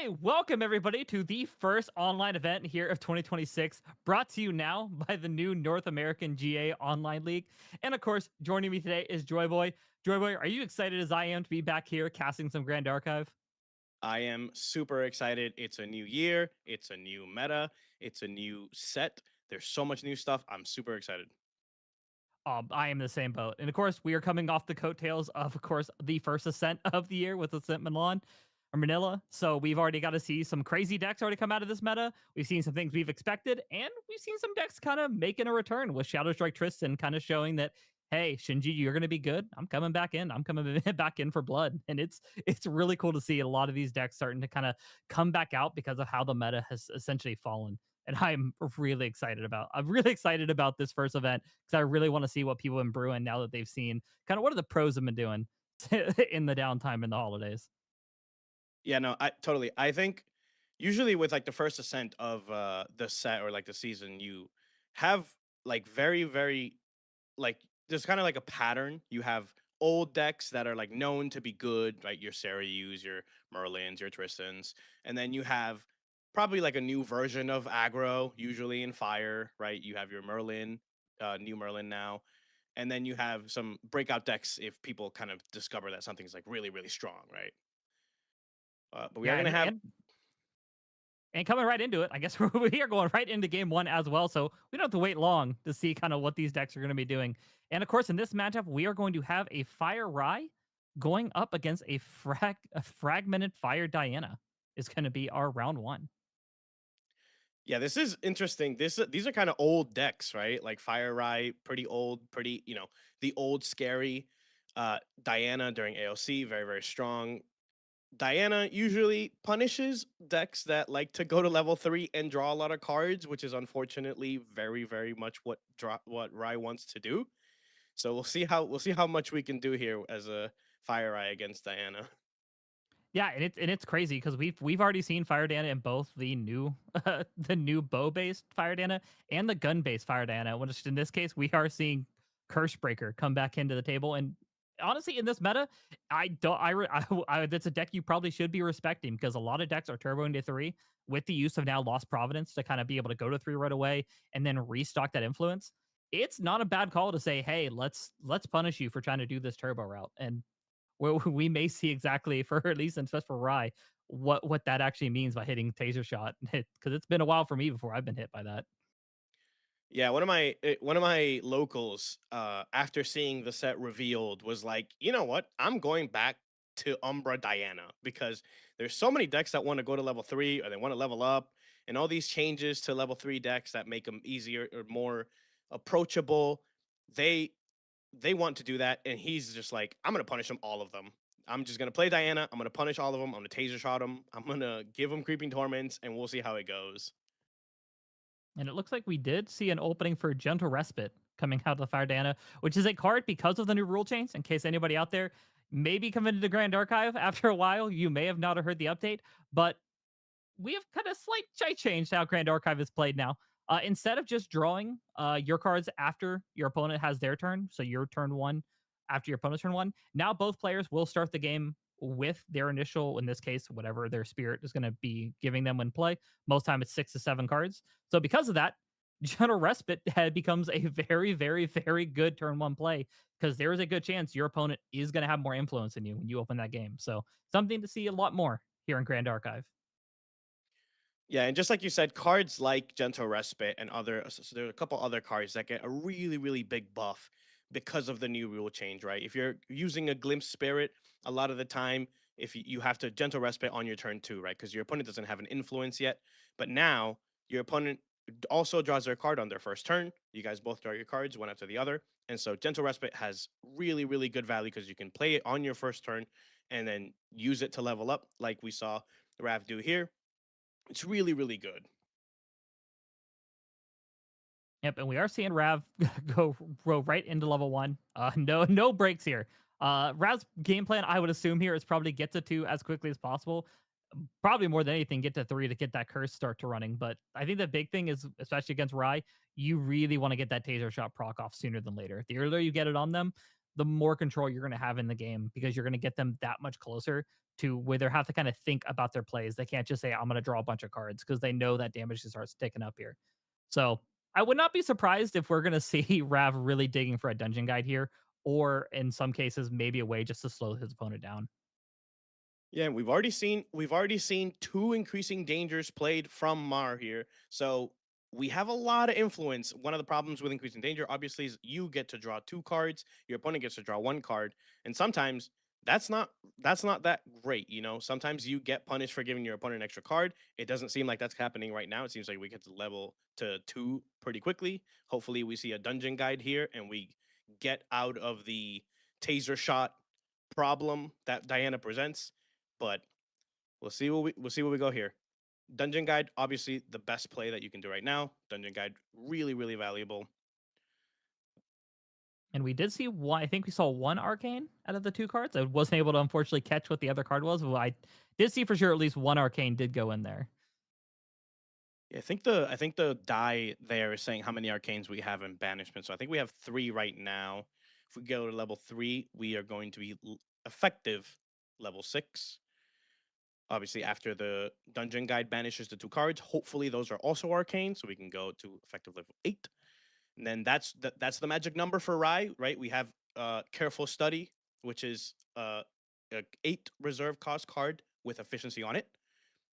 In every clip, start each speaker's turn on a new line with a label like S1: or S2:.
S1: Hey, welcome everybody to the first online event here of 2026, brought to you now by the new North American GA Online League. And of course, joining me today is JoyBoy. JoyBoy, are you excited as I am to be back here casting some Grand Archive?
S2: I am super excited. It's a new year, it's a new meta, it's a new set. There's so much new stuff. I'm super excited.
S1: I am in the same boat. And of course, we are coming off the coattails of course, the first ascent of the year with Ascent Milan or Manila. So we've already got to see some crazy decks already come out of this meta. We've seen some things we've expected, and we've seen some decks kind of making a return with Shadow Strike Tristan kind of showing that, hey, Shinji, you're gonna be good. I'm coming back in. I'm coming back in for blood. And it's really cool to see a lot of these decks starting to kind of come back out because of how the meta has essentially fallen, and I'm really excited about this first event because I really want to see what people in Bruin now that they've seen kind of what are the pros have been doing in the downtime in the holidays.
S2: Yeah, no, I totally. I think usually with like the first ascent of the set or like the season, you have like very like there's kind of like a pattern. You have old decks that are like known to be good, right? Your Sarayu, your Merlins, your Tristans, and then you have probably like a new version of aggro, usually in fire, right? You have your Merlin, new Merlin now, and then you have some breakout decks if people kind of discover that something's like really strong, right? But we are
S1: Yeah,
S2: gonna have
S1: and coming right into it, I guess we are going right into game one as well. So we don't have to wait long to see kind of what these decks are going to be doing. And of course, in this matchup, we are going to have a Fire Rye going up against a fragmented Fire Diana is going to be our round one.
S2: yeah, this is interesting. These are kind of old decks, right? Like Fire Rye, pretty old, pretty the old scary. Diana during AOC, very strong. Diana usually punishes decks that like to go to level 3 and draw a lot of cards, which is unfortunately very much what Rye wants to do. So we'll see how much we can do here as a Fire Eye against Diana.
S1: Yeah, and it's crazy because we've already seen Fire Dana in both the new the new bow based Fire Dana and the gun based Fire Dana. Which in this case we are seeing Curse Breaker come back into the table. And honestly, in this meta, I don't that's a deck you probably should be respecting because a lot of decks are turbo into three with the use of now Lost Providence to kind of be able to go to three right away and then restock that influence. It's not a bad call to say, hey, let's punish you for trying to do this turbo route. And where we may see exactly for at least and just for Rye what that actually means by hitting taser shot because it's been a while for me before I've been hit by that.
S2: Yeah, one of my locals, after seeing the set revealed, was like, you know what? I'm going back to Umbra Diana because there's so many decks that want to go to level 3 or they want to level up, and all these changes to level 3 decks that make them easier or more approachable. They they want to do that, and he's just like, I'm gonna punish them all of them. I'm just gonna play Diana. I'm gonna punish all of them. I'm gonna taser shot them. I'm gonna give them creeping torments, and we'll see how it goes.
S1: And it looks like we did see an opening for Gentle Respite coming out of the Fire Dana, which is a card because of the new rule change. In case anybody out there maybe come into the Grand Archive after a while, you may have not heard the update, but we have kind of slight change how Grand Archive is played now. Instead of just drawing your cards after your opponent has their turn, so your turn one after your opponent's turn one, now both players will start the game with their initial, in this case, whatever their spirit is going to be giving them when play. Most time it's 6 to 7 cards. So because of that, General Respite becomes a very good turn one play because there is a good chance your opponent is going to have more influence than you when you open that game. So something to see a lot more here in Grand Archive.
S2: Yeah, and just like you said, cards like Gentle Respite and so there are a couple other cards that get a really big buff because of the new rule change, right? If you're using a Glimpse Spirit, a lot of the time, if you have to Gentle Respite on your turn too, right? Because your opponent doesn't have an influence yet. But now your opponent also draws their card on their first turn. You guys both draw your cards one after the other. And so Gentle Respite has really good value because you can play it on your first turn and then use it to level up, like we saw Rav do here. It's really good.
S1: Yep, and we are seeing Rav go right into level one. No breaks here. Rav's game plan, I would assume here, is probably get to two as quickly as possible. Probably more than anything, get to three to get that curse start to running. But I think the big thing is, especially against Rye, you really want to get that taser shot proc off sooner than later. The earlier you get it on them, the more control you're going to have in the game because you're going to get them that much closer to where they have to kind of think about their plays. They can't just say, I'm going to draw a bunch of cards because they know that damage just starts ticking up here. So I would not be surprised if we're going to see Rav really digging for a dungeon guide here, or in some cases, maybe a way just to slow his opponent down.
S2: Yeah, we've already seen two increasing dangers played from Mar here. So we have a lot of influence. One of the problems with increasing danger, obviously, is you get to draw two cards, your opponent gets to draw one card, and sometimes that's not that great. You know, sometimes you get punished for giving your opponent an extra card. It doesn't seem like that's happening right now. It seems like we get to level to 2 pretty quickly. Hopefully, we see a dungeon guide here and we get out of the taser shot problem that Diana presents, but we'll see where we go here. Dungeon Guide, obviously the best play that you can do right now. Dungeon Guide, really, really valuable.
S1: And we did see one. I think we saw one arcane out of the two cards. I wasn't able to unfortunately catch what the other card was, but I did see for sure at least one arcane did go in there.
S2: Yeah, I think the die there is saying how many arcanes we have in banishment. So I think we have 3 right now. If we go to level 3, we are going to be effective level 6. Obviously, after the dungeon guide banishes the 2 cards, hopefully those are also arcane, so we can go to effective level 8. And then that's the magic number for Rye, right? We have Careful Study, which is a 8 reserve cost card with efficiency on it.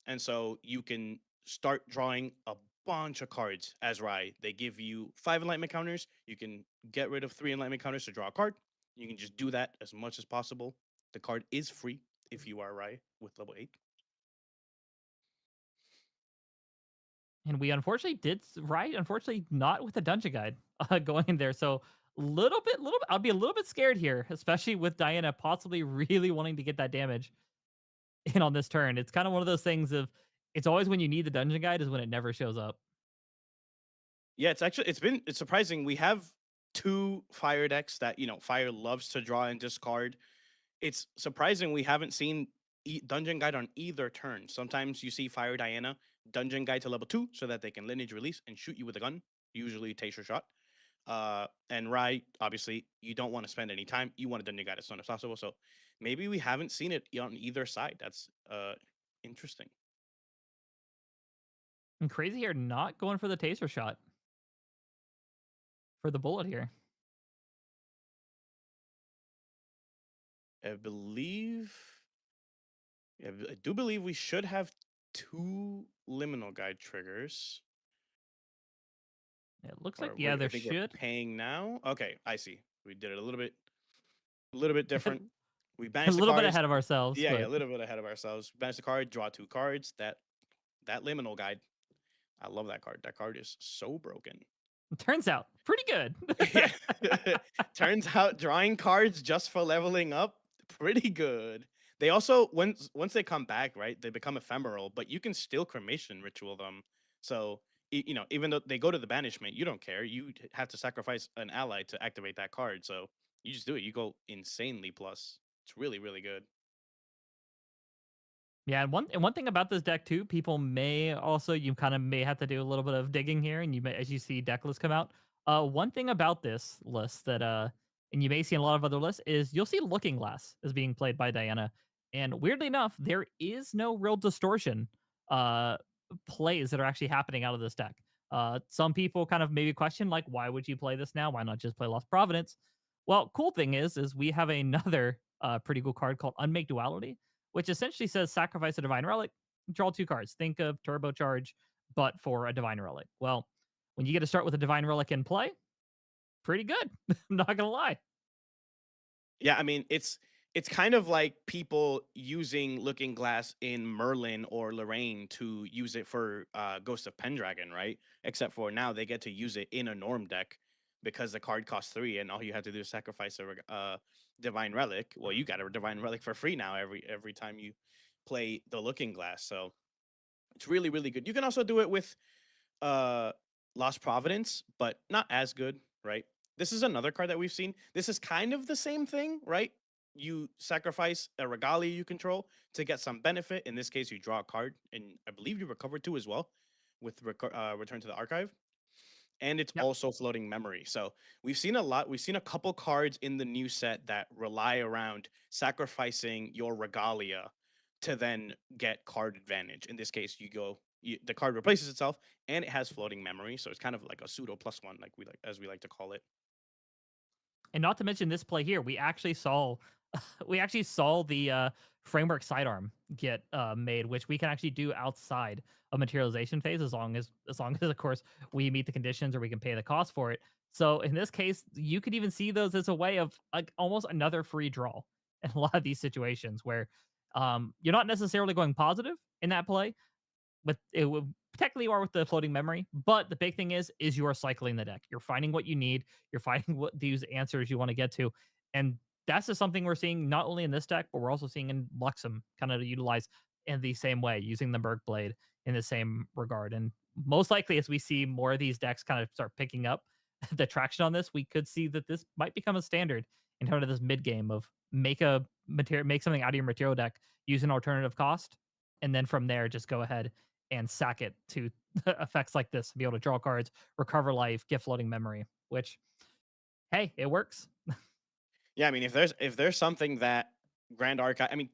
S2: And so you can start drawing a bunch of cards as Rye. They give you 5 enlightenment counters. You can get rid of 3 enlightenment counters to draw a card. You can just do that as much as possible. The card is free if you are Rye with level 8.
S1: And we unfortunately right. Unfortunately, not with the dungeon guide going in there. So little bit. I'll be a little bit scared here, especially with Diana possibly really wanting to get that damage in on this turn. It's kind of one of those things of it's always when you need the dungeon guide is when it never shows up.
S2: Yeah, it's surprising. We have 2 fire decks that, you know, fire loves to draw and discard. It's surprising we haven't seen dungeon guide on either turn. Sometimes you see fire Diana dungeon guide to level 2 so that they can lineage release and shoot you with a gun, usually taser shot. And Rye, obviously, you don't want to spend any time. You want a dungeon guide as soon as possible. So maybe we haven't seen it on either side. That's interesting.
S1: And crazy here, not going for the taser shot for the bullet here.
S2: I believe Yeah, I do believe we should have 2 liminal guide triggers.
S1: It looks like
S2: Or
S1: yeah,
S2: I
S1: there
S2: think we're
S1: should
S2: paying now. Okay, I see. We did it a little bit different. We
S1: a
S2: banished the
S1: little bit
S2: cards.
S1: ahead of ourselves,
S2: Yeah,
S1: but
S2: a little bit ahead of ourselves. Banish the card, draw 2 cards. That liminal guide. I love that card. That card is so broken.
S1: it turns out pretty good.
S2: Yeah. Turns out drawing cards just for leveling up, pretty good. They also once they come back, right? They become ephemeral, but you can still cremation ritual them. So you know, even though they go to the banishment, you don't care. You have to sacrifice an ally to activate that card. So you just do it. You go insanely plus. It's really really good.
S1: Yeah, and one thing about this deck too, people may also you kind of may have to do a little bit of digging here, and you may as you see deck lists come out. One thing about this list that and you may see in a lot of other lists is you'll see Looking Glass is being played by Diana, and weirdly enough, there is no real distortion uh plays that are actually happening out of this deck. Some people kind of maybe question like, why would you play this now? Why not just play Lost Providence? Well, cool thing is we have another pretty cool card called Unmake Duality, which essentially says sacrifice a divine relic, draw 2 cards. Think of turbocharge, but for a divine relic. Well, when you get to start with a divine relic in play, pretty good. I'm not gonna lie.
S2: Yeah, I mean, it's kind of like people using Looking Glass in Merlin or Lorraine to use it for Ghost of Pendragon, right? Except for now they get to use it in a norm deck because the card costs 3 and all you have to do is sacrifice a divine relic. Well, you got a divine relic for free now every time you play the Looking Glass. So it's really really good. You can also do it with uh Lost Providence, but not as good, right? This is another card that we've seen. This is kind of the same thing, right? You sacrifice a regalia you control to get some benefit. In this case, you draw a card, and I believe you recover 2 as well with Return to the Archive. and it's
S1: Yep.
S2: also floating memory. So we've seen a lot. We've seen a couple cards in the new set that rely around sacrificing your regalia to then get card advantage. In this case, the card replaces itself, and it has floating memory, so it's kind of like a pseudo +1, like we like to call it.
S1: And not to mention this play here, we actually saw we actually saw the framework sidearm get made, which we can actually do outside of materialization phase as long as of course we meet the conditions or we can pay the cost for it. So in this case, you could even see those as a way of like almost another free draw in a lot of these situations where you're not necessarily going positive in that play, with it would technically you are with the floating memory, but the big thing is you are cycling the deck. You're finding what you need. You're finding what these answers you want to get to, and that's just something we're seeing not only in this deck, but we're also seeing in Luxem kind of utilize in the same way, using the Merc Blade in the same regard. And most likely, as we see more of these decks kind of start picking up the traction on this, we could see that this might become a standard in kind of this mid game of make something out of your material deck, use an alternative cost, and then from there just go ahead and sack it to effects like this, be able to draw cards, recover life, get floating memory, which, hey, it works.
S2: Yeah, I mean, if there's something that Grand Archive, I mean,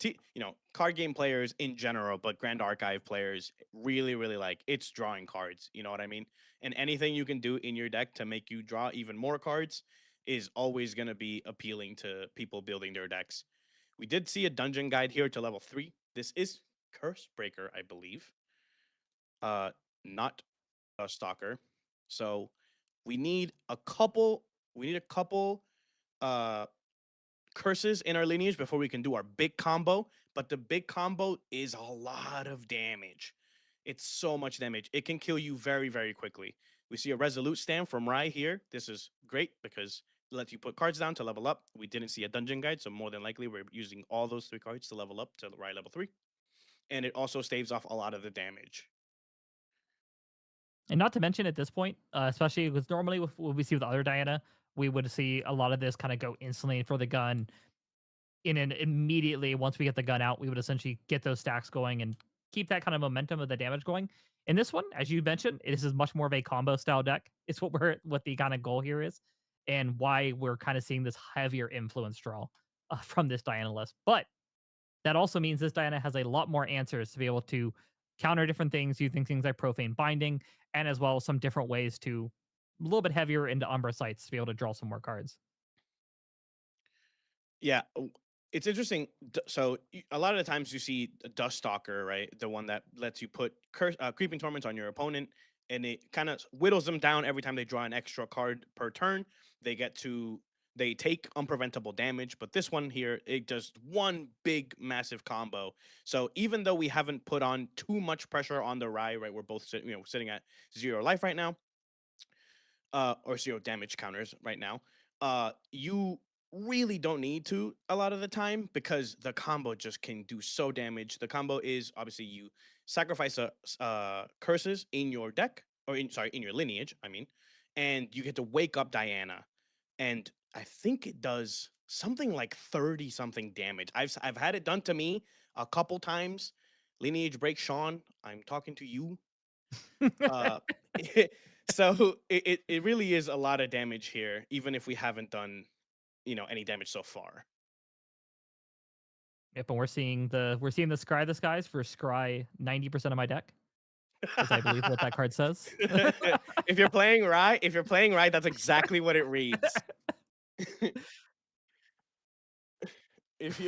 S2: card game players in general, but Grand Archive players really, really like, it's drawing cards. You know what I mean? And anything you can do in your deck to make you draw even more cards is always going to be appealing to people building their decks. We did see a dungeon guide here to level 3. This is Curse Breaker, I believe. Uh, not a stalker. So we need a couple. We need a couple. Uh, Curses in our lineage before we can do our big combo. But the big combo is a lot of damage. It's so much damage. It can kill you very, very quickly. We see a Resolute Stand from Rai here. This is great because it lets you put cards down to level up. We didn't see a dungeon guide, so more than likely we're using all those 3 cards to level up to Rai level 3. And it also staves off a lot of the damage.
S1: And not to mention at this point, especially because normally with what we see with other Diana, we would see a lot of this kind of go instantly for the gun in an immediately once we get the gun out, we would essentially get those stacks going and keep that kind of momentum of the damage going. In this one, as you mentioned, this is much more of a combo style deck. It's what the kind of goal here is, and why we're kind of seeing this heavier influence draw from this Diana list. But that also means this Diana has a lot more answers to be able to counter different things using things like Profane Binding, and as well as some different ways to a little bit heavier into Umbra sites to be able to draw some more cards.
S2: Yeah, it's interesting. So a lot of the times you see a Dust Stalker, right? The one that lets you put Creeping Torments on your opponent, and it kind of whittles them down every time they draw an extra card per turn. They take unpreventable damage, but this one here, it does one big massive combo. So even though we haven't put on too much pressure on the Rai, right? We're both sitting at 0 life right now, or 0 damage counters right now. You really don't need to a lot of the time because the combo just can do so damage. The combo is obviously you sacrifice curses in your deck, or in your lineage, I mean, and you get to wake up Diana, and I think it does something like 30 something damage. I've had it done to me a couple times. Lineage break Sean, I'm talking to you. Uh, so it really is a lot of damage here, even if we haven't done any damage so far.
S1: Yep, and we're seeing the Scry the Skies for Scry 90% of my deck, is I believe what that card says.
S2: If you're playing right, that's exactly what it reads. If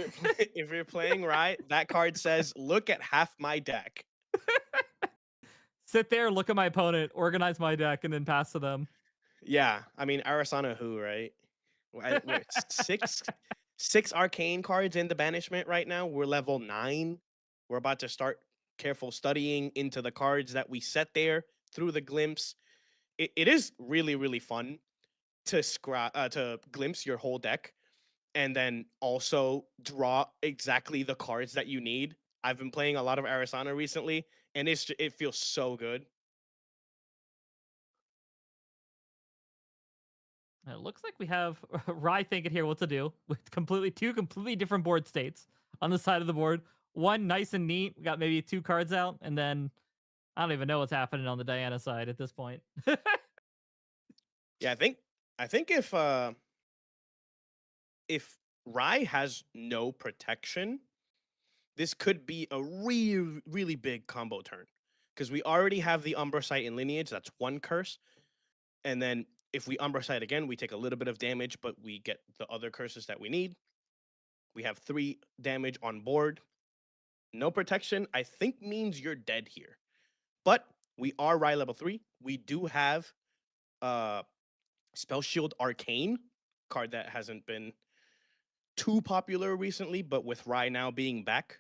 S2: you're playing right, that card says, "Look at half my deck."
S1: Sit there, look at my opponent, organize my deck, and then pass to them.
S2: Yeah, I mean Arasana who, right? We're six arcane cards in the banishment right now. We're level 9. We're about to start careful studying into the cards that we set there through the glimpse. It is really, really fun to glimpse your whole deck and then also draw exactly the cards that you need. I've been playing a lot of Arasana recently, and it feels so good.
S1: It looks like we have Rye thinking here what to do with two completely different board states on the side of the board. One nice and neat. We got maybe 2 cards out, and then I don't even know what's happening on the Diana side at this point.
S2: Yeah, I think if Rye has no protection, this could be a really big combo turn. Because we already have the Umbra Sight in Lineage, that's one curse. And then if we Umbra Sight again, we take a little bit of damage, but we get the other curses that we need. We have 3 damage on board. No protection, I think means you're dead here. But we are Rye level 3. We do have uh Spell Shield Arcane, card that hasn't been too popular recently, but with Rye now being back,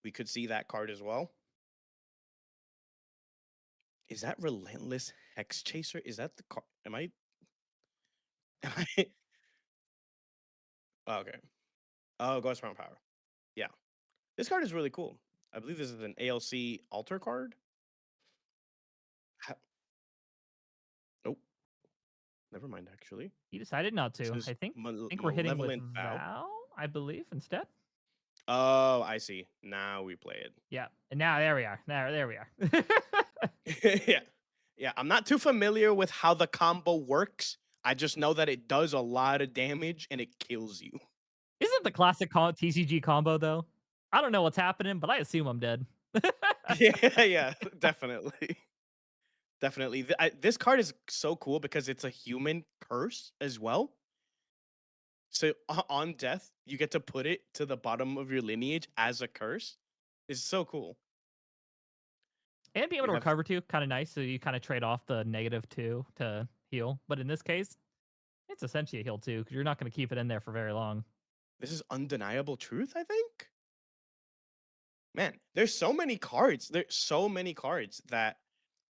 S2: we could see that card as well. Is that Relentless Hex Chaser? Is that the card? Am I? Am I? Oh, okay. Oh, Ghost Round Power. Yeah, this card is really cool. I believe this is an ALC altar card. Nope. Never mind. Actually,
S1: He decided not
S2: this
S1: to.
S2: is
S1: I think we're hitting with
S2: Malevolent Vow.
S1: Val, I believe, instead.
S2: Oh, I see. Now we play
S1: Yeah. And now there we are. There we are.
S2: it. Yeah, yeah. I'm not too familiar with how the combo works. I just know that it does a lot of damage and it kills you.
S1: Isn't the classic TCG combo though? I don't know what's happening, but I assume I'm dead.
S2: Yeah, yeah, definitely. Definitely. This card is so cool because it's a human curse as well. So on death, you get to put it to the bottom of your lineage as a curse. It's so cool.
S1: And be able
S2: We
S1: to
S2: have
S1: recover too, kind of nice. So you kind of trade off the -2 to heal. But in this case, it's essentially a heal too, because you're not going to keep it in there for very long.
S2: this is undeniable truth, I think. Man, there's so many cards. There's so many cards that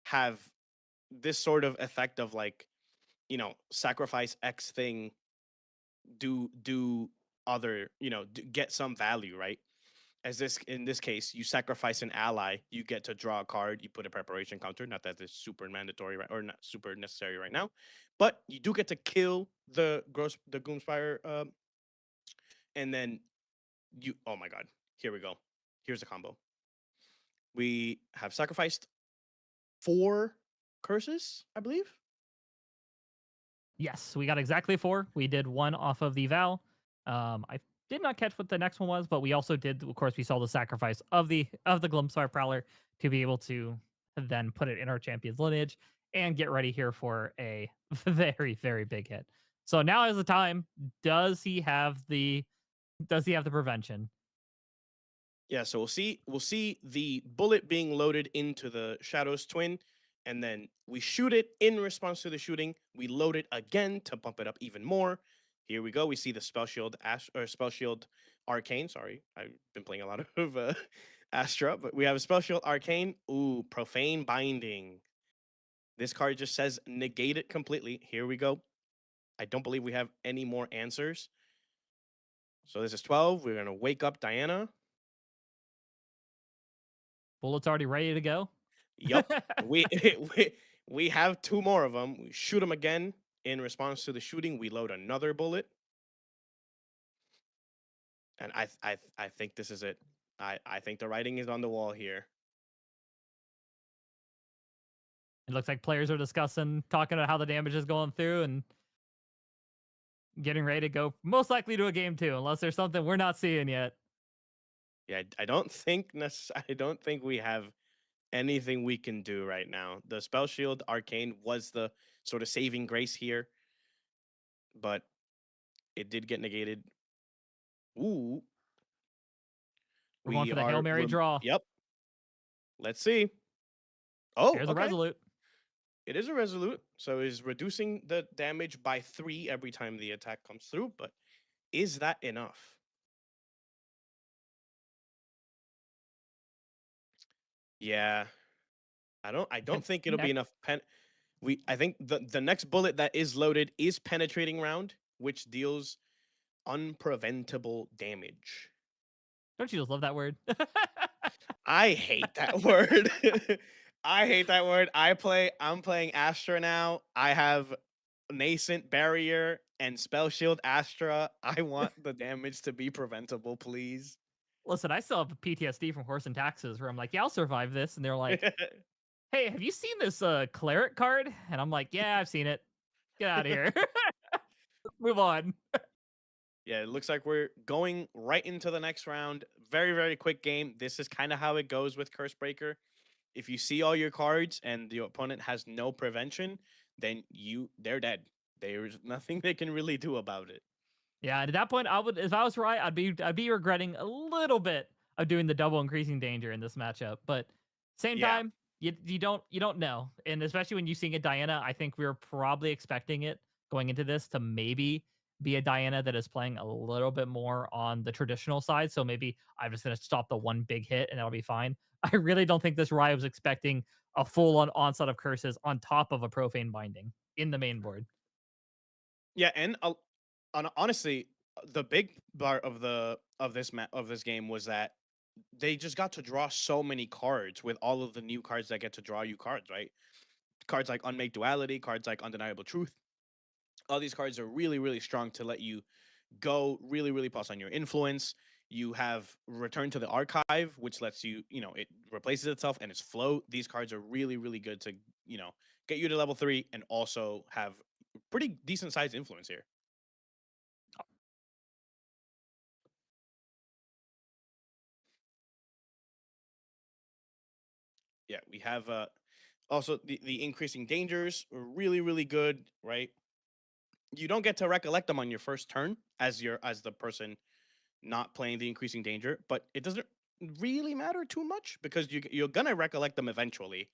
S2: have this sort of effect of like, sacrifice X thing, do other, get some value, right? As this in this case, you sacrifice an ally, you get to draw a card, you put a preparation counter. Not that this is super mandatory, right, or not super necessary right now, but you do get to kill the Gloomspire, and then you. Oh my god, here we go. Here's a combo. We have sacrificed 4 curses, I believe.
S1: Yes, we got exactly 4. We did 1 off of the Val. I did not catch what the next one was, but we also did, of course, we saw the sacrifice of the Glimpsfire Prowler to be able to then put it in our champion's lineage and get ready here for a very big hit. So now is the time. Does he have the prevention?
S2: Yeah, so we'll see the bullet being loaded into the Shadow's Twin, and then we shoot it in response to the shooting. We load it again to bump it up even more. Here we go. We see the Spell Shield or Spell Shield Arcane. Sorry, I've been playing a lot of Astra, but we have a Spell Shield Arcane. Ooh, Profane Binding. This card just says negate it completely. Here we go. I don't believe we have any more answers. So this is 12. We're gonna wake up Diana.
S1: Bullet's already ready to go.
S2: Yep. We we have 2 more of them. We shoot them again. In response to the shooting, we load another bullet. And I think this is it. I think the writing is on the wall here.
S1: It looks like players are discussing, talking about how the damage is going through and getting ready to go most likely to a game 2, unless there's something we're not seeing yet.
S2: Yeah, I don't think I don't think we have anything we can do right now. The Spell Shield Arcane was the sort of saving grace here, but it did get negated. Ooh,
S1: We're going
S2: we
S1: for the Hail
S2: are
S1: Mary draw.
S2: yep. Let's see. Oh,
S1: Here's a
S2: okay.
S1: Resolute.
S2: It is a resolute, so it is reducing the damage by 3 every time the attack comes through, but is that enough? Yeah. I don't think it'll be
S1: Next,
S2: enough I think the next bullet that is loaded is penetrating round, which deals unpreventable damage.
S1: don't you just love that word?
S2: I hate that word. I hate that word. I'm playing Astra now. I have Nascent Barrier and Spell Shield Astra. I want the damage to be preventable, please.
S1: Listen, I still have PTSD from Horse and Taxes, where I'm like, yeah, I'll survive this, and they're like, hey, have you seen this cleric card? And I'm like, yeah, I've seen it. Get out of here. Let's move on.
S2: Yeah, it looks like we're going right into the next round. Very, very quick game. This is kind of how it goes with Curse Breaker. If you see all your cards and the opponent has no prevention, then they're dead. There's nothing they can really do about it.
S1: Yeah, and at that point, I would, if I was right, I'd be regretting a little bit of doing the double increasing danger in this matchup. But same
S2: Yeah.
S1: time, you don't know, and especially when you seeing a Diana, I think we were probably expecting it going into this to maybe be a Diana that is playing a little bit more on the traditional side. So maybe I'm just gonna stop the one big hit and that'll be fine. I really don't think this Riot was expecting a full on onslaught of curses on top of a profane binding in the main board.
S2: Yeah, and honestly, the big part of this game was that they just got to draw so many cards with all of the new cards that get to draw you cards, right? Cards like Unmake Duality, cards like Undeniable Truth. All these cards are really, really strong to let you go really, really plus on your influence. You have Return to the Archive, which lets you, it replaces itself and its float. These cards are really, really good to, get you to level 3 and also have pretty decent sized influence here. Yeah, we have also the increasing dangers are really, really good, right? You don't get to recollect them on your first turn as the person not playing the increasing danger, but it doesn't really matter too much because you're gonna recollect them eventually,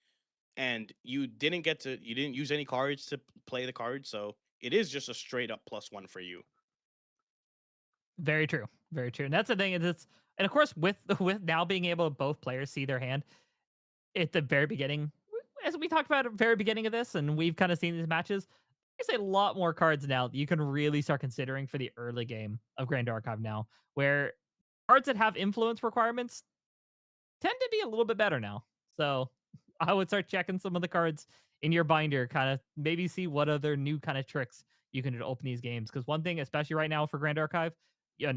S2: and you didn't use any cards to play the card, so it is just a straight up +1 for you.
S1: Very true. Very true. And that's the thing is it's and of course with with now being able to both players see their hand at the very beginning, as we talked about at the very beginning of this, and we've kind of seen these matches, there's a lot more cards now that you can really start considering for the early game of Grand Archive now, where cards that have influence requirements tend to be a little bit better now. So I would start checking some of the cards in your binder, kind of maybe see what other new kind of tricks you can do to open these games. Because one thing, especially right now for Grand Archive,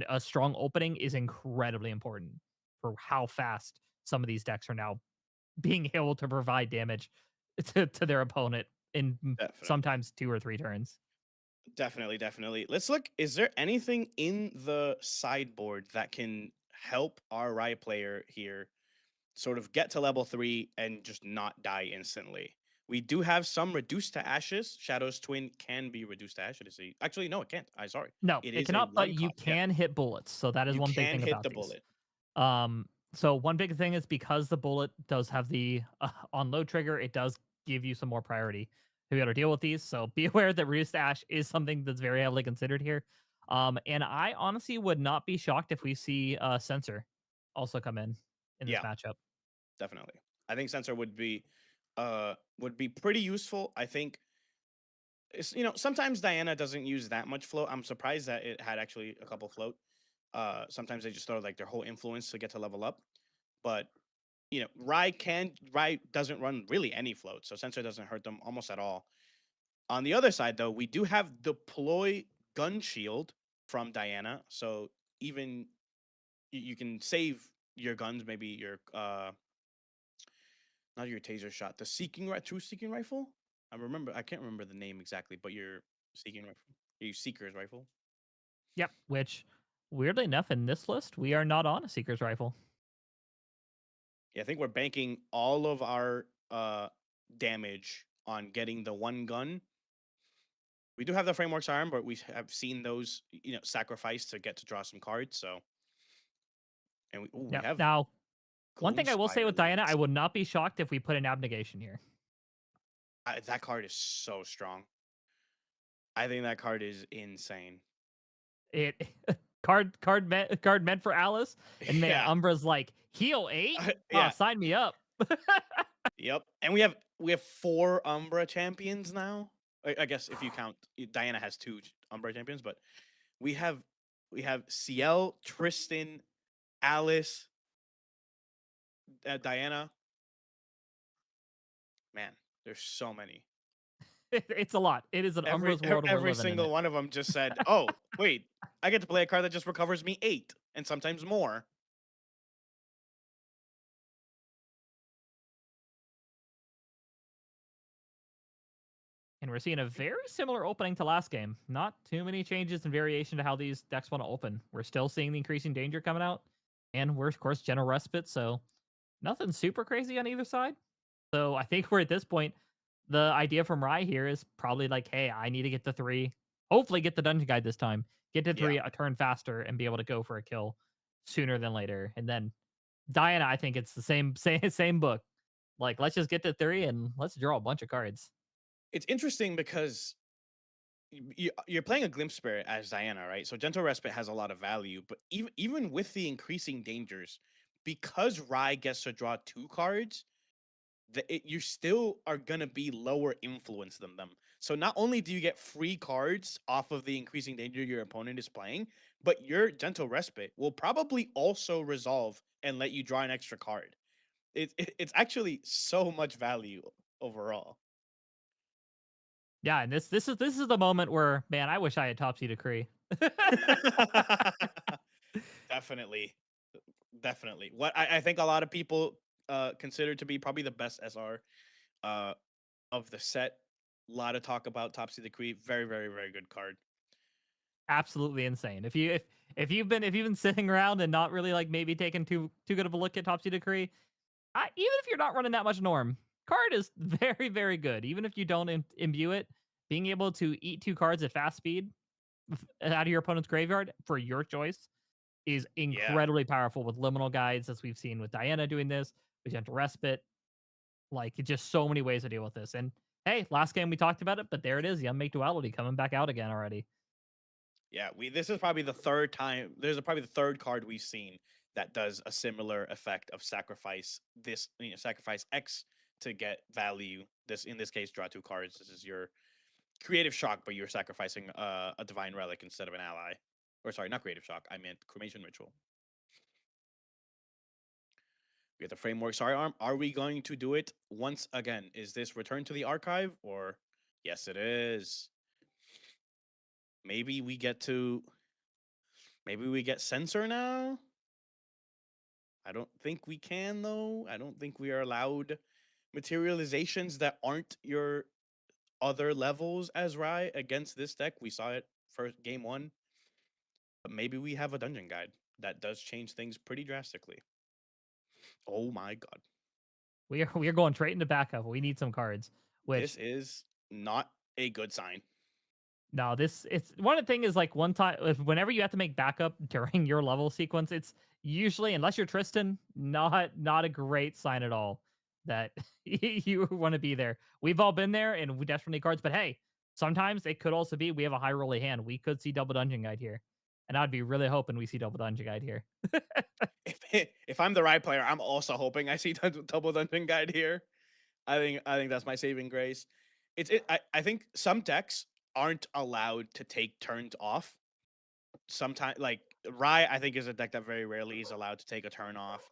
S1: a strong opening is incredibly important for how fast some of these decks are now being able to provide damage to their opponent in
S2: Definitely.
S1: sometimes 2 or 3 turns.
S2: Definitely, definitely. Let's look. Is there anything in the sideboard that can help our Riot player here sort of get to level 3 and just not die instantly? We do have some reduced to ashes. Shadow's Twin can be reduced to ashes. Actually, no, it can't. I sorry.
S1: No,
S2: It
S1: it
S2: is a
S1: cannot, but
S2: one
S1: you
S2: cost. Yeah,
S1: can hit bullets. So that is
S2: you
S1: one big
S2: can
S1: thing
S2: hit
S1: about
S2: the
S1: these.
S2: bullet.
S1: So one big thing is because the bullet does have the on load trigger, it does give you some more priority to be able to deal with these. So be aware that reduced ash is something that's very heavily considered here. And I honestly would not be shocked if we see Sensor also come in this
S2: Yeah,
S1: matchup.
S2: definitely. I think sensor would be pretty useful. I think sometimes Diana doesn't use that much float. I'm surprised that it had actually a couple float. Sometimes they just throw like their whole influence to get to level up. But Rye doesn't run really any float, so sensor doesn't hurt them almost at all. On the other side, though, we do have deploy gun shield from Diana, so even you can save your guns, maybe your not your taser shot, the true seeking rifle. I can't remember the name exactly, but your seeking rifle, your seeker's rifle.
S1: Yep. Which, weirdly enough, in this list, we are not on a Seeker's Rifle.
S2: Yeah, I think we're banking all of our damage on getting the one gun. We do have the framework's arm, but we have seen those, sacrificed to get to draw some cards. So, and we
S1: Yep.
S2: have
S1: Now, one thing I will say
S2: Gloomspire
S1: with Diana, I
S2: Lance.
S1: would not be shocked if we put an abnegation here.
S2: That card is so strong. I think that card is insane.
S1: It card meant for Alice, and man,
S2: Yeah,
S1: Umbra's like heal 8. Oh,
S2: yeah,
S1: sign me up.
S2: yep. And we have 4 Umbra champions now. I guess if you count, Diana has 2 Umbra champions, but we have Ciel, Tristan, Alice, Diana. Man, there's so many.
S1: It's a lot. It is an Umbra's world, and we're
S2: Every
S1: living in
S2: single
S1: it.
S2: one of them just said, "Oh, wait, I get to play a card that just recovers me 8 and sometimes more."
S1: And we're seeing a very similar opening to last game. Not too many changes and variation to how these decks want to open. We're still seeing the increasing danger coming out. And we're, of course, General Respite. So nothing super crazy on either side. So I think we're at this point. The idea from Rye here is probably like, hey, I need to get to 3. Hopefully, get the dungeon guide this time. Get to
S2: Yeah.
S1: 3 a turn faster and be able to go for a kill sooner than later. And then Diana, I think it's the same book. Like, let's just get to 3 and let's draw a bunch of cards.
S2: It's interesting because you're playing a Glimpse Spirit as Diana, right? So Gentle Respite has a lot of value, but even with the increasing dangers, because Rye gets to draw 2 cards, you still are gonna be lower influence than them. So not only do you get free cards off of the increasing danger your opponent is playing, but your Gentle Respite will probably also resolve and let you draw an extra card. It's actually so much value overall.
S1: Yeah, and this is the moment where, man, I wish I had Topsy Decree.
S2: Definitely. Definitely. What I think a lot of people consider to be probably the best SR uh of the set. A lot of talk about Topsy Decree. Very, very, very good card.
S1: Absolutely insane. If you've been sitting around and not really like maybe taking too good of a look at Topsy Decree, even if you're not running that much norm, card is very very good. Even if you don't imbue it, being able to eat 2 cards at fast speed out of your opponent's graveyard for your choice is
S2: Yeah.
S1: incredibly powerful with liminal guides, as we've seen with Diana doing this, with Gentle Respite. Like, it's just so many ways to deal with this. And hey, last game we talked about it, but there it is, the Unmake Duality coming back out again already.
S2: Yeah, this is probably the third time. There's probably the third card we've seen that does a similar effect of sacrifice sacrifice X to get value. This in this case, draw 2 cards. This is your creative shock, but you're sacrificing a divine relic instead of an ally. Or sorry, not creative shock. I meant cremation ritual. We have the framework. Sorry, Arm. Are we going to do it once again? Is this return to the archive or yes, it is. Maybe we get to. Maybe we get censor now. I don't think we can though. I don't think we are allowed materializations that aren't your other levels as Rye against this deck. We saw it for game 1. But maybe we have a dungeon guide that does change things pretty drastically. Oh my god.
S1: We are going straight into backup. We need some cards.
S2: This
S1: Which
S2: is not a good sign.
S1: no, this it's one of the thing is like one time whenever you have to make backup during your level sequence, it's usually unless you're Tristan, not a great sign at all that you want to be there. We've all been there and we desperately need cards, but hey, sometimes it could also be we have a high rolly hand. We could see double dungeon guide here. And I'd be really hoping we see double dungeon guide here.
S2: If I'm the right player, I'm also hoping I see double dungeon guide here. I think that's my saving grace. I think some decks aren't allowed to take turns off. Sometimes like Rye, I think is a deck that very rarely is allowed to take a turn off.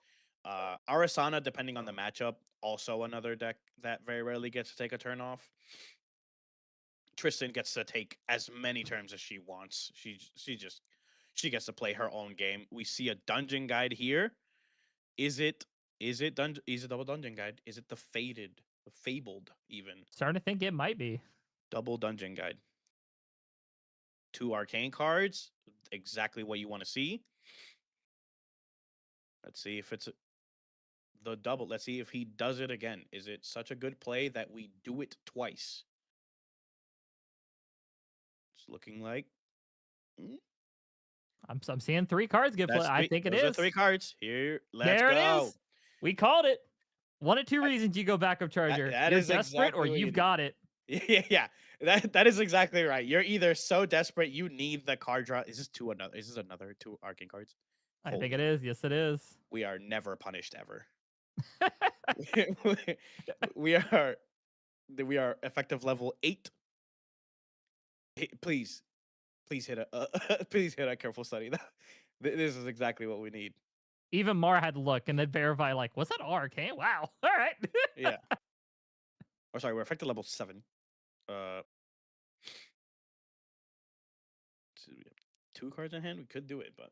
S2: Arasana, depending on the matchup, also another deck that very rarely gets to take a turn off. Tristan gets to take as many turns as she wants. She gets to play her own game. We see a dungeon guide here. Is it is it double dungeon guide? Is it the fabled even
S1: Starting to think it might be.
S2: double dungeon guide? 2 arcane cards, exactly what you want to see. Let's see if it's the double. Let's see if he does it again. Is it such a good play that we do it twice? It's looking like mm,
S1: I'm seeing 3 cards get played.
S2: that's
S1: I
S2: three.
S1: think it
S2: Those are 3
S1: is.
S2: cards. Here, let's
S1: There it
S2: go.
S1: is. We called it. One of two
S2: I-
S1: reasons you go backup charger.
S2: that
S1: You're
S2: is
S1: desperate or
S2: exactly what you
S1: you've
S2: need.
S1: got it.
S2: Yeah, yeah. That is exactly right. You're either so desperate you need the card draw. Is this another 2 arcane cards?
S1: I think
S2: Holy,
S1: it is. Yes, it is.
S2: we are never punished ever. we are we are effective level 8. Please, please hit a please hit a careful study. This is exactly what we need.
S1: Even Mar had to look and then verify, like, was that arcane? Wow. All right.
S2: Yeah. Or sorry, we're effective level 7. Uh, so we have 2 cards in hand. We could do it, but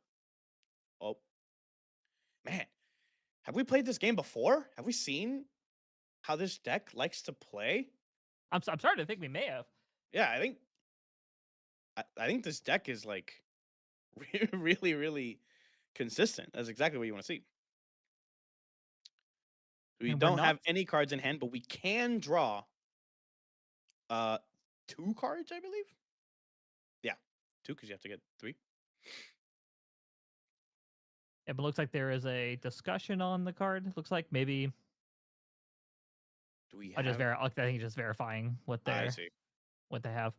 S2: oh man, have we played this game before? Have we seen how this deck likes to play?
S1: I'm starting to think we may have.
S2: Yeah, I think this deck is like really, really consistent. That's exactly what you want to see. We
S1: And we're
S2: don't
S1: not.
S2: have any cards in hand, but we can draw uh 2 cards, I believe. Yeah, 2 because you have to get 3.
S1: It looks like there is a discussion on the card. It looks like maybe
S2: Do we
S1: I just
S2: have?
S1: I think just verifying
S2: I see.
S1: what they have.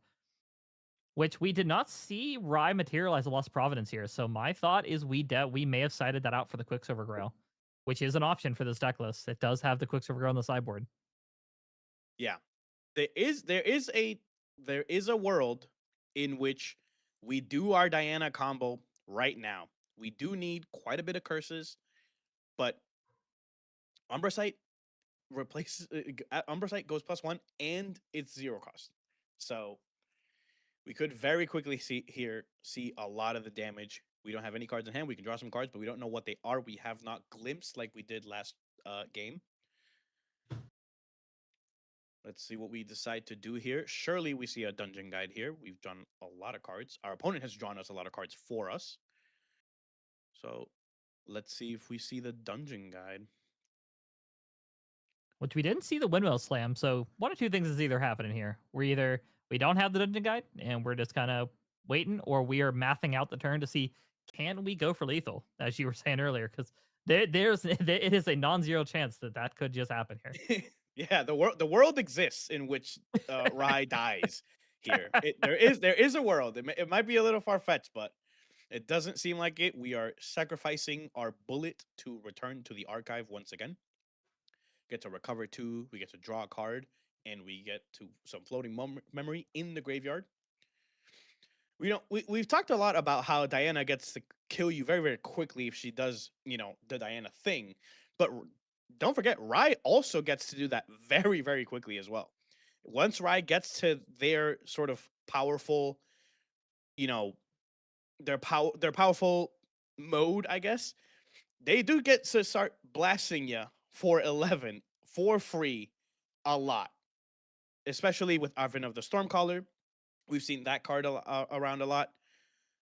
S1: Which we did not see Rye materialize a Lost Providence here. So my thought is we may have cited that out for the Quicksilver Grail, which is an option for this deck list. It does have the Quicksilver Grail on the sideboard.
S2: Yeah, there is a world in which we do our Diana combo right now. We do need quite a bit of curses, but Umbrasite replaces Umbrasite goes +1 and it's 0 cost. So we could very quickly see a lot of the damage. We don't have any cards in hand. We can draw some cards, but we don't know what they are. We have not glimpsed like we did last game. Let's see what we decide to do here. Surely we see a dungeon guide here. We've drawn a lot of cards. Our opponent has drawn us a lot of cards for us. So let's see if we see the dungeon guide.
S1: Which we didn't see the Windmill Slam. So one of two things is either happening here. We don't have the dungeon guide and we're just kind of waiting, or we are mathing out the turn to see can we go for lethal, as you were saying earlier, because it is a non-zero chance that that could just happen here.
S2: Yeah, the world exists in which Rai dies here. There is a world. It might be a little far fetched, but it doesn't seem like it. We are sacrificing our bullet to return to the archive once again. Get to recover 2. We get to draw a card, and we get to some floating memory in the graveyard. We've talked a lot about how Diana gets to kill you very, very quickly if she does, the Diana thing. But don't forget, Rai also gets to do that very, very quickly as well. Once Rai gets to their sort of powerful, you know, their powerful mode, I guess, they do get to start blasting you for 11 for free a lot. Especially with Arvin of the Stormcaller. We've seen that card around a lot.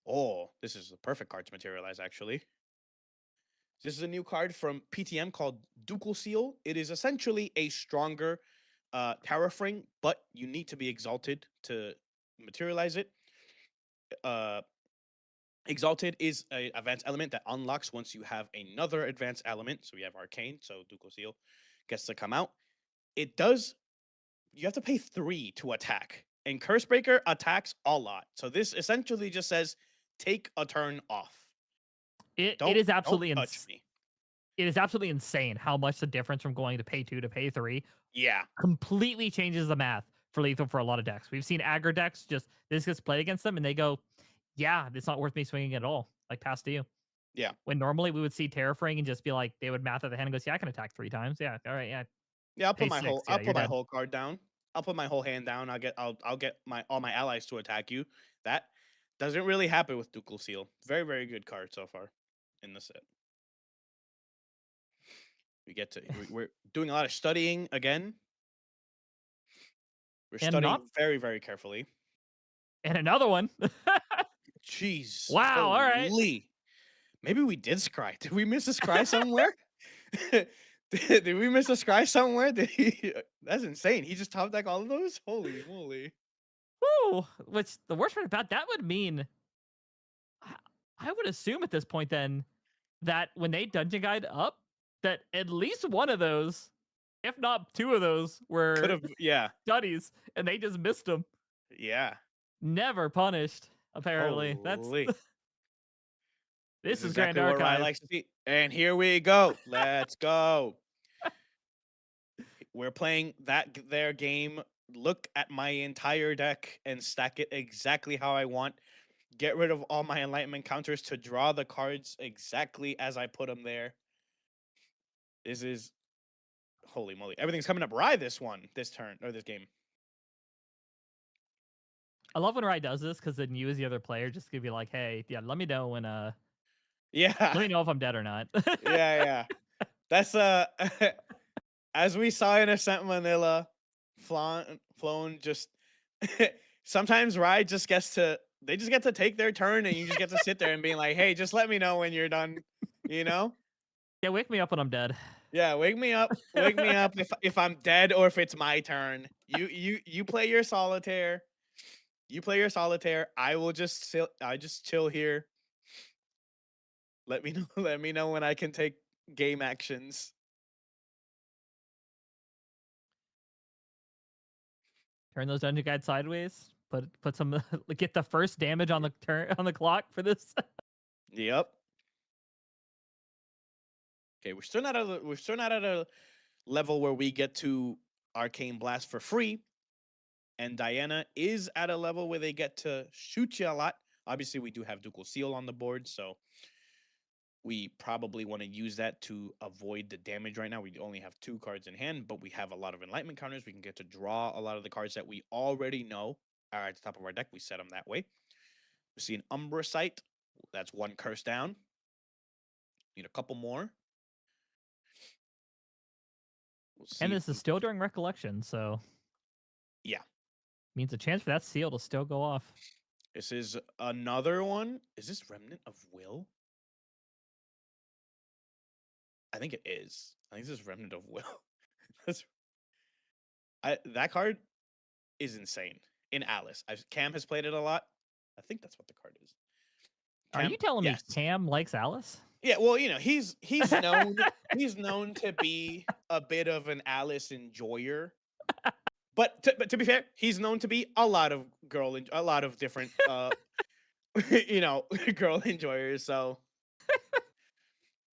S2: Oh, this is the perfect card to materialize, actually. This is a new card from PTM called Ducal Seal. It is essentially a stronger Terrafring, but you need to be exalted to materialize it. Uh, Exalted is an advanced element that unlocks once you have another advanced element. So we have Arcane, so Ducal Seal gets to come out. It does, you have to pay 3 to attack. And Cursebreaker attacks a lot. So this essentially just says, take a turn off.
S1: It
S2: Don't
S1: is
S2: don't
S1: absolutely
S2: touch me.
S1: it is absolutely insane how much the difference from going to pay 2 to pay 3
S2: Yeah.
S1: completely changes the math for lethal for a lot of decks. We've seen aggro decks just this gets played against them and they go, yeah, it's not worth me swinging at all. Like pass to you.
S2: Yeah.
S1: When normally we would see Terrafring and just be like, they would math at the hand and goes, yeah, I can attack 3 times. Yeah, all right, yeah,
S2: Yeah, I'll put
S1: pay
S2: my
S1: 6.
S2: whole
S1: Yeah,
S2: I'll
S1: you're
S2: put my
S1: dead.
S2: whole card down. I'll put my whole hand down. I'll get my all my allies to attack you. That doesn't really happen with Ducal Seal. Very, very good card so far in the set. We're doing a lot of studying again. We're
S1: And
S2: studying
S1: not
S2: very, very carefully.
S1: and another one.
S2: Jeez.
S1: Wow, all right.
S2: Holy. Maybe we did scry. Did we miss a scry somewhere? did we miss a scry somewhere? That's insane. He just top deck all of those? Holy moly.
S1: Woo! Which the worst part about that would mean I I would assume at this point then that when they dungeon guide up, that at least one of those, if not 2 of those,
S2: Could
S1: were
S2: have, yeah.
S1: studies and they just missed them.
S2: Yeah.
S1: Never punished, apparently. That's
S2: Holy. This
S1: this
S2: is
S1: is Grand
S2: exactly what Ryan
S1: Archive.
S2: likes to see. And here we go. Let's go. We're playing their game. Look at my entire deck and stack it exactly how I want. Get rid of all my enlightenment counters to draw the cards exactly as I put them there. This is holy moly. Everything's coming up right this turn or this game.
S1: I love when Rai does this because then you as the other player just could be like, hey, yeah, let me know when
S2: Yeah.
S1: let me know if I'm dead or not.
S2: Yeah, yeah. That's as we saw in Ascent Manila, Flonne just sometimes Rye just gets to they just get to take their turn and you just get to sit there and be like, hey, just let me know when you're done, you know?
S1: Yeah, wake me up when I'm dead.
S2: Yeah, wake me up. Wake me up if I'm dead or if it's my turn. You play your solitaire. You play your solitaire. I just chill here. Let me know let me know when I can take game actions.
S1: Turn those dungeon guides sideways. Put some get the first damage on the turn on the clock for this.
S2: Yep. Okay, we're still not at a level where we get to Arcane Blast for free. And Diana is at a level where they get to shoot you a lot. Obviously, we do have Ducal Seal on the board, so we probably want to use that to avoid the damage right now. We only have 2 cards in hand, but we have a lot of Enlightenment counters. We can get to draw a lot of the cards that we already know are at the top of our deck. We set them that way. We see an Umbra Sight. That's 1 curse down. Need a couple more. We'll see
S1: And
S2: if
S1: this is
S2: we...
S1: still during recollection, so
S2: Yeah.
S1: means a chance for that seal to still go off.
S2: This is another one. Is this Remnant of Will? I think it is. I think this is Remnant of Will. That card is insane in Alice. Cam has played it a lot. I think that's what the card is.
S1: Are you
S2: Cam,
S1: telling me
S2: yes.
S1: Cam likes Alice?
S2: Yeah, well, you know, he's known to be a bit of an Alice enjoyer. But to be fair, he's known to be a lot of different you know, girl enjoyers. So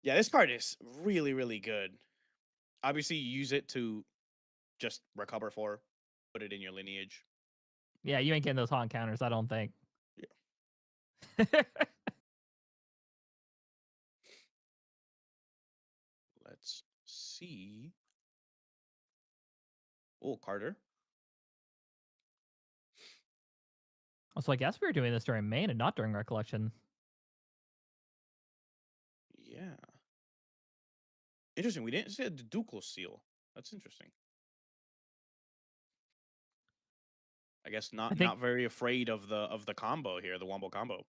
S2: yeah, this card is really, really good. Obviously, you use it to just recover 4, put it in your lineage.
S1: Yeah, you ain't getting those hot encounters, I don't think.
S2: Yeah. Let's see. Oh, Carter.
S1: So I guess we were doing this during main and not during recollection.
S2: Yeah. Interesting. We didn't see the Ducal Seal. That's interesting. I guess
S1: I think
S2: not very afraid of the combo here, the Wombo combo.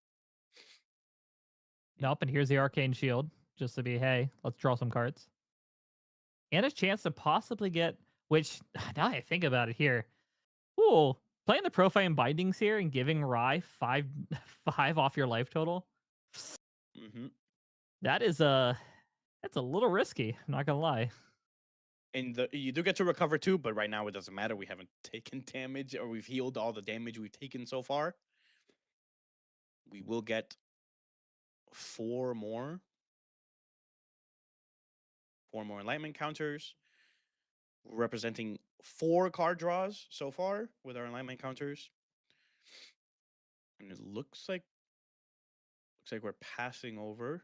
S1: nope, and here's the Arcane Shield, just to be, hey, let's draw some cards. And a chance to possibly get, which, now I think about it here, ooh, playing the Profane Bindings here and giving Rye 5 off your life total,
S2: Mm-hmm.
S1: that is that's a little risky, I'm not gonna lie.
S2: And you do get to recover 2, but right now it doesn't matter. We haven't taken damage, or we've healed all the damage we've taken so far. We will get 4 more. 4 more Enlightenment counters, representing 4 card draws so far with our Enlightenment counters. And it looks like we're passing over.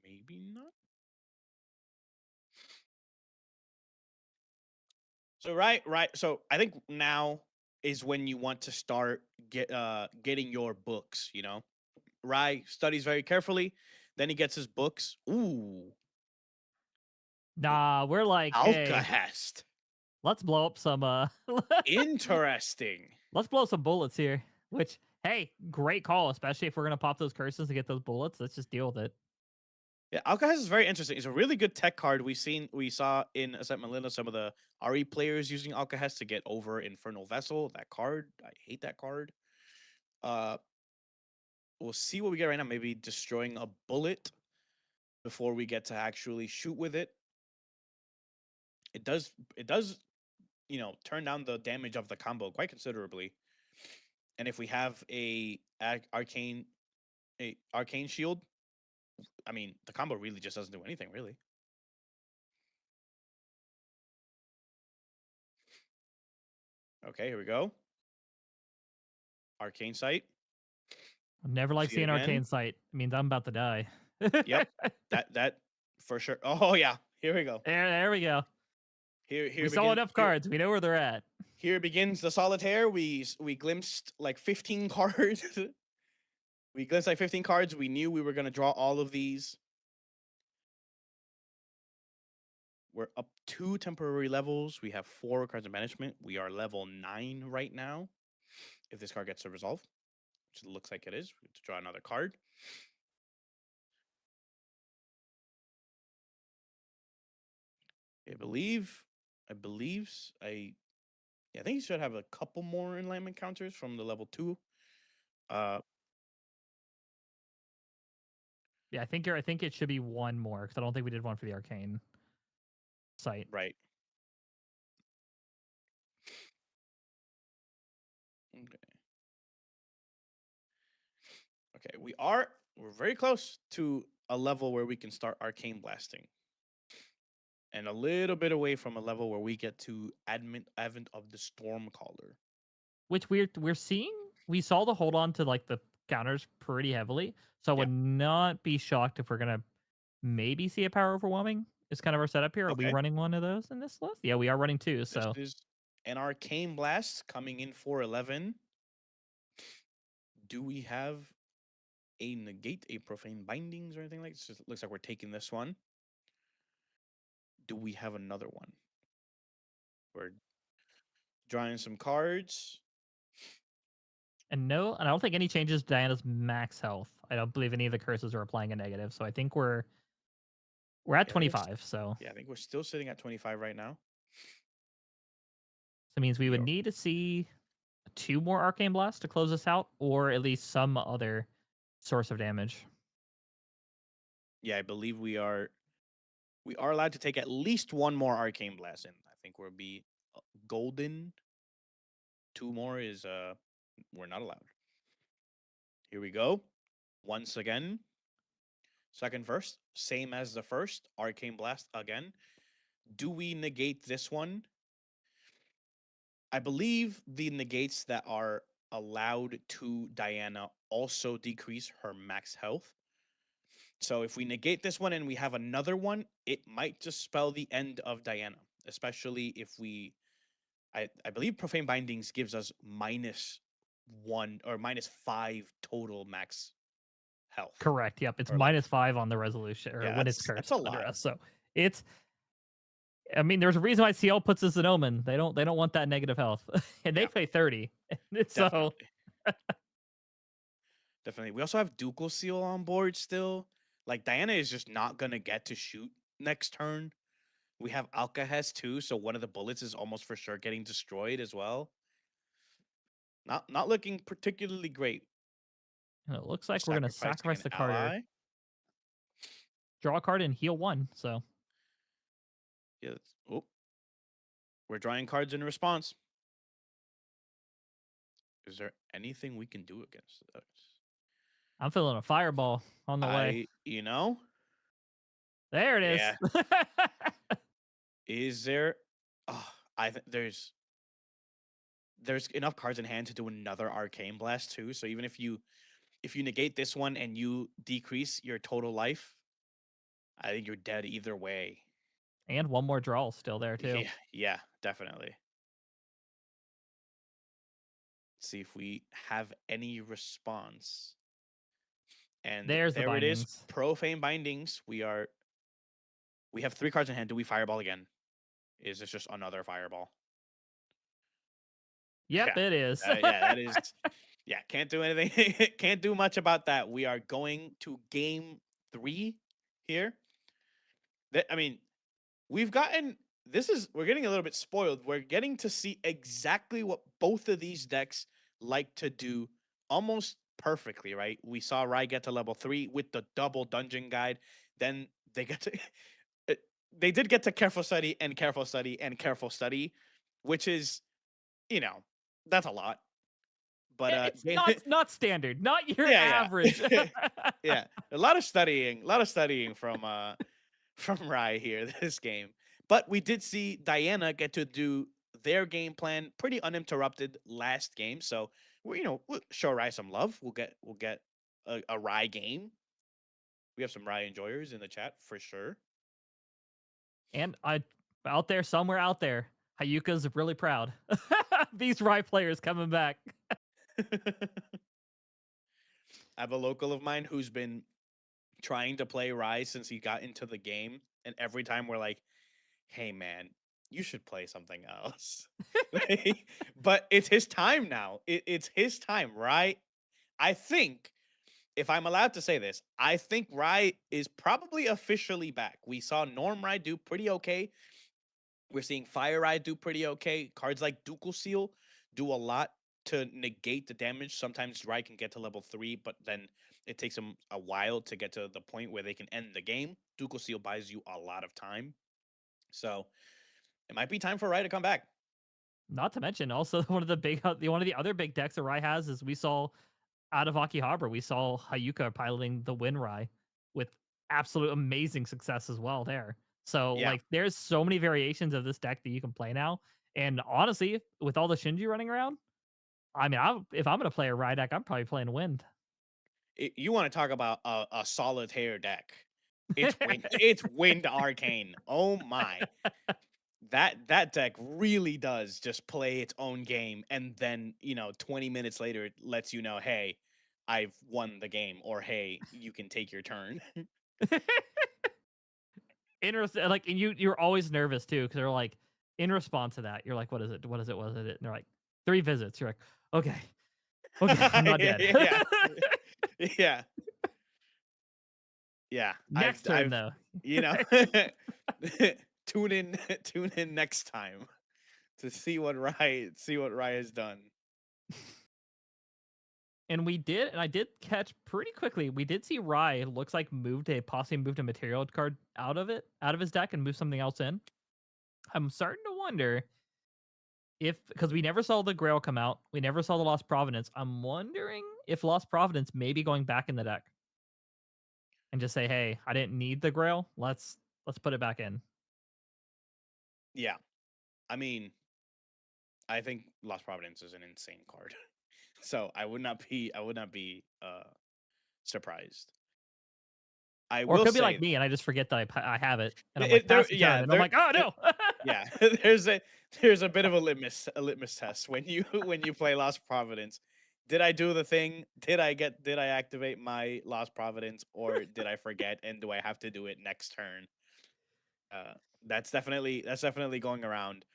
S2: Maybe not. So right. So I think now is when you want to start getting your books, you know. Rai studies very carefully, then he gets his books. Ooh.
S1: Nah, we're like, hey,
S2: Alcahest.
S1: let's blow up some
S2: Interesting.
S1: let's blow some bullets here. Which, hey, great call, especially if we're gonna pop those curses to get those bullets. Let's just deal with it.
S2: Yeah, Alcahest is very interesting. It's a really good tech card. We saw in Ascent Melina some of the RE players using Alcahest to get over Infernal Vessel. That card, I hate that card. We'll see what we get right now. Maybe destroying a bullet before we get to actually shoot with it. It does, you know, turn down the damage of the combo quite considerably. And if we have a arcane shield, I mean, the combo really just doesn't do anything, really. Okay, here we go. Arcane Sight.
S1: I've never liked
S2: See it
S1: seeing
S2: again.
S1: Arcane Sight. It means I'm about to die.
S2: Yep. That for sure. Oh yeah. Here we go.
S1: There we go.
S2: Here
S1: We saw enough cards. We know where they're at.
S2: Here begins the solitaire. We glimpsed like 15 cards. We glimpsed like 15 cards. We knew we were gonna draw all of these. we're up 2 temporary levels. We have 4 cards of management. We are level 9 right now. If this card gets to resolve, which it looks like it is, we have to draw another card. I believe, yeah, I think you should have a couple more enlightenment counters from the level 2. Uh,
S1: Yeah, I think it should be one more because I don't think we did one for the arcane site.
S2: right. Okay. Okay, we're very close to a level where we can start arcane blasting, and a little bit away from a level where we get to advent of the Stormcaller.
S1: Which we're seeing. We saw the hold on to like the counters pretty heavily, so I
S2: Yeah.
S1: would not be shocked if we're gonna maybe see a power overwhelming. Is kind of our setup here. Are we
S2: Okay.
S1: running one of those in this list? Yeah, we are running two.
S2: This
S1: So
S2: is an arcane blast coming in for 11. Do we have a negate, a profane bindings, or anything like this? It looks like we're taking this one. Do we have another one? We're drawing some cards.
S1: and no, and I don't think any changes to Diana's max health. I don't believe any of the curses are applying a negative. So I think we're at
S2: Yeah, I think
S1: 25. So
S2: yeah, I think we're still sitting at 25 right now.
S1: it means we
S2: We
S1: would
S2: are,
S1: need to see two more arcane blasts to close us out, or at least some other source of damage.
S2: yeah, I believe we are allowed to take at least one more arcane blast in. I think we'll be golden. 2 more is we're not allowed. Here we go. Once again, second first, same as the first, arcane blast again. Do we negate this one? I believe the negates that are allowed to Diana also decrease her max health. So if we negate this one and we have another one, it might just spell the end of Diana, especially if I believe Profane Bindings gives us -1 or -5 total max health.
S1: Correct. Yep. It's
S2: Or like,
S1: -5 on the resolution or
S2: yeah,
S1: when it's
S2: that's a
S1: cursed under
S2: lot.
S1: us. So it's I mean, there's a reason why CL puts us in Omen. They don't want that negative health. And they
S2: Yeah,
S1: play 30. So
S2: definitely. Definitely. We also have Ducal Seal on board still. Like Diana is just not gonna get to shoot next turn. We have Alcahest too, so one of the bullets is almost for sure getting destroyed as well. Not looking particularly great.
S1: it looks like we're gonna
S2: Sacrificing
S1: sacrifice
S2: an
S1: the card or
S2: ally.
S1: draw a card and heal one. So
S2: Yeah. Oh, we're drawing cards in response. Is there anything we can do against this?
S1: I'm feeling a fireball on the way.
S2: You know,
S1: There it is.
S2: yeah. Is there? Oh, I think there's enough cards in hand to do another arcane blast too. So even if you negate this one and you decrease your total life, I think you're dead either way.
S1: And one more draw still there too.
S2: Yeah, yeah, definitely. See if we have any response. And
S1: There's the
S2: there it is,
S1: bindings.
S2: Profane Bindings. We have 3 cards in hand. Do we fireball again? Is this just another fireball?
S1: Yep,
S2: Yeah.
S1: it is.
S2: Yeah, that is. Yeah, can't do anything. Can't do much about that. We are going to game 3 here. I mean, we've gotten we're getting a little bit spoiled. We're getting to see exactly what both of these decks like to do almost perfectly, right? We saw Rai get to level 3 with the double dungeon guide. Then they get to uh, they did get to careful study and careful study and careful study, which is, you know, that's a lot. But
S1: It's not standard, not your
S2: yeah,
S1: average.
S2: yeah. Yeah. A lot of studying from Rai here this game. But we did see Diana get to do their game plan pretty uninterrupted last game. So we'll show Rai some love. We'll get a Rai game. We have some Rai enjoyers in the chat for sure.
S1: And I out there somewhere out there, Hayuka's really proud. These Rye players coming back.
S2: I have a local of mine who's been trying to play Rai since he got into the game, and every time we're like, hey man, you should play something else. But it's his time now. It's his time, right? I think, if I'm allowed to say this, I think Rye is probably officially back. We saw Norm Rye do pretty okay. We're seeing Fire Ride do pretty okay. Cards like Ducal Seal do a lot to negate the damage. Sometimes Ride can get to level 3, but then it takes them a while to get to the point where they can end the game. Ducal Seal buys you a lot of time. So it might be time for Ride to come back.
S1: Not to mention, also one of the other big decks that Rai has is we saw out of Akihabara, we saw Hayuka piloting the Winrai with absolute amazing success as well there. So
S2: Yeah.
S1: like there's so many variations of this deck that you can play now. And honestly, with all the Shinji running around, I mean, if I'm gonna play a Rai deck, I'm probably playing Wind.
S2: You want to talk about a solitaire deck. It's Wind Arcane. Oh my. That deck really does just play its own game, and then 20 minutes later it lets you know, hey, I've won the game, or hey, you can take your turn.
S1: Like, and you're always nervous too because they're like, in response to that, you're like, what is it? What is it? What is it? And they're like, 3 visits. You're like, okay, okay, I'm not dead.
S2: Yeah. Yeah. Yeah.
S1: Next turn though.
S2: You know tune in tune in next time to see what Rye has done.
S1: And I did catch pretty quickly. We did see Rai looks like possibly moved a material card out of his deck and moved something else in. I'm starting to wonder if, because we never saw the Grail come out, we never saw the Lost Providence. I'm wondering if Lost Providence may be going back in the deck and just say, hey, I didn't need the Grail. Let's put it back in.
S2: Yeah. I mean, I think Lost Providence is an insane card. So I would not be surprised. I
S1: Or it
S2: will
S1: could be like
S2: say
S1: me and I just forget that I have it and I'm like
S2: it, there
S1: pass the turn
S2: yeah,
S1: and I'm like, oh
S2: there
S1: no.
S2: yeah, there's a bit of a litmus test when you when you play Lost Providence. Did I do the thing? Did I activate my Lost Providence, or did I forget, and do I have to do it next turn? Uh that's definitely going around.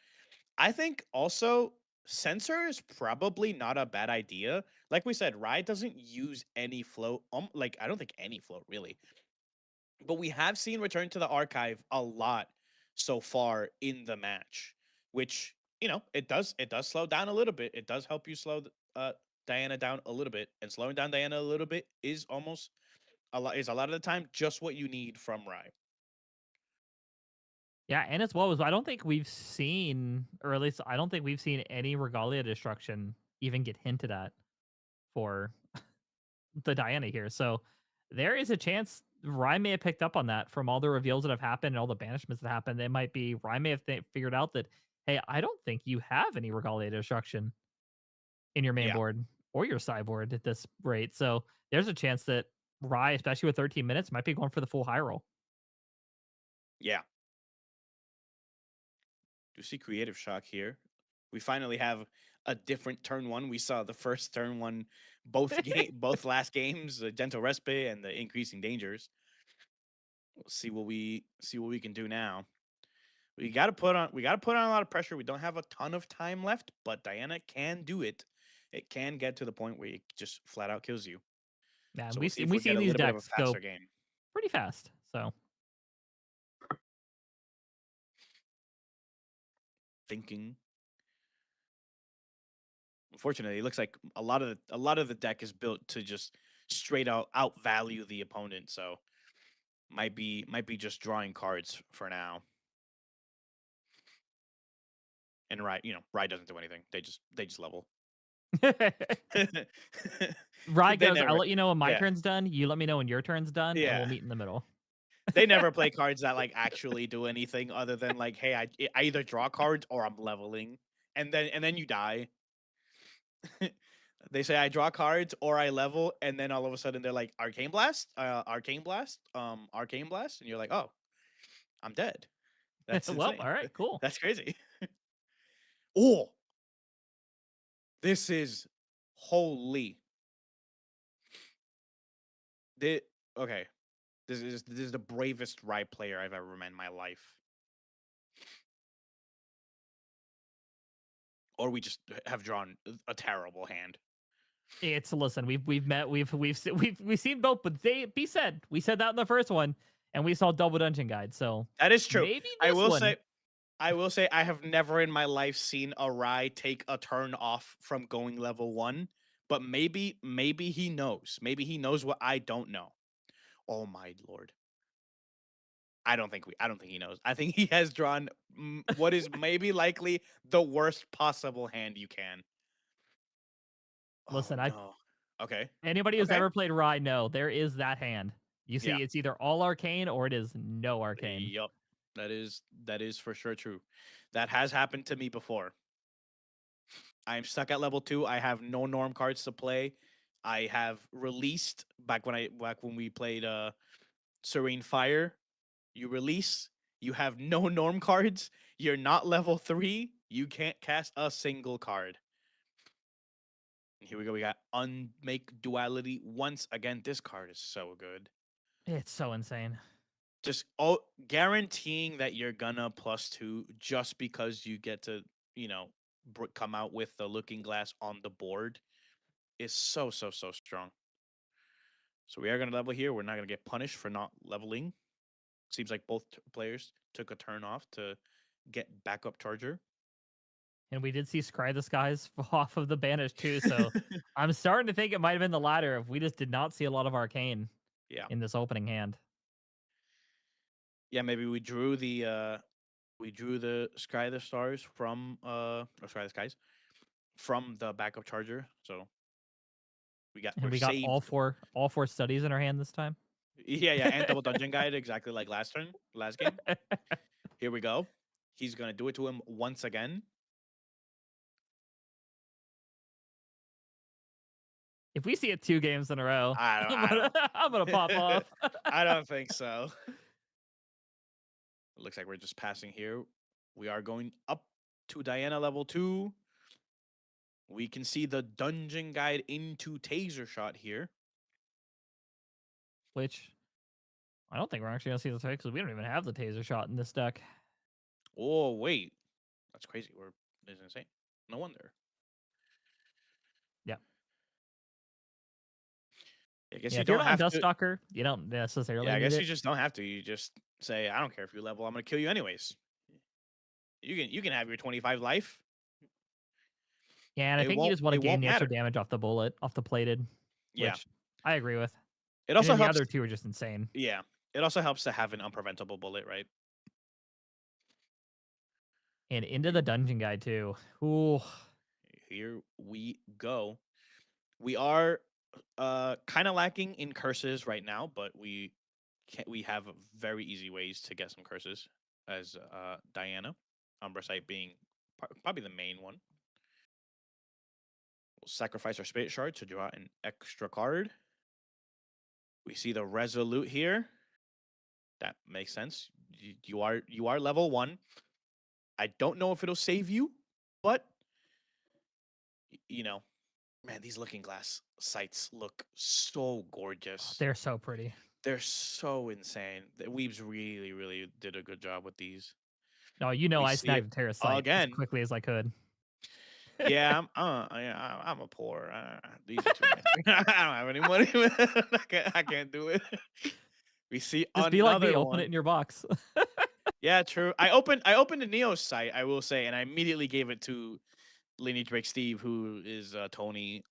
S2: I think also sensor is probably not a bad idea. Like we said, Riot doesn't use any float. Like I don't think any float really, but we have seen Return to the Archive a lot so far in the match, which it does slow down a little bit. It does help you slow Diana down a little bit, and slowing down Diana a little bit is almost a lot of the time just what you need from Riot.
S1: Yeah, and as well as I don't think we've seen, or at least I don't think we've seen any Regalia destruction even get hinted at for the Diana here. So there is a chance Ryan may have picked up on that from all the reveals that have happened and all the banishments that happened. It might be Ryan may have figured out that, hey, I don't think you have any Regalia destruction in your main
S2: Yeah,
S1: board or your sideboard at this rate. So there's a chance that Rye, especially with 13 minutes, might be going for the full high roll.
S2: yeah. Do see Creative Shock here. We finally have a different turn one. We saw the first turn one, both last games, the Gentle Respite and the Increasing Dangers. We'll see what we can do now. We got to put on a lot of pressure. We don't have a ton of time left, but Diana can do it. It can get to the point where it just flat out kills you.
S1: Yeah,
S2: So we'll see if
S1: we
S2: we get
S1: seen
S2: a
S1: these
S2: little bit of a
S1: decks go
S2: faster game.
S1: pretty fast. So
S2: Thinking. Unfortunately, it looks like a lot of the deck is built to just straight out outvalue the opponent. So might be just drawing cards for now. And Rye doesn't do anything. They just level.
S1: Rye
S2: They
S1: goes, I'll
S2: never.
S1: let you know when my
S2: Yeah,
S1: turn's done. You let me know when your turn's done, and we'll
S2: yeah.
S1: meet in the middle.
S2: They never play cards that like actually do anything other than like, hey, I either draw cards or I'm leveling, and then you die. They say I draw cards or I level, and then all of a sudden they're like Arcane Blast, Arcane Blast, and you're like, oh, I'm dead. That's
S1: Well,
S2: insane.
S1: all right, cool.
S2: That's crazy. Oh, this is holy. The okay. This is the bravest Rye player I've ever met in my life. or we just have drawn a terrible hand.
S1: It's listen, we've seen both, but they be said we said that in the first one, and we saw double dungeon guide. So
S2: That is true.
S1: maybe
S2: I
S1: this
S2: will
S1: one.
S2: say I will say I have never in my life seen a Rye take a turn off from going level 1, but maybe he knows. Maybe he knows what I don't know. Oh my lord. I don't think he knows. I think he has drawn what is maybe likely the worst possible hand you can. Oh
S1: Listen, I
S2: no. Okay.
S1: anybody who's
S2: Okay.
S1: ever played Rye know there is that hand. You
S2: Yeah.
S1: see, it's either all arcane or it is no arcane.
S2: Yup. That is for sure true. That has happened to me before. I'm stuck at level 2. I have no norm cards to play. I have released back when we played Serene Fire. You release, you have no norm cards, you're not level 3, you can't cast a single card. And here we go. We got Unmake Duality once again. This card is so good.
S1: It's so insane.
S2: Just guaranteeing that you're gonna +2 just because you get to, you know, come out with the Looking Glass on the board is so strong. So we are gonna level here. We're not gonna get punished for not leveling. Seems like both players took a turn off to get backup charger.
S1: And we did see Scry the Skies off of the banish too. So I'm starting to think it might have been the latter if we just did not see a lot of arcane
S2: Yeah.
S1: in this opening hand.
S2: Yeah, maybe we drew the Sky the Stars from or Sky the Skies from the backup charger. So
S1: And
S2: we're
S1: we got
S2: saved.
S1: all four studies in our hand this time.
S2: Yeah, yeah, and double dungeon guide exactly like last game. Here we go. He's gonna do it to him once again.
S1: If we see it 2 games in a row,
S2: I don't
S1: I'm gonna pop off.
S2: I don't think so. It looks like we're just passing here. We are going up to Diana level 2. We can see the dungeon guide into taser shot here.
S1: Which I don't think we're actually gonna see this because we don't even have the taser shot in this deck.
S2: Oh wait, that's crazy. It's insane. No wonder.
S1: Yeah.
S2: I guess
S1: Yeah,
S2: you
S1: if you're
S2: don't
S1: not
S2: have
S1: Dust
S2: to.
S1: Stalker, you don't necessarily
S2: Yeah, I
S1: need
S2: guess
S1: it.
S2: you just don't have to. You just say, I don't care if you level. I'm gonna kill you anyways. You can have your 25 life.
S1: Yeah, and I
S2: It
S1: think you
S2: won't
S1: just want to
S2: it
S1: gain
S2: won't
S1: the extra
S2: matter.
S1: damage off the bullet, off the plated,
S2: Yeah.
S1: which I agree with.
S2: It
S1: And
S2: also
S1: then the
S2: helps.
S1: other two are just insane.
S2: Yeah. It also helps to have an unpreventable bullet, right?
S1: And into the dungeon guide too. Ooh.
S2: Here we go. We are kind of lacking in curses right now, but we have very easy ways to get some curses as Diana, Umbrasite being probably the main one. We'll sacrifice our Spirit Shard to draw an extra card. We see the Resolute here. That makes sense. You are level 1. I don't know if it'll save you, but you know, man, these Looking Glass sights look so gorgeous.
S1: They're so pretty.
S2: They're so insane. The Weebs really did a good job with these.
S1: No, you know
S2: We
S1: I
S2: see it
S1: snagged Terra Sight as
S2: again.
S1: quickly as I could.
S2: Yeah, I'm a poor. These are too nice. I don't have any money. I can't do it. We see
S1: Just be like me,
S2: another
S1: open it
S2: one.
S1: in your box.
S2: Yeah, true. I opened a Neo site, I will say, and I immediately gave it to Lineage Break Steve, who is a Tony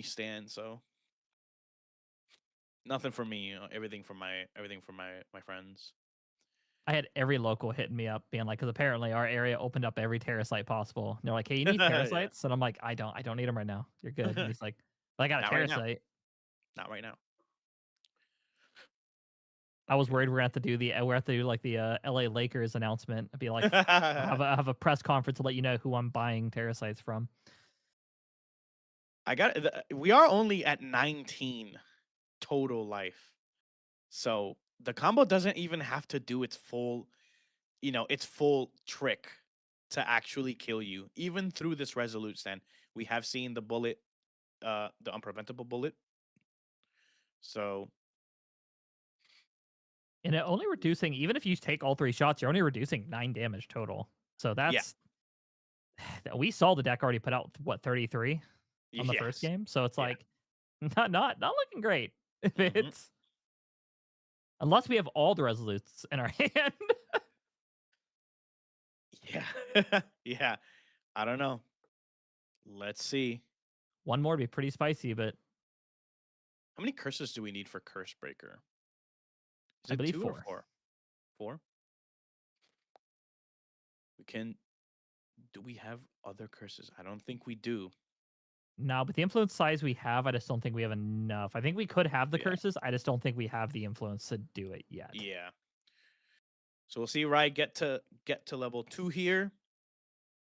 S2: stan. So nothing for me. Everything for my friends.
S1: I had every local hitting me up, being like, because apparently our area opened up every Terra Site possible. And they're like, "Hey, you need Terra
S2: Yeah,
S1: Sites?" And I'm like, I don't need them right now. You're good." And he's like, "But I got a
S2: not right
S1: Terra
S2: now.
S1: Site."
S2: Not right now.
S1: I was worried we're gonna have to do like the LA Lakers announcement. I'd be like, I'll have a press conference to let you know who I'm buying Terra Sites from.
S2: We are only at 19 total life. So the combo doesn't even have to do its full trick to actually kill you. Even through this Resolute stand, we have seen the bullet, the unpreventable bullet. So
S1: And it only reducing, even if you take all 3 shots, you're only reducing 9 damage total. So
S2: yeah,
S1: we saw the deck already put out what 33 on the first
S2: Yes.
S1: game, so it's
S2: Yeah.
S1: like not looking great if
S2: Hmm.
S1: it's unless we have all the resolutes in our hand.
S2: Yeah. Yeah. I don't know. Let's see.
S1: One more would be pretty spicy, but
S2: How many curses do we need for Curse Breaker? Is
S1: I
S2: it
S1: believe
S2: 2 or
S1: 4.
S2: 4? 4? We can. Do we have other curses? I don't think we do.
S1: No, but the influence size we have, I just don't think we have enough. I think we could have the
S2: Yeah.
S1: curses. I just don't think we have the influence to do it yet.
S2: Yeah. So we'll see Rai get to level 2 here,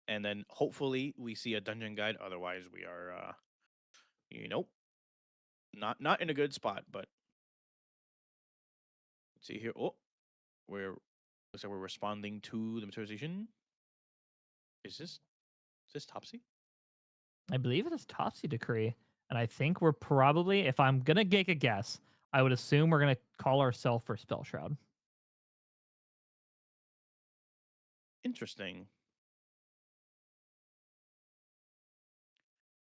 S2: and then hopefully we see a dungeon guide. Otherwise, we are you know, not in a good spot. But let's see here. Oh, we're looks like we're responding to the materialization. Is this Topsy?
S1: I believe it is Topsy Decree, and I think we're probably, if I'm gonna make a guess, I would assume we're gonna call ourselves for Spell Shroud.
S2: Interesting.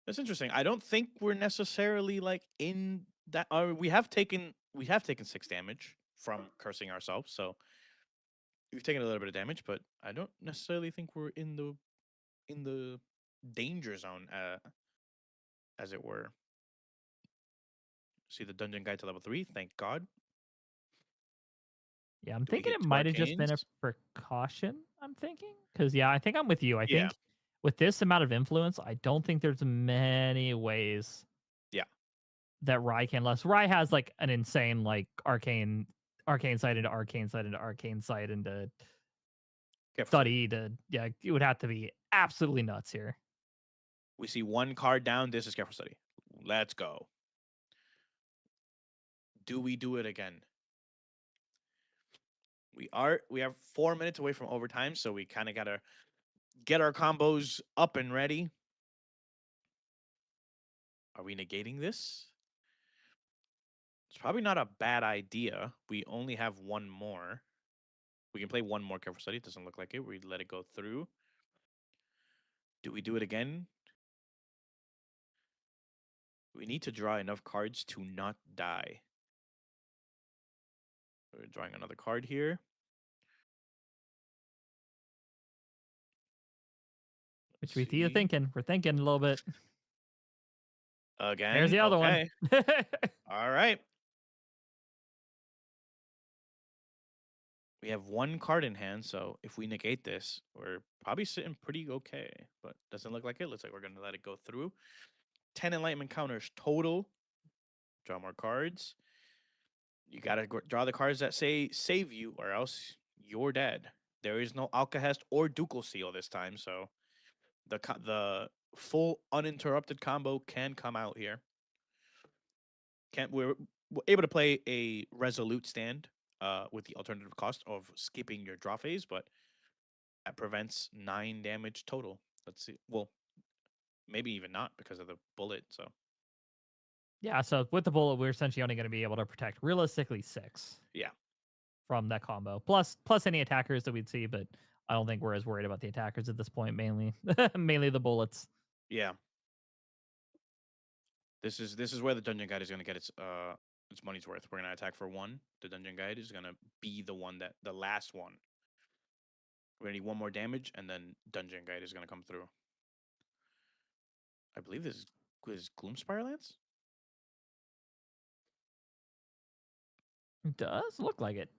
S2: That's interesting. I don't think we're necessarily like in that. We have taken 6 damage from cursing ourselves, so we've taken a little bit of damage. But I don't necessarily think we're in the danger zone, as it were. See the dungeon guide to level 3. Thank God.
S1: Yeah, I'm
S2: Do we
S1: thinking
S2: get
S1: it
S2: two
S1: might have just been a
S2: arcanes?
S1: precaution. I'm thinking because yeah, I think I'm with you. I
S2: Yeah.
S1: think with this amount of influence, I don't think there's many ways
S2: Yeah.
S1: that Rye can, unless Rye has like an insane like arcane sight into arcane sight into arcane sight into
S2: Careful study.
S1: study to yeah, it would have to be absolutely nuts here.
S2: We see one card down. This is careful study. Let's go. Do we do it again? We have 4 minutes away from overtime, so we kind of gotta get our combos up and ready. Are we negating this? It's probably not a bad idea. We only have one more. We can play one more careful study. It doesn't look like it. We let it go through. Do we do it again? We need to draw enough cards to not die. We're drawing another card here.
S1: Which
S2: Let's
S1: we see you
S2: see.
S1: thinking. We're thinking a little bit. There's
S2: Again.
S1: the other one.
S2: Okay. All right. We have one card in hand, so if we negate this, we're probably sitting pretty okay. But doesn't look like it. Looks like we're gonna let it go through. 10 enlightenment counters total. Draw more cards. You gotta draw the cards that say save you, or else you're dead. There is no Alcahest or Ducal Seal this time, so the full uninterrupted combo can come out here. We're able to play a resolute stand with the alternative cost of skipping your draw phase, but that prevents 9 damage total. Let's see. Well, maybe even not because of the bullet. So
S1: Yeah, so with the bullet, we're essentially only going to be able to protect realistically 6
S2: yeah,
S1: from that combo. Plus any attackers that we'd see, but I don't think we're as worried about the attackers at this point, mainly mainly the bullets.
S2: yeah. This is where the dungeon guide is going to get its money's worth. We're going to attack for 1. The dungeon guide is going to be the last one. We're going to need 1 more damage, and then dungeon guide is going to come through. I believe this is Gloomspire Lance.
S1: It does look like it.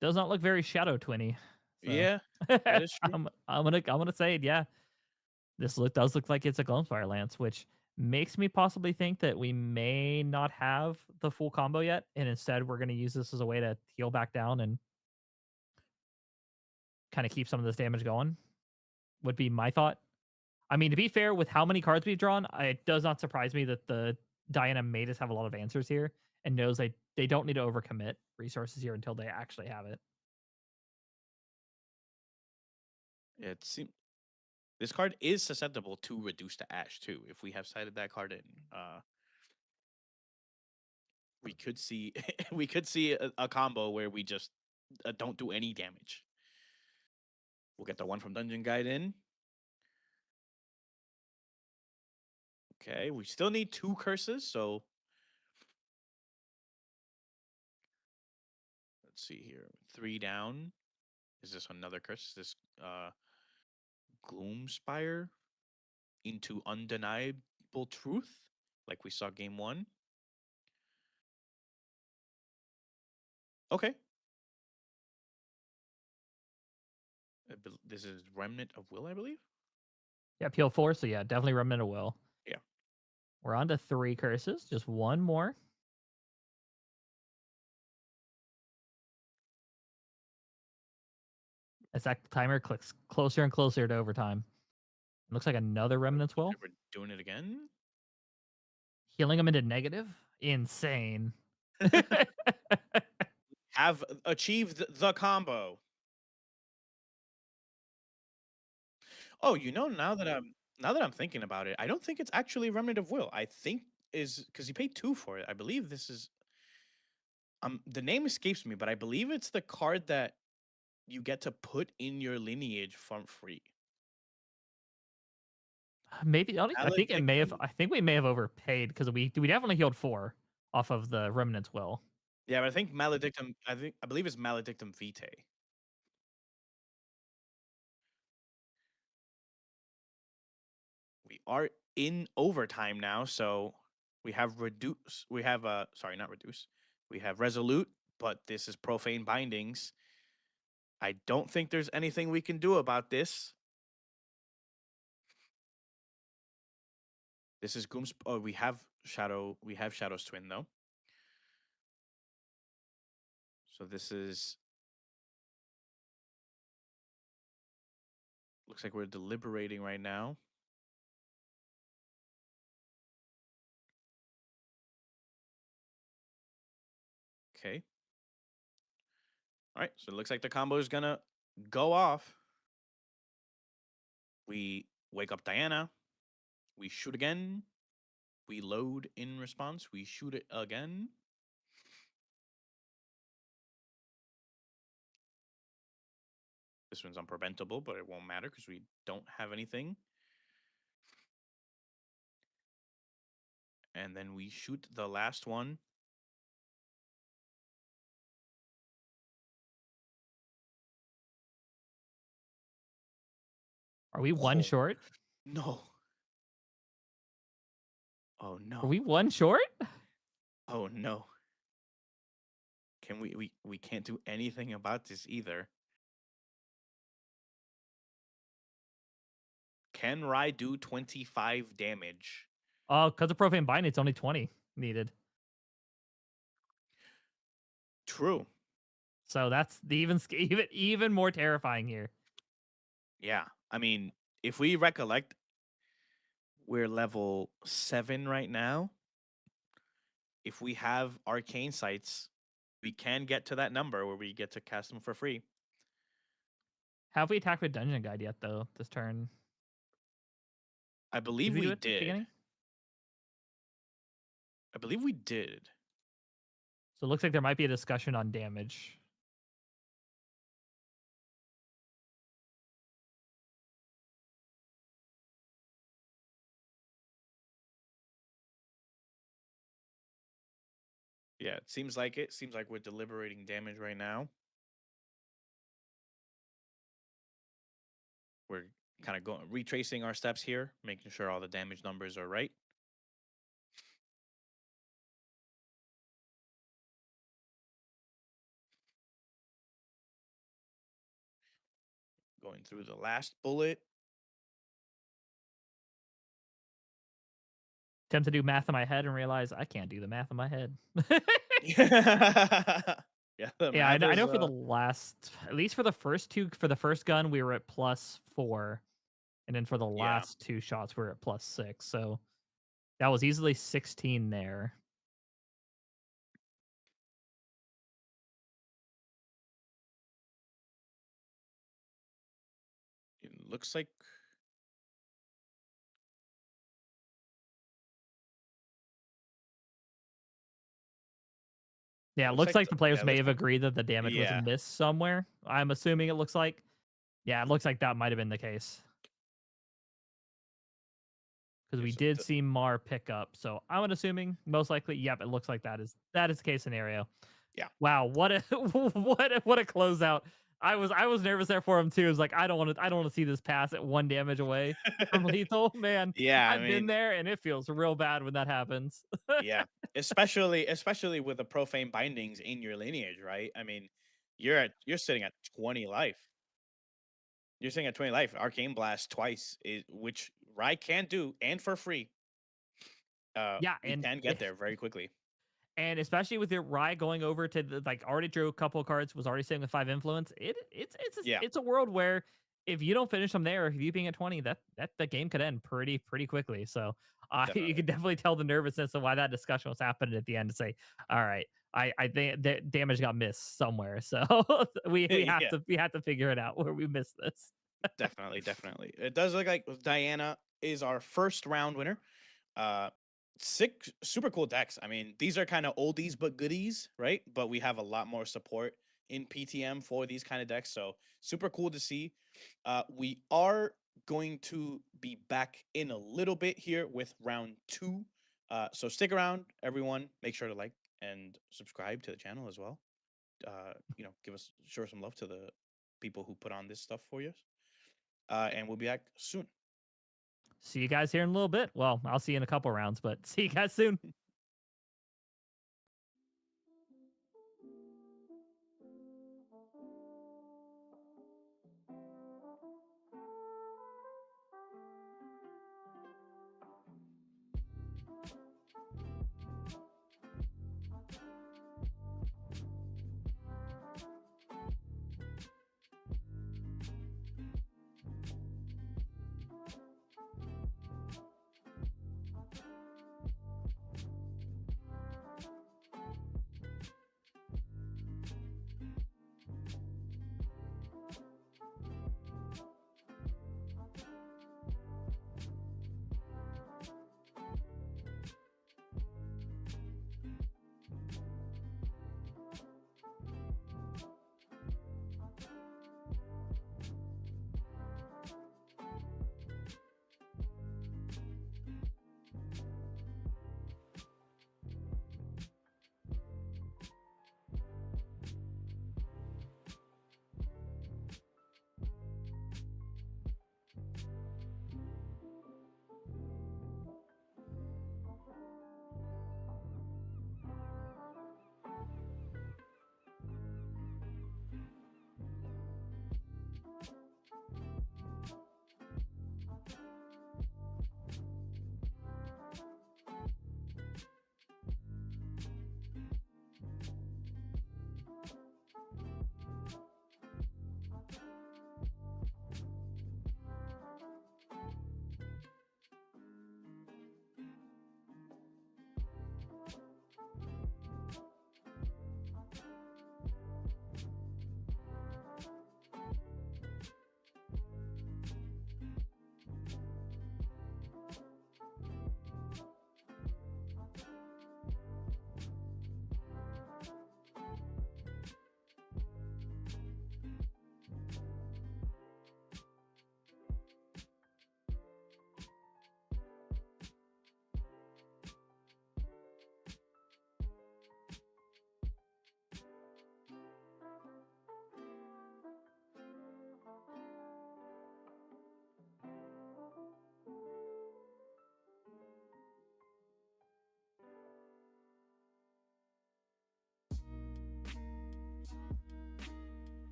S1: Does not look very Shadow Twinny. So
S2: Yeah, that is true.
S1: I'm gonna say it, yeah. Does look like it's a Gloamspire Lance, which makes me possibly think that we may not have the full combo yet, and instead we're gonna use this as a way to heal back down and kind of keep some of this damage going. Would be my thought. I mean, to be fair, with how many cards we've drawn, it does not surprise me that the Diana made us have a lot of answers here and knows they don't need to overcommit resources here until they actually have it.
S2: It seems this card is susceptible to reduce to ash too. If we have cited that card in, we could see we could see a combo where we just don't do any damage. We'll get the 1 from Dungeon Guide in. Okay, we still need 2 curses, so let's see here. 3 down. Is this another curse? Is this Gloomspire into undeniable truth, like we saw game 1? Okay. This is Remnant of Will, I believe.
S1: Yeah, peel 4, so yeah, definitely Remnant of Will.
S2: Yeah.
S1: We're on to 3 curses, just one more. As that timer clicks closer and closer to overtime. Looks like another Remnant's Will.
S2: We're doing it again.
S1: Healing them into negative? Insane.
S2: Have achieved the combo. Oh, now that I'm thinking about it, I don't think it's actually Remnant of Will. I think is because you paid 2 for it. I believe this is the name escapes me, but I believe it's the card that you get to put in your lineage from free.
S1: Maybe I think it may have.
S2: Maledictum.
S1: I think we may have overpaid because we definitely healed 4 off of the Remnant's Will.
S2: Yeah, but I think Maledictum. I believe it's Maledictum Vitae. We are in overtime now, so we have reduce. We have sorry, not reduce. We have resolute, but this is profane bindings. I don't think there's anything we can do about this. This is Goom's. Oh, we have Shadow. We have Shadow's twin though. So this is. Looks like we're deliberating right now. Okay. All right. So it looks like the combo is gonna go off. We wake up Diana. We shoot again. We load in response. We shoot it again. This one's unpreventable, but it won't matter because we don't have anything. And then we shoot the last one.
S1: Are we one
S2: Oh,
S1: short?
S2: no. Oh,
S1: Are
S2: no.
S1: we one short?
S2: Oh, no. Can we can't do anything about this either. Can Rai do 25 damage?
S1: Oh, because of Profane Binding, it's only 20 needed.
S2: True.
S1: So that's the even more terrifying here.
S2: Yeah. I mean, if we recollect, we're level 7 right now. If we have arcane sights, we can get to that number where we get to cast them for free.
S1: Have we attacked with Dungeon Guide yet, though, this turn?
S2: I
S1: Did
S2: believe
S1: we do
S2: we
S1: it at the
S2: did.
S1: beginning?
S2: I believe we did.
S1: So it looks like there might be a discussion on damage.
S2: Yeah, it seems like it. Seems like we're deliberating damage right now. We're kind of going retracing our steps here, making sure all the damage numbers are right. Going through the last bullet.
S1: Attempt to do math in my head and realize I can't do the math in my head.
S2: Yeah, the
S1: Yeah, I
S2: math
S1: know, I
S2: is
S1: know for the last, at least for the first 2, for the first gun, we were at +4. And then for the
S2: yeah.
S1: last 2 shots, we were at +6. So that was easily 16 there.
S2: It looks like
S1: Yeah, it looks like the players
S2: yeah,
S1: may
S2: looks
S1: have
S2: like
S1: agreed that the damage was a
S2: yeah.
S1: miss somewhere. I'm assuming it looks like. Yeah, it looks like that might have been the case. because we
S2: Here's
S1: did see Mar pick up. So I'm assuming most likely, yep, it looks like that is the case scenario.
S2: yeah.
S1: Wow, what a what a closeout. I was nervous there for him too. It was like I don't want to see this pass at 1 damage away from lethal. Man,
S2: Yeah, I
S1: I've been
S2: mean,
S1: there and it feels real bad when that happens.
S2: yeah. Especially with the profane bindings in your lineage, right? I mean, you're sitting at 20 life. You're sitting at 20 life. Arcane Blast twice, which Rye can do, and for free.
S1: Yeah,
S2: We
S1: and
S2: can get there very quickly.
S1: and especially with your Rye going over to the, like already drew a couple of cards, was already sitting with 5 influence.
S2: Yeah,
S1: It's a world where if you don't finish them there, if you being at 20, that the game could end pretty quickly. So you
S2: definitely.
S1: could definitely tell the nervousness of why that discussion was happening at the end to say, all right, I think that damage got missed somewhere. So we have
S2: Yeah,
S1: to figure it out where we missed this.
S2: definitely, definitely. It does look like Diana is our first round winner. Uh, Sick, super cool decks. I mean, these are kind of oldies but goodies, right? But we have a lot more support in PTM for these kind of decks, so super cool to see. We are going to be back in a little bit here with round two. So stick around, everyone. Make sure to like and subscribe to the channel as well. Give us show some love to the people who put on this stuff for you. And we'll be back soon.
S1: See you guys here in a little bit. Well, I'll see you in a couple rounds, but see you guys soon.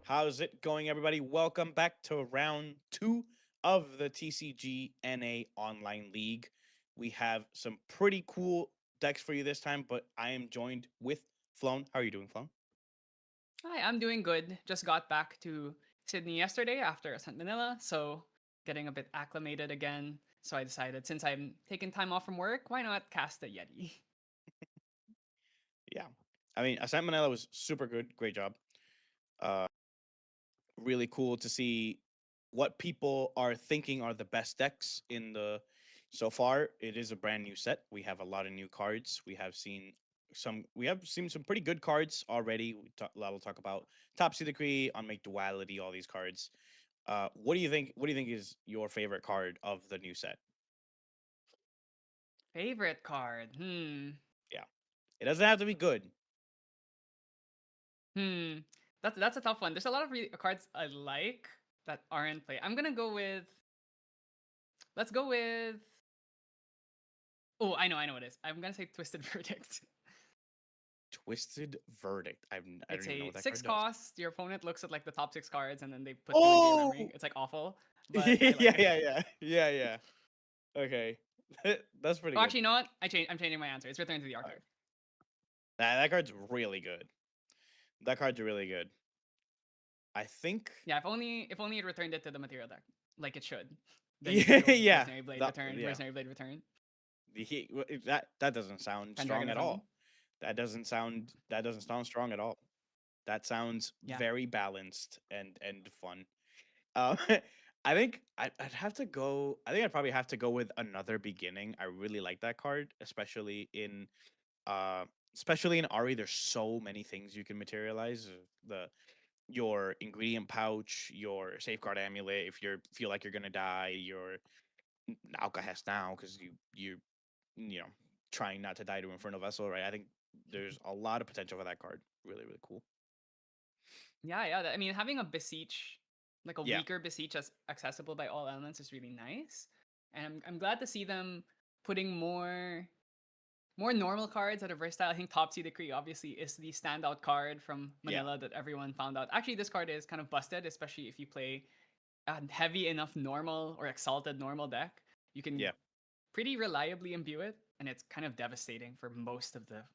S2: How's it going, everybody? Welcome back to round two of the TCG NA Online League. We have some pretty cool decks for you this time, but I am joined with Flonne. How are you doing, Flonne?
S3: Hi, I'm doing good. Just got back to Sydney yesterday after Ascent Manila, so getting a bit acclimated again. So I decided since I'm taking time off from work, why not cast a Yeti?
S2: Yeah. I mean, Ascent Manila was super good. Great job. Uh, really cool to see what people are thinking are the best decks in the so far. It is a brand new set. We have a lot of new cards. We have seen some pretty good cards already. We'll talk about Topsy Decree, Unmake Duality, all these cards. What do you think? What do you think is your favorite card of the new set?
S3: Favorite card?
S2: Yeah, it doesn't have to be good.
S3: Hmm. That's a tough one. There's a lot of cards I like that aren't played. I'm gonna go with. Let's go with. Oh, I know what it is. I'm gonna say Twisted Verdict.
S2: Twisted Verdict. I don't
S3: It's
S2: even know
S3: a
S2: what that
S3: six
S2: card does.
S3: cost. Your opponent looks at like the top six cards, and then they put two into your memory.
S2: Oh,
S3: It's like awful, but I like
S2: yeah,
S3: it.
S2: yeah, yeah, yeah, yeah. Okay, that's pretty
S3: Oh,
S2: good.
S3: actually, you know what? I'm changing my answer. It's Return to the
S2: All right.
S3: Archive.
S2: That card's really good. That card's really good. I think.
S3: Yeah, if only it returned it to the material deck like it should, then you could
S2: Yeah,
S3: go
S2: yeah.
S3: Mercenary Blade
S2: That,
S3: return,
S2: yeah.
S3: Mercenary Blade return,
S2: That doesn't sound strong
S3: Pendragon
S2: at
S3: Flame.
S2: all. That doesn't sound strong at all. That sounds
S3: Yeah.
S2: very balanced and fun. Um, I'd have to go. I think I'd probably have to go with Another Beginning. I really like that card, uh, especially in Ari. There's so many things you can materialize. The your ingredient pouch, your safeguard amulet. If you feel like you're gonna die, your alcahest now because you know trying not to die to Inferno Vessel. Right. I think there's a lot of potential for that card. Really, really cool.
S3: Yeah. I mean, having a Beseech, like a
S2: Yeah.
S3: weaker Beseech as accessible by all elements is really nice. And I'm glad to see them putting more normal cards that are versatile. I think Topsy Decree obviously is the standout card from
S2: Yeah.
S3: Manila that everyone found out. Actually, this card is kind of busted, especially if you play a heavy enough normal or exalted normal deck. You can
S2: Yeah.
S3: pretty reliably imbue it, and it's kind of devastating for most of the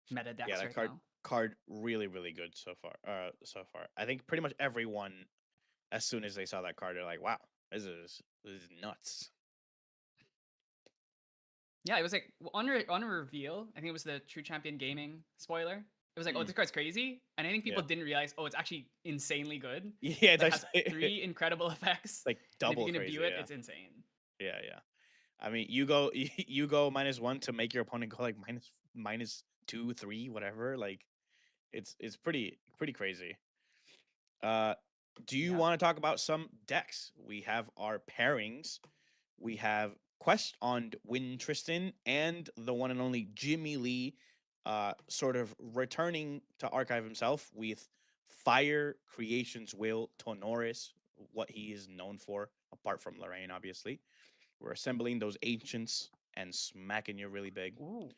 S3: meta
S2: Yeah.
S3: decks
S2: That
S3: right
S2: card
S3: now.
S2: card really, really good so far. So far, I think pretty much everyone, as soon as they saw that card, they're like, "Wow, this is nuts."
S3: Yeah, it was like on a reveal. I think it was the True Champion Gaming spoiler. It was like, oh,
S2: Mm,
S3: this card's crazy, and I think people
S2: yeah.
S3: didn't realize, oh, it's actually insanely good.
S2: Yeah. It's
S3: Like has
S2: actually
S3: three incredible effects,
S2: like
S3: and if you
S2: double
S3: can imbue
S2: crazy.
S3: it,
S2: Yeah.
S3: it's insane.
S2: Yeah. Yeah. I mean, you go you go -1 to make your opponent go like minus 2, 3, whatever. Like it's pretty crazy. Uh, do you
S3: Yeah.
S2: want to talk about some decks? We have our pairings. We have Quest on Win Tristan and the one and only Jimmy Lee, sort of returning to archive himself with Fire Creations Will Tonoris, what he is known for, apart from Lorraine, obviously. We're assembling those ancients and smacking you really big.
S3: Ooh.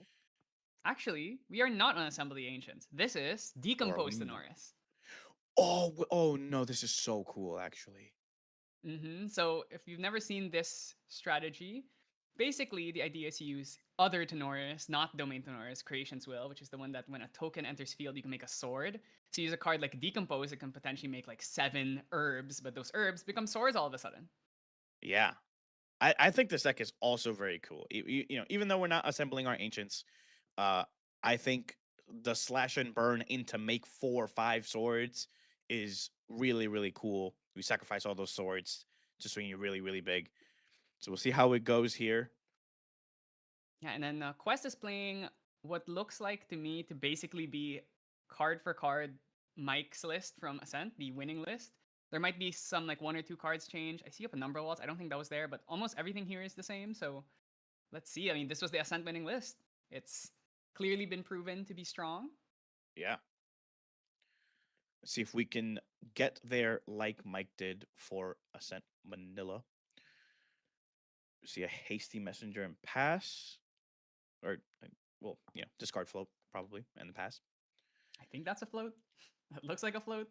S3: Actually, we are not on Assembly Ancients. This is
S2: Or are
S3: Decomposed
S2: we?
S3: Norris.
S2: Oh no, this is so cool, actually.
S3: So if you've never seen this strategy, basically the idea is to use other Tenoris, not Domain Tenoris, Creation's Will, which is the one that when a token enters field, you can make a sword. So use a card like Decompose, it can potentially make like 7 herbs, but those herbs become swords all of a sudden.
S2: Yeah, I think this deck is also very cool. Even though we're not assembling our ancients, uh, I think the slash and burn into make 4 or 5 swords is really really cool. We sacrifice all those swords to swing you really really big. So we'll see how it goes here.
S3: Yeah, and then Quest is playing what looks like to me to basically be card for card Mike's list from Ascent, the winning list. There might be some like 1 or 2 cards change. I see up a number of walls. I don't think that was there, but almost everything here is the same. So let's see. I mean, this was the Ascent winning list. It's clearly been proven to be strong.
S2: Yeah, see if we can get there like Mike did for Ascent Manila. See a hasty messenger and pass, or well, discard float probably and pass.
S3: I think that's a float. It looks like a float.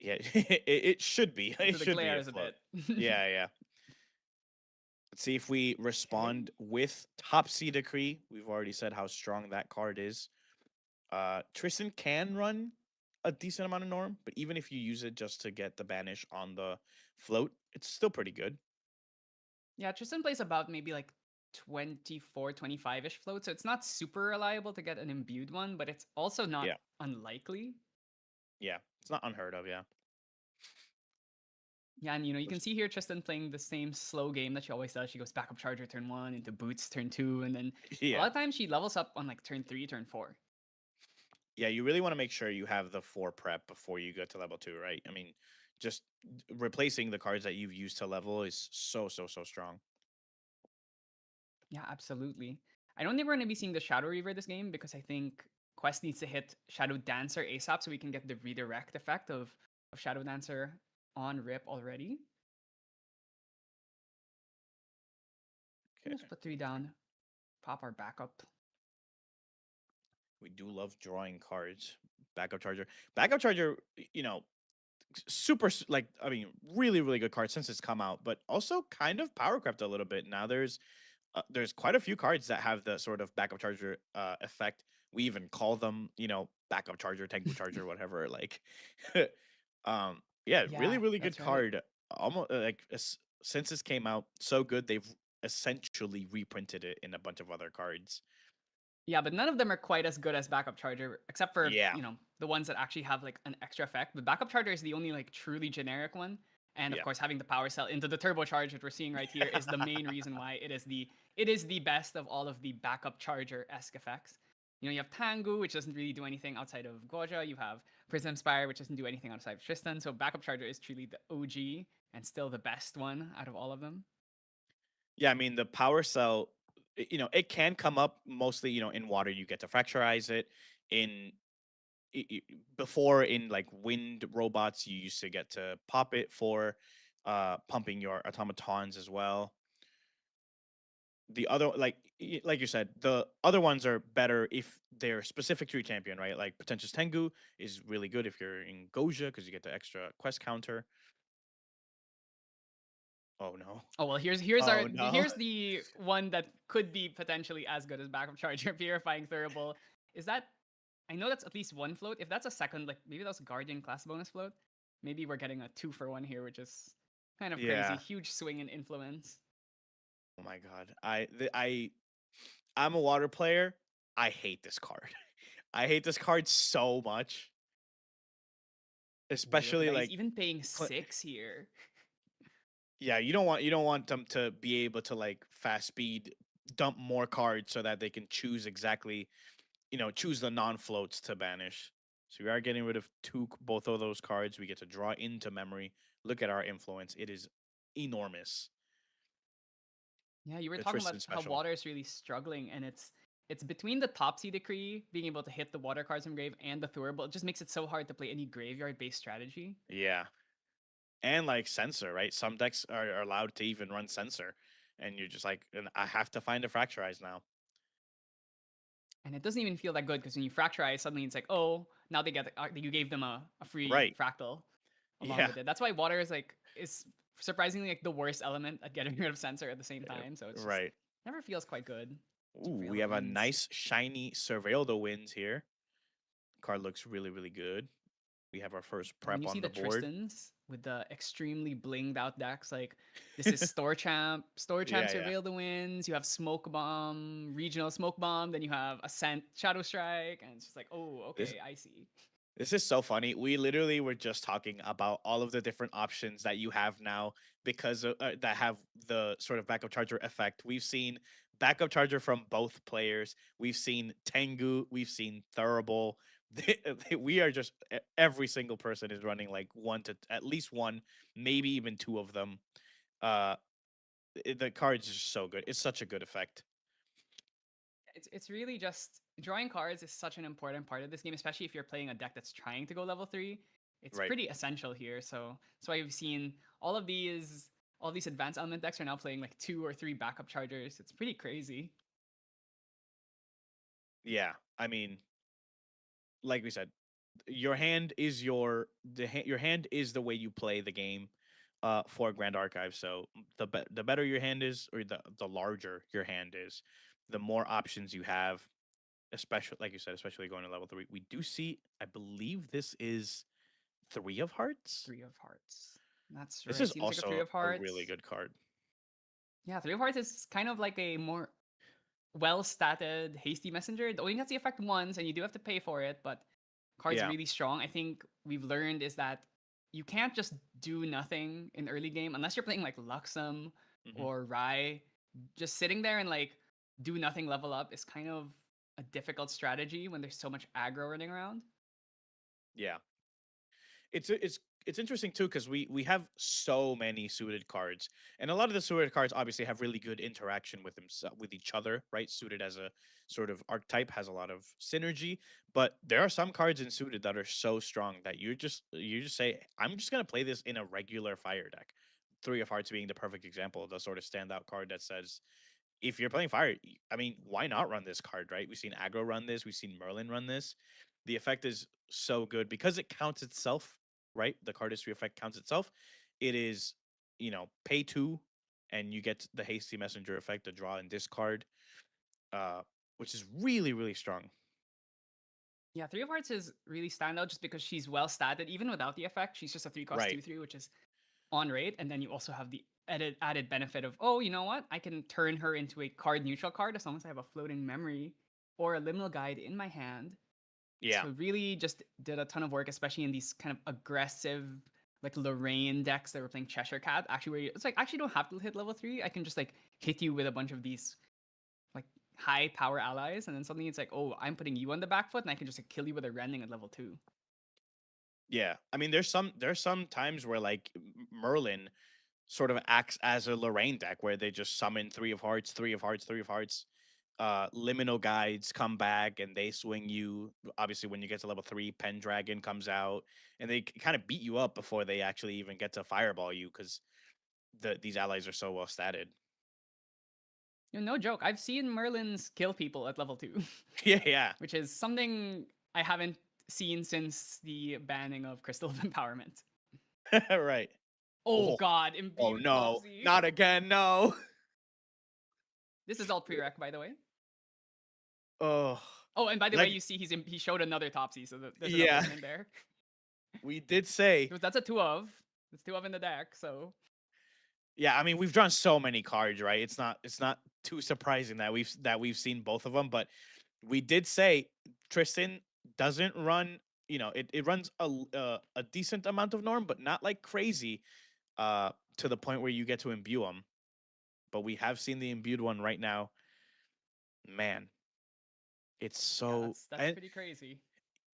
S2: Yeah, it should be. It
S3: So the
S2: should be
S3: glare
S2: a
S3: is a
S2: float.
S3: bit.
S2: Yeah, yeah. Let's see if we
S3: Okay.
S2: respond with Topsy Decree. We've already said how strong that card is. Tristan can run a decent amount of Norm, but even if you use it just to get the banish on the float, it's still pretty good.
S3: Yeah, Tristan plays about maybe like 24, 25-ish float, so it's not super reliable to get an imbued one, but it's also not
S2: Yeah,
S3: unlikely.
S2: yeah. It's not unheard of, yeah.
S3: Yeah, and you can
S2: Which-
S3: see here Tristan playing the same slow game that she always does. She goes backup charger turn 1 into boots turn 2, and then a
S2: Yeah.
S3: lot of times she levels up on like turn 3, turn 4.
S2: Yeah, you really want to make sure you have the 4 prep before you go to level 2, right? I mean, just replacing the cards that you've used to level is so, so, so strong.
S3: Yeah, absolutely. I don't think we're going to be seeing the Shadow Reaver this game because I think Quest needs to hit Shadow Dancer ASAP so we can get the redirect effect of Shadow Dancer on Rip already.
S2: Okay.
S3: Let's put 3 down, pop our backup.
S2: We do love drawing cards. Backup Charger. Backup Charger, super like I mean really really good card since it's come out, but also kind of power crept a little bit. Now there's quite a few cards that have the sort of backup charger effect. We even call them, backup charger, Tengu charger, whatever. Like, yeah, really
S3: Yeah,
S2: really good
S3: that's right.
S2: card. Almost since this came out, so good they've essentially reprinted it in a bunch of other cards.
S3: Yeah, but none of them are quite as good as Backup Charger, except for,
S2: Yeah,
S3: the ones that actually have like an extra effect. But Backup Charger is the only like truly generic one. And of
S2: yeah,
S3: course, having the power cell into the turbocharge that we're seeing right here is the main reason why it is the best of all of the backup charger-esque effects. You have Tangu, which doesn't really do anything outside of Goja. You have Prism Spire, which doesn't do anything outside of Tristan. So backup charger is truly the OG and still the best one out of all of them.
S2: yeah. I mean the power cell, it can come up mostly, in water. You get to fracturize it in before in like wind robots you used to get to pop it for pumping your automatons as well. The other like you said, the other ones are better if they're specific to your champion, right? Like Pretentious Tengu is really good if you're in Goja because you get the extra quest counter. Oh no.
S3: Oh well, here's our
S2: Oh no.
S3: here's the one that could be potentially as good as backup charger. Purifying Thurible. Is that? I know that's at least one float. If that's a second, like maybe that's a Guardian class bonus float. Maybe we're getting a 2-for-1 here, which is kind of crazy.
S2: Yeah.
S3: Huge swing in influence.
S2: Oh my god. I'm a water player. I hate this card. I hate this card so much,
S3: Ooh, look at
S2: especially
S3: that. He's
S2: like
S3: even paying 6 here.
S2: yeah, you don't want them to be able to like fast speed dump more cards so that they can choose exactly, choose the non floats to banish. So we are getting rid of both of those cards. We get to draw into memory. Look at our influence; it is enormous.
S3: Yeah, you were
S2: The
S3: talking about
S2: Tristan
S3: how
S2: special.
S3: water is really struggling, and it's between the Topsy Decree being able to hit the water cards from grave and the Thurible. It just makes it so hard to play any graveyard based strategy.
S2: Yeah, and like sensor, right? Some decks are allowed to even run sensor, and you're just like, and I have to find a fracturize now.
S3: And it doesn't even feel that good because when you fracturize, suddenly it's like, oh, now you gave them a free
S2: Right?
S3: fractal along
S2: Yeah.
S3: with it. That's why water is surprisingly like the worst element at getting rid of sensor at the same time. So it's just
S2: Right.
S3: never feels quite good.
S2: Ooh,
S3: Surveil
S2: we
S3: the
S2: have a
S3: Winds.
S2: nice shiny Surveil the Winds here. Card looks really, really good. We have our first
S3: And when
S2: prep
S3: you see
S2: on
S3: the
S2: the board.
S3: Tristans with the extremely blinged out decks, like this is Store Champ
S2: Yeah, yeah.
S3: Surveil the Winds, you have Smoke Bomb, Regional Smoke Bomb, then you have Ascent Shadow Strike, and it's just like, oh,
S2: This
S3: okay, I see.
S2: this is so funny. We literally were just talking about all of the different options that you have now because that have the sort of backup charger effect. We've seen backup charger from both players. We've seen Tengu. We've seen Thurible. We are just every single person is running like one to at least one, maybe even two of them. Uh, the cards are just so good. It's such a good effect.
S3: It's really just drawing cards is such an important part of this game, especially if you're playing a deck that's trying to go level 3. It's
S2: Right.
S3: pretty essential here. So that's why we've seen all these advanced element decks are now playing like 2 or 3 backup chargers. It's pretty crazy.
S2: Yeah. I mean, like we said, your hand is your hand is the way you play the game for Grand Archive. So the better your hand is, or the larger your hand is, the more options you have, especially like you said, especially going to level 3. We do see, I believe this is 3 of hearts.
S3: 3 of hearts. That's
S2: This
S3: right.
S2: is
S3: Seems like a 3
S2: also
S3: of
S2: a really
S3: hearts.
S2: good card.
S3: Yeah, 3 of hearts is kind of like a more well-statted hasty messenger. It only has the effect once, and you do have to pay for it, but card's
S2: Yeah.
S3: really strong. I think we've learned is that you can't just do nothing in early game unless you're playing like Luxem
S2: Mhm.
S3: or Rai. Just sitting there and like do nothing level up is kind of a difficult strategy when there's so much aggro running around.
S2: Yeah. It's interesting too, because we have so many suited cards, and a lot of the suited cards obviously have really good interaction with with each other, right? Suited as a sort of archetype has a lot of synergy, but there are some cards in suited that are so strong that you just say, I'm just gonna play this in a regular fire deck. 3 of Hearts being the perfect example, the sort of standout card that says, if you're playing fire, I mean, why not run this card, right? We've seen aggro run this, we've seen Merlin run this. The effect is so good because it counts itself, right? The card history effect counts itself. It is, pay 2, and you get the hasty messenger effect to draw and discard, which is really, really strong.
S3: Yeah, 3 of hearts is really standout just because she's well statted. Even without the effect, she's just a 3 cost
S2: Right.
S3: 2/3, which is on rate, and then you also have the added benefit of, oh, you know what? I can turn her into a card neutral card as long as I have a floating memory or a liminal guide in my hand.
S2: Yeah.
S3: So really just did a ton of work, especially in these kind of aggressive like Lorraine decks that were playing Cheshire Cat. Actually, where it's like actually don't have to hit level 3. I can just like hit you with a bunch of these like high power allies, and then suddenly it's like, oh, I'm putting you on the back foot, and I can just like, kill you with a rending at level 2.
S2: Yeah. I mean, there's some times where like Merlin sort of acts as a Lorraine deck where they just summon 3 of Hearts, 3 of Hearts, 3 of Hearts. Liminal guides come back and they swing you. Obviously, when you get to level 3, Pendragon comes out and they kind of beat you up before they actually even get to fireball you, because these allies are so well statted.
S3: You know, no joke. I've seen Merlins kill people at level 2,
S2: Yeah, yeah.
S3: which is something I haven't seen since the banning of Crystal of Empowerment.
S2: Right.
S3: Oh
S2: Oh,
S3: god,
S2: oh
S3: imbued
S2: no,
S3: Topsy.
S2: not again. No.
S3: This is all prereq, by the way.
S2: Oh,
S3: Oh, and by the way,
S2: like,
S3: you see he showed another Topsy, so there's another
S2: yeah,
S3: one in there.
S2: we did say.
S3: That's a 2 of. It's 2 of in the deck, so
S2: Yeah, I mean, we've drawn so many cards, right? It's not too surprising that we've seen both of them, but we did say Tristan doesn't run. It runs a decent amount of norm, but not like crazy, to the point where you get to imbue them. But we have seen the imbued one right now. Man, it's
S3: yeah,
S2: so.
S3: that's
S2: And
S3: pretty crazy.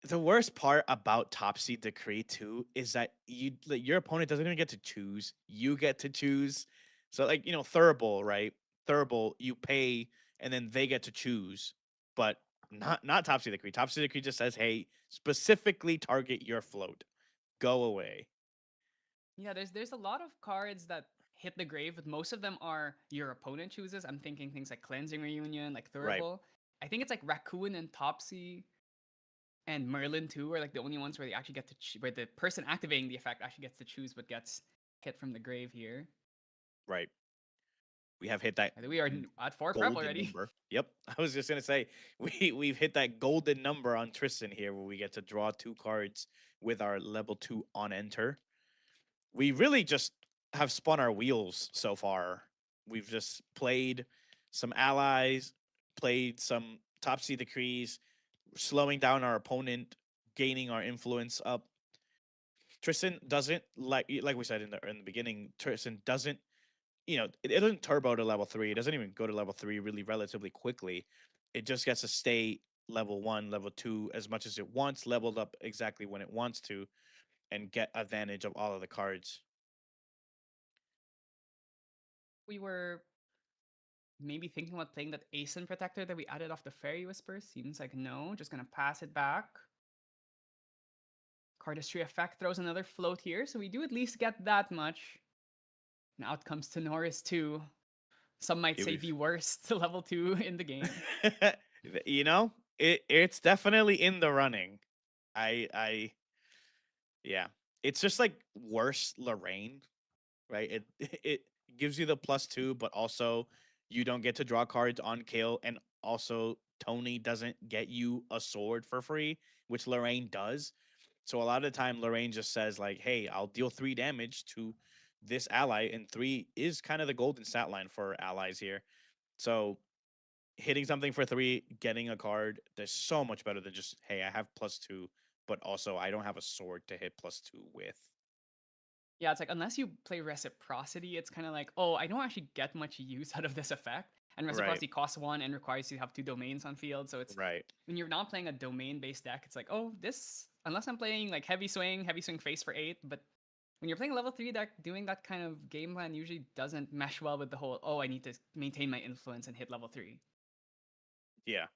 S2: the worst part about Top Seed Decree too is that your opponent doesn't even get to choose. You get to choose. So like, Thurible, right? Thurible, you pay and then they get to choose. But not Top Seed Decree. Top Seed Decree just says, hey, specifically target your float. Go away.
S3: Yeah, there's a lot of cards that hit the grave, but most of them are your opponent chooses. I'm thinking things like Cleansing Reunion, like
S2: Right.
S3: Thurible. I think it's like Raccoon and Topsy and Merlin too are like the only ones where they actually get to where the person activating the effect actually gets to choose what gets hit from the grave here.
S2: Right. We have hit that
S3: I think we are at 4 prep
S2: golden
S3: already.
S2: number. Yep. I was just gonna say we've hit that golden number on Tristan here, where we get to draw 2 cards with our level 2 on enter. We really just have spun our wheels so far. We've just played some allies, played some top seed decrees, slowing down our opponent, gaining our influence up. Tristan doesn't, like we said in the beginning. Tristan doesn't, it doesn't turbo to level 3. It doesn't even go to level 3 really relatively quickly. It just gets to stay level 1, level 2 as much as it wants, leveled up exactly when it wants to, and get advantage of all of the cards.
S3: We were maybe thinking about playing that Asen Protector that we added off the Fairy Whisper. Seems like no. Just gonna pass it back. Cardistry effect throws another float here, so we do at least get that much. And out comes Tenoris too. Some might
S2: Yeah,
S3: say the worst level 2 in the game.
S2: it's definitely in the running. I yeah. It's just like worse Lorraine, right? It it gives you the +2, but also you don't get to draw cards on kill, and also Tony doesn't get you a sword for free, which Lorraine does. So a lot of the time Lorraine just says like, "Hey, I'll deal 3 damage to this ally," and 3 is kind of the golden stat line for allies here. So hitting something for 3, getting a card, that's so much better than just, "Hey, I have +2, but also I don't have a sword to hit +2 with."
S3: Yeah, it's like unless you play reciprocity, it's kind of like, oh, I don't actually get much use out of this effect. And
S2: Right.
S3: reciprocity costs 1 and requires you to have 2 domains on field. So it's
S2: Right.
S3: when you're not playing a domain-based deck, it's like, oh, this unless I'm playing like heavy swing face for 8, but when you're playing a level 3 deck, doing that kind of game plan usually doesn't mesh well with the whole, oh, I need to maintain my influence and hit level 3.
S2: Yeah.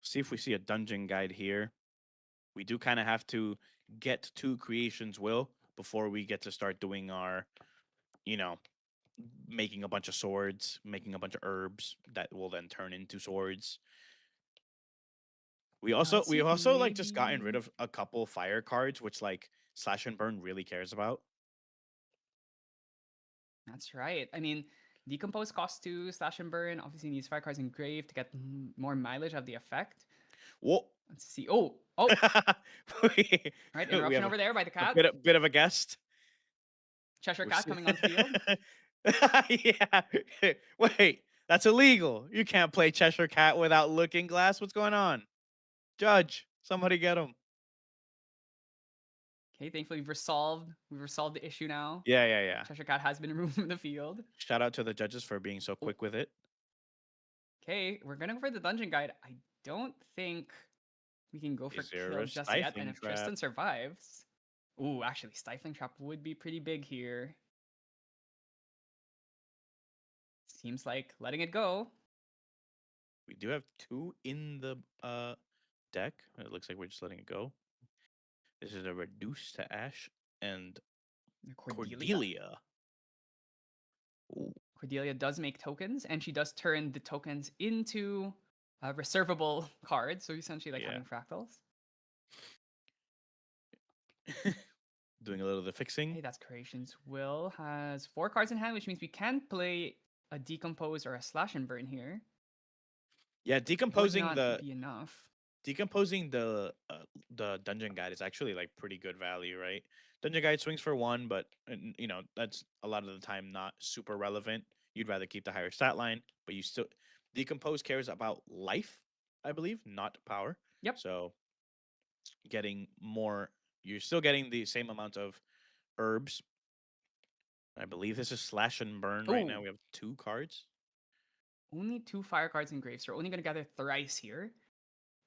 S2: See if we see a dungeon guide here. We do kind of have to get to Creation's Will before we get to start doing our, you know, making a bunch of swords, making a bunch of herbs that will then turn into swords. We also
S3: Let's see
S2: we
S3: if
S2: also like just gotten rid
S3: maybe
S2: of a couple fire cards, which like Slash and Burn really cares about.
S3: that's right. I mean, decompose costs 2, slash and burn obviously needs fire cards engraved to get more mileage of the effect.
S2: Whoa.
S3: Let's see. Oh,
S2: we,
S3: right,
S2: we
S3: interruption
S2: have
S3: over there by the
S2: a
S3: cat.
S2: bit of a guest.
S3: Cheshire
S2: We're
S3: cat
S2: see-
S3: coming onto field.
S2: yeah. Wait, that's illegal. You can't play Cheshire Cat without Looking Glass. What's going on? Judge, somebody get him.
S3: Okay, thankfully we've resolved the issue now.
S2: Yeah, yeah, yeah.
S3: Cheshire cat has been removed from the field.
S2: Shout out to the judges for being so
S3: Oh,
S2: quick with it.
S3: okay, we're gonna go for the dungeon guide. I don't think we can go for
S2: Is there
S3: kill
S2: a
S3: just yet, and
S2: stifling
S3: if
S2: trap?
S3: Tristan survives, ooh, actually, stifling trap would be pretty big here. Seems like letting it go.
S2: We do have 2 in the deck. It looks like we're just letting it go. This is a reduce to Ash and
S3: Cordelia.
S2: Cordelia. Ooh,
S3: Cordelia does make tokens, and she does turn the tokens into reservable cards. So essentially, like
S2: yeah.
S3: having fractals.
S2: Doing a little of the fixing.
S3: Hey, that's Creation's Will. Has 4 cards in hand, which means we can play a Decompose or a Slash and Burn here.
S2: Yeah,
S3: Would not be enough.
S2: decomposing the dungeon guide is actually like pretty good value, right? Dungeon guide swings for 1, but you know, that's a lot of the time not super relevant. You'd rather keep the higher stat line, but you still decompose cares about life, I believe, not power.
S3: Yep.
S2: So getting more, you're still getting the same amount of herbs. I believe this is slash and burn right now.
S3: Oh,
S2: We have 2 cards.
S3: only 2 fire cards in Graves. So we're only going to gather thrice here.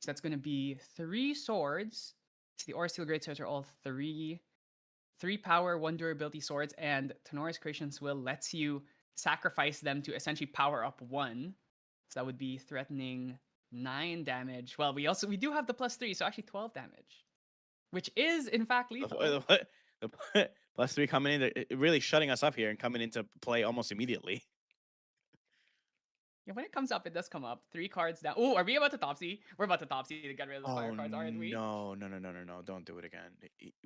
S3: So that's going to be 3 swords. So the Aura Steel Great Swords are all 3 power, 1 durability swords, and Tenora's Creation's Will lets you sacrifice them to essentially power up 1. So that would be threatening 9 damage. Well, we do have the +3, so actually 12 damage, which is in fact lethal.
S2: The +3 coming in, really shutting us up here and coming into play almost immediately.
S3: Yeah, when it comes up, it does come up. 3 cards down. Oh, are we about to topsy? We're about to topsy to get rid of the fire
S2: Oh
S3: cards, aren't we?
S2: no, no, no, no, no, no. Don't do it again.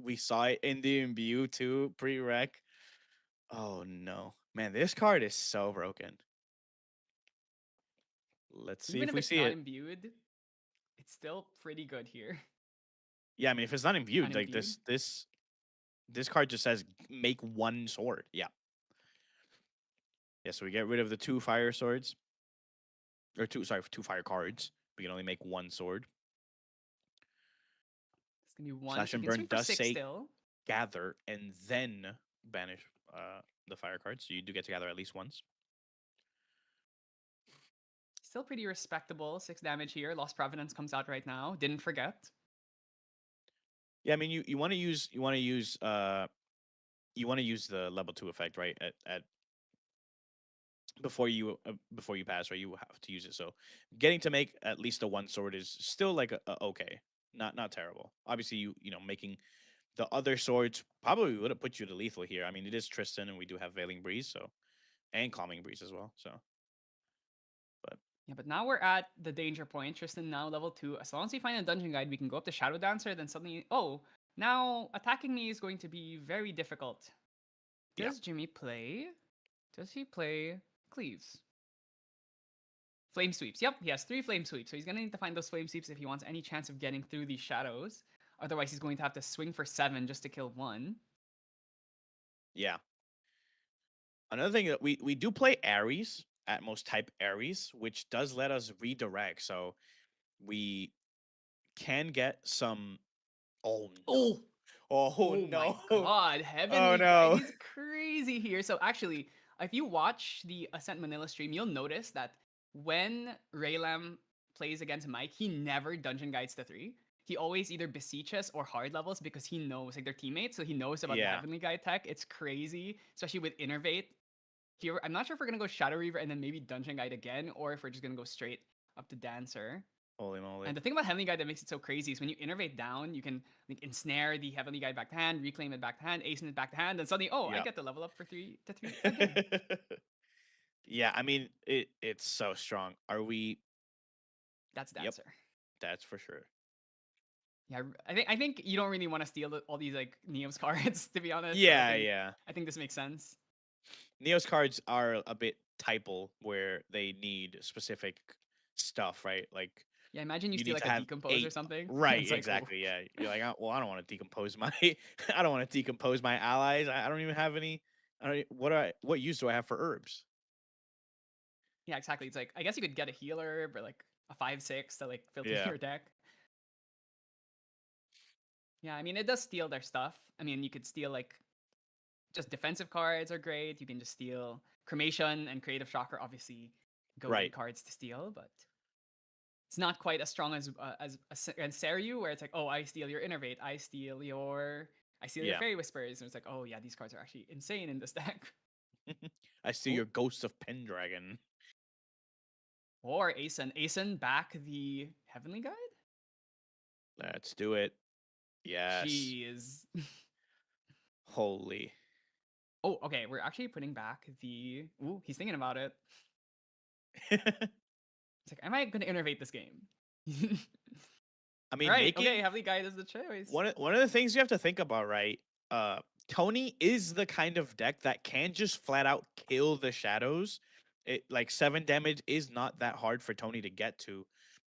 S2: We saw it in the imbue too, pre-rec. Oh no. Man, this card is so broken. Let's see
S3: Even
S2: if
S3: if
S2: we
S3: it's
S2: see
S3: not
S2: it.
S3: imbued, it's still pretty good here.
S2: Yeah, I mean if it's not imbued, like
S3: Unimbued.
S2: this card just says make 1 sword. Yeah. Yeah, so we get rid of the 2 fire swords. Or 2 fire cards. We can only make 1 sword.
S3: It's gonna be 1,
S2: Slash
S3: so we
S2: and
S3: can
S2: burn
S3: swing for
S2: does
S3: 6
S2: say
S3: still.
S2: gather and then banish the fire cards. So you do get to gather at least once.
S3: Still pretty respectable. 6 damage here. Lost Providence comes out right now. Didn't forget.
S2: Yeah, I mean you want to use the level 2 effect, right? At before you pass, right? You have to use it. So getting to make at least a 1 sword is still like a okay. Not terrible. Obviously you know making the other swords probably would have put you to lethal here. I mean, it is Tristan and we do have Veiling Breeze, so and Calming Breeze as well. So
S3: Yeah, but now we're at the danger point. Tristan now level 2. As long as we find a dungeon guide, we can go up to Shadow Dancer. Then suddenly, oh, now attacking me is going to be very difficult.
S2: Yeah.
S3: Does Jimmy play? Does he play Cleaves? Flame sweeps. Yep, he has 3 flame sweeps. So he's gonna need to find those flame sweeps if he wants any chance of getting through these shadows. Otherwise, he's going to have to swing for 7 just to kill 1.
S2: Yeah. Another thing that we do play Ares, at most type Ares, which does let us redirect. So we can get some. Oh no! Oh
S3: Oh my
S2: no!
S3: god,
S2: Oh
S3: Heavenly Guide
S2: no!
S3: is crazy here. So actually, if you watch the Ascent Manila stream, you'll notice that when Raylam plays against Mike, he never dungeon guides the 3. He always either beseeches or hard levels because he knows, like, they're teammates, so he knows about the
S2: Yeah.
S3: Heavenly Guide tech. It's crazy, especially with Innervate. Here, I'm not sure if we're gonna go Shadow Reaver and then maybe Dungeon Guide again, or if we're just gonna go straight up to Dancer.
S2: Holy moly!
S3: And the thing about Heavenly Guide that makes it so crazy is when you innervate down, you can like ensnare the Heavenly Guide back to hand, reclaim it back to hand, ace it back to hand, and suddenly, oh, I
S2: Yeah.
S3: get to level up for 3 to 3 again.
S2: Yeah, I mean it's so strong. Are we?
S3: That's
S2: Yep,
S3: Dancer.
S2: that's for sure.
S3: Yeah, I think you don't really want to steal all these like Neos cards, to be honest. So
S2: Yeah, yeah.
S3: I think this makes sense.
S2: Neos cards are a bit typal where they need specific stuff, right? Like
S3: Yeah, imagine you
S2: you
S3: steal
S2: need
S3: like
S2: to
S3: a
S2: have
S3: decompose or
S2: 8.
S3: something.
S2: Right,
S3: It's like, oh,
S2: exactly. Yeah. You're like, well, I don't want to decompose my I don't want to decompose my allies. I don't even have any what use do I have for herbs?
S3: yeah, exactly. It's like I guess you could get a healer, but like a 5/6 to like filter
S2: Yeah.
S3: your deck. Yeah, I mean it does steal their stuff. I mean you could steal like just defensive cards are great. You can just steal Cremation and Creative Shocker, obviously goaded
S2: Right.
S3: cards to steal, but it's not quite as strong as Seru, where it's like, oh, I steal your Innervate, I steal your
S2: Yeah.
S3: Fairy Whispers, and it's like, oh yeah, these cards are actually insane in this deck.
S2: I steal your Ghost of Pendragon.
S3: Or Asen back the Heavenly Guide.
S2: Let's do it. Yes.
S3: Jeez.
S2: Holy.
S3: Oh, okay. We're actually putting back the. Ooh, he's thinking about it. It's like, am I going to innervate this game?
S2: I mean,
S3: All right.
S2: making
S3: Okay. Heavenly Guide is the choice.
S2: one of the things you have to think about, right? Tony is the kind of deck that can just flat out kill the shadows. It like 7 damage is not that hard for Tony to get to.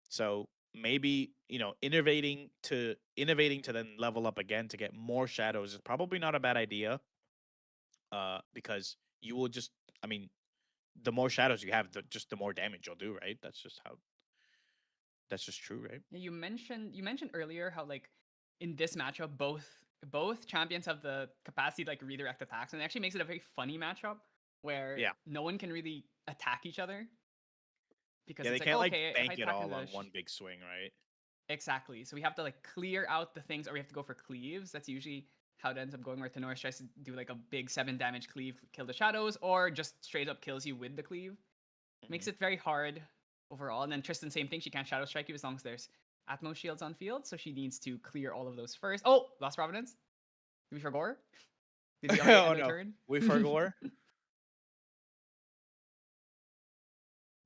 S2: So maybe, innovating to then level up again to get more shadows is probably not a bad idea. Because you will just, I mean, the more shadows you have, the more damage you'll do, right? That's just true, right?
S3: Yeah, you mentioned earlier how like in this matchup both champions have the capacity to like redirect attacks, and it actually makes it a very funny matchup where
S2: Yeah.
S3: no one can really attack each other because
S2: Yeah, they
S3: it's like,
S2: can't like
S3: okay, if I
S2: bank it
S3: attack
S2: all on one big swing, right?
S3: exactly, so we have to like clear out the things, or we have to go for cleaves. That's usually how it ends up going, where Tenoris tries to do like a big 7 damage cleave, kill the shadows, or just straight up kills you with the cleave. Makes
S2: Mhm.
S3: it very hard overall. And then Tristan, same thing. She can't Shadow Strike you as long as there's Atmos shields on field, so she needs to clear all of those first. Oh, Lost Providence. Did we forget? Did we already
S2: Oh
S3: end our
S2: no,
S3: turn?
S2: we forgot.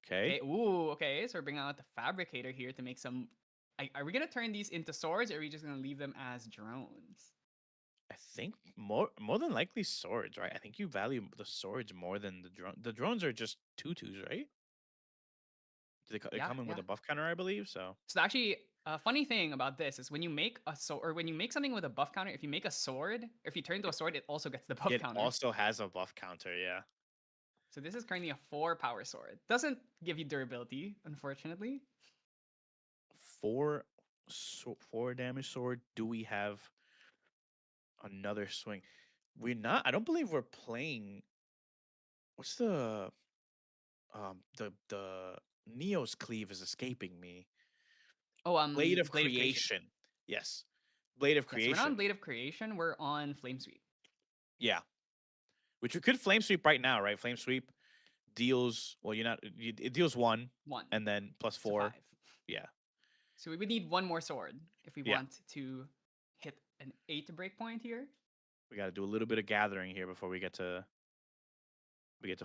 S2: Okay.
S3: Okay. Ooh. Okay. So we're bringing out the Fabricator here to make some. Are we gonna turn these into swords, or are we just gonna leave them as drones?
S2: I think more than likely swords, right? I think you value the swords more than the drone. The drones are just tutus, right? They
S3: Yeah.
S2: come in with
S3: Yeah.
S2: a buff counter, I believe. So
S3: So actually, a funny thing about this is when you make a sword, or when you make something with a buff counter, if you make a sword, or if you turn into a sword, it also gets the buff
S2: it
S3: counter.
S2: also has a buff counter. Yeah.
S3: So this is currently a 4 power sword. Doesn't give you durability, unfortunately.
S2: 4 damage sword. Do we have another swing? We're not. I don't believe we're playing. What's the Neo's cleave is escaping me.
S3: Oh,
S2: Blade of
S3: Blade of Creation.
S2: Creation. Yes. Blade of
S3: Yeah, so we're not on
S2: Creation.
S3: Blade of Creation, we're on Flame Sweep.
S2: Yeah. Which we could flame sweep right now, right? Flame sweep deals you're not it deals 1
S3: 1.
S2: and then plus
S3: So 5.
S2: 4. Yeah.
S3: So we would need one more sword if we
S2: Yeah.
S3: want to hit an 8 breakpoint here.
S2: We got to do a little bit of gathering here before we get to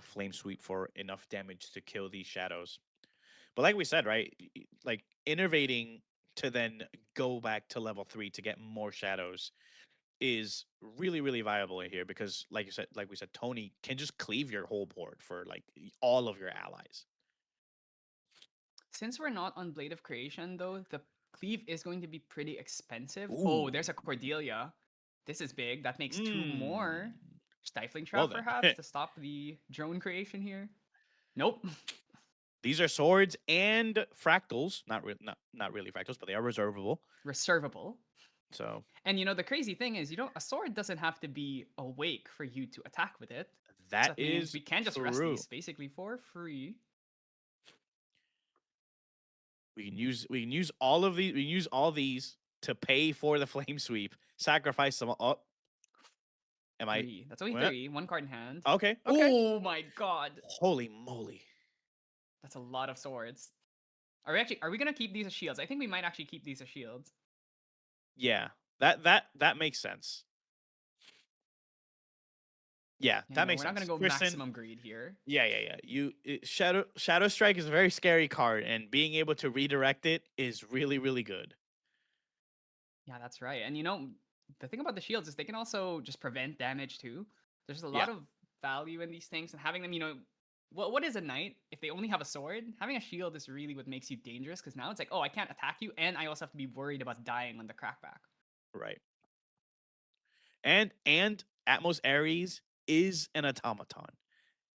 S2: flame sweep for enough damage to kill these shadows. But like we said, right? Like innovating to then go back to level 3 to get more shadows is really really viable in here because like you said, like we said, Tony can just cleave your whole board for like all of your allies.
S3: Since we're not on Blade of Creation, though, the cleave is going to be pretty expensive. Oh,
S2: Ooh.
S3: there's a Cordelia. This is big. That makes 2
S2: Mm.
S3: more. Stifling
S2: Well
S3: Trap,
S2: then,
S3: perhaps, to stop the drone creation here. Nope.
S2: these are swords and fractals. Not really fractals, but they are reservable.
S3: Reservable.
S2: So
S3: And the crazy thing is, a sword doesn't have to be awake for you to attack with it. So
S2: that
S3: that means
S2: is
S3: we can just rest
S2: true.
S3: these basically for free.
S2: We can use all of these. We can use all these to pay for the flame sweep. Sacrifice some. Oh, am I?
S3: 3. That's only
S2: What?
S3: 3. 1 card in hand.
S2: Okay. Okay.
S3: Oh my god.
S2: Holy moly!
S3: That's a lot of swords. Are we gonna keep these as shields? I think we might actually keep these as shields.
S2: Yeah, that makes sense. Yeah,
S3: Yeah,
S2: that
S3: no,
S2: makes
S3: we're not gonna
S2: sense.
S3: go
S2: Tristan.
S3: maximum greed here.
S2: Yeah. Shadow Strike is a very scary card, and being able to redirect it is really really good.
S3: Yeah, that's right. And the thing about the shields is they can also just prevent damage too. There's a
S2: Yeah.
S3: lot of value in these things, and having them, what is a knight if they only have a sword? Having a shield is really what makes you dangerous because now it's like, oh, I can't attack you, and I also have to be worried about dying on the crackback.
S2: Right. And Atmos Ares is an automaton.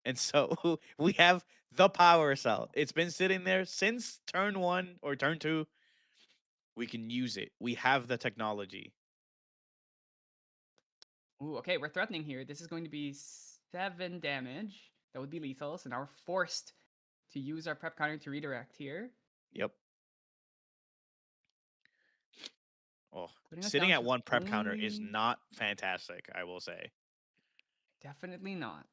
S2: And so we have the power cell. It's been sitting there since turn 1 or turn 2. We can use it. We have the technology.
S3: Ooh, okay, we're threatening here. This is going to be 7 damage. That would be lethal, so now we're forced to use our prep counter to redirect here,
S2: Yep. Oh,
S3: putting us
S2: sitting
S3: down
S2: at
S3: to
S2: 1 prep counter is
S3: only...
S2: not fantastic, I will say.
S3: Definitely not.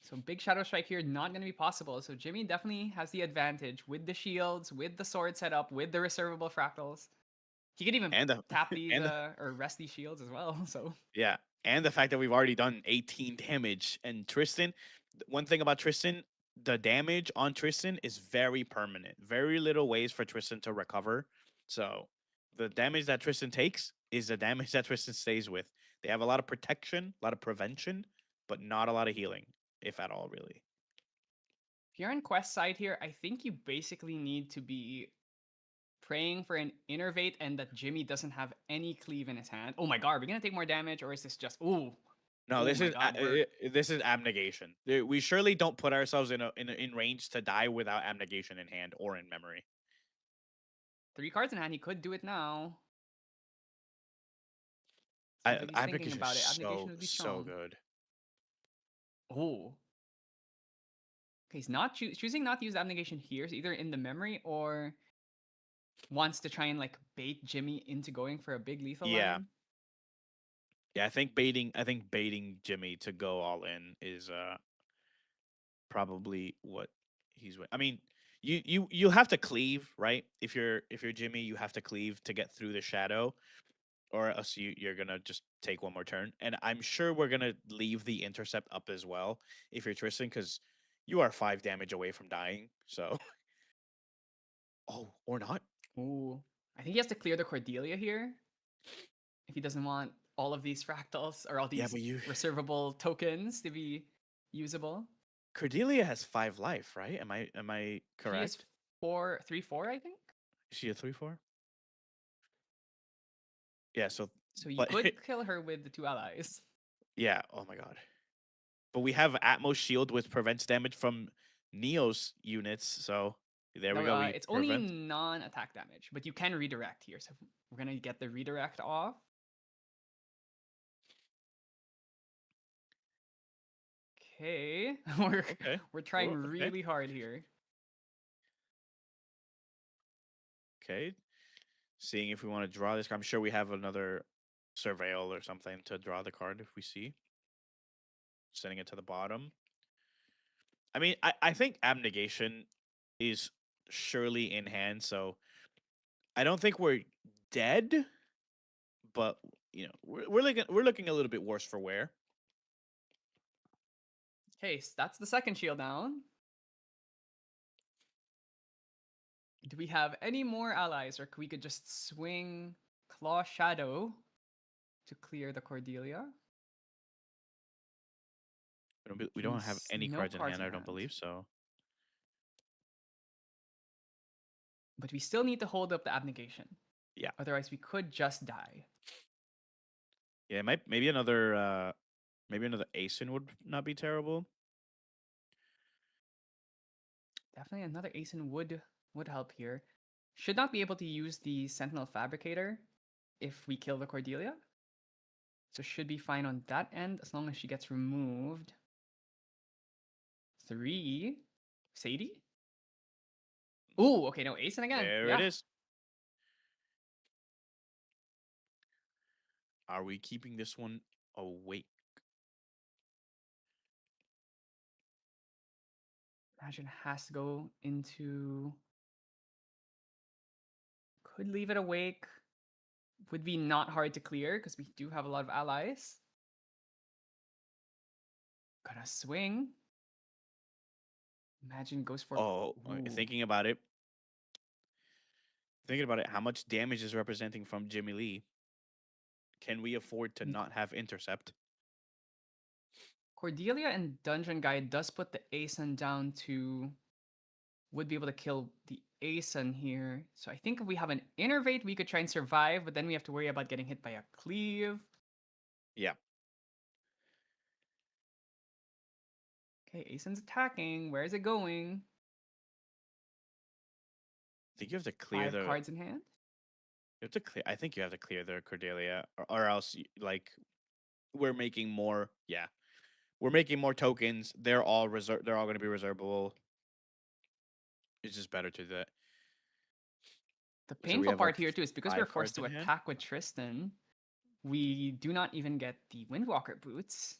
S3: So big Shadow Strike here, not going to be possible. So Jimmy definitely has the advantage with the shields, with the sword setup, with the reservable fractals. He could even
S2: And the
S3: tap these
S2: and the,
S3: or rest these shields as well. So
S2: yeah, and the fact that we've already done 18 damage and Tristan, one thing about Tristan, the damage on Tristan is very permanent. Very little ways for Tristan to recover. So, the damage that Tristan takes is the damage that Tristan stays with. They have a lot of protection, a lot of prevention, but not a lot of healing, if at all, really.
S3: if you're on quest side here, I think you basically need to be praying for an innervate and that Jimmy doesn't have any cleave in his hand. Oh my god, are we gonna take more damage or is this just
S2: No,
S3: oh my god, we're
S2: this is abnegation. We surely don't put ourselves in range to die without abnegation in hand or in memory.
S3: 3 cards in hand. He could do it now. Seems like he's thinking
S2: Abnegation is
S3: about it. Abnegation
S2: so
S3: would be
S2: so
S3: strong.
S2: good.
S3: Oh. Okay, he's not choosing not to use abnegation here. So either in the memory or wants to try and like bait Jimmy into going for a big lethal
S2: Yeah.
S3: line.
S2: Yeah, I think baiting Jimmy to go all in is probably what I mean, you have to cleave, right? If you're Jimmy, you have to cleave to get through the shadow, or else you're gonna just take one more turn. And I'm sure we're gonna leave the intercept up as well if you're Tristan, because you are 5 damage away from dying. So oh, or not.
S3: Ooh. I think he has to clear the Cordelia here if he doesn't want all of these fractals or all
S2: Yeah,
S3: these
S2: but you
S3: reservable tokens to be usable.
S2: Cordelia has 5 life, right? Am I
S3: She is
S2: correct?
S3: 4-3-4, I think.
S2: Is she a 3/4? Yeah, so
S3: So you
S2: but
S3: could kill her with the 2 allies.
S2: yeah, oh my god. But we have Atmos Shield, which prevents damage from Neo's units. So there we
S3: No,
S2: go. We
S3: it's only
S2: prevent.
S3: non-attack damage, but you can redirect here. So we're gonna get the redirect off. Okay, we're
S2: Okay.
S3: we're trying
S2: Okay.
S3: really hard here.
S2: Okay. Seeing if we want to draw this. I'm sure we have another Surveil or something to draw the card if we see. Sending it to the bottom. I mean, I think Abnegation is surely in hand. So I don't think we're dead, but we're looking a little bit worse for wear.
S3: Okay, so that's the second shield down. Do we have any more allies, or we could just swing Claw Shadow to clear the Cordelia?
S2: We don't have any
S3: No
S2: cards in hand, I don't believe so.
S3: But we still need to hold up the abnegation.
S2: Yeah.
S3: Otherwise, we could just die.
S2: Yeah, maybe another Aeson would not be terrible.
S3: Definitely another Aeson would help here. Should not be able to use the Sentinel Fabricator if we kill the Cordelia. So should be fine on that end as long as she gets removed. 3. Sadie? Ooh, okay, no, Aeson again.
S2: There
S3: Yeah.
S2: it is. Are we keeping this one awake?
S3: Imagine has to go into. Could leave it awake. Would be not hard to clear because we do have a lot of allies. Gonna swing. Imagine goes for.
S2: Oh,
S3: Ooh.
S2: thinking about it. How much damage is representing from Jimmy Lee? Can we afford to not have intercept?
S3: Cordelia and Dungeon Guide does put the Aeson down to. Would be able to kill the Aeson here. So I think if we have an Innervate, we could try and survive, but then we have to worry about getting hit by a Cleave.
S2: Yeah.
S3: Okay, Aeson's attacking. Where is it going?
S2: I think you have to clear
S3: 5 cards in hand.
S2: You have to clear. I think you have to clear the Cordelia, or else we're making more. Yeah, we're making more tokens. They're all reserved. They're all going to be reservable. It's just better to do that.
S3: The
S2: So we
S3: painful
S2: have,
S3: part here too is because we're
S2: 5
S3: forced to
S2: cards in hand?
S3: attack with Tristan. We do not even get the Windwalker boots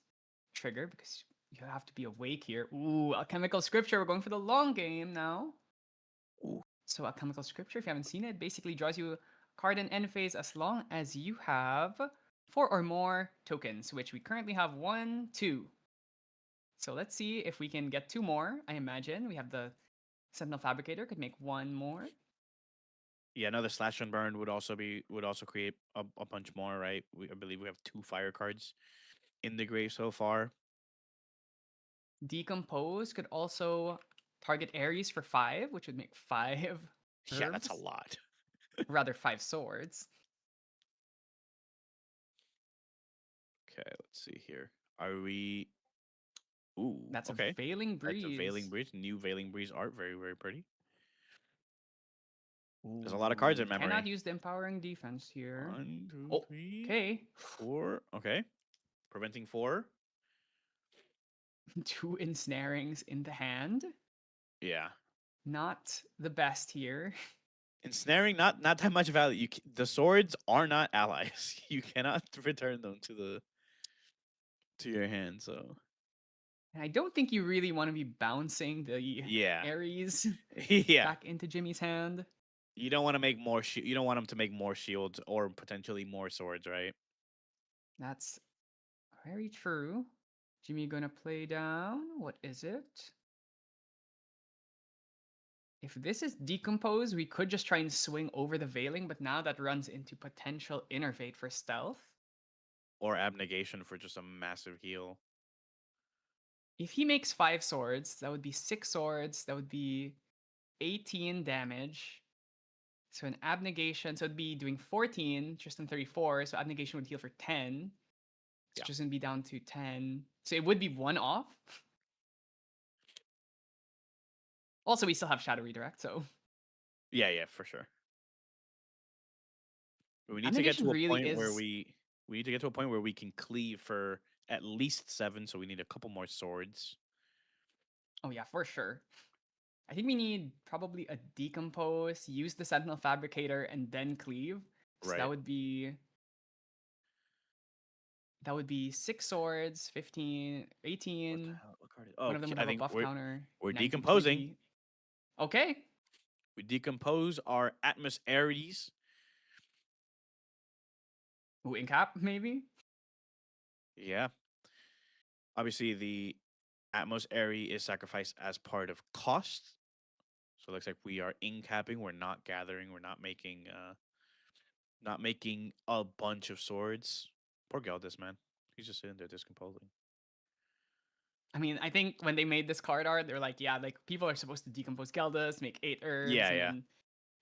S3: trigger because you have to be awake here. Ooh, Alchemical Scripture. We're going for the long game now.
S2: Ooh.
S3: So Alchemical Scripture, if you haven't seen it, basically draws you a card in end phase as long as you have 4 or more tokens, which we currently have 1, 2. So let's see if we can get 2 more. I imagine we have the Sentinel Fabricator could make 1 more.
S2: Yeah, another slash and burn would also create a bunch more, right? I believe we have 2 fire cards in the grave so far.
S3: Decompose could also target Ares for 5, which would make 5
S2: Yeah, that's a
S3: herbs.
S2: lot.
S3: Rather 5 swords.
S2: Okay, let's see here. Are we? Ooh,
S3: That's
S2: okay.
S3: a Veiling Breeze.
S2: That's a Veiling Breeze. New Veiling Breeze art, very very pretty.
S3: Ooh,
S2: There's a lot of cards in memory.
S3: Cannot use the Empowering Defense here.
S2: 1, 2,
S3: Oh,
S2: 3,
S3: okay.
S2: 4. Okay, preventing 4.
S3: 2 ensnarings in the hand.
S2: Yeah,
S3: Not the best here.
S2: ensnaring not that much value. The swords are not allies. You cannot return them to your hand. So
S3: And I don't think you really want to be bouncing the
S2: yeah,
S3: Ares
S2: yeah.
S3: back into Jimmy's hand.
S2: You don't want to make more. You don't want him to make more shields or potentially more swords, right?
S3: That's very true. Jimmy gonna play down. What is it? If this is Decompose, we could just try and swing over the Veiling, but now that runs into potential Innervate for stealth.
S2: Or abnegation for just a massive heal.
S3: If he makes 5 swords, that would be 6 swords. That would be 18 damage. So an abnegation, so it'd be doing 14, Tristan 34. So abnegation would heal for 10. So
S2: Yeah.
S3: Tristan would be down to 10. So it would be 1 off. Also, we still have Shadow Redirect, so.
S2: Yeah, for sure. But we need to get
S3: Abnegation
S2: to a
S3: really
S2: point where
S3: is-
S2: we need to get to a point where we can cleave for at least 7. So we need a couple more swords.
S3: Oh yeah, for sure. I think we need probably a Decompose, use the Sentinel Fabricator, and then cleave. So
S2: Right.
S3: that would be 6 swords, 15, 18.
S2: What card is?
S3: One of them would have a buff counter.
S2: we're
S3: 19,
S2: decomposing.
S3: 20. Okay.
S2: We decompose our Atmos Ares.
S3: Ooh, Incap, maybe?
S2: Yeah. Obviously, the Atmos Aerie is sacrificed as part of cost.
S4: So it looks like we are incapping. We're not gathering. We're not making a bunch of swords. Poor Geldis, man. He's just sitting there discomposing.
S3: I mean, I think when they made this card art, they're like, yeah, like people are supposed to decompose Geldas, make 8 herbs,
S4: Yeah,
S3: and
S4: yeah.
S3: then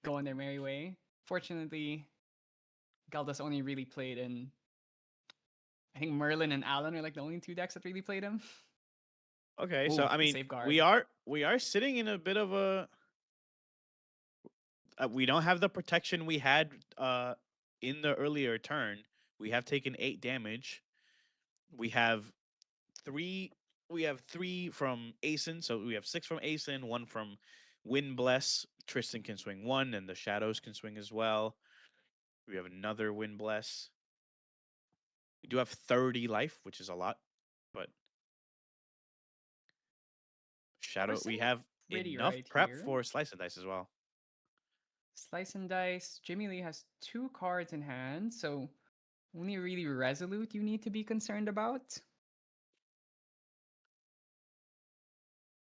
S3: go on their merry way. Fortunately, Geldas only really played in. I think Merlin and Alan are like the only 2 decks that really played him.
S4: Okay,
S3: Ooh,
S4: so I
S3: the
S4: mean,
S3: safeguard.
S4: we are sitting in a bit of a. We don't have the protection we had in the earlier turn. We have taken 8 damage. We have 3. We have 3 from Asen, so we have 6 from Asen, 1 from Wind Bless. Tristan can swing 1, and the Shadows can swing as well. We have another Wind Bless. We do have 30 life, which is a lot, but Shadow. We
S3: sitting
S4: have
S3: pretty
S4: enough
S3: right
S4: prep
S3: here.
S4: for Slice and Dice as well.
S3: Slice and Dice. Jimmy Lee has 2 cards in hand, so only really Resolute you need to be concerned about.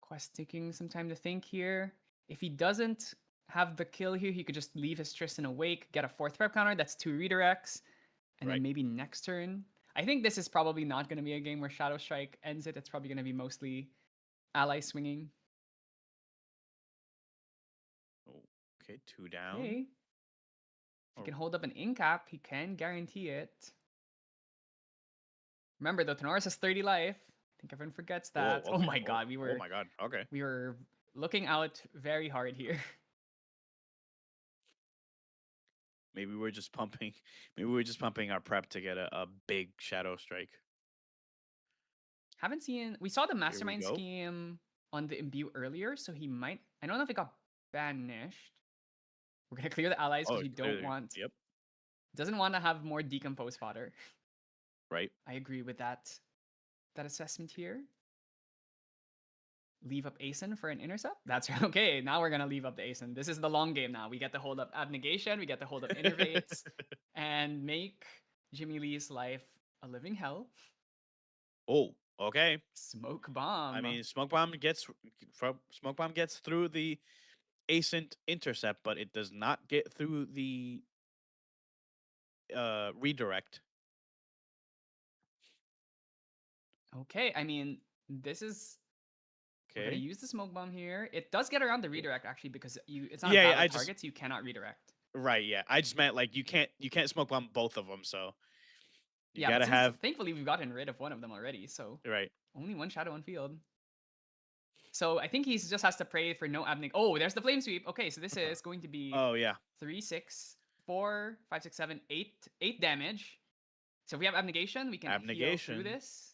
S3: Quest taking some time to think here. If he doesn't have the kill here, he could just leave his Tristan awake, get a 4th prep counter. That's 2 redirects. And then
S4: Right.
S3: maybe next turn. I think this is probably not going to be a game where Shadow Strike ends it. It's probably going to be mostly ally swinging.
S4: Okay, 2 down.
S3: Okay. If he
S4: Oh.
S3: can hold up an incap, he can guarantee it. Remember, though, Tenoris has 30 life. I think everyone forgets that.
S4: Whoa,
S3: Oh
S4: okay.
S3: my god,
S4: Oh my god. Okay.
S3: we were looking out very hard here.
S4: Maybe we're just pumping. Maybe we're just pumping our prep to get a big Shadow Strike.
S3: Haven't seen. We saw the
S4: Here we
S3: mastermind
S4: go.
S3: scheme on the imbue earlier, so he might. I don't know if it got banished. We're gonna clear the allies because
S4: Oh,
S3: we don't
S4: clearly.
S3: want.
S4: Yep.
S3: Doesn't want to have more decomposed fodder.
S4: Right.
S3: I agree with that assessment here. Leave up Asen for an intercept? That's okay. Now we're gonna leave up the Asen. This is the long game now. We get to hold up Abnegation, we get to hold up Innervates, and make Jimmy Lee's life a living hell.
S4: Oh, okay.
S3: Smoke bomb.
S4: I mean, Smoke Bomb gets through the Ascent intercept, but it does not get through the redirect.
S3: Okay, I mean, this is. We're gonna
S4: Okay.
S3: use the smoke bomb here. It does get around the redirect actually because it's not
S4: Yeah,
S3: a
S4: yeah,
S3: valid
S4: I just-
S3: target, so you cannot redirect.
S4: Right. Yeah. I just meant like you can't Smoke Bomb both of them, so you
S3: Yeah,
S4: gotta
S3: but since
S4: have
S3: thankfully we've gotten rid of one of them already, so
S4: right.
S3: only 1 shadow on field. So I think he just has to pray for no abneg. Oh, there's the flame sweep. Okay, so this is going to be
S4: Oh yeah.
S3: 3, 6, 4, 5, 6, 7, 8 damage. So if we have abnegation, we can heal
S4: Abnegation.
S3: through this.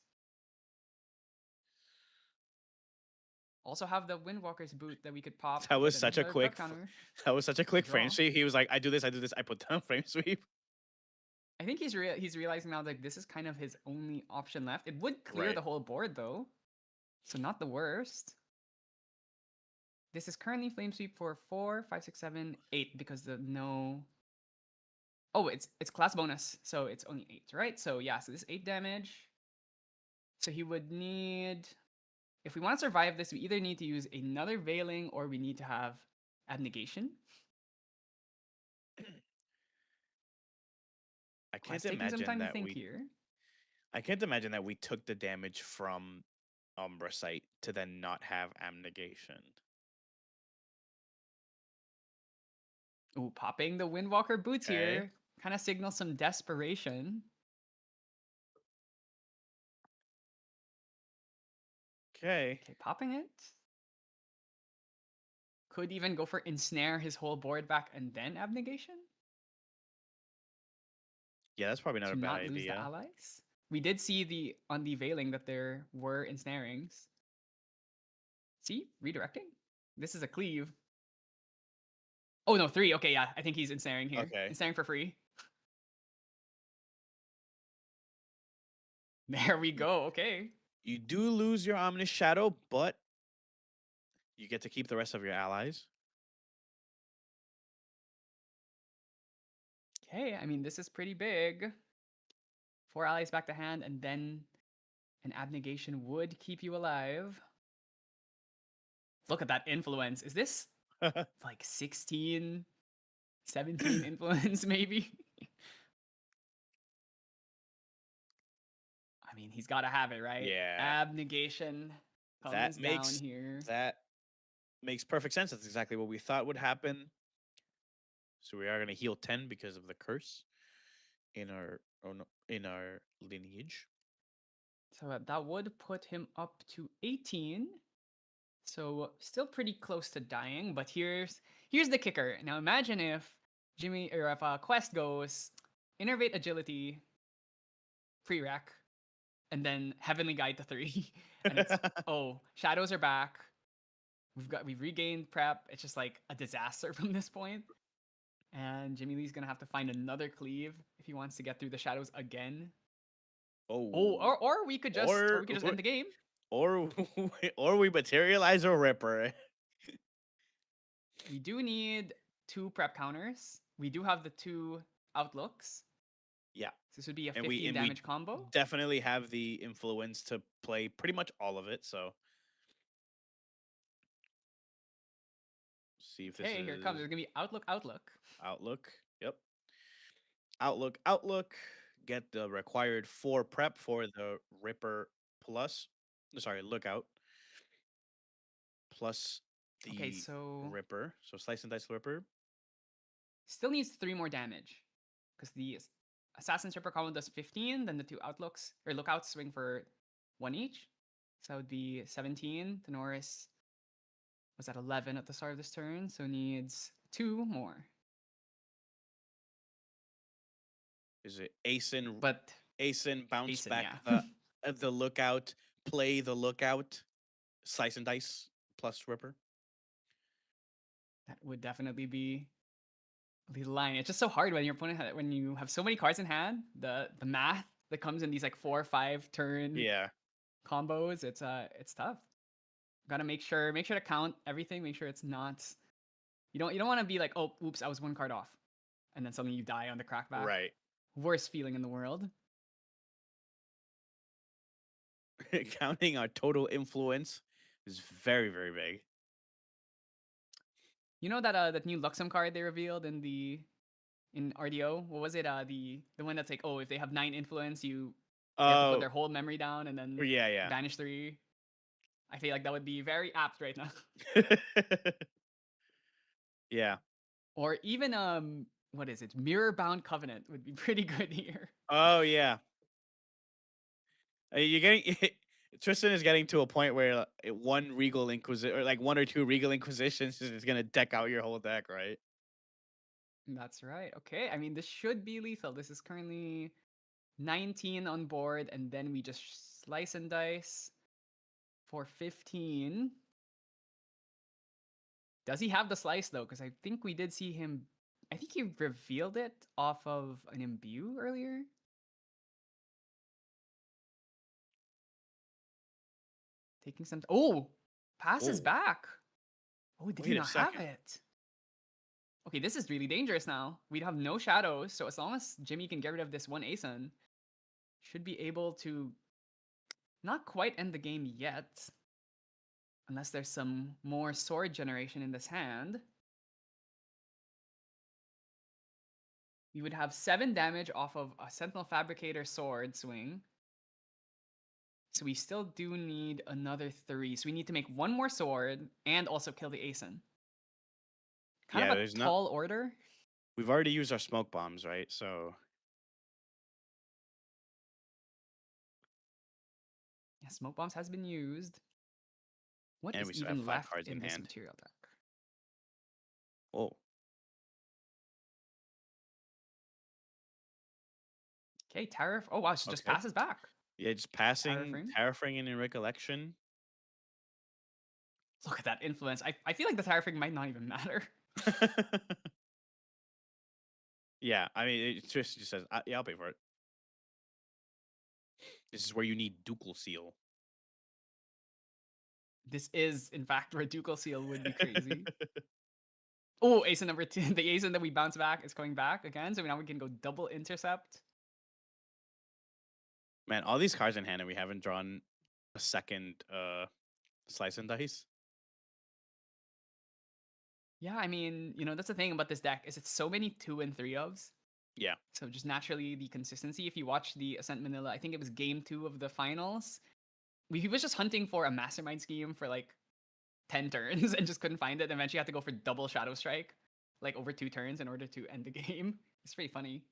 S3: Also have the Windwalker's boot that we could pop.
S4: That
S3: to
S4: was
S3: get
S4: such a
S3: another prep
S4: quick.
S3: counter.
S4: That was such a quick frame
S3: Draw.
S4: sweep. He was like, "I do this. I put down frame sweep."
S3: I think he's realizing now like this is kind of his only option left. It would clear
S4: Right.
S3: the whole board though, so not the worst. This is currently flame sweep for 4, 5, 6, 7, 8 because the no. Oh, it's class bonus, so it's only 8, right? So yeah, so this 8 damage. So he would need. If we want to survive this, we either need to use another veiling or we need to have abnegation.
S4: I can't
S3: Quest taking some
S4: imagine
S3: time to
S4: that
S3: think
S4: we.
S3: here.
S4: I can't imagine that we took the damage from Umbra Sight to then not have abnegation.
S3: Ooh, popping the Windwalker boots
S4: Okay.
S3: here kind of signals some desperation.
S4: Okay.
S3: Okay, popping it. Could even go for ensnare his whole board back and then abnegation
S4: Yeah, that's probably not
S3: to
S4: a bad
S3: not lose the
S4: idea.
S3: allies. We did see on the veiling that there were ensnarings. See, redirecting. This is a cleave. Oh no, 3. Okay, yeah, I think he's ensnaring here.
S4: Okay.
S3: Ensnaring for free. There we go. Okay.
S4: You do lose your Ominous Shadow, but you get to keep the rest of your allies.
S3: Okay, I mean, this is pretty big. 4 allies back to hand, and then an abnegation would keep you alive. Look at that influence. Is this like 16, 17 influence, maybe. I mean, he's got to have it, right?
S4: Yeah.
S3: Abnegation
S4: That
S3: comes down
S4: makes
S3: here.
S4: that makes perfect sense. That's exactly what we thought would happen. So we are going to heal 10 because of the curse in our in our lineage.
S3: So that would put him up to 18. So still pretty close to dying, but here's the kicker. Now imagine if Jimmy or if Quest goes Innervate Agility, prereq, and then Heavenly Guide to 3, and it's Shadows are back. We've regained prep. It's just like a disaster from this point. And Jimmy Lee's gonna have to find another cleave if he wants to get through the shadows again.
S4: Oh,
S3: Or we could just end the game.
S4: or or we materialize a Ripper.
S3: We do need 2 prep counters. We do have the 2 outlooks.
S4: Yeah.
S3: So this would be a
S4: And
S3: 15
S4: we
S3: damage combo.
S4: definitely have the influence to play pretty much all of it. So see if this
S3: Hey,
S4: is
S3: here it comes. There's gonna be outlook.
S4: Outlook. Yep. Outlook. Get the required 4 prep for the Ripper plus. Sorry, Lookout. Plus the
S3: Okay, so
S4: Ripper. So Slice and Dice Ripper.
S3: still needs 3 more damage. Because the Assassin's Ripper combo does 15, then the 2 outlooks or lookouts swing for 1 each. So that would be 17. Tenoris was at 11 at the start of this turn, so needs 2 more.
S4: Is it Asen?
S3: But
S4: Asen bounce
S3: Asen,
S4: back
S3: yeah.
S4: the Lookout. Play the Lookout. Slice and Dice plus Ripper.
S3: That would definitely be the line. It's just so hard when your opponent when you have so many cards in hand. The math that comes in these like 4 or 5 turn
S4: Yeah.
S3: combos. It's tough. Gotta make sure to count everything. Make sure it's not. You don't want to be like, oh, oops, I was 1 card off, and then suddenly you die on the crackback.
S4: Right.
S3: Worst feeling in the world.
S4: Counting our total influence is very, very big.
S3: You know that new Luxem card they revealed in RDO? What was it? The one that's like, oh, if they have 9 influence, they have to put their whole memory down and then
S4: Yeah.
S3: banish 3. I feel like that would be very apt right now.
S4: Yeah.
S3: Or even what is it? Mirror Bound Covenant would be pretty good here.
S4: Oh yeah. You're getting Tristan is getting to a point where one Regal Inquisition or like 1 or 2 Regal Inquisitions is gonna deck out your whole deck, right?
S3: That's right. Okay. I mean, this should be lethal. This is currently 19 on board, and then we just slice and dice for 15. Does he have the slice though? Because I think we did see him. I think he revealed it off of an imbue earlier. Taking some. Passes
S4: Oh.
S3: back. Oh, did he
S4: Wait a
S3: not have
S4: second.
S3: it? Okay, this is really dangerous now. We'd have no shadows, so as long as Jimmy can get rid of this 1 Asen, should be able to not quite end the game yet. Unless there's some more sword generation in this hand. We would have 7 damage off of a Sentinel Fabricator sword swing. So we still do need another 3. So we need to make 1 more sword and also kill the Asen. Kind of a tall order.
S4: We've already used our smoke bombs, right? So
S3: Yeah, smoke bombs has been used. What
S4: And
S3: is
S4: we still have
S3: even
S4: 5
S3: left
S4: cards
S3: in
S4: in
S3: this
S4: hand.
S3: material deck?
S4: Oh.
S3: Okay, Tariff. Oh wow, she just
S4: Okay.
S3: passes back.
S4: Yeah, just passing,
S3: Terraforming.
S4: terraforming in recollection.
S3: Look at that influence. I feel like the Terraforming might not even matter.
S4: Yeah, I mean, Trish just says, yeah, I'll pay for it. This is where you need Ducal Seal.
S3: This is, in fact, where Ducal Seal would be crazy. Oh, Asen number 2. The Asen that we bounce back is coming back again. So now we can go double intercept.
S4: Man, all these cards in hand and we haven't drawn a second Slice and Dice.
S3: Yeah, I mean, that's the thing about this deck is it's so many 2 and 3 ofs.
S4: Yeah.
S3: So just naturally the consistency. If you watch the Ascent Manila, I think it was game 2 of the finals. He was just hunting for a mastermind scheme for like 10 turns and just couldn't find it. And eventually had to go for double Shadow Strike, like over 2 turns in order to end the game. It's pretty funny.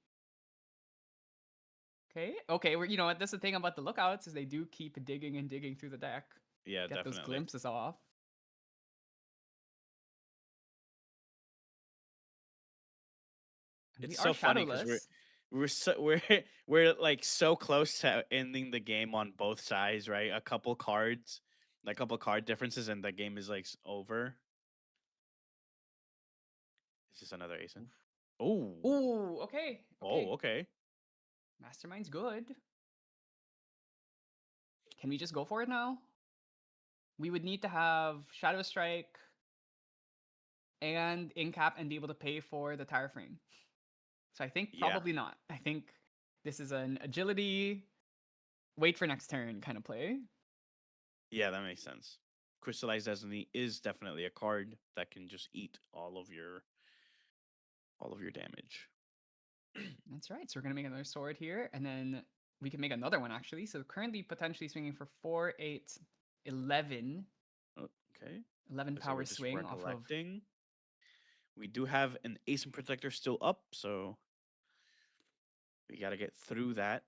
S3: Okay, we're, you know what? That's the thing about the lookouts is they do keep digging and digging through the deck.
S4: Yeah,
S3: Get those
S4: definitely.
S3: glimpses off. And we
S4: It's
S3: are
S4: so funny because
S3: shadowless.
S4: we're like so close to ending the game on both sides, right? A couple card differences, and the game is like over. Is this another ASIN? Oh,
S3: Ooh, okay.
S4: oh, okay.
S3: Mastermind's good. Can we just go for it now? We would need to have Shadow Strike and Incap and be able to pay for the tire frame. So I think
S4: Yeah,
S3: probably not. I think this is an agility, wait for next turn kind of play.
S4: yeah, that makes sense. Crystallized Destiny is definitely a card that can just eat all of your damage.
S3: That's right. So we're going to make another sword here. And then we can make another one actually. So currently potentially swinging for 4, 8, 11.
S4: Okay.
S3: 11
S4: So we're
S3: power
S4: just
S3: swing off of...
S4: recollecting. We do have an ASIN Protector still up, so we got to get through that.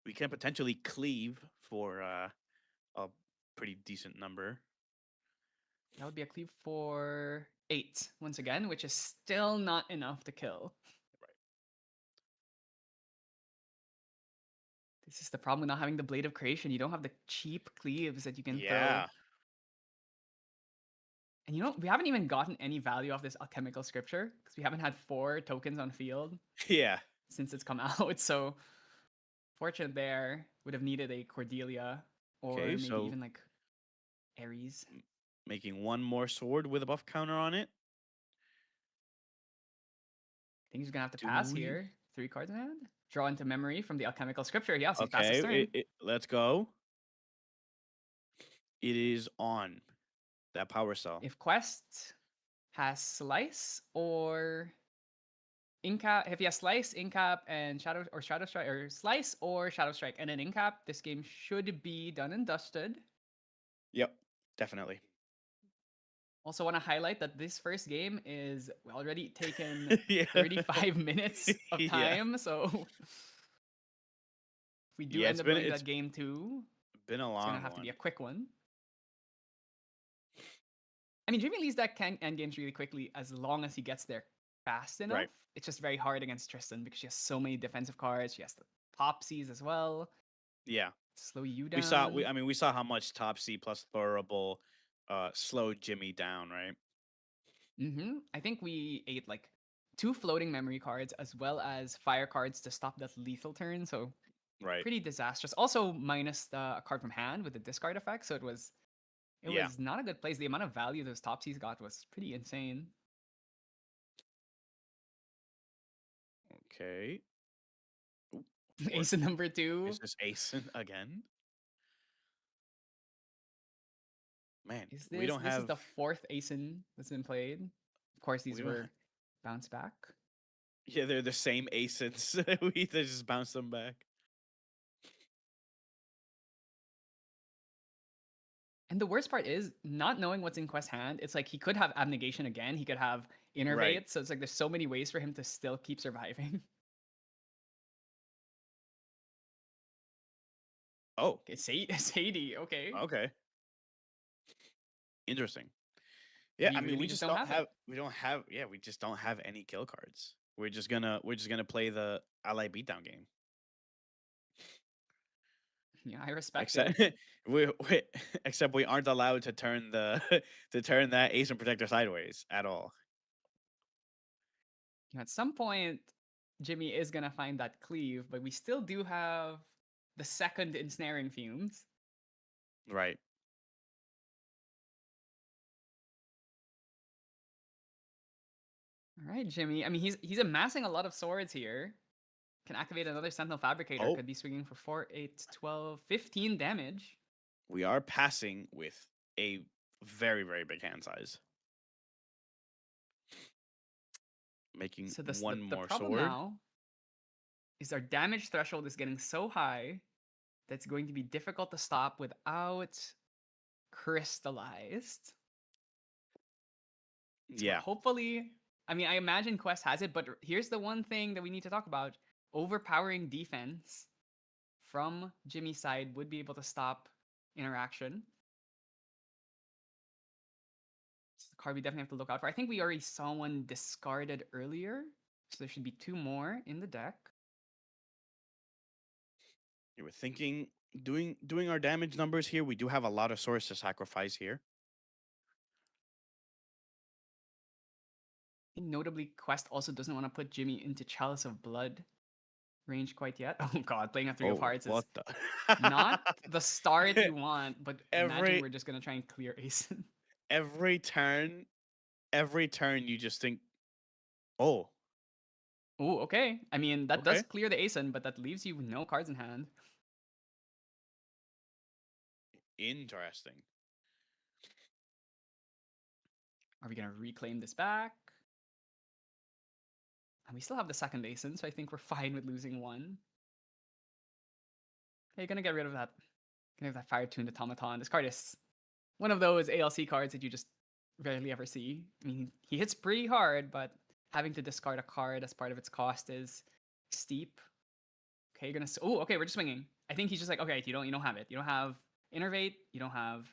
S4: We can potentially cleave for a pretty decent number.
S3: That would be a cleave for 8 once again, which is still not enough to kill.
S4: Right.
S3: This is the problem with not having the Blade of Creation. You don't have the cheap cleaves that you can throw.
S4: Yeah.
S3: And we haven't even gotten any value off this Alchemical Scripture because we haven't had 4 tokens on field
S4: Yeah.
S3: since it's come out. So fortunate there. Would have needed a Cordelia or
S4: Okay,
S3: maybe
S4: so
S3: even like Ares.
S4: making one more sword with a buff counter on it.
S3: I think he's gonna have to
S4: Do
S3: pass
S4: we?
S3: here. 3 cards in hand. Draw into memory from the Alchemical Scripture. Yes, he passes
S4: Okay,
S3: turn.
S4: let's go. It is on that power cell.
S3: If Quest has Slice or Incap, if he has Slice, Incap, and Shadow Strike, or Slice or Shadow Strike, and then Incap, this game should be done and dusted.
S4: Yep, definitely.
S3: Also want to highlight that this first game is already taken
S4: Yeah.
S3: 35 minutes of
S4: Yeah.
S3: time, so if we do
S4: Yeah,
S3: end up doing that game 2,
S4: been a
S3: it's
S4: long
S3: gonna have to
S4: one.
S3: be a quick one. I mean, Jimmy Lee's deck can end games really quickly as long as he gets there fast enough.
S4: Right.
S3: It's just very hard against Tristan because she has so many defensive cards. She has the Topsies as well.
S4: Yeah.
S3: Slow you down.
S4: We saw how much Top C plus Thorable slowed Jimmy down, right?
S3: I think we ate like 2 floating memory cards as well as fire cards to stop that lethal turn. So
S4: Right.
S3: pretty disastrous. Also minus a card from hand with the discard effect. So it was not a good place. The amount of value those Topsies got was pretty insane.
S4: Okay. Ooh,
S3: Ace in number 2.
S4: Is this Ace again? Man,
S3: Is
S4: we don't
S3: this
S4: have.
S3: is the 4th ASIN that's been played. Of course, these
S4: We don't
S3: were bounce back.
S4: Yeah, they're the same ASINs. We just bounce them back.
S3: And the worst part is not knowing what's in Quest's hand. It's like he could have Abnegation again. He could have Innervate.
S4: Right.
S3: So it's like there's so many ways for him to still keep surviving.
S4: Oh,
S3: Okay, Sadie. Okay.
S4: okay. Interesting. Yeah,
S3: We
S4: I mean,
S3: really
S4: we
S3: just
S4: just
S3: don't
S4: don't
S3: have it.
S4: we just don't have any kill cards. We're just gonna play the ally beatdown game.
S3: Yeah, I respect
S4: Except
S3: it.
S4: except we aren't allowed to turn that Ace and Protector sideways at all.
S3: At some point, Jimmy is gonna find that cleave, but we still do have the second ensnaring fumes.
S4: Right.
S3: All right, Jimmy. I mean, he's amassing a lot of swords here. Can activate another Sentinel Fabricator.
S4: Oh.
S3: Could be swinging for 4, 8, 12, 15 damage.
S4: We are passing with a very, very big hand size. Making
S3: So
S4: one
S3: the
S4: more
S3: problem
S4: sword.
S3: now is our damage threshold is getting so high that's going to be difficult to stop without crystallized. So
S4: Yeah.
S3: hopefully, I mean, I imagine Quest has it, but here's the one thing that we need to talk about: overpowering defense from Jimmy's side would be able to stop interaction. It's the card we definitely have to look out for. I think we already saw one discarded earlier, so there should be 2 more in the deck.
S4: You were thinking doing our damage numbers here. We do have a lot of swords to sacrifice here.
S3: I think notably, Quest also doesn't want to put Jimmy into Chalice of Blood range quite yet. Oh god, playing a 3 of
S4: Oh,
S3: Hearts is
S4: what the?
S3: not the start you want, but imagine
S4: every
S3: we're just gonna try and clear Ace.
S4: every turn, you just think, oh,
S3: Oh, okay. I mean, that does
S4: okay.
S3: clear the Ace, but that leaves you with no cards in hand.
S4: Interesting.
S3: Are we gonna reclaim this back? And we still have the second Ace, so I think we're fine with losing one. Okay, gonna get rid of that. Gonna have that Fire Tuned Automaton. This card is one of those ALC cards that you just rarely ever see. I mean, he hits pretty hard, but having to discard a card as part of its cost is steep. Okay, you're gonna. Oh, okay, we're just swinging. I think he's just like, okay, you don't have it. You don't have Innervate. You don't have.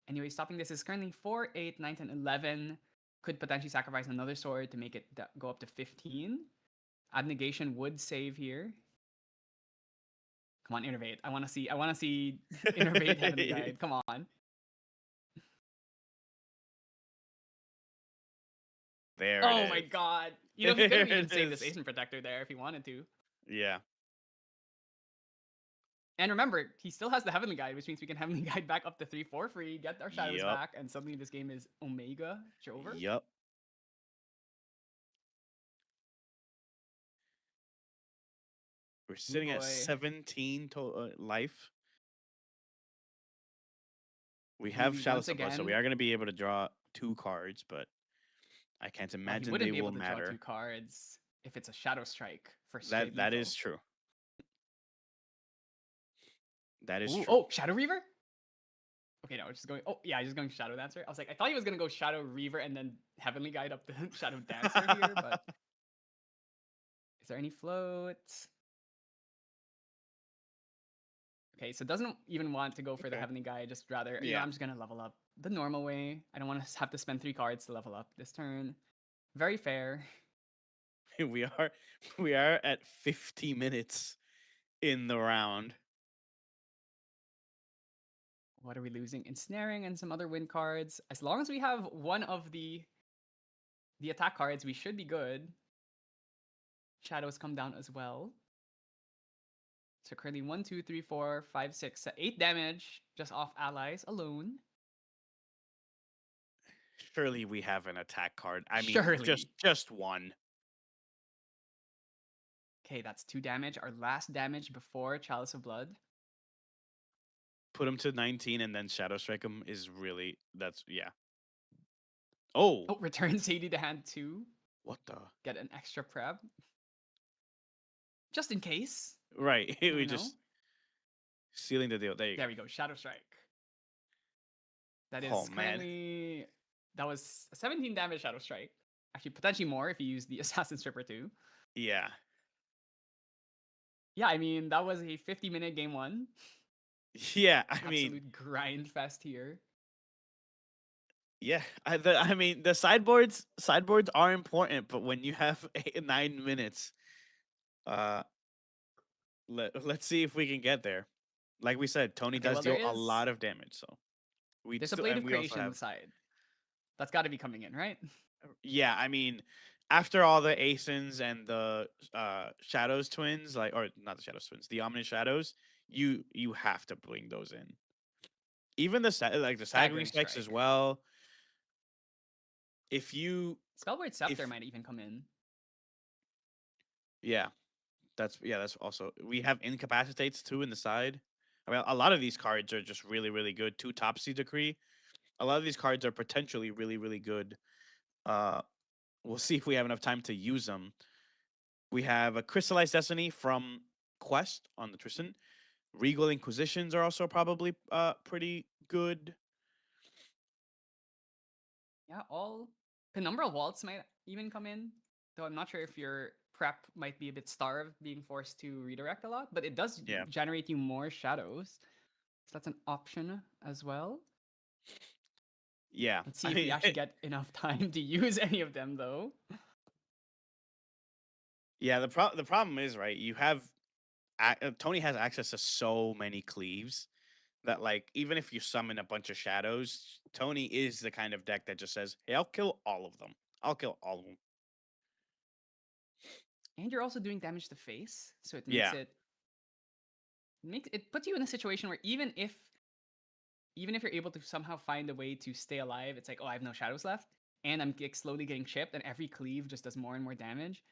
S3: Anyway, stopping this is currently 4, 8, 9, 10, 11. Could potentially sacrifice another sword to make it go up to 15. Abnegation would save here. Come on, Innervate. I want to see. I want to see Innervate Heavenly Guide. Come on.
S4: There
S3: Oh
S4: it
S3: my
S4: is.
S3: god. You know, he could have
S4: There
S3: even
S4: it
S3: saved this
S4: is.
S3: Asian Protector there if he wanted to.
S4: Yeah.
S3: And remember, he still has the Heavenly Guide, which means we can Heavenly Guide back up to 3/4 free, get our shadows
S4: Yup.
S3: back, and suddenly this game is Omega Jover.
S4: Yup. We're sitting at
S3: boy.
S4: 17 life. We have
S3: Really,
S4: Shadow
S3: once
S4: Support, so we
S3: again,
S4: are going to be able to draw 2 cards, but I can't
S3: well, he
S4: imagine
S3: wouldn't
S4: they
S3: be
S4: will
S3: able to draw 2
S4: matter.
S3: cards if it's a Shadow Strike for
S4: That
S3: straight
S4: that
S3: lethal.
S4: is true. That is
S3: Ooh,
S4: true.
S3: oh, Shadow Reaver? Okay, no, just going. Oh, yeah, just going Shadow Dancer. I was like, I thought he was gonna go Shadow Reaver and then Heavenly Guide up the Shadow Dancer here, but is there any float? Okay, so doesn't even want to go for the
S4: Okay.
S3: Heavenly Guide, just rather,
S4: Yeah.
S3: I'm just gonna level up the normal way. I don't want to have to spend 3 cards to level up this turn. Very fair.
S4: we are at 50 minutes in the round.
S3: What are we losing? Ensnaring and some other win cards. As long as we have one of the attack cards, we should be good. Shadows come down as well. So currently 1, 2, 3, 4, 5, 6, 8 damage just off allies alone.
S4: Surely we have an attack card. I mean,
S3: Surely.
S4: just one.
S3: Okay, that's 2 damage. Our last damage before Chalice of Blood.
S4: Put him to 19 and then Shadow Strike him is really yeah. Oh,
S3: Oh, return Sadie to hand 2.
S4: what the?
S3: Get an extra prep. Just in case.
S4: Right,
S3: Never
S4: we
S3: know.
S4: just sealing the deal. There you
S3: There
S4: go.
S3: we go. Shadow Strike. That is
S4: Oh, man.
S3: currently. That was a 17 damage Shadow Strike. Actually, potentially more if you use the Assassin Stripper too.
S4: Yeah.
S3: Yeah, I mean, that was a 50-minute game 1.
S4: Yeah, I
S3: Absolute
S4: mean,
S3: grind fest here.
S4: yeah. I mean, the sideboards are important, but when you have 9 minutes, let's see if we can get there. Like we said, Tony
S3: Okay,
S4: does
S3: well,
S4: deal a lot of damage, so
S3: there's a Blade of
S4: we also
S3: Creation on
S4: have
S3: the side. That's got to be coming in, right?
S4: yeah. I mean, after all the Asins and the Shadows twins, or not the Shadows twins, the Ominous Shadows, you have to bring those in. Even the the Staggering Strikes as
S3: Strike.
S4: well. If you
S3: Spellboard Scepter might even come in.
S4: yeah, that's also we have Incapacitates too in the side. I mean, a lot of these cards are just really good. 2 Topsy Decree, a lot of these cards are potentially really, really good. We'll see if we have enough time to use them. We have a Crystallized Destiny from Quest on the Tristan. Regal Inquisitions are also probably pretty good.
S3: Yeah, all Penumbral Waltz might even come in, though I'm not sure if your prep might be a bit starved, being forced to redirect a lot, but it does
S4: Yeah.
S3: generate you more shadows. So that's an option as well.
S4: Yeah.
S3: Let's see if we actually get enough time to use any of them, though.
S4: Yeah, the problem is, right, you have Tony has access to so many cleaves that, like, even if you summon a bunch of shadows, Tony is the kind of deck that just says, "Hey, I'll kill all of them. I'll kill all of them."
S3: And you're also doing damage to face, so it
S4: Yeah.
S3: makes it puts you in a situation where even if you're able to somehow find a way to stay alive, it's like, oh, I have no shadows left, and I'm slowly getting chipped, and every cleave just does more and more damage.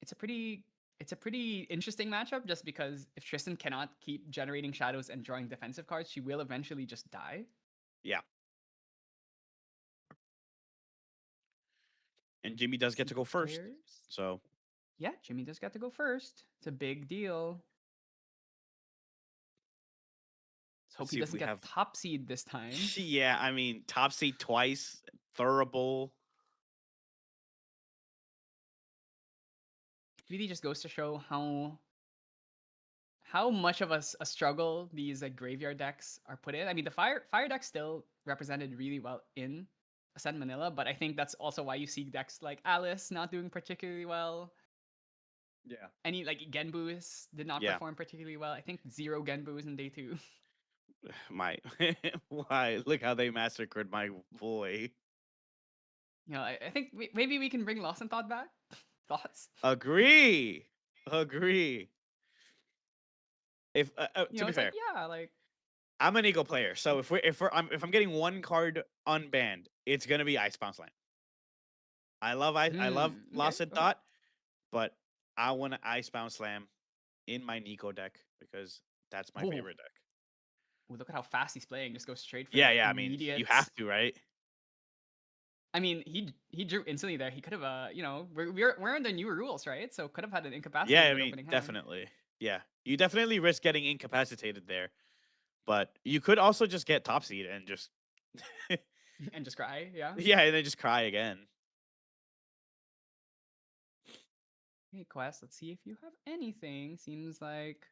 S3: It's a pretty interesting matchup, just because if Tristan cannot keep generating shadows and drawing defensive cards, she will eventually just die.
S4: Yeah. And Jimmy does get to go first.
S3: Players.
S4: So,
S3: Yeah, Jimmy does get to go first. It's a big deal. Let's hope
S4: let's
S3: he
S4: see if
S3: doesn't
S4: we
S3: get
S4: have
S3: top seed this time.
S4: Yeah, I mean, top seed twice, Thurable.
S3: Really just goes to show how much of a struggle these like graveyard decks are put in. I mean, the fire deck still represented really well in Ascent Manila, but I think that's also why you see decks like Alice not doing particularly well.
S4: Yeah.
S3: Any like Genbus did not
S4: Yeah.
S3: perform particularly well. I think 0 Genbus in day 2.
S4: My why? Look how they massacred my boy.
S3: You know, I think maybe we can bring Lost in Thought back. Thoughts?
S4: Agree. If
S3: You
S4: to
S3: know,
S4: be
S3: it's like,
S4: fair,
S3: yeah, like
S4: I'm an Eagle player, so if I'm getting one card unbanned, it's gonna be Icebound Slam. I love
S3: okay,
S4: Lost in
S3: okay.
S4: Thought, but I want to Icebound Slam in my Nico deck because that's my
S3: Oh,
S4: favorite deck.
S3: look at how fast he's playing. Just go straight for
S4: Yeah,
S3: the
S4: yeah. I mean, you
S3: immediate.
S4: have to, right?
S3: I mean, he drew instantly there. He could have, we're in the new rules, right? So could have had an
S4: Yeah, I
S3: incapacitated
S4: mean,
S3: opening hand
S4: definitely. Yeah, you definitely risk getting incapacitated there, but you could also just get top seed and just
S3: and just cry. Yeah.
S4: yeah, and then just cry again.
S3: Hey, Quest. Let's see if you have anything. Seems like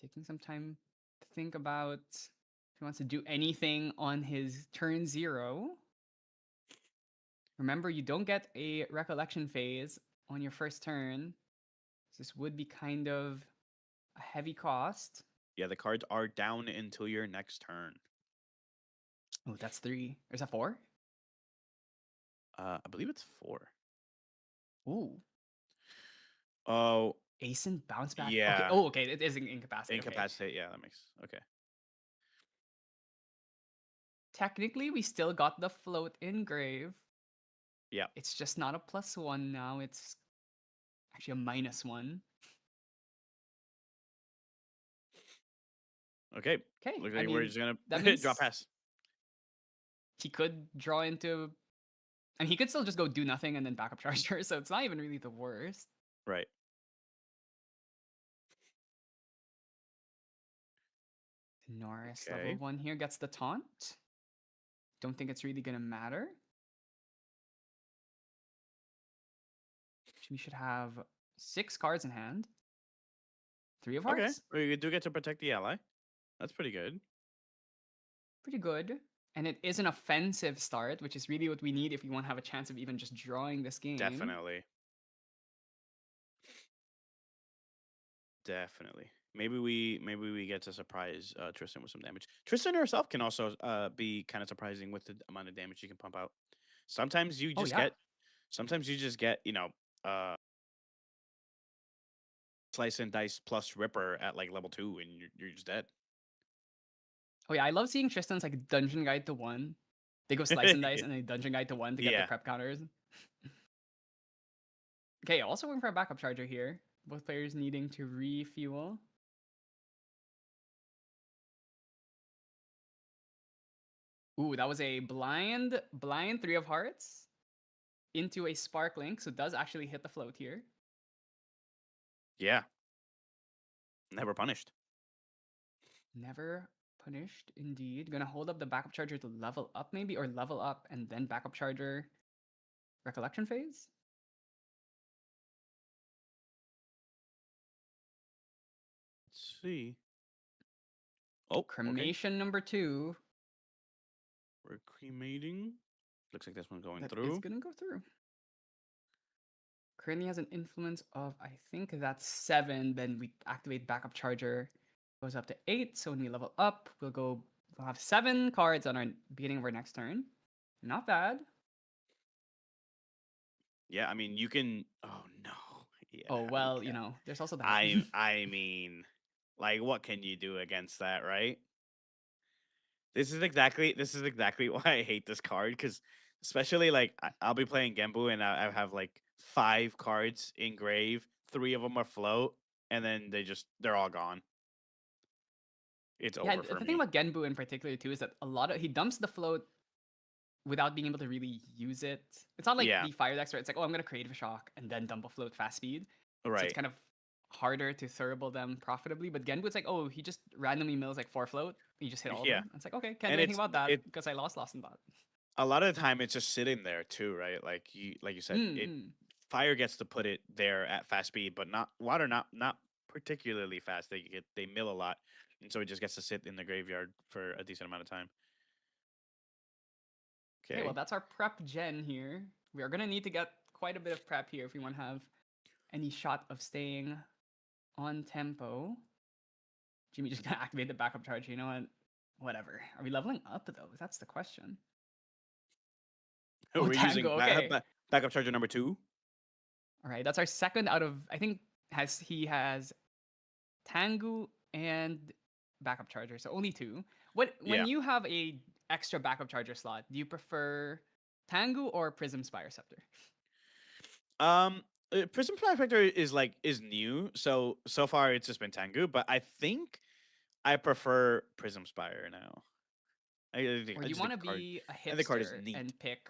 S3: taking some time to think about if he wants to do anything on his turn 0. Remember, you don't get a recollection phase on your first turn. This would be kind of a heavy cost.
S4: Yeah, the cards are down until your next turn.
S3: Oh, that's 3. Or is that 4?
S4: I believe it's 4.
S3: Ooh.
S4: Oh,
S3: Asen bounce back. Okay.
S4: yeah.
S3: Oh, okay. It is incapacitated. Okay.
S4: Incapacitate. Yeah, that makes okay.
S3: Technically, we still got the float engrave.
S4: Yeah.
S3: It's just not a +1 now. It's actually a -1.
S4: Okay.
S3: Okay.
S4: Looks
S3: I
S4: like we're
S3: mean,
S4: just gonna
S3: that means
S4: drop pass.
S3: he could draw into. I mean, he could still just go do nothing and then backup charger. So it's not even really the worst.
S4: Right.
S3: Norris
S4: Okay.
S3: level 1 here gets the taunt. Don't think it's really gonna matter. We should have 6 cards in hand. 3 of
S4: Okay.
S3: hearts.
S4: We do get to protect the ally. That's pretty good.
S3: Pretty good. And it is an offensive start, which is really what we need if we want to have a chance of even just drawing this game.
S4: Definitely. Definitely. Maybe we get to surprise Tristan with some damage. Tristan herself can also be kind of surprising with the amount of damage she can pump out. Sometimes you
S3: Oh,
S4: just
S3: yeah.
S4: get, slice and dice plus ripper at like level 2 and you're just dead.
S3: Oh, yeah. I love seeing Tristan's like dungeon guide to 1. They go slice and dice and then dungeon guide to 1 to get the
S4: Yeah.
S3: prep counters. Okay, also going for a backup charger here. Both players needing to refuel. Ooh, that was a blind 3 of hearts into a spark link, so it does actually hit the float here.
S4: Yeah. Never punished.
S3: Never punished, indeed. Gonna hold up the backup charger to level up, maybe, or level up and then backup charger recollection phase.
S4: Let's see. Oh, okay.
S3: Cremation number 2.
S4: We're cremating. Looks like this one's going
S3: That
S4: through.
S3: is gonna go through. Currently has an influence of, I think that's 7. Then we activate backup charger. Goes up to 8. So when we level up, we'll have 7 cards on our beginning of our next turn. Not bad.
S4: Yeah, I mean you can. Oh no. Yeah.
S3: Oh
S4: we
S3: well, you
S4: can't.
S3: know, there's also that.
S4: I mean, like, what can you do against that, right? This is exactly why I hate this card, because especially like I'll be playing Genbu and I have like 5 cards in grave, 3 of them are float, and then they're all gone. It's
S3: Yeah,
S4: over for
S3: the
S4: me.
S3: thing about Genbu in particular too is that he dumps the float without being able to really use it. It's not like
S4: Yeah.
S3: the fire decks where it's like, oh, I'm gonna create a shock and then dump a float fast speed. So it's
S4: Right.
S3: kind of harder to thurible them profitably. But Genbu, it's like, oh, he just randomly mills like 4 float. You just hit all of
S4: Yeah.
S3: them. It's like, okay, can't
S4: And
S3: do anything about that
S4: it
S3: because I lost and bot.
S4: a lot of the time it's just sitting there too, right? Like you said, it fire gets to put it there at fast speed, but not water, not particularly fast. They mill a lot, and so it just gets to sit in the graveyard for a decent amount of time.
S3: Okay,
S4: Okay.
S3: well, that's our prep gen here. We are gonna need to get quite a bit of prep here if we want to have any shot of staying on tempo. Jimmy just gonna activate the backup charge. You know what? Whatever. Are we leveling up though? That's the question. Oh,
S4: We're using
S3: Tango. Okay.
S4: backup charger number 2.
S3: All right. That's our second out of. I think he has Tangu and backup charger. So only 2. When
S4: Yeah.
S3: you have a extra backup charger slot, do you prefer Tangu or Prism Spire Scepter?
S4: Prism Trifector is new, so far it's just been Tengu, but I think I prefer Prism Spire now. I
S3: Or do you
S4: just
S3: want
S4: think
S3: to
S4: the card.
S3: be a
S4: I think the card is
S3: hipster
S4: neat.
S3: and pick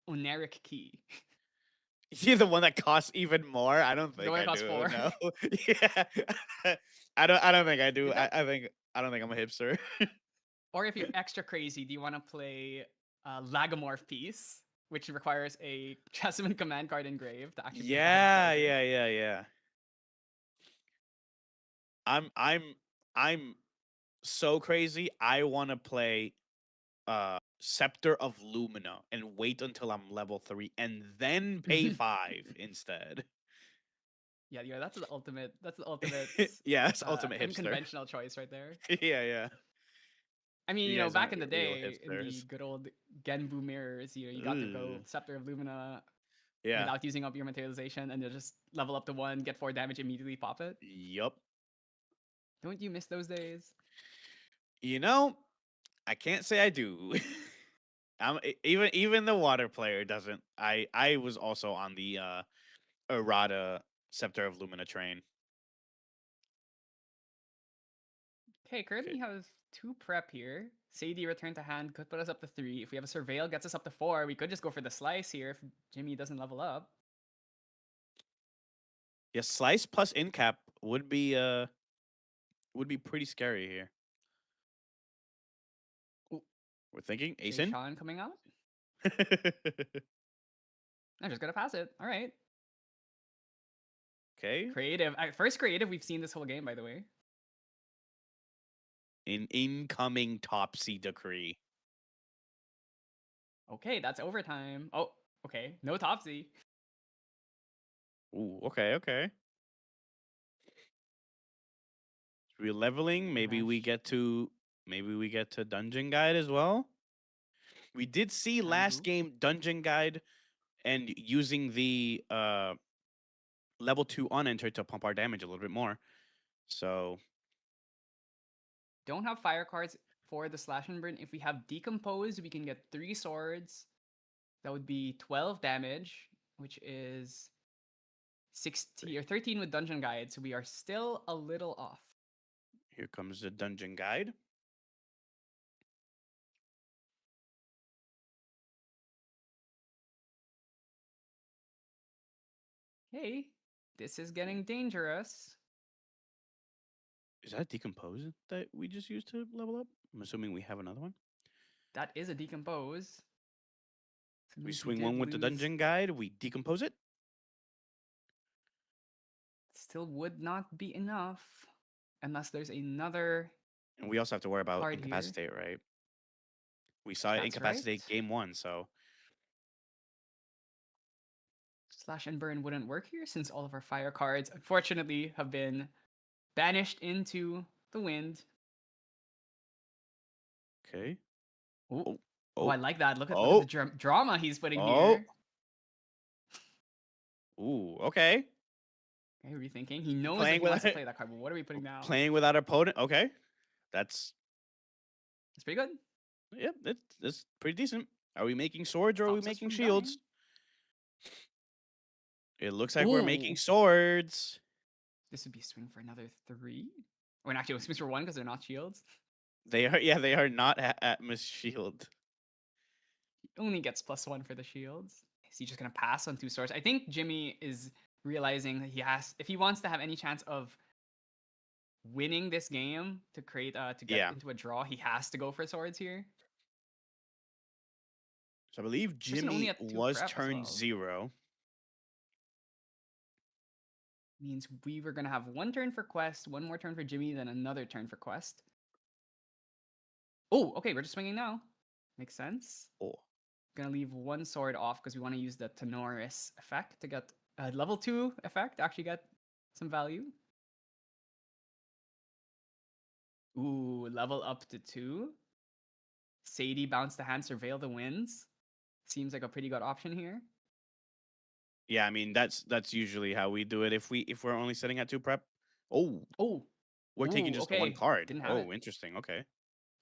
S3: Oneric Key?
S4: You're the one that costs even more. I don't think
S3: one
S4: I
S3: that costs
S4: do.
S3: 4?
S4: No. Yeah. I don't think I do.
S3: Is that-
S4: I don't think I'm a hipster.
S3: Or if you're extra crazy, do you want to play Lagomorph Piece, which requires a Chessman command card engraved to activate the backup charger?
S4: Yeah. I'm so crazy. I want to play Scepter of Lumina and wait until I'm level 3 and then pay 5 instead.
S3: Yeah, that's the ultimate. That's the ultimate.
S4: Yeah, it's ultimate hipster.
S3: Unconventional choice right there.
S4: Yeah.
S3: I mean,
S4: You
S3: you know,
S4: guys
S3: back
S4: aren't
S3: in the
S4: real
S3: day, in the
S4: hipsters.
S3: good old Genbu mirrors, you got to go
S4: Ugh.
S3: Scepter of Lumina
S4: Yeah.
S3: without using up your materialization, and you just level up to 1, get 4 damage, immediately pop it.
S4: Yup.
S3: Don't you miss those days?
S4: You know, I can't say I do. Even the water player doesn't. I was also on the errata Scepter of Lumina train.
S3: Okay, currently have 2 prep here. Sadie return to hand could put us up to 3. If we have a surveil, gets us up to 4. We could just go for the slice here if Jimmy doesn't level up.
S4: Yeah, slice plus incap would be pretty scary here.
S3: Ooh.
S4: We're thinking
S3: Jay
S4: Asin.
S3: Sean coming out. I'm just gonna pass it. All right.
S4: Okay.
S3: Creative. First creative we've seen this whole game, by the way.
S4: An incoming Topsy decree.
S3: Okay, that's overtime. Oh, okay. No Topsy.
S4: Ooh, okay. We're leveling. Maybe we
S3: Mesh.
S4: get to Dungeon Guide as well. We did see last
S3: Tangu.
S4: game Dungeon Guide and using the level 2 on enter to pump our damage a little bit more. So
S3: Don't have fire cards for the slash and burn. If we have decompose, we can get 3 swords. That would be 12 damage, which is 16 or 13 with dungeon guide. So we are still a little off.
S4: here comes the Dungeon Guide.
S3: Hey, this is getting dangerous.
S4: Is that decompose that we just used to level up? I'm assuming we have another one.
S3: That is a decompose. So
S4: We
S3: means
S4: swing
S3: did
S4: one with the
S3: lose-
S4: dungeon guide. We decompose it.
S3: Still would not be enough unless there's another
S4: And we also have to worry about
S3: card here.
S4: incapacitate, right? We saw it
S3: That's
S4: incapacitate
S3: right.
S4: game 1, so
S3: Slash and burn wouldn't work here since all of our fire cards, unfortunately, have been banished into the wind.
S4: okay.
S3: Ooh.
S4: Oh,
S3: Oh, I
S4: oh,
S3: like that. Look at
S4: oh,
S3: the drama he's putting
S4: oh.
S3: here.
S4: Ooh, okay.
S3: Okay, rethinking. He knows
S4: Playing
S3: that he wants to
S4: without-
S3: play that card, but what are we putting now?
S4: Playing without opponent. Okay, that's
S3: It's pretty good.
S4: yep. It's pretty decent. Are we making swords or are we
S3: Stops us
S4: making
S3: from
S4: shields?
S3: dying.
S4: It looks like we're making
S3: Ooh.
S4: swords.
S3: This would be swing for another 3. Or actually, it was swing for 1 because they're not shields.
S4: They are, yeah, they are not Atmos shield.
S3: He only gets +1 for the shields. Is he just gonna pass on 2 swords? I think Jimmy is realizing that he has, if he wants to have any chance of winning this game to create to get
S4: Yeah.
S3: into a draw, he has to go for swords here.
S4: So I believe
S3: Person only
S4: Jimmy
S3: at 2
S4: was
S3: prep as
S4: turn
S3: well.
S4: 0.
S3: Means we were gonna have 1 turn for Quest, 1 more turn for Jimmy, then another turn for Quest. Oh, okay, we're just swinging now. Makes sense.
S4: Oh,
S3: Gonna leave 1 sword off because we want to use the Tenoris effect to get a level 2 effect to actually get some value. Ooh, level up to 2. Sadie bounce the hand, surveil the winds. Seems like a pretty good option here.
S4: yeah. I mean, that's usually how we do it. If we're only sitting at 2 prep. Oh,
S3: Oh,
S4: we're taking
S3: ooh,
S4: just the 1
S3: okay.
S4: card.
S3: Didn't have
S4: Oh,
S3: it.
S4: interesting. Okay.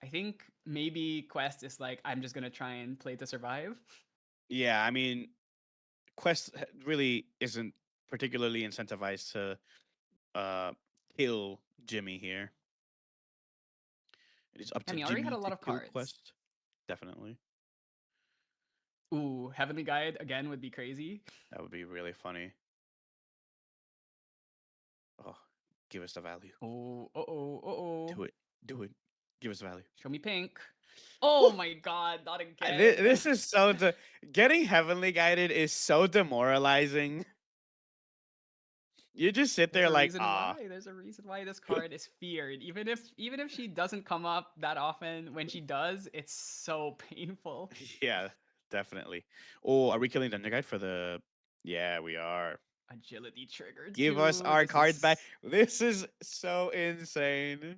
S3: I think maybe Quest is like, I'm just gonna try and play to survive.
S4: Yeah, I mean, Quest really isn't particularly incentivized to kill Jimmy here. It is up
S3: I
S4: to
S3: mean, I already
S4: Jimmy
S3: had a lot
S4: to
S3: of
S4: kill
S3: cards.
S4: Quest. Definitely.
S3: Ooh, Heavenly Guide again would be crazy.
S4: That would be really funny. Oh, give us the value.
S3: Oh, uh-oh.
S4: Do it. Do it. Give us the value.
S3: Show me pink. Oh my god, not again.
S4: This is so getting heavenly guided is so demoralizing. You just sit there like, ah.
S3: There's a reason why this card is feared. Even if she doesn't come up that often, when she does, it's so painful.
S4: Yeah, definitely. Oh, are we killing the guide for the? Yeah, we are.
S3: Agility trigger.
S4: Give us
S3: dude,
S4: our
S3: this
S4: cards
S3: is-
S4: back. This is so insane.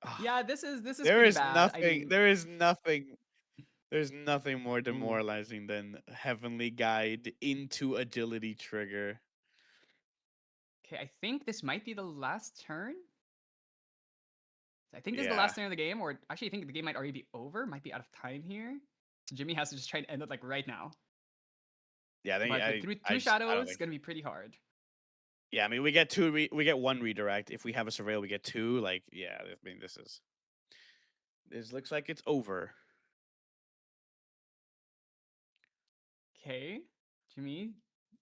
S4: Ah,
S3: Yeah, this is
S4: there
S3: pretty
S4: is
S3: bad.
S4: nothing.
S3: I mean,
S4: There is nothing. There's nothing more
S3: ooh.
S4: demoralizing than heavenly guide into agility trigger.
S3: Okay, I think this might be the last turn. I think this is the
S4: Yeah.
S3: last turn of the game, or actually, I think the game might already be over. Might be out of time here. So Jimmy has to just try and end it like right now.
S4: Yeah, I think
S3: But with
S4: I
S3: two
S4: just- I don't
S3: shadows,
S4: think-
S3: gonna be pretty hard.
S4: Yeah, I mean we get 2 we get 1 redirect. If we have a surveil, we get 2. Like, yeah, I mean this looks like it's over.
S3: Okay, Jimmy.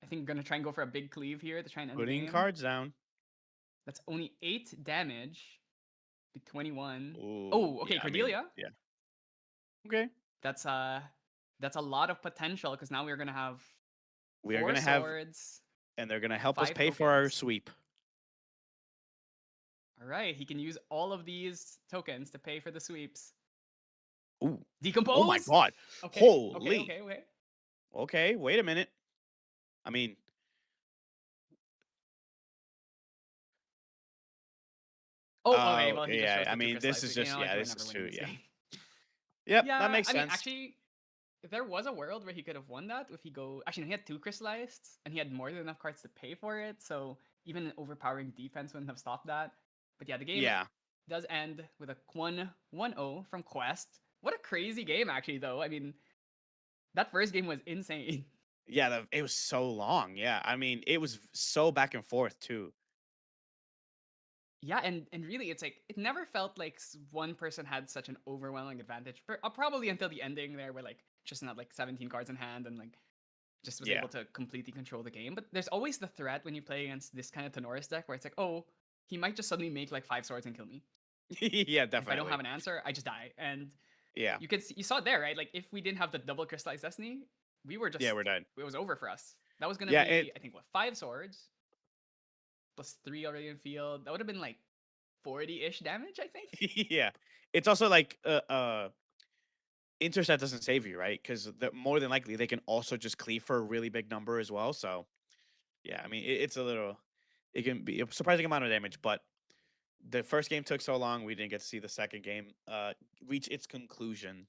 S3: I think gonna try and go for a big cleave here to try and end the
S4: Putting
S3: game.
S4: cards down.
S3: That's only 8 damage. Be 21.
S4: Ooh,
S3: Oh, okay,
S4: yeah, I mean,
S3: Cordelia.
S4: yeah. Okay.
S3: That's a lot of potential because now we're gonna have
S4: We are
S3: 4
S4: gonna have,
S3: swords.
S4: and they're gonna help us
S3: 5
S4: pay for our
S3: tokens.
S4: sweep.
S3: All right, he can use all of these tokens to pay for the sweeps.
S4: Ooh.
S3: Decompose.
S4: Oh my god.
S3: Okay.
S4: Holy.
S3: Okay.
S4: Okay, wait a minute. I mean,
S3: Oh, okay. Well, he just
S4: yeah,
S3: chose the
S4: I
S3: two
S4: mean,
S3: crystal
S4: this is
S3: ice, you
S4: just
S3: know, like, we're
S4: this
S3: never
S4: is
S3: winning
S4: true,
S3: this
S4: yeah.
S3: game.
S4: Yep,
S3: Yeah,
S4: that makes
S3: I
S4: sense.
S3: mean, actually, there was a world where he could have won that if he go. Actually, no, he had 2 crystallized, and he had more than enough cards to pay for it. So even an overpowering defense wouldn't have stopped that. But yeah, the game
S4: Yeah.
S3: does end with a 1-0 from Quest. What a crazy game, actually, though. I mean, that first game was insane.
S4: Yeah, it was so long. Yeah, I mean, it was so back and forth too.
S3: Yeah, and really, it's like it never felt like one person had such an overwhelming advantage. Probably until the ending there, where like Tristan had like 17 cards in hand, and like just was
S2: Yeah.
S3: able to completely control the game. But there's always the threat when you play against this kind of Tenoris deck where it's like, oh, he might just suddenly make like 5 swords and kill me.
S2: Yeah,
S3: And if I don't
S2: definitely.
S3: have an answer, I just die. And
S2: Yeah.
S3: you saw it there, right? Like if we didn't have the double crystallized destiny, we were just
S2: Yeah, we're dead.
S3: it was over for us. That was gonna
S2: Yeah,
S3: be I think what 5 swords plus 3 already in field. That would have been like 40-ish damage, I think.
S2: Yeah. It's also like intercept doesn't save you, right? Because more than likely they can also just cleave for a really big number as well. So yeah, I mean it's a little, it can be a surprising amount of damage, but the first game took so long we didn't get to see the second game reach its conclusion.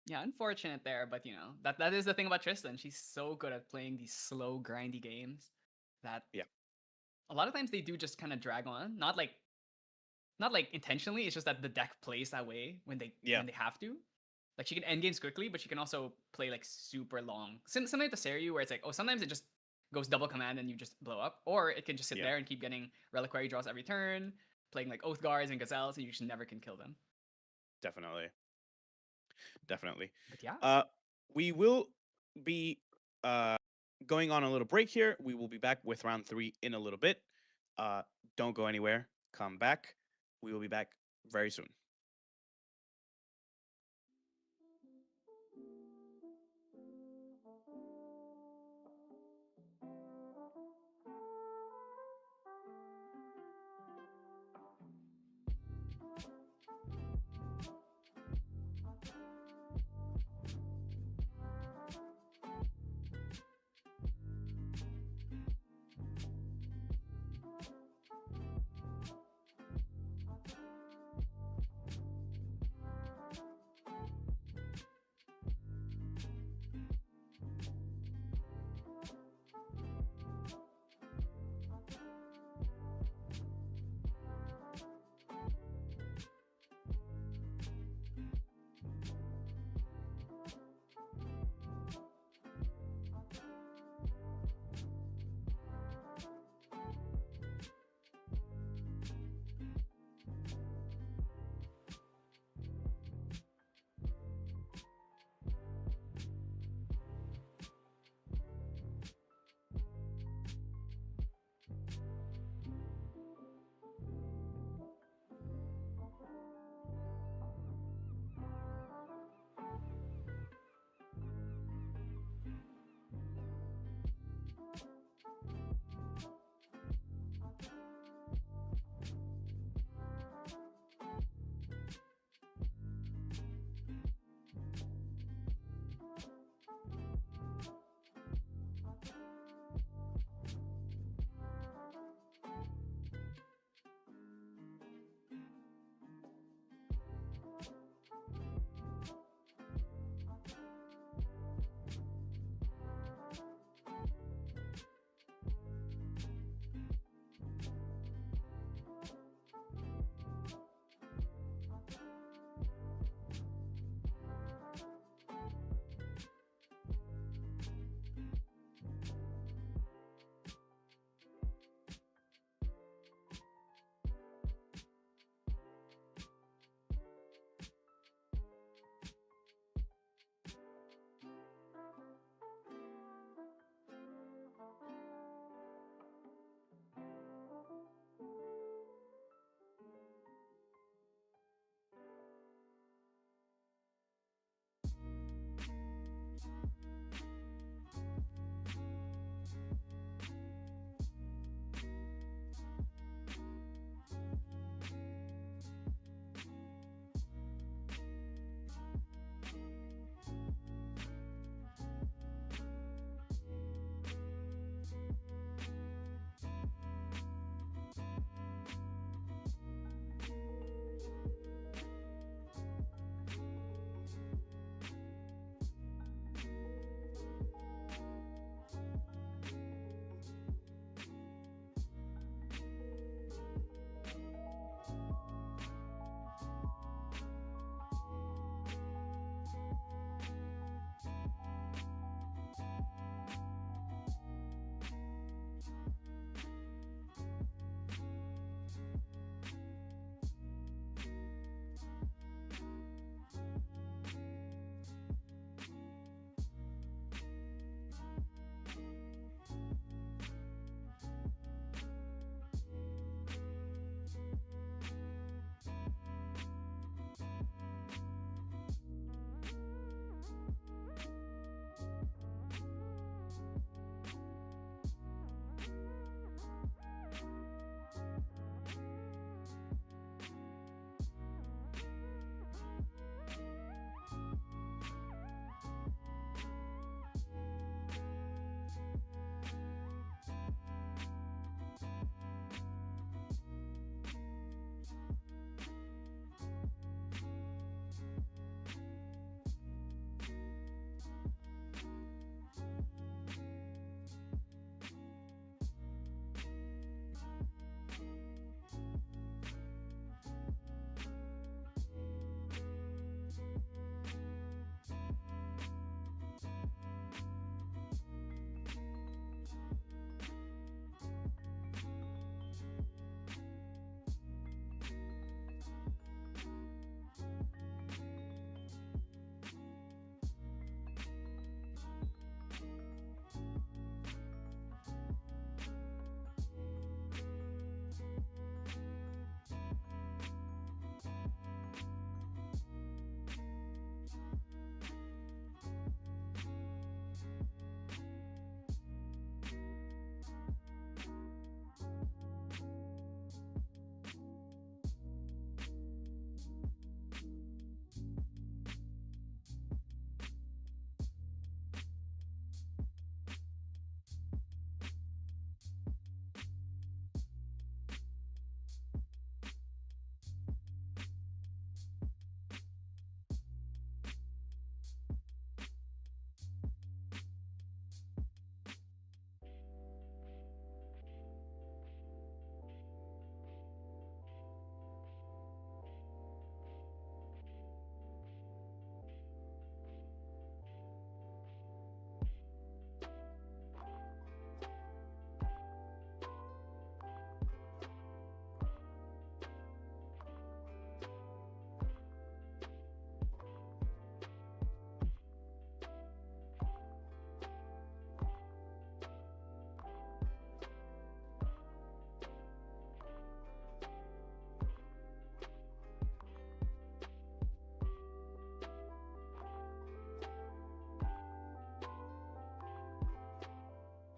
S3: Yeah, unfortunate there, but you know, that is the thing about Tristan. She's so good at playing these slow, grindy games that
S2: Yeah.
S3: a lot of times they do just kind of drag on. Not like intentionally, it's just that the deck plays that way when they
S2: Yeah.
S3: have to. Like she can end games quickly, but she can also play like super long. Similar to Seryu, where it's like, oh, sometimes it just goes double command and you just blow up, or it can just sit
S2: Yeah.
S3: there and keep getting reliquary draws every turn, playing like Oath Guards and Gazelles, and you just never can kill them.
S2: Definitely. Definitely.
S3: But yeah,
S2: We will be going on a little break here. We will be back with round 3 in a little bit. Don't go anywhere. Come back. We will be back very soon.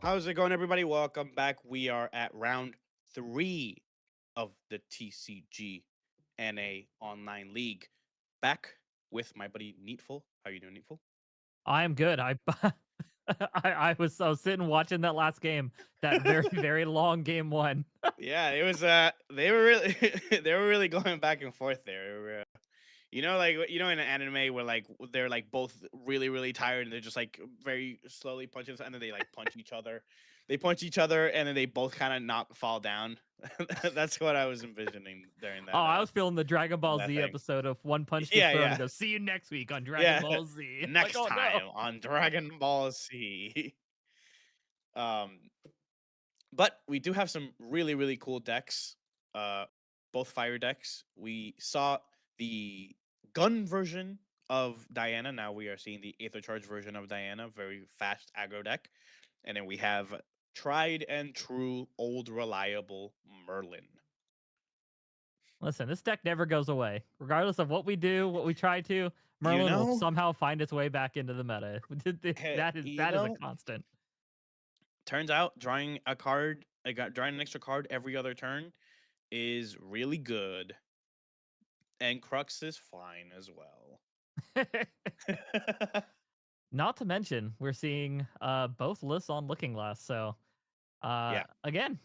S2: How's it going, everybody? Welcome back. We are at round 3 of the TCG NA Online League. Back with my buddy NEETfull. How you doing, NEETfull?
S1: I am good. I was sitting watching that last game, that very very long game one.
S2: Yeah, it was. They were really, they were really going back and forth there. They were, like in an anime where like they're like both really really tired and they're just like very slowly punching, and then they like punch each other. They punch each other and then they both kind of not fall down. That's what I was envisioning during
S1: Oh,
S2: that.
S1: I was feeling the Dragon Ball
S2: That
S1: Z
S2: thing.
S1: episode of One Punch Gets
S2: Yeah,
S1: Thrown
S2: yeah,
S1: and goes, "See you next week on Dragon
S2: yeah.
S1: Ball Z." Like,
S2: Next
S1: oh
S2: time
S1: no.
S2: on Dragon Ball Z. um, but we do have some really really cool decks. Uh, both fire decks. We saw the gun version of Diana. Now we are seeing the Aether Charge version of Diana. Very fast aggro deck. And then we have tried and true old reliable Merlin.
S1: Listen, this deck never goes away, regardless of what we do, what we try to.
S2: You
S1: Merlin will
S2: know,
S1: somehow find its way back into the meta. That is
S2: you
S1: that is a
S2: know,
S1: constant.
S2: turns out drawing a card, drawing an extra card every other turn is really good. And Crux is fine as well.
S1: Not to mention, we're seeing both lists on Looking Glass. So
S2: Yeah.
S1: again,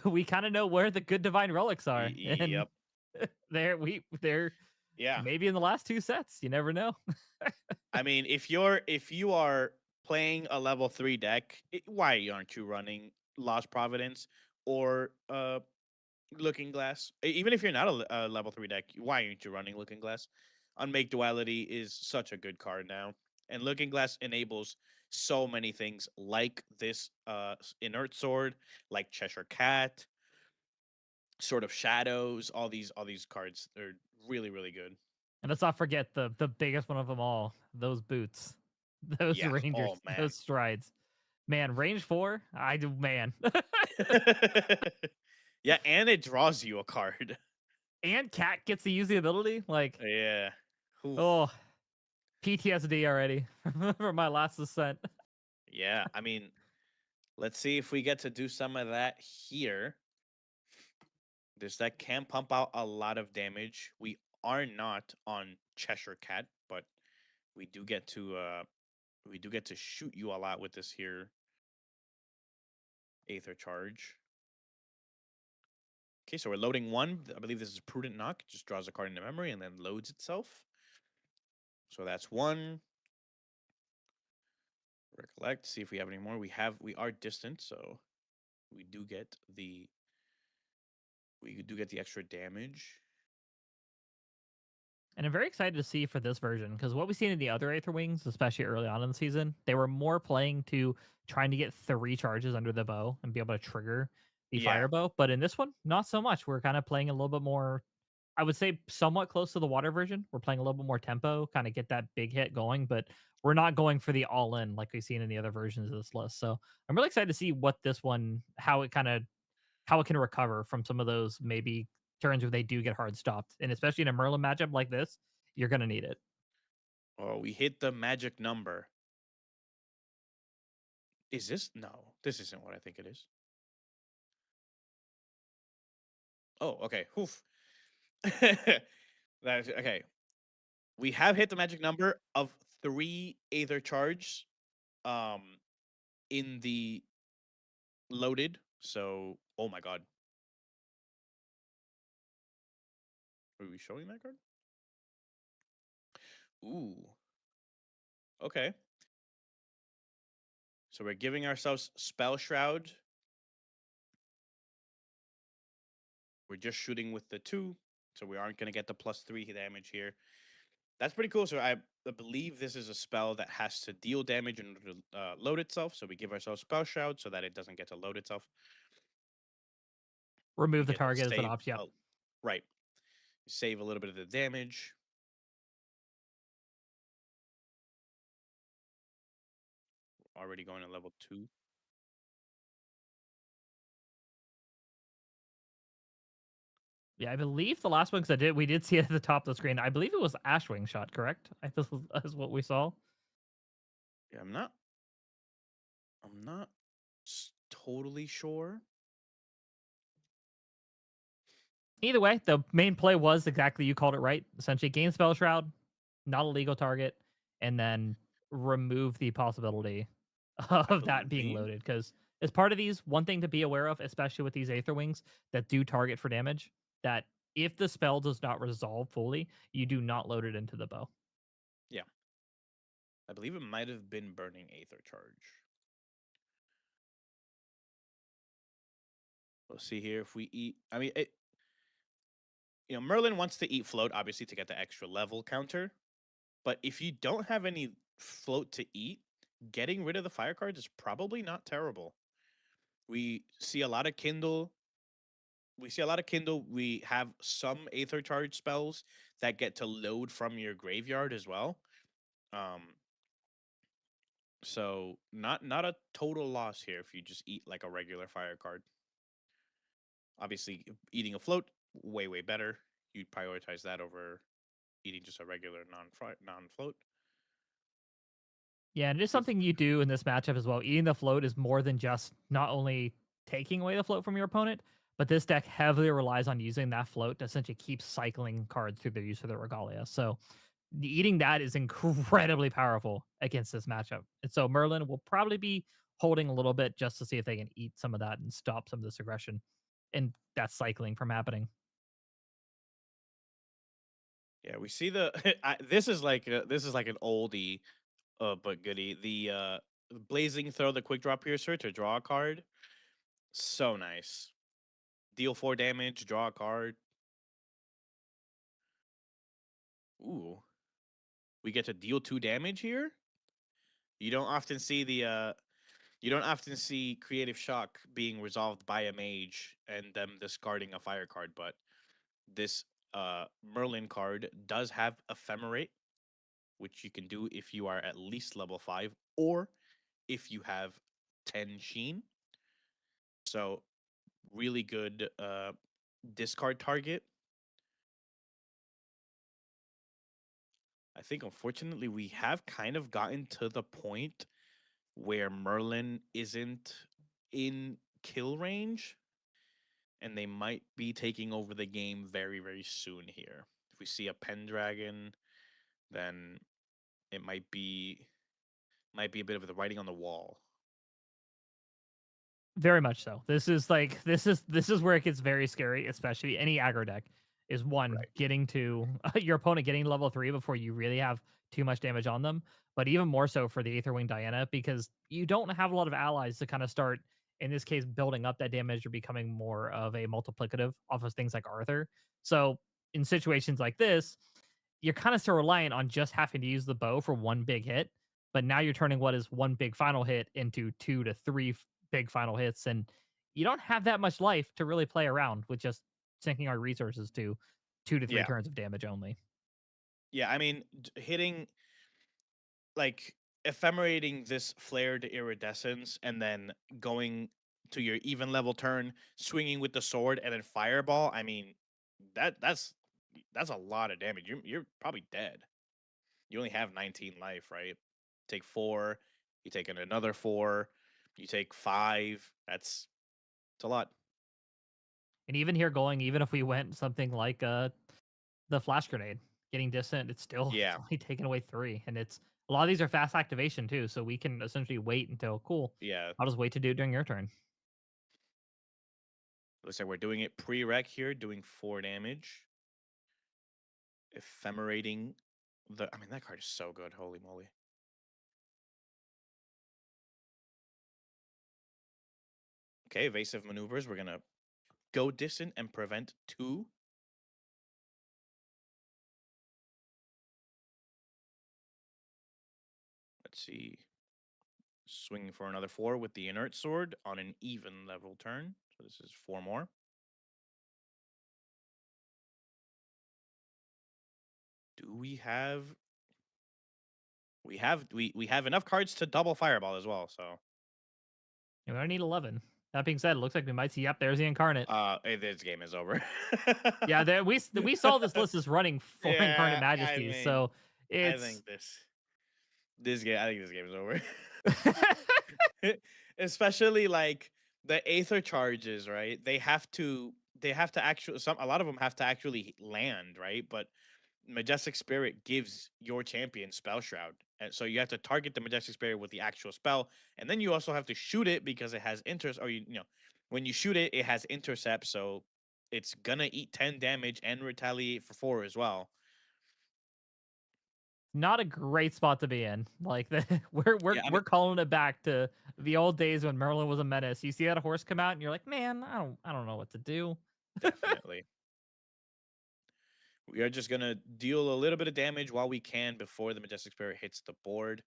S1: we kind of know where the good divine relics are, and
S2: Yep.
S1: they're
S2: Yeah.
S1: maybe in the last 2 sets. You never know.
S2: I mean, if you are playing a level 3 deck, why aren't you running Lost Providence or Looking Glass? Even if you're not a level 3 deck, why aren't you running Looking Glass? Unmake Duality is such a good card now, and Looking Glass enables so many things like this Inert Sword, like Cheshire Cat, Sword of Shadows. All these cards are really really good.
S1: And let's not forget the biggest one of them all, those boots, those
S2: Yeah.
S1: Rangers,
S2: Oh man.
S1: those strides. Man, range 4, I do, man.
S2: Yeah, and it draws you a card.
S1: And Cat gets to use the ability. Like,
S2: Yeah. Oof.
S1: oh, PTSD already from my last ascent.
S2: Yeah, I mean, let's see if we get to do some of that here. This deck can pump out a lot of damage. We are not on Cheshire Cat, but we do get to shoot you a lot with this here Aether Charge. Okay, so we're loading one. I believe this is Prudent Knock. Just draws a card into memory and then loads itself. So that's one. Recollect, see if we have any more. We are distant, so we do get the extra damage.
S1: And I'm very excited to see for this version, because what we've seen in the other Aether Wings, especially early on in the season, they were more playing to trying to get 3 charges under the bow and be able to trigger the
S2: Yeah.
S1: fire bow. But in this one, not so much. We're kind of playing a little bit more, I would say, somewhat close to the water version. We're playing a little bit more tempo, kind of get that big hit going, but we're not going for the all in like we've seen in the other versions of this list. So I'm really excited to see what this one, how it can recover from some of those maybe turns where they do get hard stopped. And especially in a Merlin matchup like this, you're gonna need it.
S2: Oh, we hit the magic number. Is this? No, this isn't what I think it is. Oh, okay. Oof. That's okay. We have hit the magic number of 3 Aether Charge um in the loaded. So, oh my god. Are we showing that card? Ooh. Okay. So we're giving ourselves Spell Shroud. We're just shooting with the 2, so we aren't going to get the +3 damage here. That's pretty cool. So I believe this is a spell that has to deal damage in order to load itself. So we give ourselves Spell Shroud so that it doesn't get to load itself.
S1: Remove
S2: We
S1: the
S2: get to
S1: target as an
S2: save.
S1: option. Yep.
S2: Oh, right. Save a little bit of the damage. Already going to level 2.
S1: Yeah, I believe the last one, because we did see it at the top of the screen. I believe it was Ashwing shot, correct? I think that's what we saw.
S2: Yeah, I'm not
S4: totally sure.
S1: Either way, the main play was exactly you called it right. Essentially, gain Spell Shroud, not a legal target, and then remove the possibility
S4: I
S1: of that being
S4: believe.
S1: loaded. Because as part of these, one thing to be aware of, especially with these Aether Wings that do target for damage, that if the spell does not resolve fully, you do not load it into the bow.
S4: Yeah. I believe it might have been Burning Aether Charge. Let's see here if we eat. I mean, Merlin wants to eat float, obviously, to get the extra level counter. But if you don't have any float to eat, getting rid of the fire cards is probably not terrible. We see a lot of Kindle. We have some Aether Charge spells that get to load from your graveyard as well. So not a total loss here if you just eat like a regular fire card. Obviously, eating a float way better. You'd prioritize that over eating just a regular non-float.
S1: Yeah, and it is something you do in this matchup as well. Eating the float is more than just not only taking away the float from your opponent, but this deck heavily relies on using that float to essentially keep cycling cards through the use of the Regalia. So eating that is incredibly powerful against this matchup. And so Merlin will probably be holding a little bit just to see if they can eat some of that and stop some of this aggression and that cycling from happening.
S4: Yeah, we see the this is like an oldie but goodie. The Blazing Throw, the quick draw piercer to draw a card. So nice. Deal 4 damage, draw a card. Ooh. We get to deal 2 damage here? You don't often see Creative Shock being resolved by a mage and them discarding a fire card, but this Merlin card does have Ephemerate, which you can do if you are at least level 5 or if you have 10 Sheen. So really good discard target. I think unfortunately we have kind of gotten to the point where Merlin isn't in kill range, and they might be taking over the game very soon here. If we see a Pendragon, then it might be a bit of the writing on the wall.
S1: Very much so. This is where it gets very scary, especially any aggro deck. Is one
S4: Right.
S1: getting to your opponent getting level 3 before you really have too much damage on them, but even more so for the Aetherwing Diana because you don't have a lot of allies to kind of start in this case building up that damage or becoming more of a multiplicative off of things like Arthur. So in situations like this, you're kind of still reliant on just having to use the bow for one big hit, but now you're turning what is one big final hit into 2 to 3 big final hits, and you don't have that much life to really play around with just sinking our resources to 2 to 3
S4: Yeah.
S1: turns of damage only.
S4: Yeah, I mean, hitting like ephemerating this flared iridescence and then going to your even level turn, swinging with the sword and then fireball. I mean, that's a lot of damage. You're probably dead. You only have 19 life, right? Take 4, you take another 4, you take 5. It's a lot.
S1: And even here going, even if we went something like the flash grenade, getting distant, it's still
S4: Yeah.
S1: only taking away 3. And it's a lot of these are fast activation too, so we can essentially wait until cool.
S4: Yeah.
S1: I'll just wait to do it during your turn.
S4: Looks like we're doing it pre-rec here, doing 4 damage. Ephemerating I mean, that card is so good. Holy moly. Okay, evasive maneuvers. We're going to go distant and prevent 2. Let's see. Swinging for another 4 with the inert sword on an even level turn. So this is 4 more. Do we have we have enough cards to double fireball as well, so
S1: And we only need 11. That being said, it looks like we might see, yep, there's the Incarnate.
S4: this game is over.
S1: Yeah, we saw this list is running 4 Incarnate
S4: Yeah, I
S1: Majesties,
S4: mean,
S1: so
S4: I
S1: it's
S4: think this game is over. Especially like
S2: the Aether charges, right? They have to actually a lot of them have to actually land, right? But Majestic Spirit gives your champion Spell Shroud. And so you have to target the Majestic Spirit with the actual spell, and then you also have to shoot it because it has when you shoot it, it has intercept, so it's gonna eat 10 damage and retaliate for 4 as well.
S1: Not a great spot to be in. Like we're we're
S2: Yeah, I mean,
S1: we're calling it back to the old days when Merlin was a menace. You see that horse come out, and you're like, man, I don't know what to do.
S2: definitely. We are just gonna deal a little bit of damage while we can before the Majestic Spirit hits the board.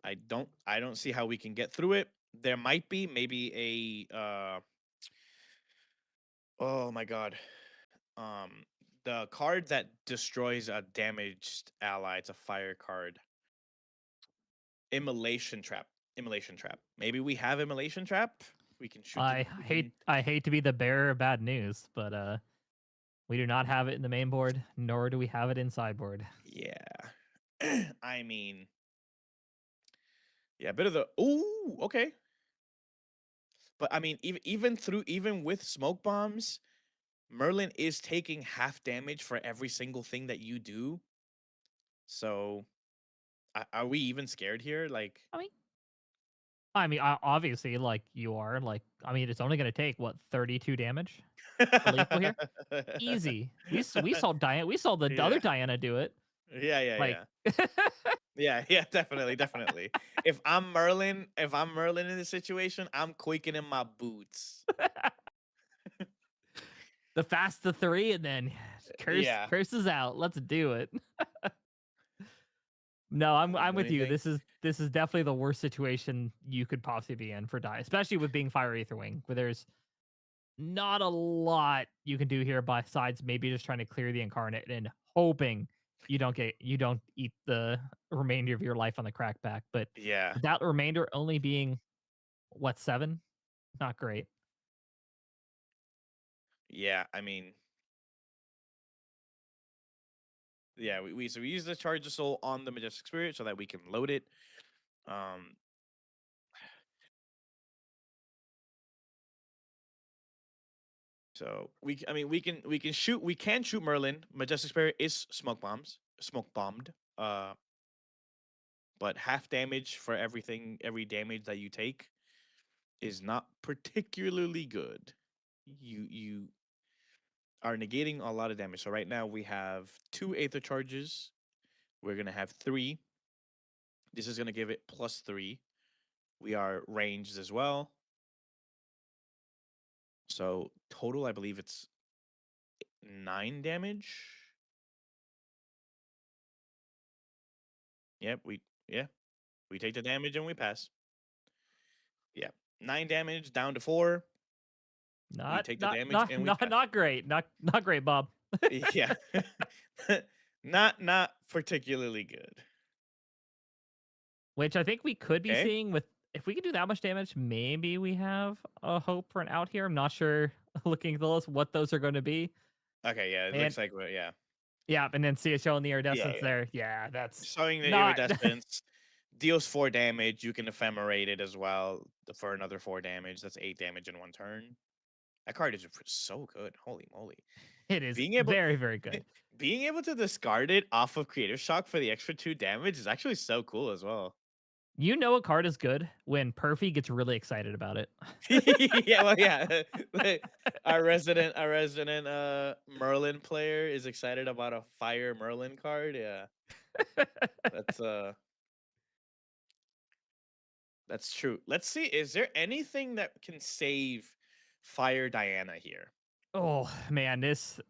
S2: I don't see how we can get through it. There might be maybe a oh my god. Um the card that destroys a damaged ally, it's a fire card. Immolation Trap. Immolation Trap. Maybe we have Immolation Trap. We can shoot the
S1: I
S2: we
S1: hate
S2: can,
S1: I hate to be the bearer of bad news, but we do not have it in the main board, nor do we have it in sideboard.
S2: yeah. I mean, yeah, a bit of the ooh, okay. But I mean, even with smoke bombs, Merlin is taking half damage for every single thing that you do. So, are we even scared here? Like,
S1: I mean, obviously, like you are, like I mean, it's only going to take what 32 damage for lethal here. Easy. We saw Diana. We saw the other
S2: yeah,
S1: Diana do it.
S2: yeah, yeah,
S1: Like,
S2: yeah, yeah, yeah. Definitely, definitely. If I'm Merlin in this situation, I'm quaking in my boots.
S1: the fast to 3, and then
S2: Yeah.
S1: curses out. Let's do it. No, I'm with you.
S2: Anything?
S1: This is definitely the worst situation you could possibly be in for die, especially with being Fire Aether Wing, where there's not a lot you can do here besides maybe just trying to clear the incarnate and hoping you don't eat the remainder of your life on the crackback. But
S2: Yeah,
S1: that remainder only being what 7, not great.
S2: yeah. I mean, yeah. We use the Charge of Soul on the Majestic Spirit so that we can load it. Um, So I mean, we can shoot Merlin. Majestic Spirit is smoke bombed. But half damage for every damage that you take is not particularly good. You are negating a lot of damage. So right now we have 2 Aether charges. We're gonna have 3. This is gonna give it +3. We are ranged as well. So total, I believe it's 9 damage. Yep, we take the damage and we pass. Yeah. 9 damage down to 4. We
S1: Not
S2: take the
S1: not
S2: damage
S1: not
S2: and we
S1: not
S2: pass.
S1: not great. Not great, Bob.
S2: Yeah. Not particularly good.
S1: Which I think we could be
S2: Okay.
S1: seeing with if we can do that much damage, maybe we have a hope for an out here. I'm not sure looking at the list what those are going to be.
S2: Okay, yeah, it
S1: And
S2: looks like yeah.
S1: yeah, and then CSO and the
S2: Yeah,
S1: iridescence
S2: yeah.
S1: there. Yeah, that's
S2: Showing the
S1: not
S2: iridescence deals 4 damage. You can ephemerate it as well for another 4 damage. That's 8 damage in one turn. That card is so good. Holy moly.
S1: it is
S2: Being able
S1: very, very good.
S2: being able to discard it off of Creative Shock for the extra 2 damage is actually so cool as well.
S1: You know a card is good when Perfy gets really excited about it.
S2: Yeah, well, yeah. Like, our resident Merlin player is excited about a fire Merlin card. Yeah, that's that's true. Let's see. Is there anything that can save Fire Diana here?
S1: Oh man, there's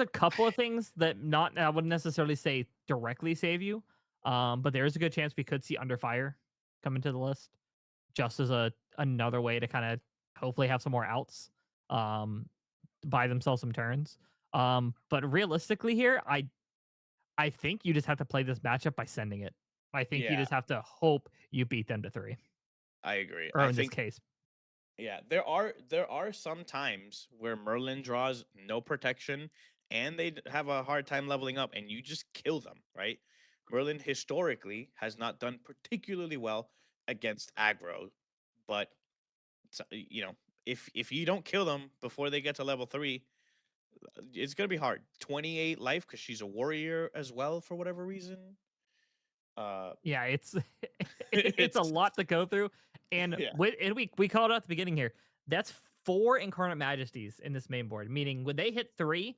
S1: a couple of things that not I wouldn't necessarily say directly save you. But there's a good chance we could see Under Fire come into the list just as another way to kind of hopefully have some more outs. Buy themselves some turns. But realistically here, I think you just have to play this matchup by sending it. I think you
S2: Yeah,
S1: just have to hope you beat them to 3.
S2: I agree.
S1: Or
S2: I
S1: in this
S2: think
S1: case.
S2: yeah, there are some times where Merlin draws no protection and they have a hard time leveling up, and you just kill them, right? Merlin historically has not done particularly well against aggro, but you know, if you don't kill them before they get to level 3, it's gonna be hard. 28 life because she's a warrior as well for whatever reason.
S1: Yeah, it's it's a
S2: It's
S1: lot to go through, and
S2: yeah,
S1: we called it out at the beginning here. That's 4 incarnate majesties in this main board, meaning when they hit 3,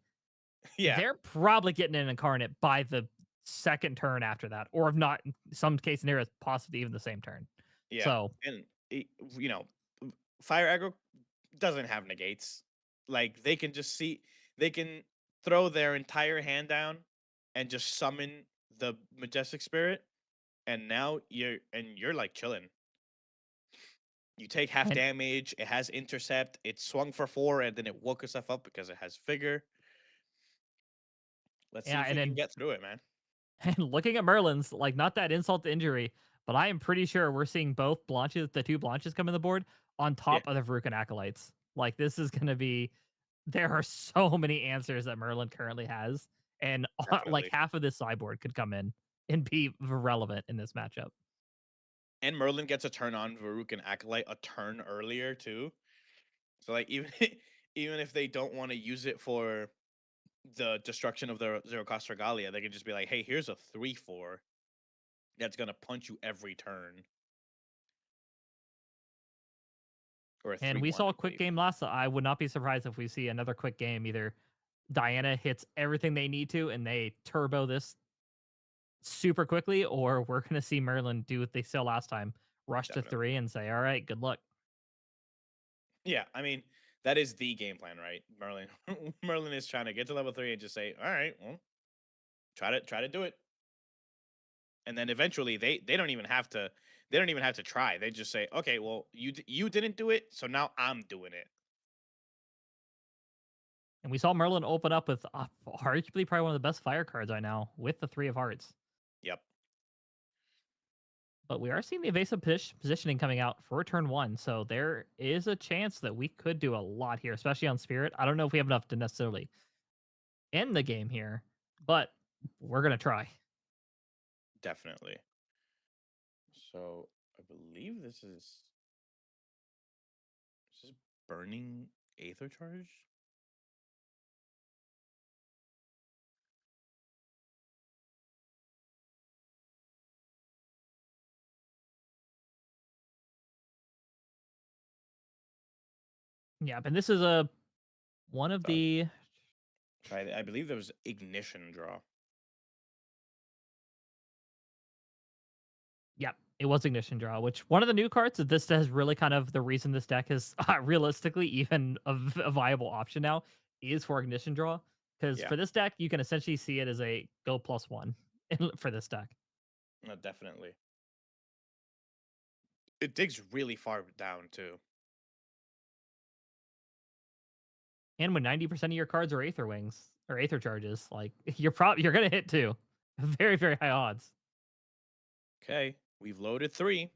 S2: yeah,
S1: they're probably getting an incarnate by the second turn after that, or if not, in some case near as possibly even the same turn.
S2: yeah,
S1: So
S2: and you know, fire aggro doesn't have negates. Like they can throw their entire hand down and just summon the majestic spirit, and now you're like chilling. You take half
S1: and
S2: damage. It has intercept. It swung for 4, and then it woke itself up because it has figure. Let's see
S1: yeah,
S2: if
S1: and
S2: we can
S1: then
S2: get through it, man.
S1: and looking at Merlin's, like not that insult to injury, but I am pretty sure we're seeing both Blanches, the 2 Blanches come in the board on
S2: Yeah,
S1: top of the Verucan acolytes. Like this is gonna be there are so many answers that Merlin currently has, and like
S2: definitely.
S1: half of this sideboard could come in and be relevant in this matchup.
S2: And Merlin gets a turn on Varuk and Acolyte a turn earlier too. So like even even if they don't want to use it for the destruction of the zero cost regalia, they can just be like, hey, here's a 3/4 that's gonna punch you every turn. Or a
S1: And
S2: 3/1,
S1: we saw
S2: I
S1: a quick
S2: believe.
S1: game last. I would not be surprised if we see another quick game. Either Diana hits everything they need to and they turbo this super quickly, or we're going to see Merlin do what they saw last time, rush to
S2: Definitely.
S1: 3 and say, all right, good luck.
S2: Yeah, I mean, that is the game plan, right? Merlin Merlin is trying to get to level 3 and just say, all right, well, try to do it. And then eventually they don't even have to try. They just say, okay, well, you didn't do it, so now I'm doing it.
S1: And we saw Merlin open up with arguably probably one of the best fire cards right now with the 3 of hearts.
S2: Yep.
S1: But we are seeing the evasive positioning coming out for turn 1. So there is a chance that we could do a lot here, especially on Spirit. I don't know if we have enough to necessarily end the game here, but we're going to try.
S2: Definitely. So I believe this is burning Aether Charge.
S1: Yeah, but this is one of the
S2: I believe there was Ignition Draw.
S1: Yep, it was Ignition Draw, which one of the new cards that this is really kind of the reason this deck is realistically even a viable option now is for Ignition Draw. Because
S2: Yeah,
S1: for this deck, you can essentially see it as a go +1 for this deck.
S2: no, definitely. It digs really far down too.
S1: And when 90% of your cards are Aether Wings or Aether Charges, like you're gonna hit too. Very, very high odds.
S2: Okay, we've loaded 3.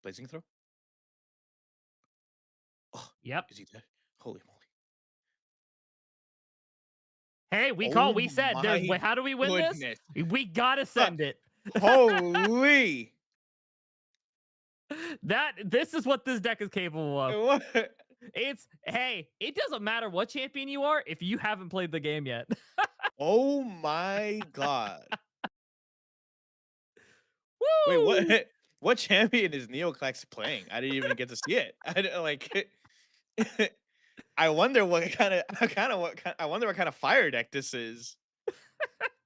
S2: Blazing Throw. Oh,
S1: Yep.
S2: is he dead? Holy moly!
S1: Hey,
S2: Oh
S1: we said there's
S2: my
S1: how do we win this?
S2: goodness!
S1: We gotta send it.
S2: Holy!
S1: This is what this deck is capable of.
S2: What?
S1: It doesn't matter what champion you are if you haven't played the game yet.
S2: Oh my god! Wait,
S1: Woo!
S2: what? What champion is Neoclax playing? I didn't even get to see it. I didn't, like. I wonder what kind of I wonder what kind of fire deck this is.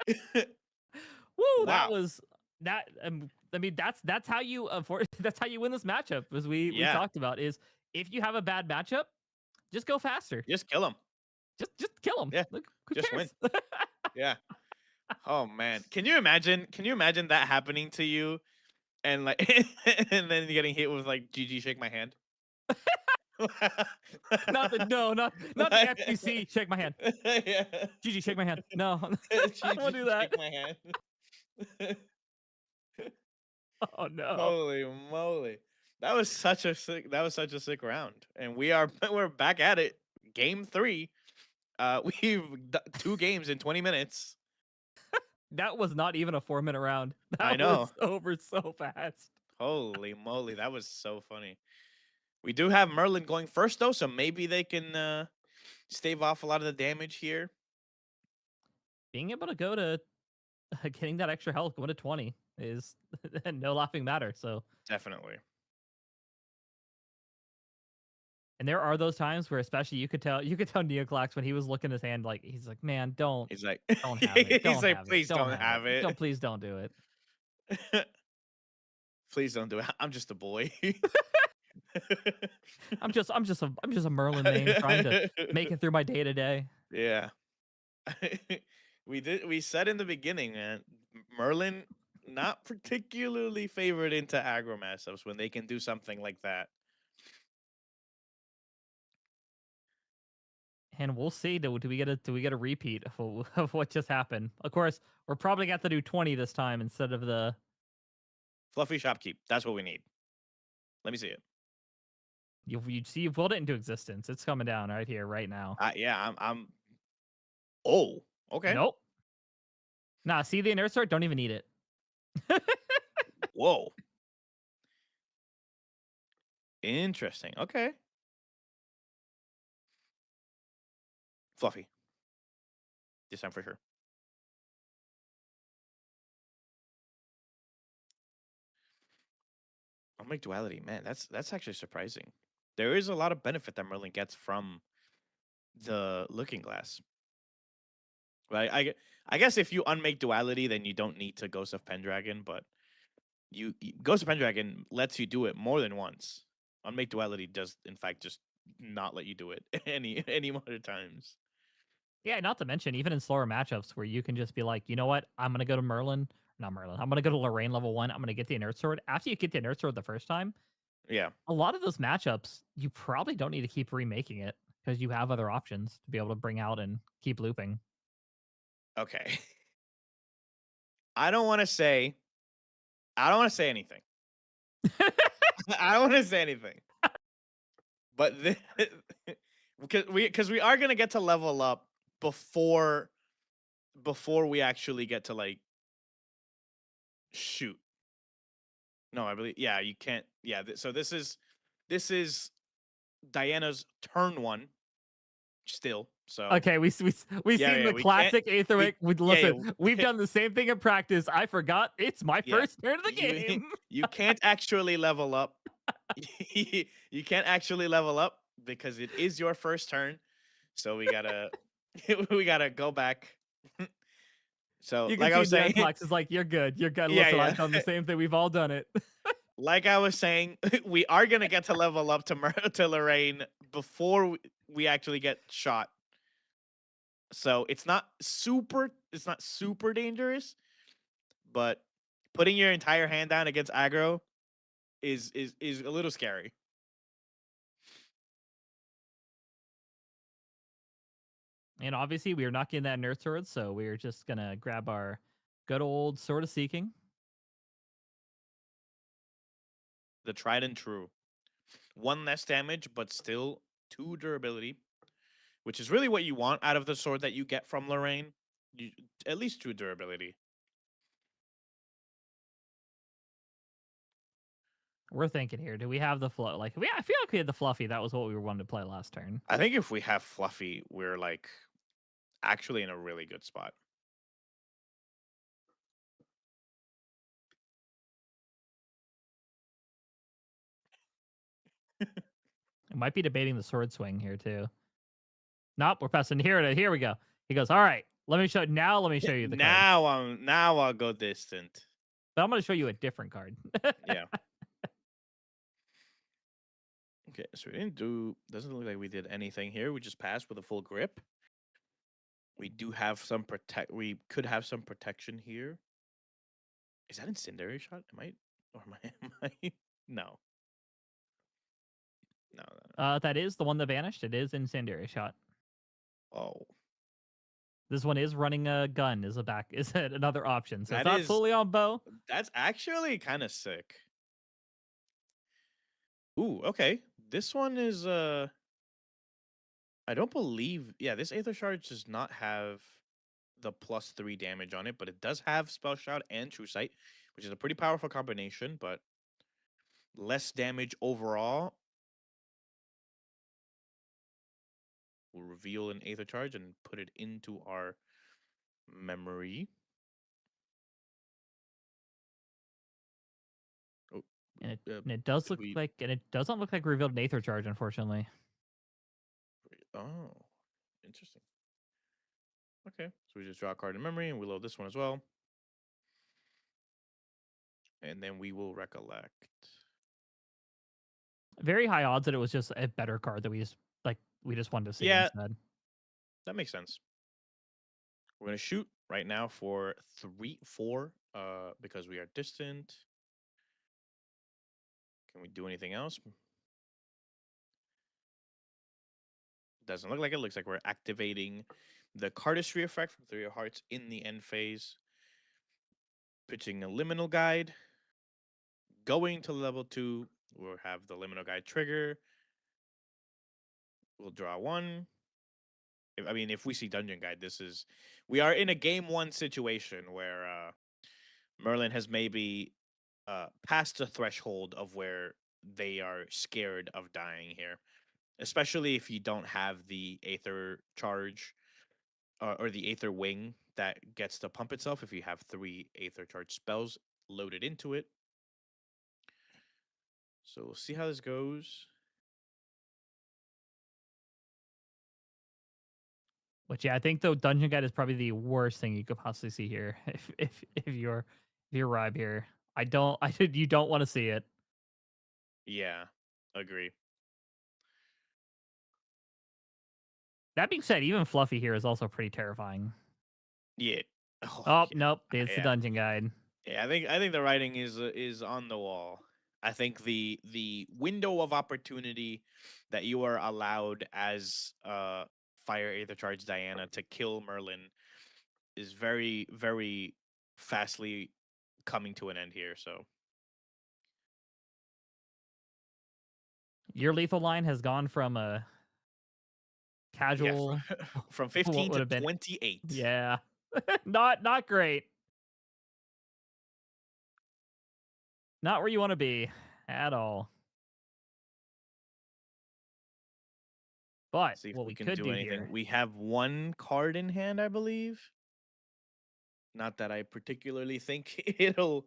S1: Woo! That
S2: Wow.
S1: was that. I mean, that's how you that's how you win this matchup. As we
S2: Yeah.
S1: talked about, is if you have a bad matchup, just go faster.
S2: Just kill him.
S1: Just kill them.
S2: Yeah.
S1: Like, who
S2: Just win.
S1: cares?
S2: Yeah. Oh man. Can you imagine that happening to you and like and then getting hit with like GG shake my hand?
S1: Not the not the FGC. Shake my hand.
S2: Yeah.
S1: GG, shake my hand. No, I don't want to do
S2: GG
S1: that.
S2: shake my hand.
S1: Oh no.
S2: Holy moly. That was such a sick round. And we're back at it. Game 3.
S4: we've 2 games in 20 minutes.
S1: That was not even a 4-minute round. That
S4: I know.
S1: was over so fast.
S4: Holy moly, that was so funny. We do have Merlin going first though, so maybe they can stave off a lot of the damage here.
S1: Being able to go to getting that extra health, going to 20 is no laughing matter. So,
S4: Definitely.
S1: and there are those times where, especially you could tell Neoclax when he was looking at his hand, like he's like, man, don't
S4: He's like,
S1: have it,
S4: he's
S1: don't
S4: like,
S1: have
S4: please
S1: it,
S4: don't have it.
S1: don't, please don't do it.
S4: Please don't do it. I'm just a boy.
S1: I'm just a Merlin main trying to make it through my day to day.
S4: Yeah. We said in the beginning, man, Merlin not particularly favored into aggro matchups when they can do something like that.
S1: And we'll see. Do we get a repeat of what just happened? Of course, we're probably got to do 20 this time instead of the
S4: Fluffy shopkeep. That's what we need. Let me see it.
S1: you see you've willed it into existence. It's coming down right here, right now.
S4: Yeah, I'm. Oh, okay.
S1: Nope. Nah, see the inert sword? Don't even need it.
S4: Whoa. Interesting. Okay. Fluffy. This time for sure. I'll make duality. Man, that's actually surprising. There is a lot of benefit that Merlin gets from the looking glass. Right? I guess if you unmake duality, then you don't need to Ghost of Pendragon, but Ghost of Pendragon lets you do it more than once. Unmake duality does in fact just not let you do it any other times.
S1: Yeah, not to mention even in slower matchups where you can just be like, you know what? I'm gonna go to not Merlin. I'm gonna go to Lorraine level 1. I'm gonna get the inert sword. After you get the inert sword the first time,
S4: Yeah.
S1: a lot of those matchups you probably don't need to keep remaking it because you have other options to be able to bring out and keep looping.
S4: Okay. I don't want to say anything. I don't want to say anything. But because we are gonna get to level up before we actually get to like shoot. No, I believe you can't. Yeah, so this is Diana's turn 1 still. So
S1: Okay, we've seen the
S4: we
S1: classic
S4: can't.
S1: Aetherwick. Listen, we've
S4: Yeah.
S1: done the same thing in practice. I forgot it's my
S4: Yeah.
S1: first turn of the game.
S4: You can't actually level up. You can't actually level up because it is your first turn. So we gotta we gotta go back. So
S1: You can
S4: like I
S1: see
S4: was saying,
S1: Flex is like, you're good. You're good.
S4: Yeah,
S1: Listen,
S4: yeah.
S1: I've done the same thing. We've all done it.
S4: like I was saying, we are gonna get to level up to Lorraine before we actually get shot. So it's not super dangerous, but putting your entire hand down against aggro is a little scary.
S1: And obviously, we are not getting that inert sword, so we're just gonna grab our good old Sword of Seeking.
S4: The tried and true. 1 less damage, but still 2 durability, which is really what you want out of the sword that you get from Lorraine. At least 2 durability.
S1: We're thinking here. Do we have the flow? I feel like we had the Fluffy. That was what we were wanting to play last turn.
S4: I think if we have Fluffy, we're like actually in a really good spot.
S1: I might be debating the sword swing here too. Nope, we're passing here. Here we go. He goes, all right. Let me show you the card.
S4: Now I'll go distant.
S1: But I'm going to show you a different card.
S4: Yeah. Okay, so we doesn't look like we did anything here. We just passed with a full grip. We do have some we could have some protection here. Is that incendiary shot? Am I no. No.
S1: That is the one that vanished. It is incendiary shot.
S4: Oh.
S1: This one is running a gun is another option. So
S4: That
S1: it's not
S4: is-
S1: fully on bow.
S4: That's actually kind of sick. Ooh, okay. This one is I don't believe. Yeah, this Aether Charge does not have the +3 damage on it, but it does have Spell Shroud and True Sight, which is a pretty powerful combination, but less damage overall. We'll reveal an Aether Charge and put it into our memory. Oh,
S1: And it does
S4: did
S1: look
S4: we?
S1: like, and it doesn't look like revealed an Aether Charge, unfortunately.
S4: Oh, interesting. Okay, so we just draw a card in memory, and we load this one as well, and then we will recollect.
S1: Very high odds that it was just a better card that we just wanted to see
S4: Yeah,
S1: instead.
S4: that makes sense. We're gonna shoot right now for 3-4, because we are distant. Can we do anything else? Doesn't look like it. Looks like we're activating the cardistry effect from Three of Hearts in the end phase. Pitching a liminal guide. Going to level 2, we'll have the liminal guide trigger. We'll draw 1. I mean, if we see dungeon guide, we are in a game 1 situation where Merlin has maybe passed the threshold of where they are scared of dying here, especially if you don't have the Aether Charge or the Aether Wing that gets to pump itself. If you have 3 Aether Charge spells loaded into it. So we'll see how this goes.
S1: Which, yeah, I think though Dungeon Guide is probably the worst thing you could possibly see here. If you're Ribe here, you don't want to see it.
S4: Yeah, agree.
S1: That being said, even Fluffy here is also pretty terrifying.
S4: Yeah.
S1: Oh,
S4: Yeah.
S1: nope, it's the
S4: Yeah.
S1: Dungeon Guide.
S4: Yeah, I think the writing is on the wall. I think the window of opportunity that you are allowed as Fire Aether Charge Diana to kill Merlin is very, very fastly coming to an end here. So
S1: Your lethal line has gone from a
S4: yeah,
S1: casual,
S4: from
S1: what
S4: 15
S1: would
S4: to
S1: have been,
S4: 28.
S1: yeah, not great, not where you want to be at all. But
S4: See if
S1: what
S4: we
S1: we
S4: can
S1: could
S4: do
S1: do
S4: anything.
S1: here,
S4: We have one card in hand, I believe. Not that I particularly think it'll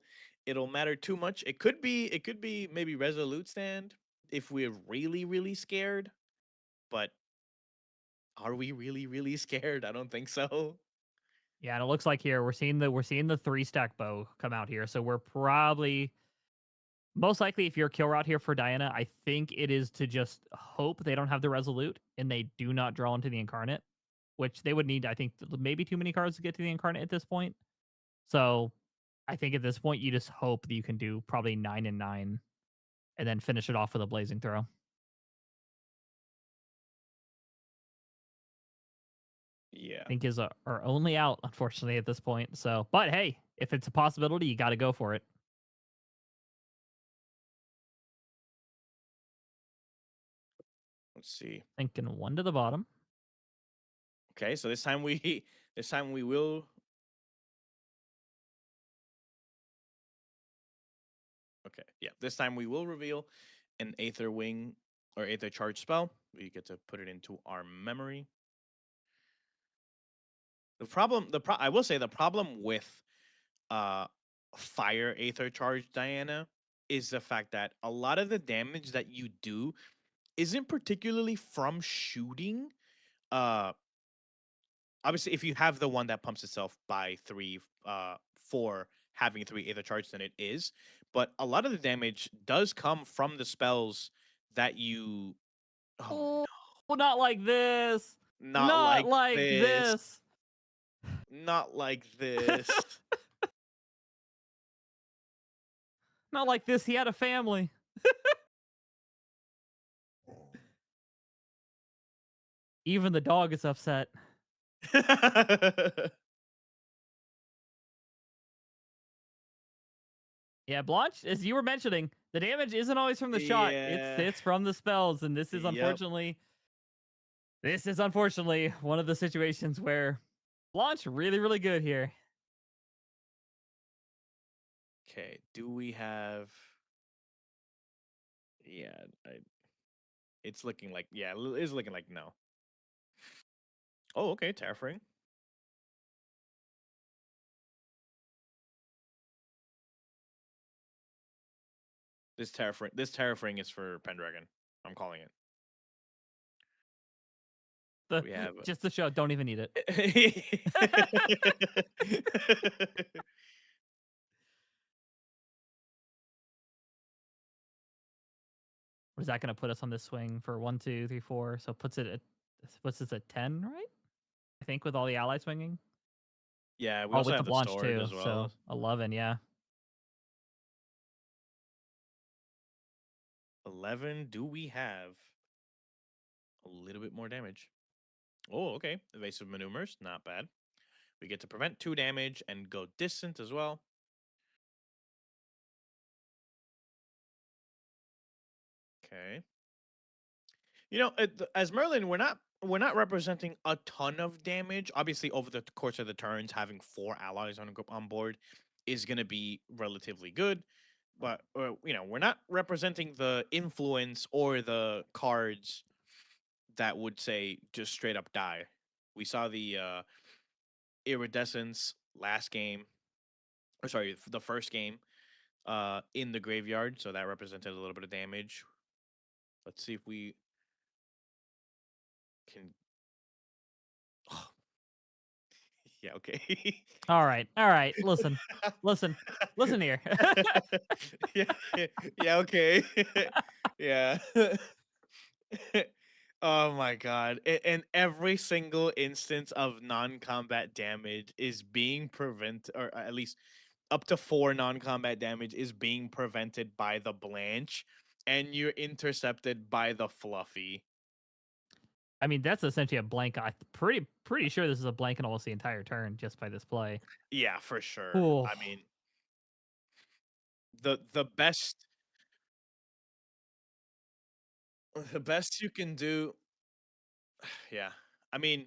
S4: matter too much. It could be maybe Resolute Stand if we're really, really scared. But are we really, really scared? I don't think so.
S1: yeah, and it looks like here we're seeing the 3-stack bow come out here, so we're probably most likely, if you're a kill route here for Diana, I think it is to just hope they don't have the Resolute and they do not draw into the Incarnate, which they would need, I think, maybe too many cards to get to the Incarnate at this point. So I think at this point, you just hope that you can do probably 9 and 9 and then finish it off with a Blazing Throw. I
S4: Yeah.
S1: think is our only out, unfortunately, at this point. So, but hey, if it's a possibility, you got to go for it.
S4: Let's see.
S1: Thinking 1 to the bottom.
S4: Okay, so this time we will. Okay, yeah, this time we will reveal an Aether Wing or Aether Charge spell. We get to put it into our memory. I will say the problem with uh Fire Aether Charge Diana is the fact that a lot of the damage that you do isn't particularly from shooting. Uh Obviously if you have the one that pumps itself by 3 4 having 3 Aether Charge, then it is. But a lot of the damage does come from the spells that you. Oh,
S1: Oh, not like this.
S4: not
S1: Not
S4: like
S1: like
S4: this.
S1: this.
S4: Not like this.
S1: Not like this. He had a family. Even the dog is upset. Yeah, Blanche, as you were mentioning, the damage isn't always from the shot.
S4: Yeah.
S1: It's from the spells, and this is
S4: Yep.
S1: unfortunately This is unfortunately one of the situations where launch really, really good here.
S2: Okay, do we have? Yeah, it's looking like it's looking like no. Oh, okay, terraforming. This terraforming is for Pendragon. I'm calling it. We have
S1: Just the show, don't even need it. What is that going to put us on this swing for 1, 2, 3, 4? So puts this at 10, right? I think with all the allies swinging.
S2: Yeah, we
S1: Oh,
S2: also
S1: with the
S2: have the
S1: launch
S2: sword
S1: too.
S2: as well.
S1: So 11, yeah.
S2: 11. Do we have a little bit more damage? Oh, okay. Evasive maneuvers, not bad. We get to prevent 2 damage and go distant as well. Okay. You know, as Merlin, we're not representing a ton of damage. Obviously, over the course of the turns, having 4 allies on board is going to be relatively good. But we're not representing the influence or the cards that would say just straight up die. We saw the iridescence last game, or sorry, the first game, in the graveyard, so that represented a little bit of damage. Let's see if we can. Oh, yeah, okay.
S1: All right. All right. Listen. Listen here.
S2: yeah, yeah, okay. yeah. Oh my god. And every single instance of non-combat damage is being prevented, or at least up to 4 non-combat damage is being prevented by the Blanche, and you're intercepted by the Fluffy.
S1: I mean, that's essentially a blank. I'm pretty sure this is a blank in almost the entire turn just by this play.
S2: Yeah, for sure.
S1: Oh,
S2: I mean, the best the best you can do. Yeah. I mean,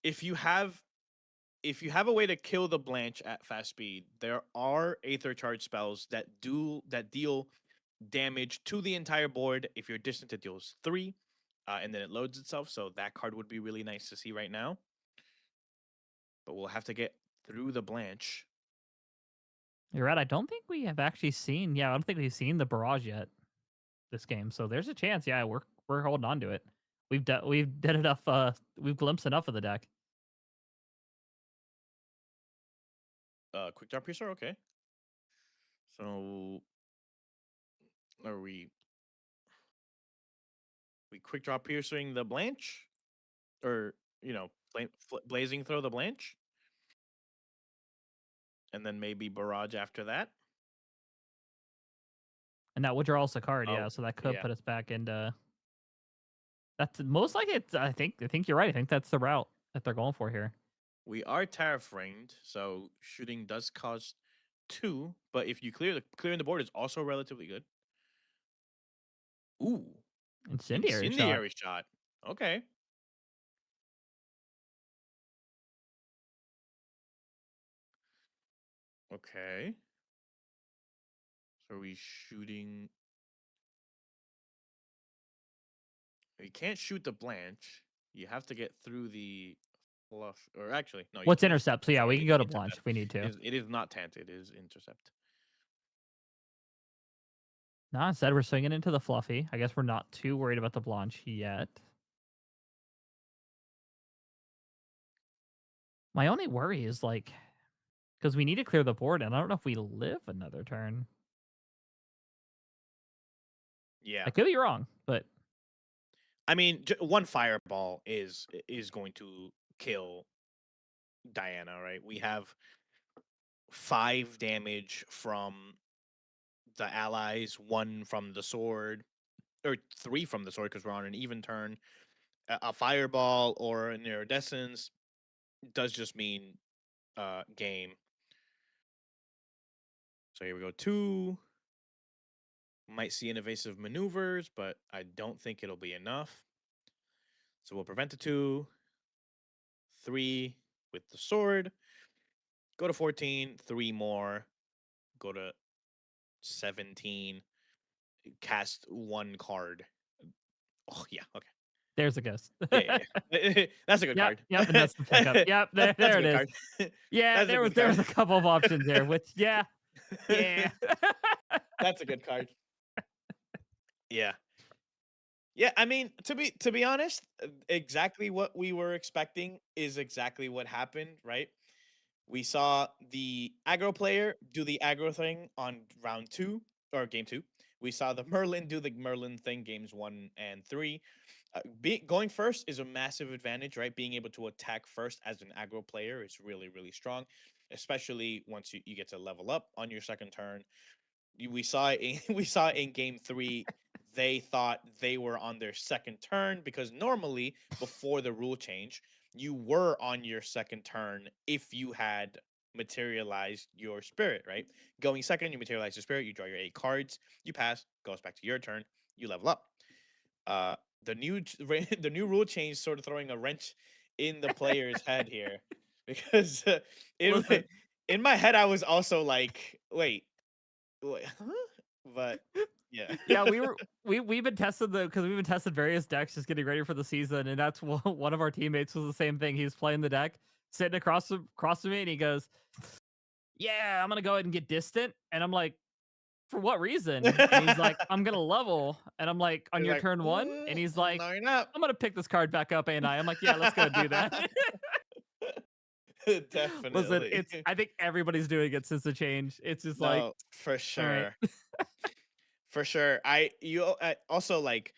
S2: if you have if you have a way to kill the Blanche at fast speed, there are Aether Charge spells that deal damage to the entire board. If you're distant, it deals 3, and then it loads itself. So that card would be really nice to see right now. But we'll have to get through the Blanche.
S1: you're right. I don't think we have actually seen. Yeah, I don't think we've seen the barrage yet this game. So there's a chance. Yeah, we're holding on to it. We've done enough. We've glimpsed enough of the deck.
S2: Quick Drop Piercer, okay. So are we Quick Drop Piercing the Blanche? Or, Blazing Throw the Blanche? And then maybe Barrage after that?
S1: And that withdrawal also card.
S2: Oh,
S1: Yeah, so that could
S2: yeah.
S1: put us back into. That's most likely. I think you're right. I think that's the route that they're going for here.
S2: We are terraframed, so shooting does cost 2, but if you clearing the board is also relatively good. Ooh,
S1: Incendiary shot.
S2: incendiary shot. Okay. Okay. So are we shooting? You can't shoot the Blanche. You have to get through the fluff. Or actually, no.
S1: What's
S2: can use
S1: intercept? So yeah,
S2: sorry,
S1: we
S2: you
S1: can go to
S2: intercept.
S1: Blanche if we need to.
S2: It is not tant. It is intercept.
S1: No, instead we're swinging into the fluffy. I guess we're not too worried about the Blanche yet. My only worry is like, because we need to clear the board, and I don't know if we live another turn.
S2: Yeah.
S1: I could be wrong, but
S2: I mean, one fireball is going to kill Diana, right? We have 5 damage from the allies, 1 from the sword, or 3 from the sword because we're on an even turn. A fireball or an iridescence does just mean game. So here we go. 2. Might see an evasive maneuvers, but I don't think it'll be enough.
S4: So we'll prevent the 2, 3 with the sword. Go to 14, 3 more. Go to 17. Cast 1 card. Oh yeah, okay.
S1: There's a ghost.
S4: Yeah. That's a good
S1: Yep,
S4: card.
S1: yep, and that's the pickup. Yep, there,
S4: That's
S1: there
S4: a
S1: it
S4: good
S1: is.
S4: card.
S1: Yeah,
S4: That's a good
S1: there was
S4: card.
S1: a couple of options there. Which yeah.
S2: That's a good card.
S4: Yeah. Yeah, I mean, to be honest, exactly what we were expecting is exactly what happened, right? We saw the aggro player do the aggro thing on round 2 or game 2. We saw the Merlin do the Merlin thing games 1 and 3. Going first is a massive advantage, right? Being able to attack first as an aggro player is really, really strong, especially once you get to level up on your second turn. We saw we saw in game 3 they thought they were on their second turn because normally before the rule change you were on your second turn if you had materialized your spirit, right? Going second, you materialize your spirit, you draw your 8 cards, you pass, goes back to your turn, you level up. The new the new rule change sort of throwing a wrench in the player's head here because
S1: Listen,
S4: in my head I was also like, wait, huh? But yeah.
S1: yeah, we've been testing because we've been testing various decks just getting ready for the season, and that's one of our teammates was the same thing. He's playing the deck, sitting across from me, and he goes, "Yeah, I'm gonna go ahead and get distant," and I'm like, "For what reason?" And he's like, "I'm gonna level," and I'm like, "On
S4: You're
S1: your
S4: like,
S1: turn one?" And he's like,
S4: no, you're not.
S1: "I'm gonna pick this card back up, ain't I?" I'm like, "Yeah, let's go and do that." Listen,
S4: Definitely.
S1: I think everybody's doing it since the change. It's just like,
S4: No, for
S1: all right.
S4: sure. For sure. Also like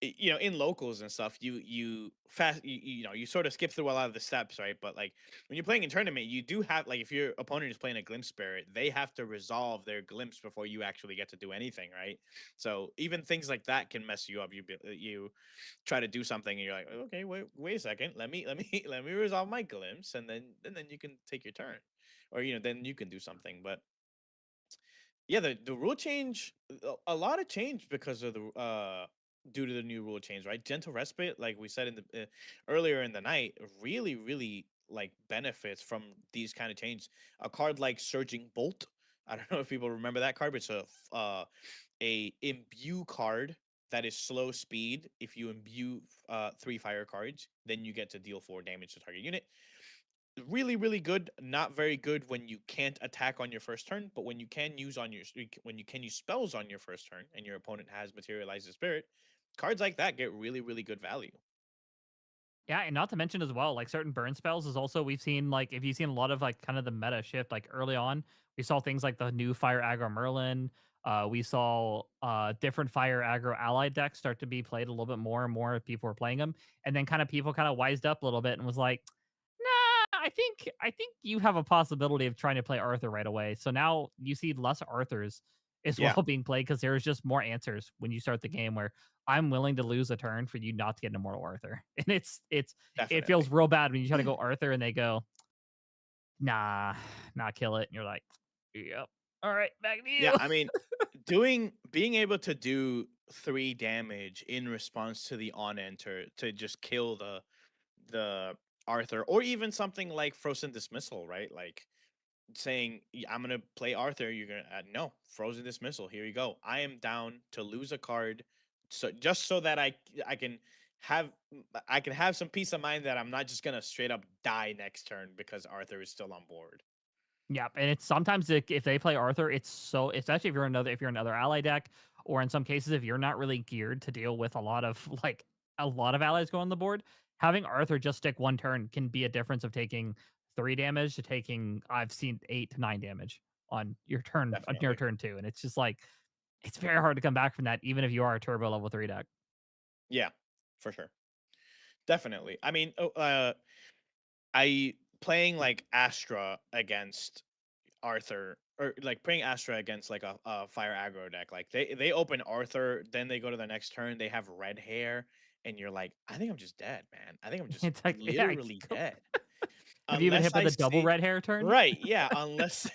S4: in locals and stuff, you sort of skip through a lot of the steps, right? But like when you're playing in tournament, you do have, like, if your opponent is playing a glimpse spirit, they have to resolve their glimpse before you actually get to do anything, right? So even things like that can mess you up. You try to do something and you're like, okay, wait a second, let me resolve my glimpse, and then you can take your turn, or then you can do something. But yeah, the rule change, a lot of change because of the due to the new rule change, right? Gentle respite, like we said in the earlier in the night, really, really like benefits from these kind of changes. A card like Surging Bolt, I don't know if people remember that card, but it's a imbue card that is slow speed. If you imbue 3 fire cards, then you get to deal 4 damage to target unit. Really, really good. Not very good when you can't attack on your first turn, but when you can use spells on your first turn and your opponent has materialized the spirit, cards like that get really, really good value.
S1: Yeah, and not to mention as well, like certain burn spells is also we've seen like if you've seen a lot of like kind of the meta shift, like early on, we saw things like the new Fire Aggro Merlin. We saw different Fire Aggro allied decks start to be played a little bit more and more if people were playing them. And then kind of people kind of wised up a little bit and was like, nah, I think you have a possibility of trying to play Arthur right away. So now you see less Arthurs as
S4: Yeah,
S1: well being played because there's just more answers when you start the game where I'm willing to lose a turn for you not to get an Immortal Arthur. And it feels
S4: definitely.
S1: real bad when you try to go Arthur and they go, nah, not kill it. And you're like, yep. All right, back to
S4: Yeah,
S1: you.
S4: I mean, being able to do 3 damage in response to the on enter to just kill the Arthur, or even something like Frozen Dismissal, right? Like saying, I'm gonna play Arthur, you're gonna no, Frozen Dismissal, here you go. I am down to lose a card, so just so that I can have some peace of mind that I'm not just gonna straight up die next turn because Arthur is still on board.
S1: Yep, and it's sometimes if they play Arthur, it's so especially if you're another ally deck, or in some cases if you're not really geared to deal with a lot of allies go on the board, having Arthur just stick one turn can be a difference of taking 3 damage to taking I've seen 8 to 9 damage on your
S4: Definitely.
S1: turn 2, and it's just like it's very hard to come back from that even if you are a turbo level 3 deck.
S4: Yeah, for sure. Definitely. I mean, I playing like Astra against Arthur, or like playing Astra against like a fire aggro deck. Like they open Arthur, then they go to the next turn, they have red hair, and you're like, I think I'm just dead, man. I think I'm just
S1: It's like, yeah,
S4: literally dead.
S1: have you even
S4: Unless
S1: hit by
S4: I
S1: the double
S4: see
S1: red hair turn?
S4: right, yeah, unless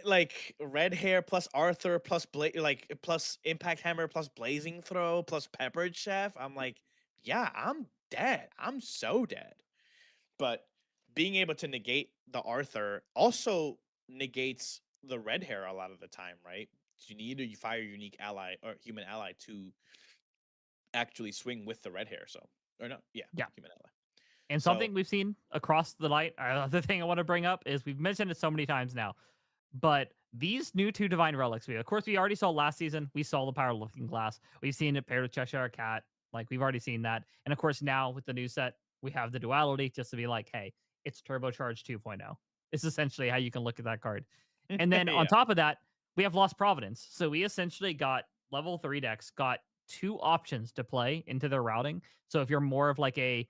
S4: like red hair plus Arthur plus plus impact hammer plus blazing throw plus peppered chef. I'm like,
S2: yeah, I'm dead. I'm so dead. But being able to negate the Arthur also negates the red hair a lot of the time, right? You need to fire unique ally or human ally to actually swing with the red hair. So, or no, yeah,
S1: Yeah.
S2: human ally.
S1: And
S2: So,
S1: something we've seen across the light, the thing I want to bring up is we've mentioned it so many times now, but these new two divine relics, of course, we already saw last season. We saw the power of looking glass. We've seen it paired with Cheshire Cat. Like we've already seen that. And of course, now with the new set, we have the duality just to be like, hey, it's turbocharged 2.0. It's essentially how you can look at that card. And then on
S2: yeah,
S1: top of that, we have Lost Providence. So we essentially got level 3 decks, got two options to play into their routing. So if you're more of like a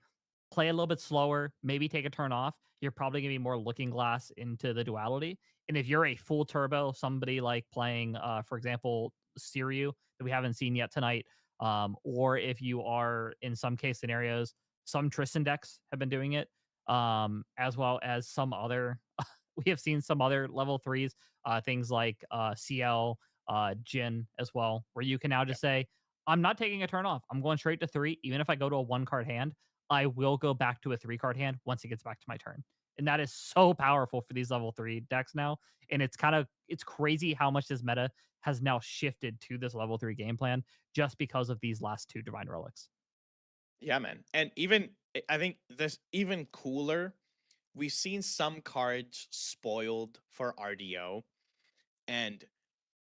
S1: play a little bit slower, maybe take a turn off, you're probably going to be more looking glass into the duality. And if you're a full turbo, somebody like playing, for example, Siriu that we haven't seen yet tonight, or if you are in some case scenarios, some Tristan decks have been doing it, as well as some other. We have seen some other level threes, things like CL, Jin as well, where you can now
S2: yeah,
S1: just say, I'm not taking a turn off. I'm going straight to 3. Even if I go to a 1 card hand, I will go back to a 3 card hand once it gets back to my turn. And that is so powerful for these level 3 decks now. And it's crazy how much this meta has now shifted to this level 3 game plan just because of these last two divine relics.
S2: yeah, man. And even I think this even cooler. We've seen some cards spoiled for RDO, and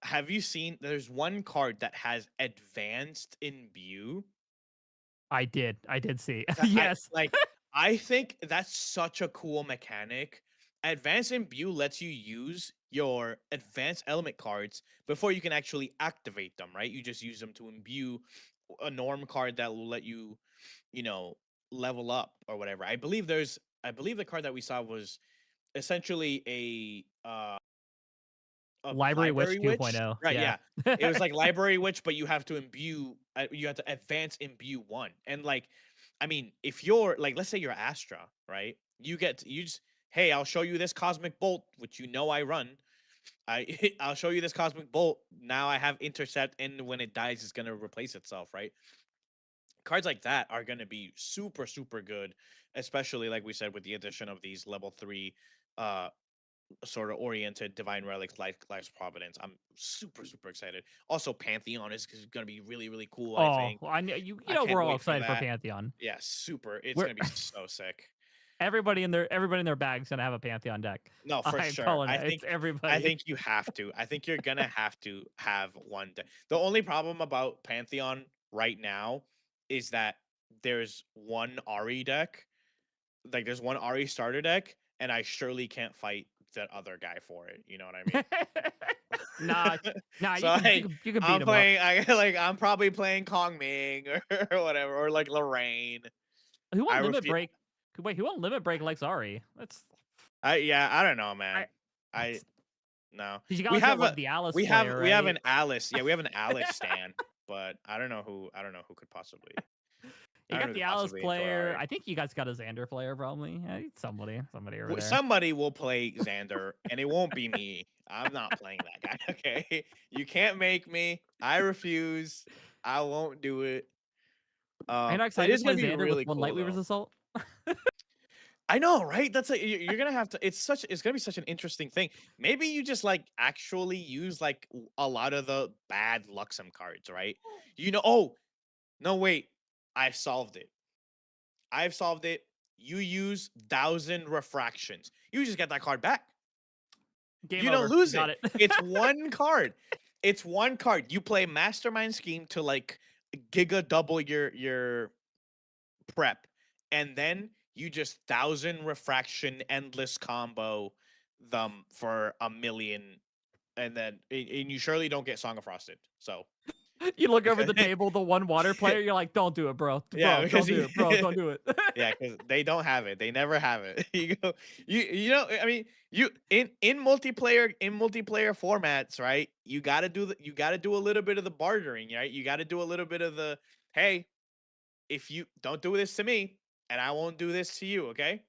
S2: have you seen? There's one card that has advanced imbue.
S1: I did see.
S2: I
S1: Yes.
S2: like. I think that's such a cool mechanic. Advanced imbue lets you use your advanced element cards before you can actually activate them. Right? You just use them to imbue a norm card that will let you, you know, level up or whatever. I believe the card that we saw was essentially a
S1: Library Witch
S2: library witch,
S1: 2.0.
S2: right?
S1: Yeah.
S2: Yeah, it was like library witch, but you have to imbue, you have to advance imbue one, and like, I mean, if you're like, let's say you're Astra, right? You just, hey, I'll show you this cosmic bolt, which you know I run. I'll show you this cosmic bolt. Now I have intercept, and when it dies, it's gonna replace itself, right? Cards like that are gonna be super super good, especially like we said with the addition of these level 3 uh sort of oriented divine relics like Life's Providence. I'm super super excited. Also, Pantheon is going to be really really cool. I
S1: Oh,
S2: think
S1: well, I know
S2: I
S1: we're
S2: can't
S1: all
S2: wait for
S1: excited for
S2: that.
S1: Pantheon.
S2: Yeah, super. It's
S1: We're
S2: going to be so sick.
S1: everybody in their bag's gonna have a Pantheon deck.
S2: No, for
S1: I'm
S2: sure.
S1: calling it. It's
S2: I
S1: everybody.
S2: think you have to. I think you're gonna have to have one. The only problem about Pantheon right now is that there's one Ari deck. Like there's one Ari starter deck, and I surely can't fight that other guy for it. You know what I mean?
S1: Nah, nah,
S2: So like
S1: you can beat
S2: I'm
S1: him up.
S2: playing I'm probably playing Kong Ming or whatever, or like Lorraine.
S1: Who
S2: I
S1: won Limit
S2: refuse.
S1: Break? Wait, who won Limit Break like Zari? That's
S2: I don't know, man.
S1: I
S2: I
S1: that's
S2: no.
S1: because you
S2: We
S1: guys got
S2: have
S1: like
S2: a
S1: the Alice player,
S2: we have
S1: right?
S2: an Alice. Yeah, we have an Alice stan, but I don't know who could possibly. I
S1: You
S2: don't know
S1: got
S2: who
S1: the
S2: could
S1: Alice
S2: possibly enjoy
S1: player.
S2: Ari.
S1: I think you guys got a Xander player probably. Yeah, somebody over there.
S2: Somebody will play Xander, and it won't be me. I'm not playing that guy. Okay, you can't make me. I refuse. I won't do it.
S1: Are you not
S2: But it
S1: excited to
S2: is
S1: play
S2: gonna be
S1: Xander with
S2: really
S1: one
S2: cool
S1: Lightweaver's
S2: though.
S1: Assault?
S2: I know, right? That's like you're gonna have to. It's gonna be such an interesting thing. Maybe you just like actually use like a lot of the bad Luxem cards, right? You know. Oh no, wait! I've solved it. I've solved it. You use 1,000 refractions. You just get that card back.
S1: Game
S2: You don't
S1: over.
S2: lose
S1: Got
S2: it.
S1: it.
S2: It's one card. It's one card. You play Mastermind Scheme to like giga double your prep, and then you just 1,000 refraction endless combo them for a million, and then and you surely don't get Song of Frosted. So
S1: You look over
S2: because
S1: the table, the one water player. You're like, don't do it, bro.
S2: yeah,
S1: Bro, don't
S2: because
S1: do it, bro. Don't do it.
S2: yeah, because they don't have it. They never have it. You go, you know. I mean, you in multiplayer formats, right? You got to do a little bit of the bartering, right? You got to do a little bit of the hey, if you don't do this to me, and I won't do this to you, okay?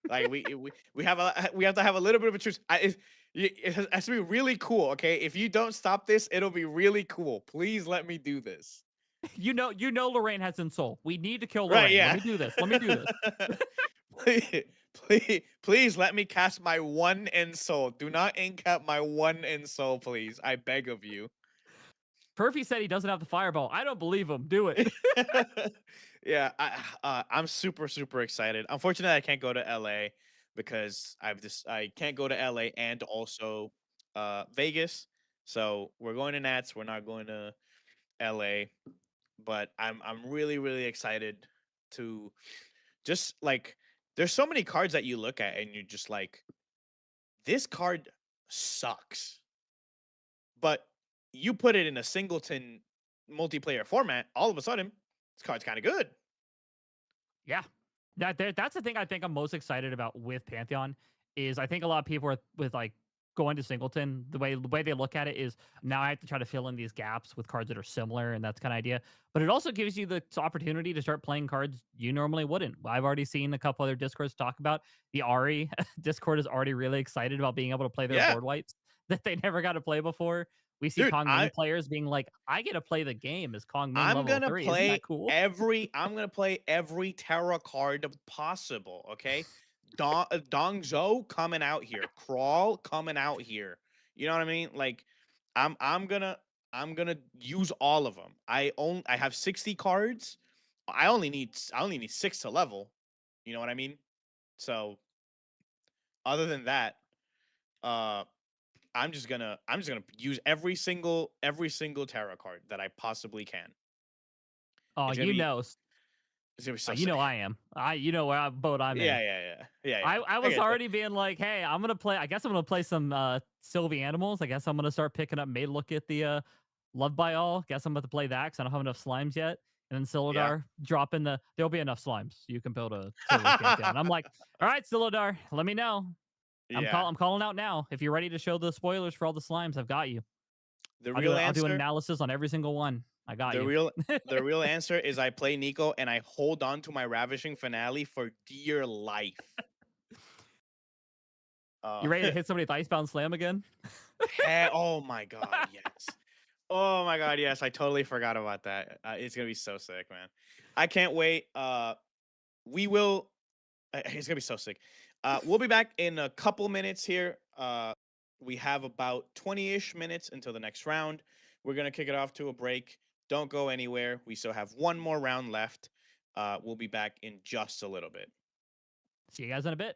S2: Like we have we have to have a little bit of a truce. It has to be really cool, okay? If you don't stop this, it'll be really cool. Please let me do this.
S1: You know, Lorraine has Soul. We need to kill
S2: Right,
S1: Lorraine.
S2: yeah.
S1: Let me do this. Let me do this.
S2: please let me cast my 1 Soul. Do not incap my 1 Soul, please. I beg of you.
S1: Perfy said he doesn't have the fireball. I don't believe him. Do it.
S2: Yeah, I'm super super excited. Unfortunately, I can't go to LA because I can't go to LA and also Vegas. So we're going to Nats. We're not going to LA. But I'm really really excited to just like there's so many cards that you look at and you're just like this card sucks. But you put it in a singleton multiplayer format, all of a sudden this card's kind of good.
S1: Yeah. That's the thing I think I'm most excited about with Pantheon is I think a lot of people are with like going to Singleton, the way they look at it is now I have to try to fill in these gaps with cards that are similar, and that's kind of idea. But it also gives you the opportunity to start playing cards you normally wouldn't. I've already seen a couple other Discords talk about the Ari Discord is already really excited about being able to play their
S2: Yeah,
S1: board wipes that they never got to play before. We see
S2: dude,
S1: Kong Ming players being like, I get to play the game as Kong Ming
S2: I'm
S1: level
S2: gonna
S1: 3. Isn't that
S2: play
S1: cool?
S2: every Terra card possible. Okay, Dong Zhou coming out here, Crawl coming out here. You know what I mean? Like, I'm gonna use all of them. I have 60 cards. I only need 6 to level. You know what I mean? So other than that, uh, I'm just gonna use every single Terra card that I possibly can.
S1: Oh,
S2: It's gonna be it's gonna be so
S1: you know
S2: sick.
S1: I am. You know what boat I'm in.
S2: Yeah.
S1: I
S2: I
S1: was
S2: get you.
S1: already being like, hey, I'm gonna play. I guess I'm gonna play some Sylvie Animals. I guess I'm gonna start picking up May Look at the Love by All. Guess I'm about to play that because I don't have enough slimes yet. And then
S2: Yeah.
S1: Silodar dropping there'll be enough slimes. So you can build a Sylvie Pantheon. I'm like, all right, Silodar, let me know.
S2: Yeah.
S1: I'm calling out now. If you're ready to show the spoilers for all the slimes, I've got you.
S2: The real
S1: I'll do an
S2: answer,
S1: analysis on every single one. I got
S2: the
S1: you.
S2: real the real answer is I play Nico and I hold on to my Ravishing Finale for dear life.
S1: You ready to hit somebody with Icebound Slam again?
S2: Oh my god, yes. Oh my god, yes. I totally forgot about that. It's gonna be so sick, man. I can't wait. We will. It's gonna be so sick. We'll be back in a couple minutes here. We have about 20-ish minutes until the next round. We're gonna kick it off to a break. Don't go anywhere. We still have one more round left. We'll be back in just a little bit.
S1: See you guys in a bit.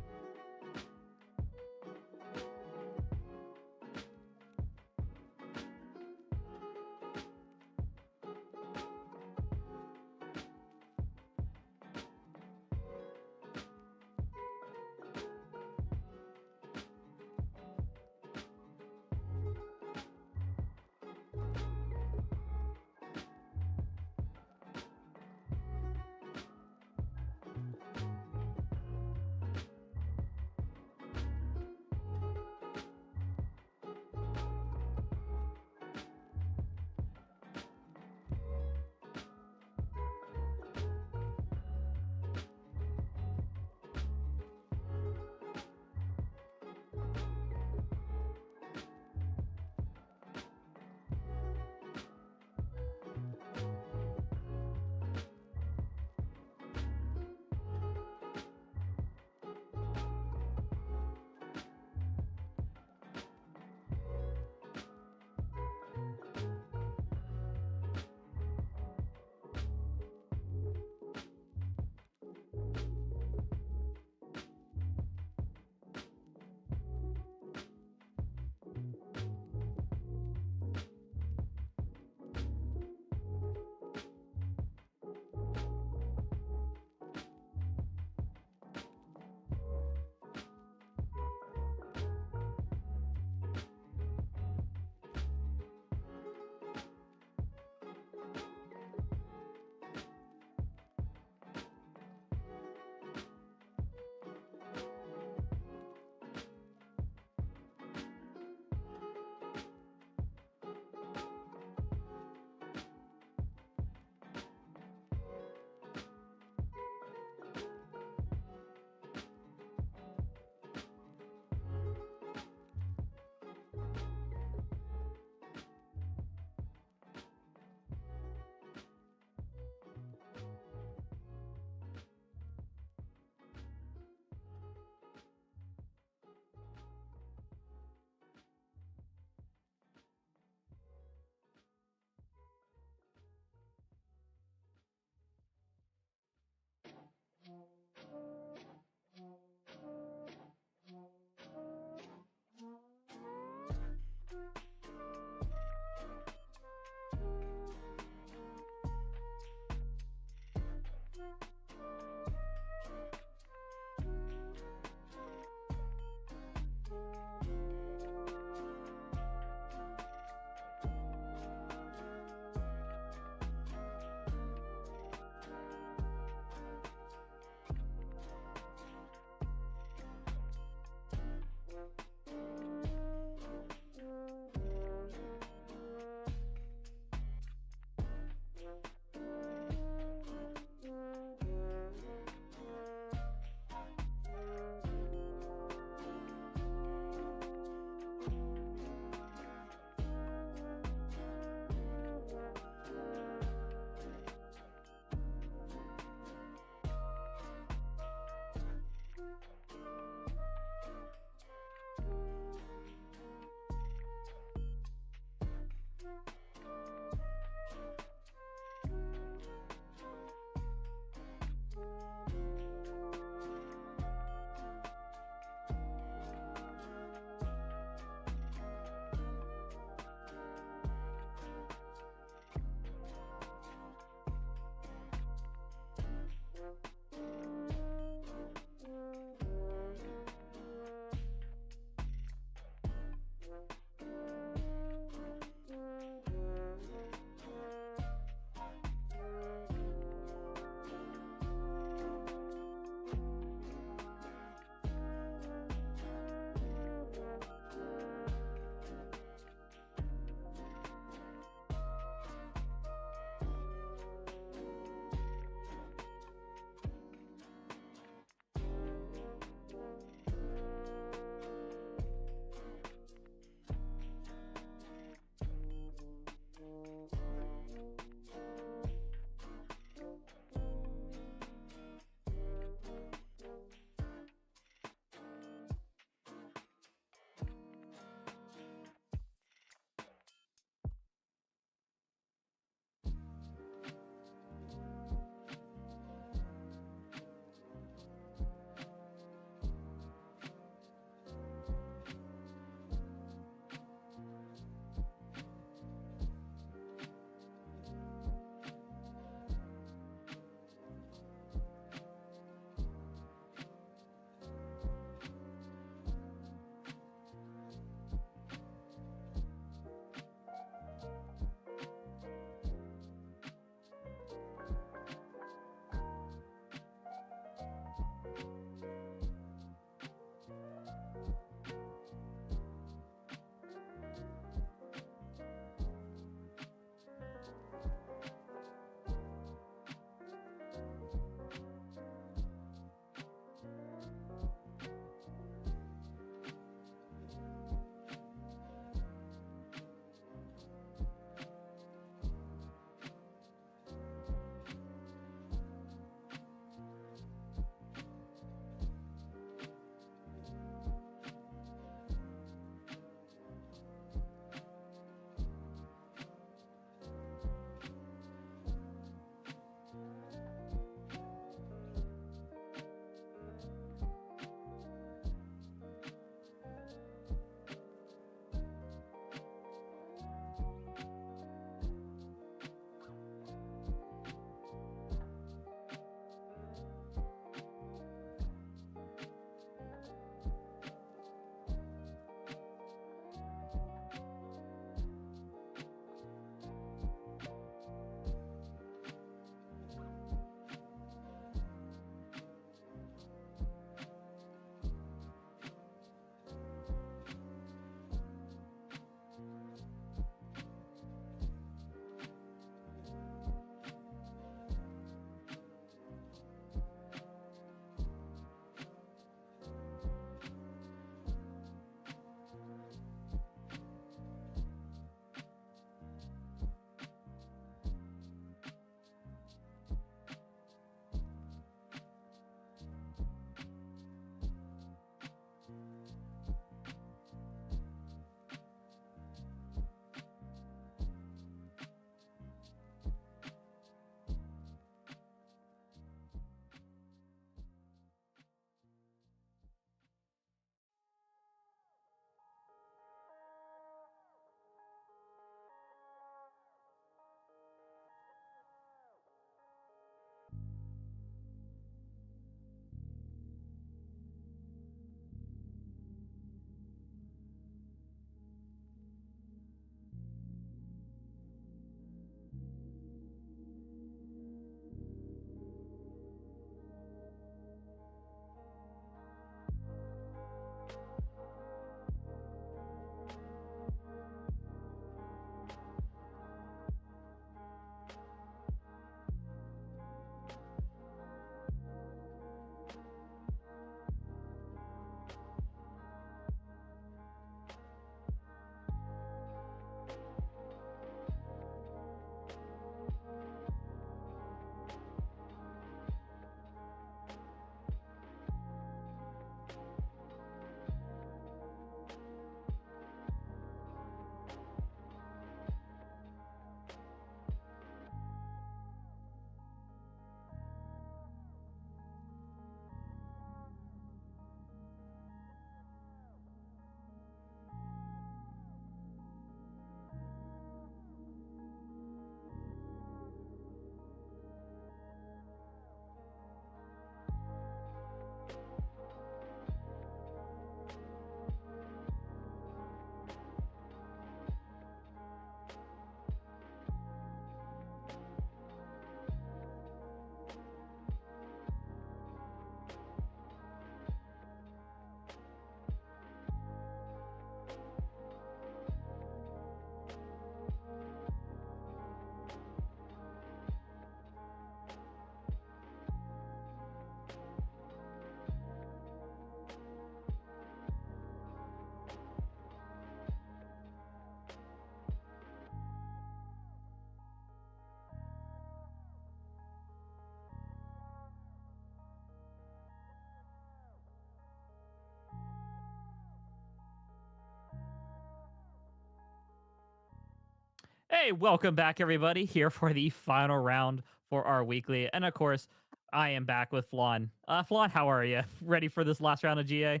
S1: Hey, welcome back, everybody, here for the final round for our weekly. And of course, I am back with Flonne. Flonne, how are you? Ready for this last round of GA?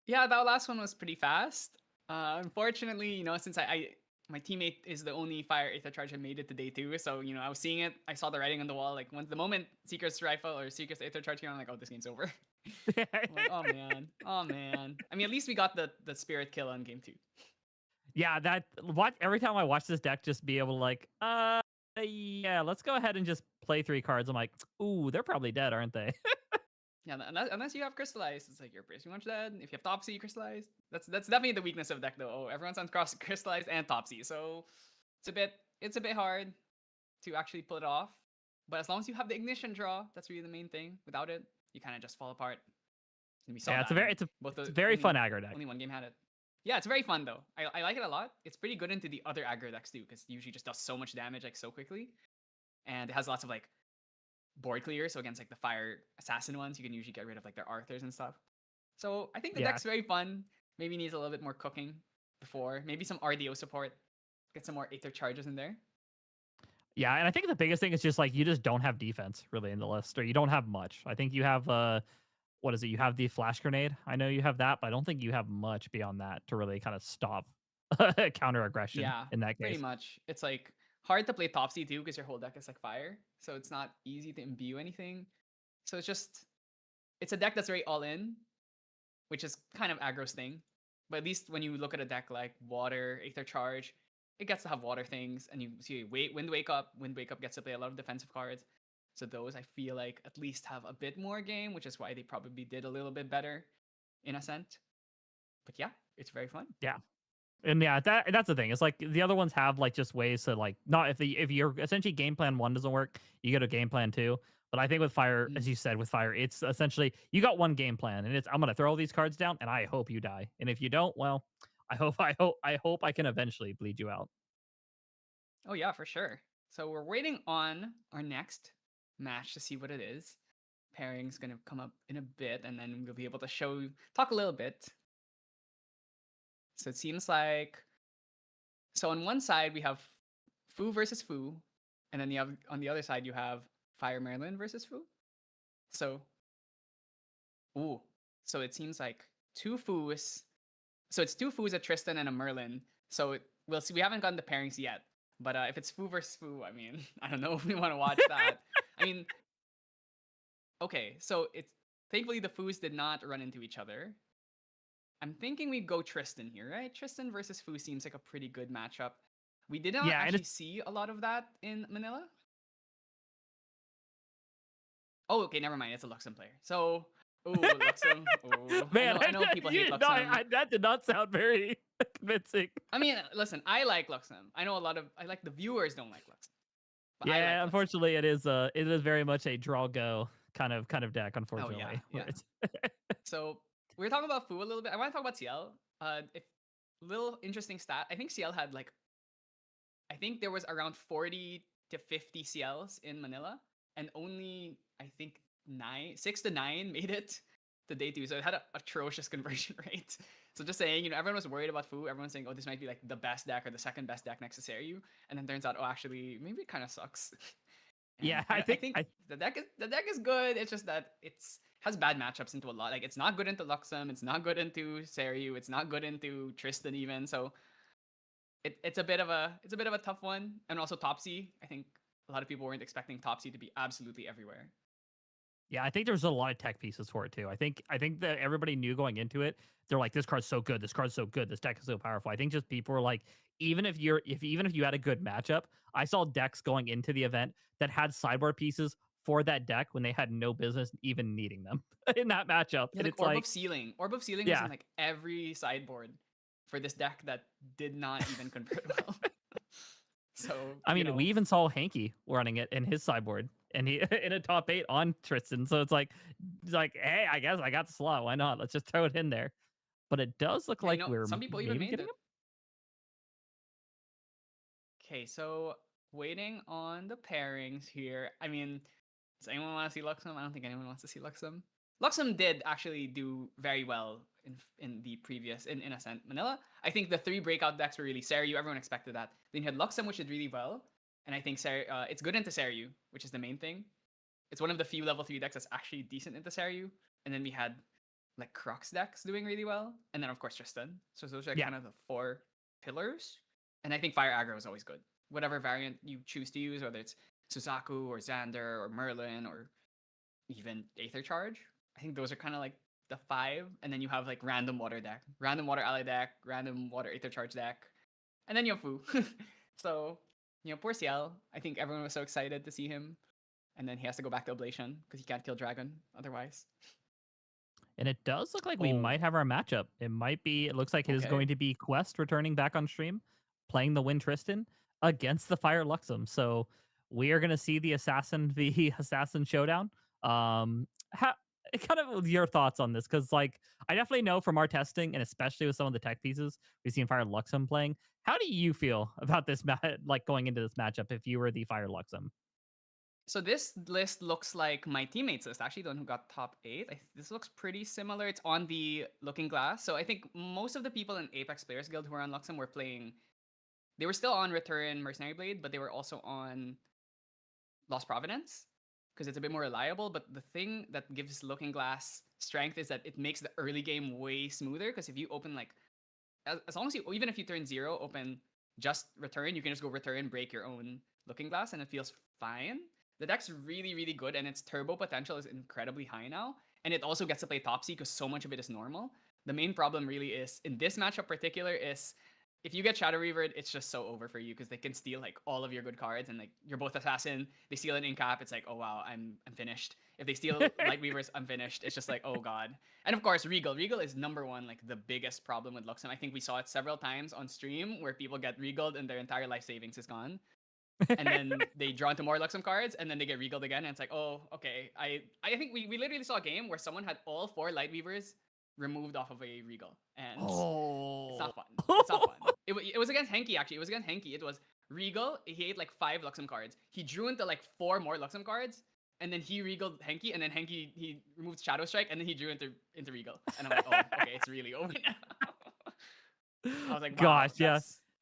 S3: Yeah, that last one was pretty fast. Unfortunately, since my teammate is the only fire Aether Charge I made it to day 2, so I was seeing it. I saw the writing on the wall. Like the moment Seeker's Rifle or Seeker's Aether Charge came, I'm like, oh, this game's over. I'm like, oh man, oh man. I mean, at least we got the spirit kill on game 2.
S1: Yeah, every time I watch this deck, just be able to yeah, let's go ahead and just play 3 cards. I'm like, ooh, they're probably dead, aren't they?
S3: Yeah, unless you have Crystallized, it's like you're pretty much dead. If you have Topsy Crystallized, that's definitely the weakness of deck though. Oh, everyone's on Crystallized and Topsy, so it's a bit hard to actually pull it off. But as long as you have the Ignition draw, that's really the main thing. Without it, you kind of just fall apart. And we saw
S1: Yeah,
S3: that.
S1: it's a very fun aggro deck.
S3: Only one game had it. Yeah, it's very fun though. I like it a lot. It's pretty good into the other aggro decks too, because it usually just does so much damage like so quickly, and it has lots of like board clear. So against like the fire assassin ones, you can usually get rid of like their Arthurs and stuff. So I think the
S1: Yeah.
S3: deck's very fun. Maybe needs a little bit more cooking before. Maybe some RDO support. Get some more Aether Charges in there.
S1: Yeah, and I think the biggest thing is just like you just don't have defense really in the list, or you don't have much. I think you have what is it? You have the flash grenade. I know you have that, but I don't think you have much beyond that to really kind of stop counter aggression.
S3: Yeah,
S1: in that case,
S3: pretty much. It's like hard to play Topsy too because your whole deck is like fire, so it's not easy to imbue anything. So it's a deck that's very all in, which is kind of aggro's thing. But at least when you look at a deck like Water, Aether Charge, it gets to have water things, and you see Wind Wake Up. Wind Wake Up gets to play a lot of defensive cards. So those I feel like at least have a bit more game, which is why they probably did a little bit better in Ascent. But yeah, it's very fun.
S1: yeah. And yeah, that's the thing. It's like the other ones have like just ways to like not if your essentially game plan 1 doesn't work, you go to game plan 2. But I think with Fire, as you said, with Fire, it's essentially you got one game plan, and it's I'm gonna throw all these cards down, and I hope you die. And if you don't, well, I hope I can eventually bleed you out.
S3: Oh yeah, for sure. So we're waiting on our next match to see what it is. Pairing's gonna come up in a bit, and then we'll be able to talk a little bit. So it seems like, so on one side we have Fu versus Fu, and then on the other side you have Fire Merlin versus Fu. So, so it seems like 2 Fus. So it's 2 Fus, a Tristan and a Merlin. So we'll see. We haven't gotten the pairings yet, but if it's Fu versus Fu, I mean, I don't know if we want to watch that. I mean, okay, so it's thankfully the Fus did not run into each other. I'm thinking we go Tristan here, right? Tristan versus Fu seems like a pretty good matchup. We did not actually see a lot of that in Manila. Oh, okay, never mind. It's a Luxem player. So, Luxem.
S1: Man,
S3: I know people hate Luxem.
S1: That did not sound very convincing.
S3: I mean, listen, I like Luxem. I know I like the viewers don't like Luxem.
S1: Yeah,
S3: like Luxem.
S1: Unfortunately, it is very much a draw go kind of deck. Unfortunately,
S3: yeah. So we're talking about Fu a little bit. I want to talk about CL. Little interesting stat. I think CL had I think there was around 40 to 50 CLs in Manila, and only I think 6 to 9 made it to day 2. So it had an atrocious conversion rate. So just saying, everyone was worried about Fu. Everyone's saying, oh, this might be like the best deck or the second best deck next to Seryu. And then turns out, oh, actually, maybe it kind of sucks.
S1: Yeah,
S3: I think the deck is good. It's just that has bad matchups into a lot. Like it's not good into Luxem. It's not good into Seryu. It's not good into Tristan even. So it's a bit of a tough one. And also Topsy. I think a lot of people weren't expecting Topsy to be absolutely everywhere.
S1: Yeah, I think there's a lot of tech pieces for it too. I think that everybody knew going into it. They're like, this card's so good. This card's so good. This deck is so powerful. I think just people were like, even if you had a good matchup, I saw decks going into the event that had sideboard pieces for that deck when they had no business even needing them in that matchup.
S3: Yeah,
S1: and
S3: like
S1: it's
S3: Orb of Sealing. Orb of Sealing was in like every sideboard for this deck that did not even convert well. So
S1: I mean, we even saw Hanky running it in his sideboard, and he in a top 8 on Tristan. So it's like, hey, I guess I got the slot. Why not? Let's just throw it in there. But it does look like we're
S3: some people even made
S1: getting
S3: it. Okay, so waiting on the pairings here. I mean, does anyone want to see Luxem? I don't think anyone wants to see Luxem. Luxem did actually do very well in the previous in Ascent Manila. I think the 3 breakout decks were really Seru. Everyone expected that. Then you had Luxem, which did really well, and I think it's good into Seru, which is the main thing. It's one of the few level 3 decks that's actually decent into Seru. And then we had like Crux decks doing really well, and then of course Tristan. So those are kind of the 4 pillars. And I think Fire Aggro is always good. Whatever variant you choose to use, whether it's Suzaku or Xander or Merlin or even Aether Charge, I think those are kind of like the 5. And then you have like random water deck, random water ally deck, random water Aether Charge deck, and then you have Fu. So, poor Ciel. I think everyone was so excited to see him. And then he has to go back to Ablation because he can't kill Dragon otherwise.
S1: And it does look like we might have our matchup. It looks like it is going to be Quest returning back on stream, playing the Wind Tristan against the Fire Luxem. So we are going to see the Assassin v Assassin showdown. Kind of your thoughts on this? Because like I definitely know from our testing, and especially with some of the tech pieces we've seen Fire Luxem playing. How do you feel about this like going into this matchup if you were the Fire Luxem?
S3: So this list looks like my teammates list, actually, the one who got top 8. This looks pretty similar. It's on the Looking Glass. So I think most of the people in Apex Players Guild who were on Luxem were playing... They were still on Return Mercenary Blade, but they were also on Lost Providence because it's a bit more reliable. But the thing that gives Looking Glass strength is that it makes the early game way smoother, because if you open like... As long as you... Even if you turn 0, open just Return, you can just go Return, break your own Looking Glass, and it feels fine. The deck's really, really good, and its turbo potential is incredibly high now. And it also gets to play Topsy because so much of it is normal. The main problem really is, in this matchup particular, is if you get Shadow Reavered, it's just so over for you because they can steal like all of your good cards, and like you're both Assassin, they steal an Incap, it's like, oh wow, I'm finished. If they steal Light Weavers, I'm finished. It's just like, oh god. And of course, Regal. Regal is number 1, like the biggest problem with Luxem. I think we saw it several times on stream where people get Regaled and their entire life savings is gone. And then they draw into more Luxem cards, and then they get Regaled again, and it's like, oh, okay. I think we literally saw a game where someone had all 4 Light Weavers removed off of a Regal, and it's not fun. It's not fun. It was against Henki, actually. It was against Henki. It was Regal. He ate like 5 Luxem cards. He drew into like 4 more Luxem cards, and then he Regaled Henki, and then Henki, he removed Shadow Strike, and then he drew into Regal. And I'm like, oh, okay, it's really over now. I was like, wow,
S1: gosh, yeah.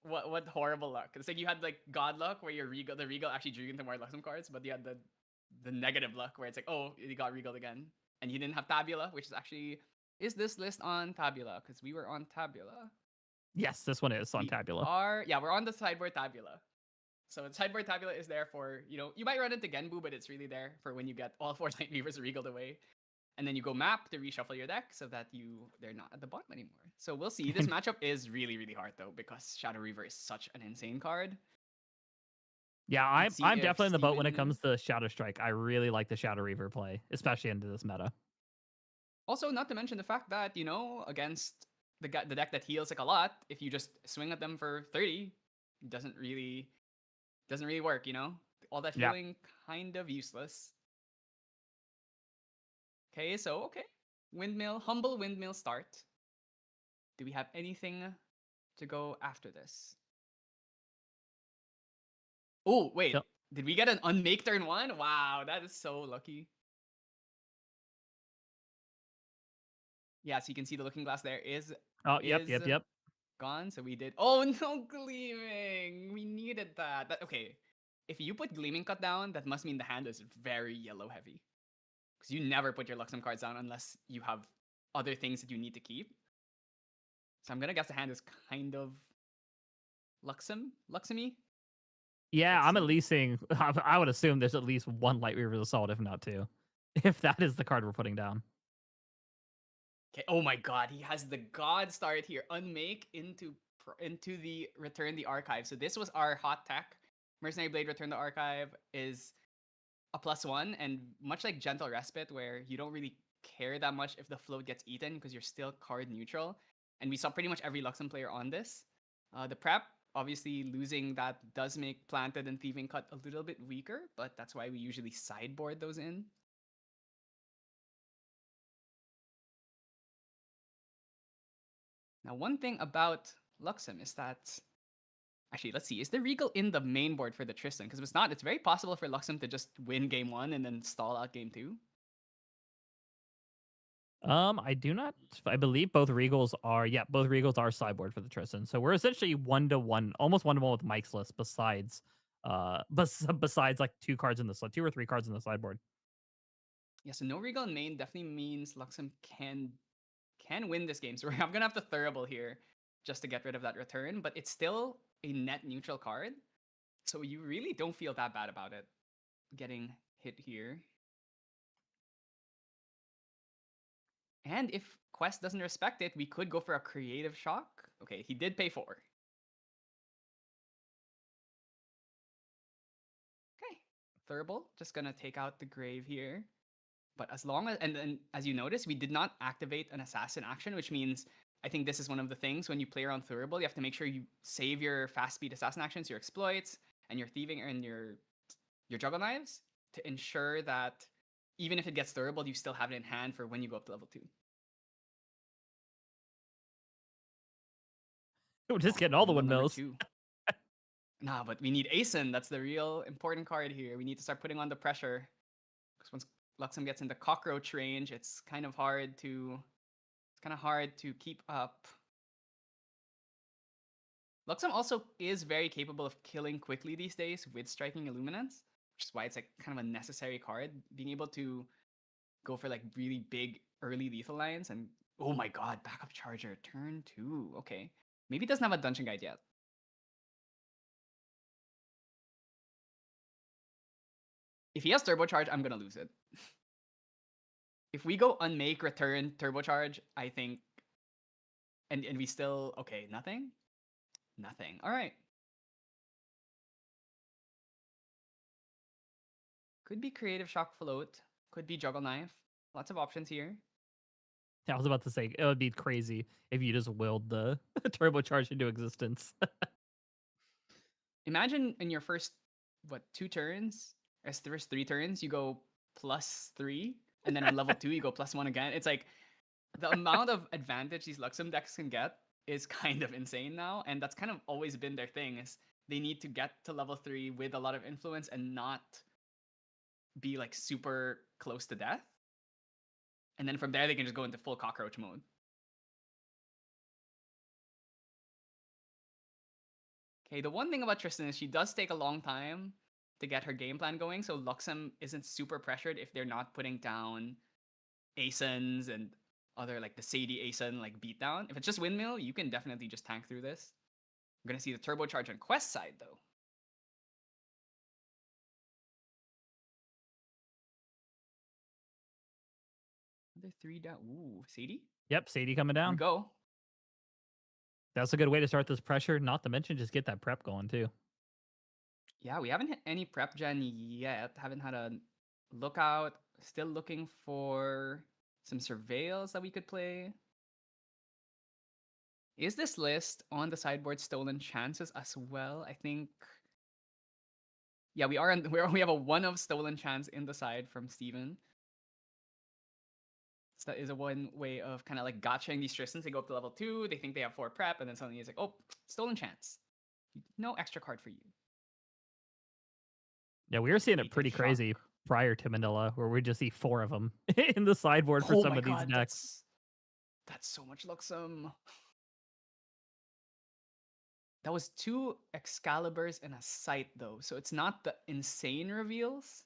S3: What horrible luck. It's like you had like god luck where the Regal actually drew into more Luxem cards, but you had the negative luck where it's like, oh, you got Regaled again. And you didn't have Tabula, which is actually... Is this list on Tabula? Because we were on Tabula.
S1: Yes, this one is on Tabula.
S3: We're on the sideboard Tabula. So the sideboard Tabula is there for, you might run into Genbu, but it's really there for when you get all 4 Light Weavers Regaled away. And then you go map to reshuffle your deck so that they're not at the bottom anymore. So we'll see. This matchup is really, really hard though, because Shadow Reaver is such an insane card.
S1: Yeah, I'm definitely in the boat when it comes to Shadow Strike. I really like the Shadow Reaver play, especially into this meta.
S3: Also, not to mention the fact that, against the deck that heals like a lot, if you just swing at them for 30, it doesn't really work, All that healing kind of useless. Okay, so humble windmill start. Do we have anything to go after this? Oh, wait.
S1: Yep.
S3: Did we get an unmake turn 1? Wow, that is so lucky. Yeah, so you can see the Looking Glass there is...
S1: Oh, yep.
S3: Gone, so we did... Oh, no Gleaming! We needed that. Okay, if you put Gleaming Cut down, that must mean the hand is very yellow heavy. Because you never put your Luxem cards down unless you have other things that you need to keep. So I'm gonna guess the hand is kind of Luxem-y.
S1: Yeah, I'm at least saying, I would assume there's at least 1 Light Weaver's Assault, if not 2. If that is the card we're putting down.
S3: Okay, oh my god, he has the God start here. Unmake into the Return the Archive. So this was our hot tech. Mercenary Blade Return the Archive is a +1, and much like Gentle Respite, where you don't really care that much if the float gets eaten because you're still card neutral. And we saw pretty much every Luxem player on this. The prep, obviously losing that does make Planted and Thieving Cut a little bit weaker, but that's why we usually sideboard those in. Now, one thing about Luxem is that... Actually, let's see. Is the Regal in the main board for the Tristan? Because if it's not, it's very possible for Luxem to just win game 1 and then stall out game 2.
S1: I do not. I believe both Regals are. Yeah, both Regals are sideboard for the Tristan. So we're essentially 1-1, almost 1-1 with Mike's list. Besides, besides like 2 cards in the 2 or 3 cards in the sideboard.
S3: Yeah, so no Regal in main definitely means Luxem can win this game. So I'm gonna have to Thurible here just to get rid of that return, but it's still a net neutral card. So you really don't feel that bad about it getting hit here. And if Quest doesn't respect it, we could go for a creative shock. Okay, he did pay 4. Okay, Thurible, just gonna take out the grave here. But as long as, and then as you notice, we did not activate an assassin action, which means I think this is one of the things when you play around Thurible, you have to make sure you save your fast speed assassin actions, your exploits, and your thieving and your juggle knives to ensure that even if it gets Thurible, you still have it in hand for when you go up to level 2.
S1: We're just getting all the
S3: Windmill number
S1: windmills.
S3: 2. Nah, but we need Asen. That's the real important card here. We need to start putting on the pressure. Because once Luxem gets into cockroach range, it's kind of hard to keep up. Luxem also is very capable of killing quickly these days with striking Illuminance, which is why it's like kind of a necessary card. Being able to go for like really big early lethal lines and oh my god, backup charger, turn 2. Okay. Maybe it doesn't have a dungeon guide yet. If he has turbocharge, I'm gonna lose it. If we go unmake, return, turbocharge, I think, and we still, okay, nothing? Nothing. All right. Could be creative shock float. Could be juggle knife. Lots of options here.
S1: I was about to say it would be crazy if you just willed the turbocharge into existence.
S3: Imagine in your first, 2 turns, as the first 3 turns, you go +3, and then on level 2, you go +1 again. It's like the amount of advantage these Luxem decks can get is kind of insane now, and that's kind of always been their thing, is they need to get to level 3 with a lot of influence and not be like super close to death. And then from there, they can just go into full cockroach mode. Okay, the one thing about Tristan is she does take a long time to get her game plan going, so Luxem isn't super pressured if they're not putting down Asens and other like the Sadie Asen like beatdown. If it's just windmill, you can definitely just tank through this. We're gonna see the turbocharge on Quest side though. Another 3 down. Ooh, Sadie?
S1: Yep, Sadie coming
S3: Here we
S1: down.
S3: go.
S1: That's a good way to start this pressure. Not to mention just get that prep going too.
S3: Yeah, we haven't hit any prep gen yet. Haven't had a lookout. Still looking for some surveils that we could play. Is this list on the sideboard stolen chances as well? I think. Yeah, we are. We have a 1 of stolen chance in the side from Steven. So that is a one way of kind of like gotchaing these Tristans. They go up to level 2, they think they have 4 prep, and then suddenly it's like, oh, stolen chance. No extra card for you.
S1: Yeah, we were seeing it
S3: Naked
S1: pretty
S3: Shock.
S1: crazy prior to Manila, where we just see 4 of them in the sideboard for
S3: Oh
S1: some
S3: my
S1: of these
S3: god,
S1: decks.
S3: that's so much Luxem. That was 2 Excaliburs and a Sight though, so it's not the insane reveals.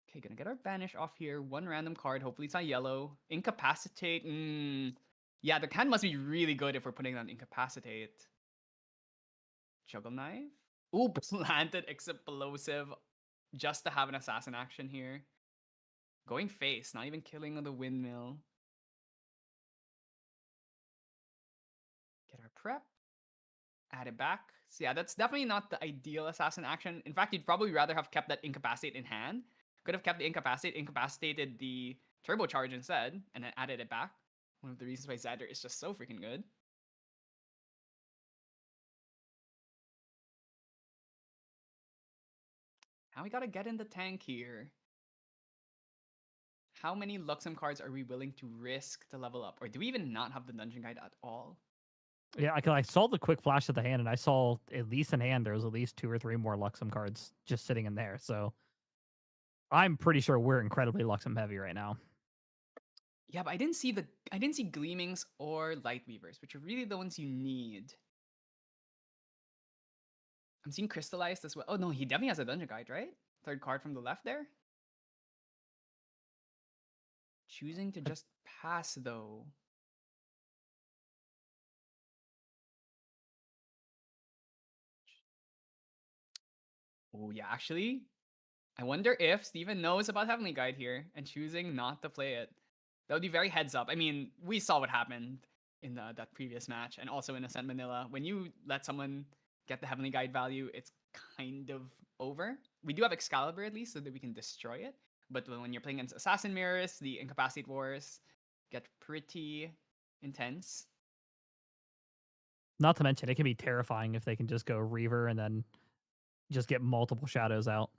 S3: Okay, gonna get our Banish off here. 1 random card, hopefully it's not yellow. Incapacitate, yeah, the hand must be really good if we're putting on Incapacitate. Juggle Knife? Ooh, planted explosive just to have an assassin action here. Going face, not even killing on the windmill. Get our prep. Add it back. So yeah, that's definitely not the ideal assassin action. In fact, you'd probably rather have kept that Incapacitate in hand. Could have kept the Incapacitate, incapacitated the Turbocharge instead, and then added it back. One of the reasons why Xander is just so freaking good. Now we gotta get in the tank here. How many Luxem cards are we willing to risk to level up? Or do we even not have the dungeon guide at all?
S1: Yeah, I saw the quick flash of the hand, and I saw at least in hand there was at least 2 or 3 more Luxem cards just sitting in there. So I'm pretty sure we're incredibly Luxem heavy right now.
S3: Yeah, but I didn't see Gleamings or Light Weavers, which are really the ones you need. I'm seeing Crystallized as well. Oh no, he definitely has a Dungeon Guide, right? Third card from the left there. Choosing to just pass though. Oh yeah, actually, I wonder if Steven knows about Heavenly Guide here and choosing not to play it. That would be very heads up. I mean, we saw what happened in that previous match and also in Ascent Manila. When you let someone get the Heavenly Guide value, it's kind of over. We do have Excalibur at least so that we can destroy it. But when you're playing against Assassin Mirrors, the Incapacitate Wars get pretty intense.
S1: Not to mention, it can be terrifying if they can just go Reaver and then just get multiple shadows out.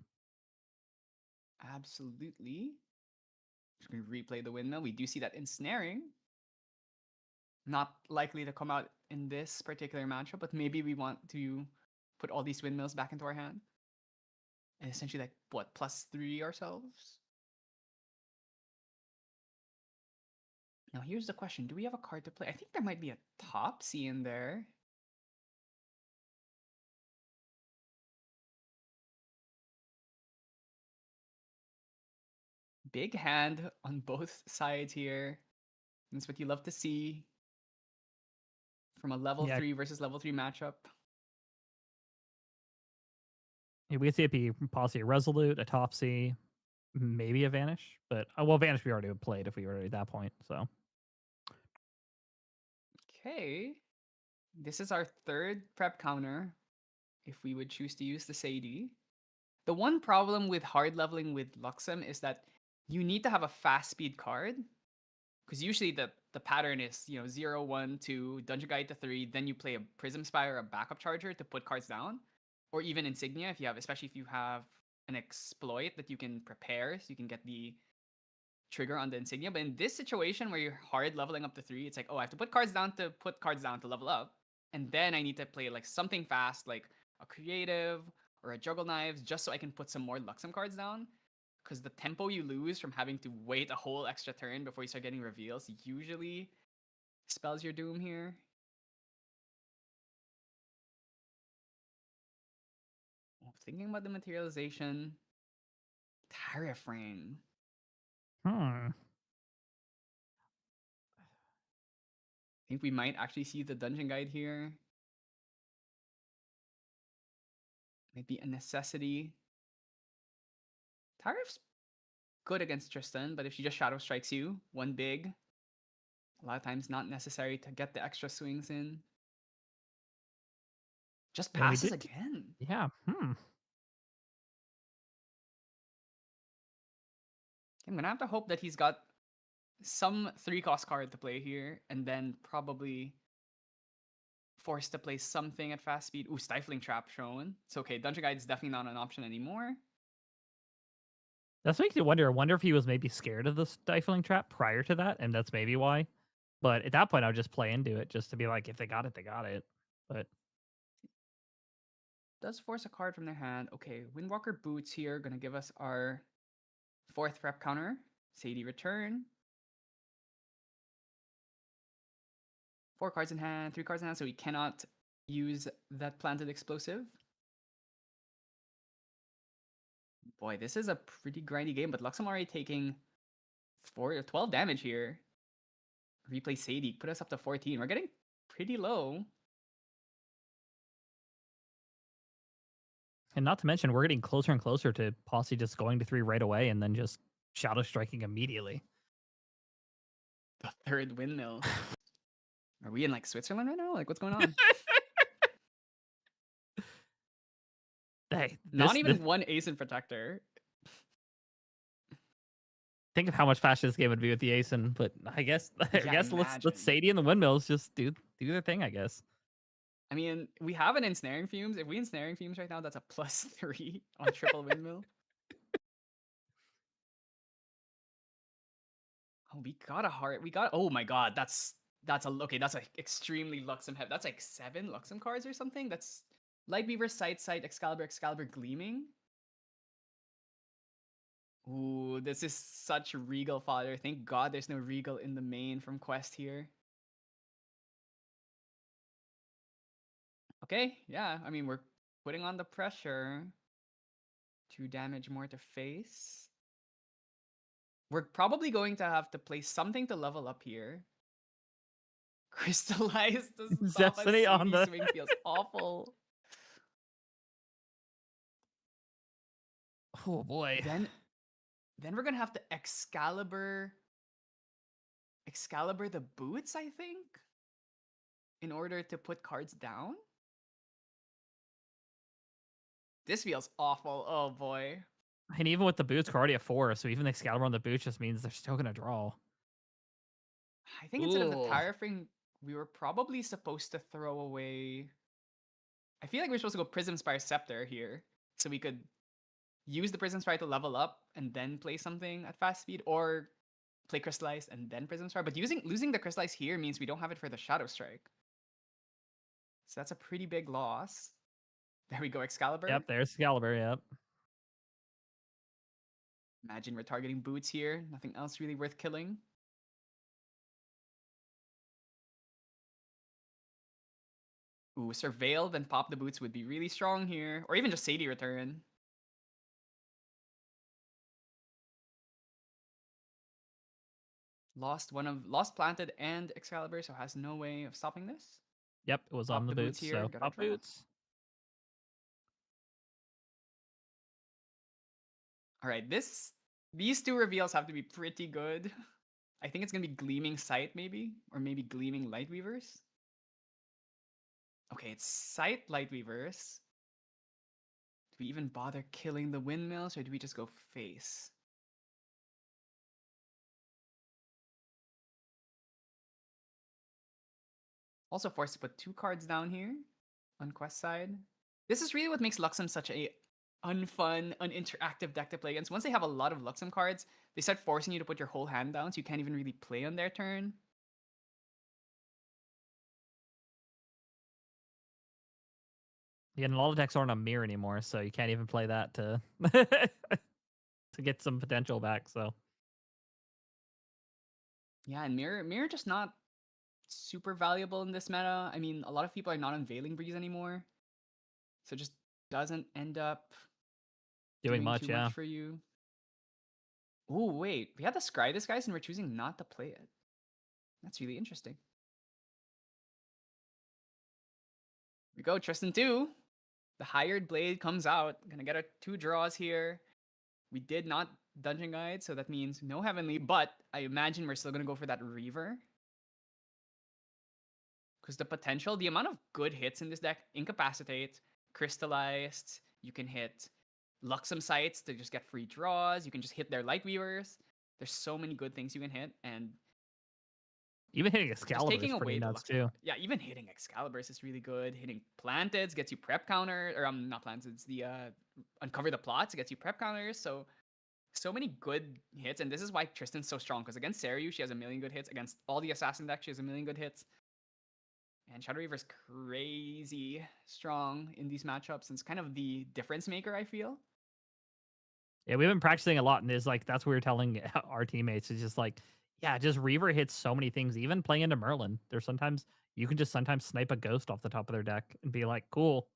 S3: Absolutely. Just going to replay the windmill. We do see that ensnaring. Not likely to come out in this particular matchup, but maybe we want to put all these windmills back into our hand. And essentially, like, what, +3 ourselves? Now, here's the question. Do we have a card to play? I think there might be a Topsy in there. Big hand on both sides here. That's what you love to see from a level 3 versus level 3 matchup.
S1: Yeah, we could see it be possibly a Resolute, a Topsy, maybe a Vanish. But, well, Vanish we already played if we were at that point, so.
S3: Okay. This is our third prep counter if we would choose to use the Sadie. The one problem with hard leveling with Luxem is that you need to have a fast speed card. Because usually the pattern is, 0, 1, 2, Dungeon Guide to 3, then you play a Prism Spire or a backup charger to put cards down. Or even Insignia, especially if you have an exploit that you can prepare, so you can get the trigger on the Insignia. But in this situation where you're hard leveling up to 3, it's like, oh, I have to put cards down to level up. And then I need to play like something fast, like a Creative or a Juggle Knives, just so I can put some more Luxem cards down. Because the tempo you lose from having to wait a whole extra turn before you start getting reveals usually spells your doom here. Thinking about the materialization. Tariff Ring. I think we might actually see the Dungeon Guide here. Might be a necessity. Tariff's good against Tristan, but if she just Shadow Strikes you, one big, a lot of times not necessary to get the extra swings in. Just passes again.
S1: Yeah.
S3: I'm gonna have to hope that he's got some 3-cost card to play here, and then probably forced to play something at fast speed. Ooh, Stifling Trap shown. It's okay. Dungeon Guide is definitely not an option anymore.
S1: That's makes you wonder. I wonder if he was maybe scared of the Stifling Trap prior to that, and that's maybe why. But at that point, I would just play into it just to be like, if they got it, they got it. But
S3: does force a card from their hand. Okay, Windwalker Boots here, gonna give us our 4th prep counter. Sadie return. 4 cards in hand, 3 cards in hand, so we cannot use that planted explosive. Boy, this is a pretty grindy game, but Luxem already taking 12 damage here. Replay Sadie, put us up to 14. We're getting pretty low.
S1: and not to mention, we're getting closer and closer to Posse just going to 3 right away and then just Shadow Striking immediately.
S3: The 3rd windmill. Are we in like Switzerland right now? Like, what's going on?
S1: Hey,
S3: not even one Ace in Protector.
S1: Think of how much faster this game would be with the Asen, but I guess let's Sadie and the windmills just do their thing, I guess.
S3: I mean, we have an Ensnaring Fumes. If we Ensnaring Fumes right now, that's a +3 on triple windmill. Oh, we got a heart. Oh my god, that's okay. That's like extremely Luxem heavy. That's like 7 Luxem cards or something. That's Light Beaver, Sight, Excalibur, Gleaming. Ooh, this is such regal fodder. Thank God there's no regal in the main from Quest here. Okay, yeah, I mean, we're putting on the pressure. 2 damage more to face. We're probably going to have to play something to level up here. Crystallize to stop a
S1: Destiny on
S3: CD
S1: the
S3: swing feels awful.
S1: Oh boy.
S3: Then we're gonna have to Excalibur the boots, I think, in order to put cards down. This feels awful. Oh boy.
S1: And even with the boots, we're already at 4, so even the Excalibur on the boots just means they're still gonna draw.
S3: I think instead of the
S1: Ooh.
S3: tire frame, we were probably supposed to throw away. I feel like we're supposed to go Prism Spire Scepter here, so we could use the Prism Spire to level up and then play something at fast speed, or play Crystallize and then Prism Spire. But losing the Crystallize here means we don't have it for the Shadow Strike. So that's a pretty big loss. There we go, Excalibur.
S1: Yep, there's Excalibur, yep.
S3: Imagine we're targeting boots here. Nothing else really worth killing. Ooh, Surveil, then pop the boots would be really strong here. Or even just Sadie return. Lost Planted and Excalibur, so has no way of stopping this.
S1: Yep, it was
S3: Pop
S1: on the
S3: the boots
S1: boots,
S3: here,
S1: so
S3: gotta
S1: pop
S3: draw.
S1: boots.
S3: All right, these two reveals have to be pretty good. I think it's gonna be Gleaming Sight maybe, or maybe Gleaming Lightweavers. Okay, it's Sight Lightweavers. Do we even bother killing the windmills, or do we just go face? Also forced to put 2 cards down here on quest side. This is really what makes Luxem such a unfun, uninteractive deck to play against. Once they have a lot of Luxem cards, they start forcing you to put your whole hand down, so you can't even really play on their turn.
S1: Yeah, and a lot of decks aren't on mirror anymore, so you can't even play that to to get some potential back. So
S3: Yeah, and mirror just not super valuable in this meta. I mean, a lot of people are not on Veiling Breeze anymore, so it just doesn't end up
S1: doing much,
S3: too
S1: yeah.
S3: much for you. Oh wait, we had to scry this, guys, and we're choosing not to play it. That's really interesting. Here we go, Tristan 2. The Hired Blade comes out. Gonna get our 2 draws here. We did not Dungeon Guide, so that means no Heavenly, but I imagine we're still gonna go for that Reaver. Because the potential, the amount of good hits in this deck, Incapacitate, Crystallized, you can hit Luxem Sights to just get free draws, you can just hit their Lightweavers. There's so many good things you can hit, and
S1: Even hitting
S3: just
S1: Excalibur
S3: taking
S1: is pretty
S3: away the
S1: nuts
S3: Luxem
S1: too.
S3: card. Yeah, even hitting Excaliburs is really good. Hitting Planteds gets you prep counter, or not Planteds, the Uncover the Plots gets you prep counters. So many good hits, and this is why Tristan's so strong, because against Seryu, she has a million good hits. Against all the Assassin decks, she has a million good hits. And Shadow Reaver's crazy strong in these matchups, and it's kind of the difference maker, I feel.
S1: Yeah, we've been practicing a lot, and it's like that's what we were telling our teammates. It's just like, yeah, just Reaver hits so many things. Even playing into Merlin, there's sometimes you can just sometimes snipe a ghost off the top of their deck and be like, cool,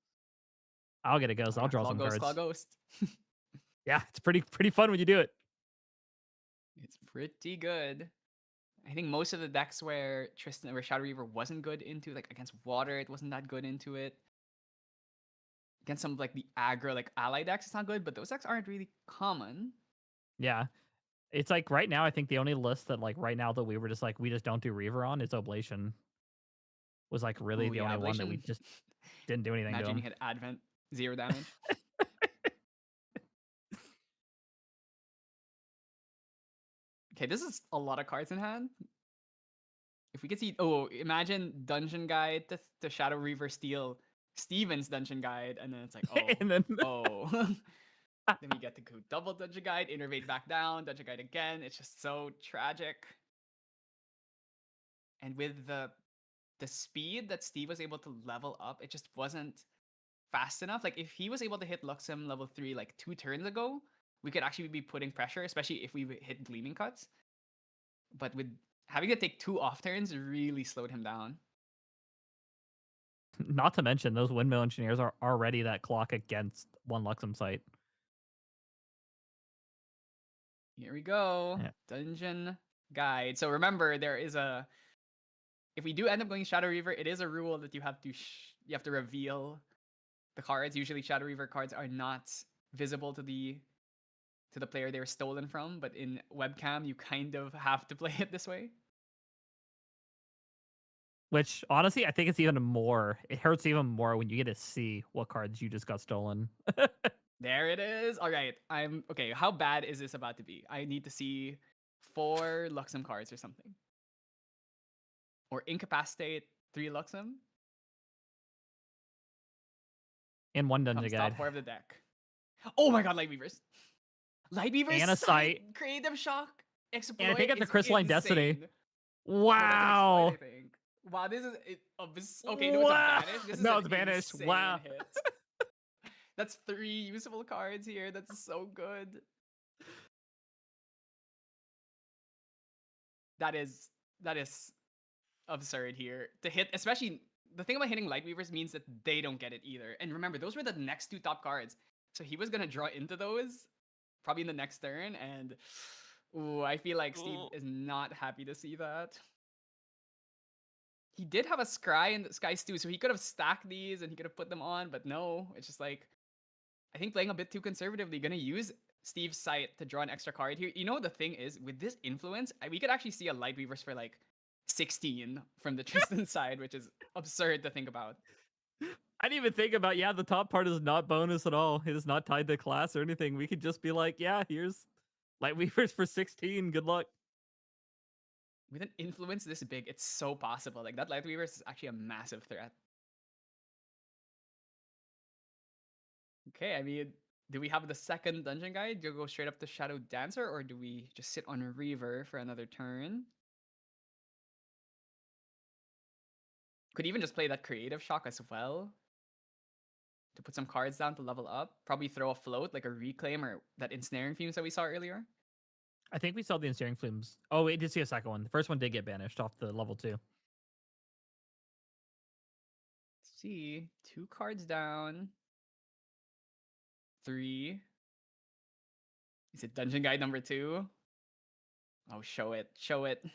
S1: I'll get a ghost.
S3: Oh,
S1: I'll
S3: yeah,
S1: draw
S3: Claw
S1: some
S3: Ghost,
S1: cards.
S3: Claw Ghost.
S1: Yeah, it's pretty fun when you do it.
S3: It's pretty good. I think most of the decks where Shadow Reaver wasn't good into, like against water, it wasn't that good into it. Against some of like the aggro, like ally decks, it's not good, but those decks aren't really common.
S1: Yeah. It's like right now, I think the only list that like right now that we were just like, we just don't do Reaver on is Oblation. Was like really
S3: Ooh,
S1: the
S3: yeah,
S1: only one that we
S3: Ablation.
S1: just didn't do anything to
S3: Imagine you
S1: him.
S3: hit Advent, 0 damage. Okay, this is a lot of cards in hand. If we could see, imagine Dungeon Guide to Shadow Reaver steal Steven's Dungeon Guide, and then it's like,
S1: And then
S3: then we get to go double Dungeon Guide, Innervate back down, Dungeon Guide again. It's just so tragic. And with the speed that Steve was able to level up, it just wasn't fast enough. Like if he was able to hit Luxem level 3 like 2 turns ago, we could actually be putting pressure, especially if we hit Gleaming Cuts. But with having to take 2 off turns really slowed him down.
S1: Not to mention, those Windmill Engineers are already that clock against one Luxem site.
S3: Here we go.
S1: Yeah.
S3: Dungeon Guide. So remember, there is a... If we do end up going Shadow Reaver, it is a rule that you have to reveal the cards. Usually Shadow Reaver cards are not visible to the player they were stolen from, but in Webcam, you kind of have to play it this way.
S1: Which, honestly, I think it's even more... It hurts even more when you get to see what cards you just got stolen.
S3: There it is. All right. Okay. How bad is this about to be? I need to see 4 Luxem cards or something. Or incapacitate 3 Luxem.
S1: In one Dungeon
S3: Comes
S1: Guide.
S3: top 4 of the deck. Oh my god, Light Weavers. Light Weavers
S1: And a sight.
S3: Creative Shock. Exploit.
S1: And I think it's a
S3: is
S1: Crystalline Destiny.
S3: insane. No, that's an
S1: Wow.
S3: exploit, I think. Wow, this is... okay, no, it's a
S1: Wow.
S3: banish. This is
S1: No,
S3: an
S1: it's banished.
S3: insane
S1: Wow.
S3: hit. That's 3 usable cards here. That's so good. That is absurd here to hit. Especially the thing about hitting Light Weavers means that they don't get it either. And remember, those were the next 2 top cards, so he was gonna draw into those probably in the next turn. And ooh, I feel like Steve is not happy to see that. He did have a Scry and Sky Stew, so he could have stacked these and he could have put them on, but no, it's just like, I think playing a bit too conservatively, gonna use Steve's Sight to draw an extra card here. You know, the thing is, with this influence, we could actually see a Light Weavers for like 16 from the Tristan side, which is absurd to think about.
S1: I didn't even think about, the top part is not bonus at all. It is not tied to class or anything. We could just be like, here's Light Weavers for 16. Good luck.
S3: With an influence this big, it's so possible. Like, that Light Weavers is actually a massive threat. Okay, I mean, do we have the second Dungeon Guide? Do we go straight up to Shadow Dancer, or do we just sit on Reaver for another turn? Could even just play that Creative Shock as well to put some cards down to level up. Probably throw a float, like a Reclaim or that Ensnaring Fumes that we saw earlier.
S1: I think we saw the Ensnaring Flumes. Oh, we did see a second one. The first one did get banished off the level 2.
S3: Let's see. 2 cards down. 3. Is it Dungeon Guide number 2? Oh, show it. Show it.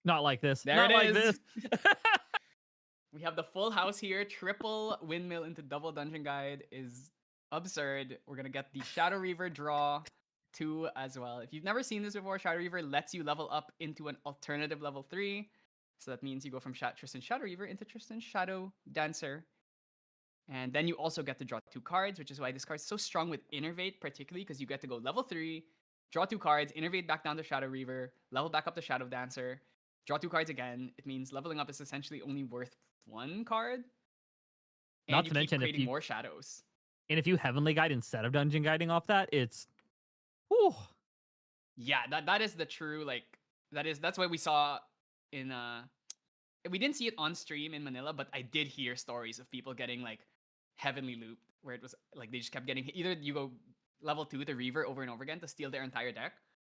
S1: Not like this.
S3: There
S1: Not
S3: it
S1: like
S3: is.
S1: this.
S3: We have the full house here. Triple Windmill into double Dungeon Guide is absurd. We're going to get the Shadow Reaver draw 2 as well. If you've never seen this before, Shadow Reaver lets you level up into an alternative level 3. So that means you go from Tristan Shadow Reaver into Tristan Shadow Dancer. And then you also get to draw 2 cards, which is why this card is so strong with Innervate, particularly because you get to go level 3, draw 2 cards, Innervate back down to Shadow Reaver, level back up to Shadow Dancer, draw 2 cards again. It means leveling up is essentially only worth 1 card. And
S1: Not
S3: you
S1: to
S3: keep
S1: mention,
S3: creating more shadows.
S1: And if you Heavenly Guide instead of Dungeon Guiding off that, it's... Whew.
S3: Yeah, that is the true, like, that's why we saw in, we didn't see it on stream in Manila, but I did hear stories of people getting, like, Heavenly Looped, where it was, like, they just kept getting, either you go level 2 to Reaver over and over again to steal their entire deck,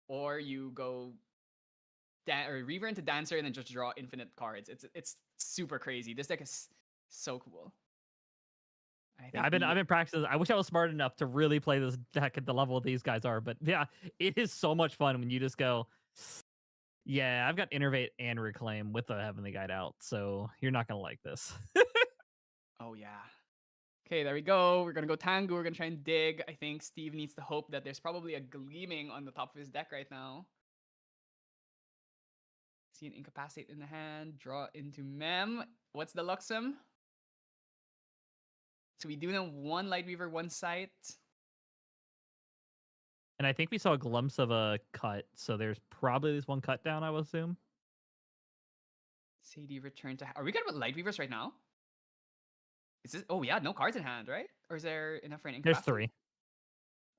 S3: or you go Reaver into Dancer and then just draw infinite cards. It's super crazy. This deck is so cool.
S1: I've been practicing. I wish I was smart enough to really play this deck at the level these guys are, but yeah, it is so much fun when you just go, yeah, I've got Innervate and Reclaim with the Heavenly Guide out, so you're not gonna like this.
S3: Oh yeah. Okay, there we go. We're gonna go Tengu. We're gonna try and dig. I think Steve needs to hope that there's probably a Gleaming on the top of his deck right now. See an Incapacitate in the hand. Draw into Mem. What's the Luxem? So we do know 1 Light Weaver, 1 Sight.
S1: And I think we saw a glimpse of a cut, so there's probably at least 1 cut down, I would assume.
S3: Sadie return to... Are we good with Light Weavers right now? Is this... Oh yeah, no cards in hand, right? Or is there enough for an Incapacitate?
S1: There's 3.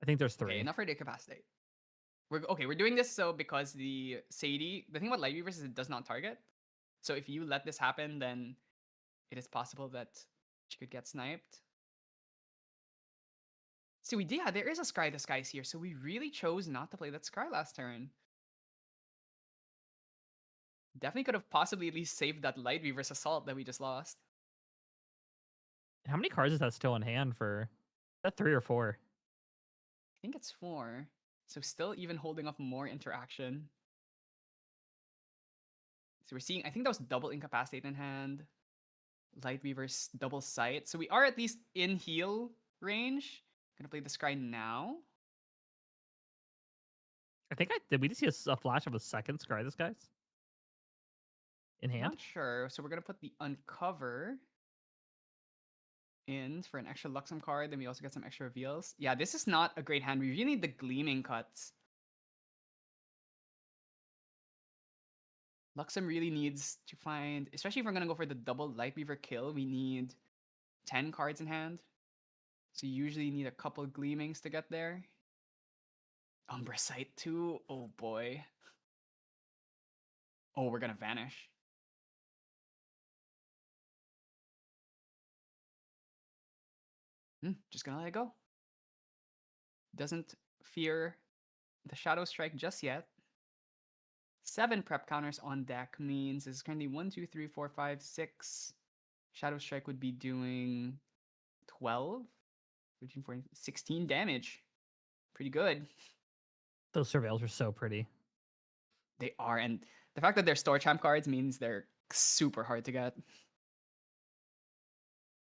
S1: I think there's 3.
S3: Okay, enough for the Incapacitate. We're doing this so because the Sadie... The thing about Light Weavers is it does not target. So if you let this happen, then it is possible that she could get sniped. So there is a Scry the Skies here. So we really chose not to play that Scry last turn. Definitely could have possibly at least saved that Light Weaver's Assault that we just lost.
S1: How many cards is that still in hand for? Is that 3 or 4?
S3: I think it's 4. So still even holding up more interaction. So we're seeing, I think that was double Incapacitate in hand. Light Weaver's double Sight. So we are at least in heal range. Gonna play the Scry now.
S1: I think did we just see a flash of a second Scry this guy's in hand?
S3: Not sure. So we're gonna put the Uncover in for an extra Luxem card. Then we also get some extra reveals. Yeah, this is not a great hand. We really need the Gleaming Cuts. Luxem really needs to find, especially if we're gonna go for the double Light Weaver kill, we need 10 cards in hand. So you usually need a couple Gleamings to get there. Umbra Sight too. Oh boy. Oh, we're gonna vanish. Just gonna let it go. Doesn't fear the Shadow Strike just yet. 7 prep counters on deck means this is currently 1, 2, 3, 4, 5, 6. Shadow Strike would be doing 12, 13, 14, 16 damage. Pretty good.
S1: Those surveils are so pretty.
S3: They are, and the fact that they're store champ cards means they're super hard to get.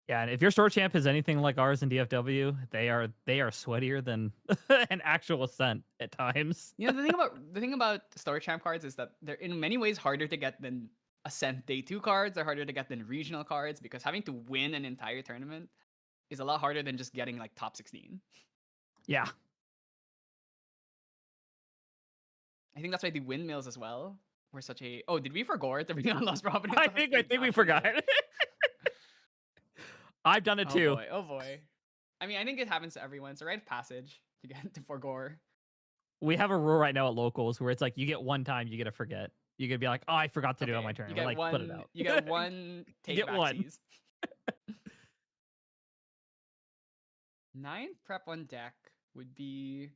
S1: Yeah, and if your store champ is anything like ours in DFW, they are sweatier than an actual Ascent at times.
S3: You know, the thing about store champ cards is that they're in many ways harder to get than Ascent Day 2 cards. They're harder to get than regional cards because having to win an entire tournament is a lot harder than just getting like top 16.
S1: Yeah.
S3: I think that's why the windmills as well were such a. Oh, did we forget to bring on Lost Providence?
S1: I think we forgot. I've done it too.
S3: Oh boy. I mean, I think it happens to everyone. It's a rite of passage to get to forgore.
S1: We have a rule right now at locals where it's like you get one time, you get to forget. You could be like, oh, I forgot to do it on my turn.
S3: You get
S1: like,
S3: one.
S1: put it out.
S3: You get one. Take
S1: get one.
S3: backsies. 9 prep on deck would be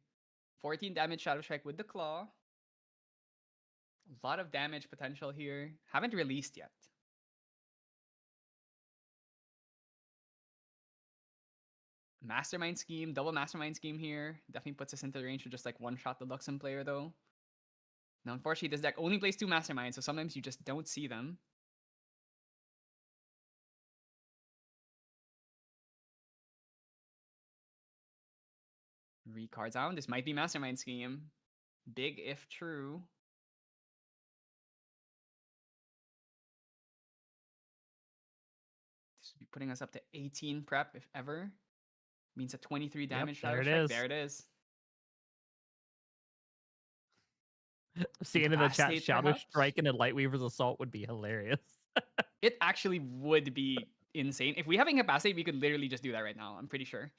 S3: 14 damage Shadow Strike with the Claw. A lot of damage potential here. Haven't released yet. Mastermind Scheme, double Mastermind Scheme here. Definitely puts us into the range to just like one-shot the Luxem player though. Now, unfortunately, this deck only plays 2 Masterminds, so sometimes you just don't see them. Recards out. This might be Mastermind Scheme. Big if true. This would be putting us up to 18 prep if ever. Means a 23 damage Shadow
S1: there it
S3: Strike.
S1: is.
S3: There it is.
S1: Seeing in the chat,
S3: Incapacitate,
S1: Shadow
S3: perhaps?
S1: Strike and a Lightweaver's Assault would be hilarious.
S3: It actually would be insane. If we have Incapacitate, we could literally just do that right now. I'm pretty sure.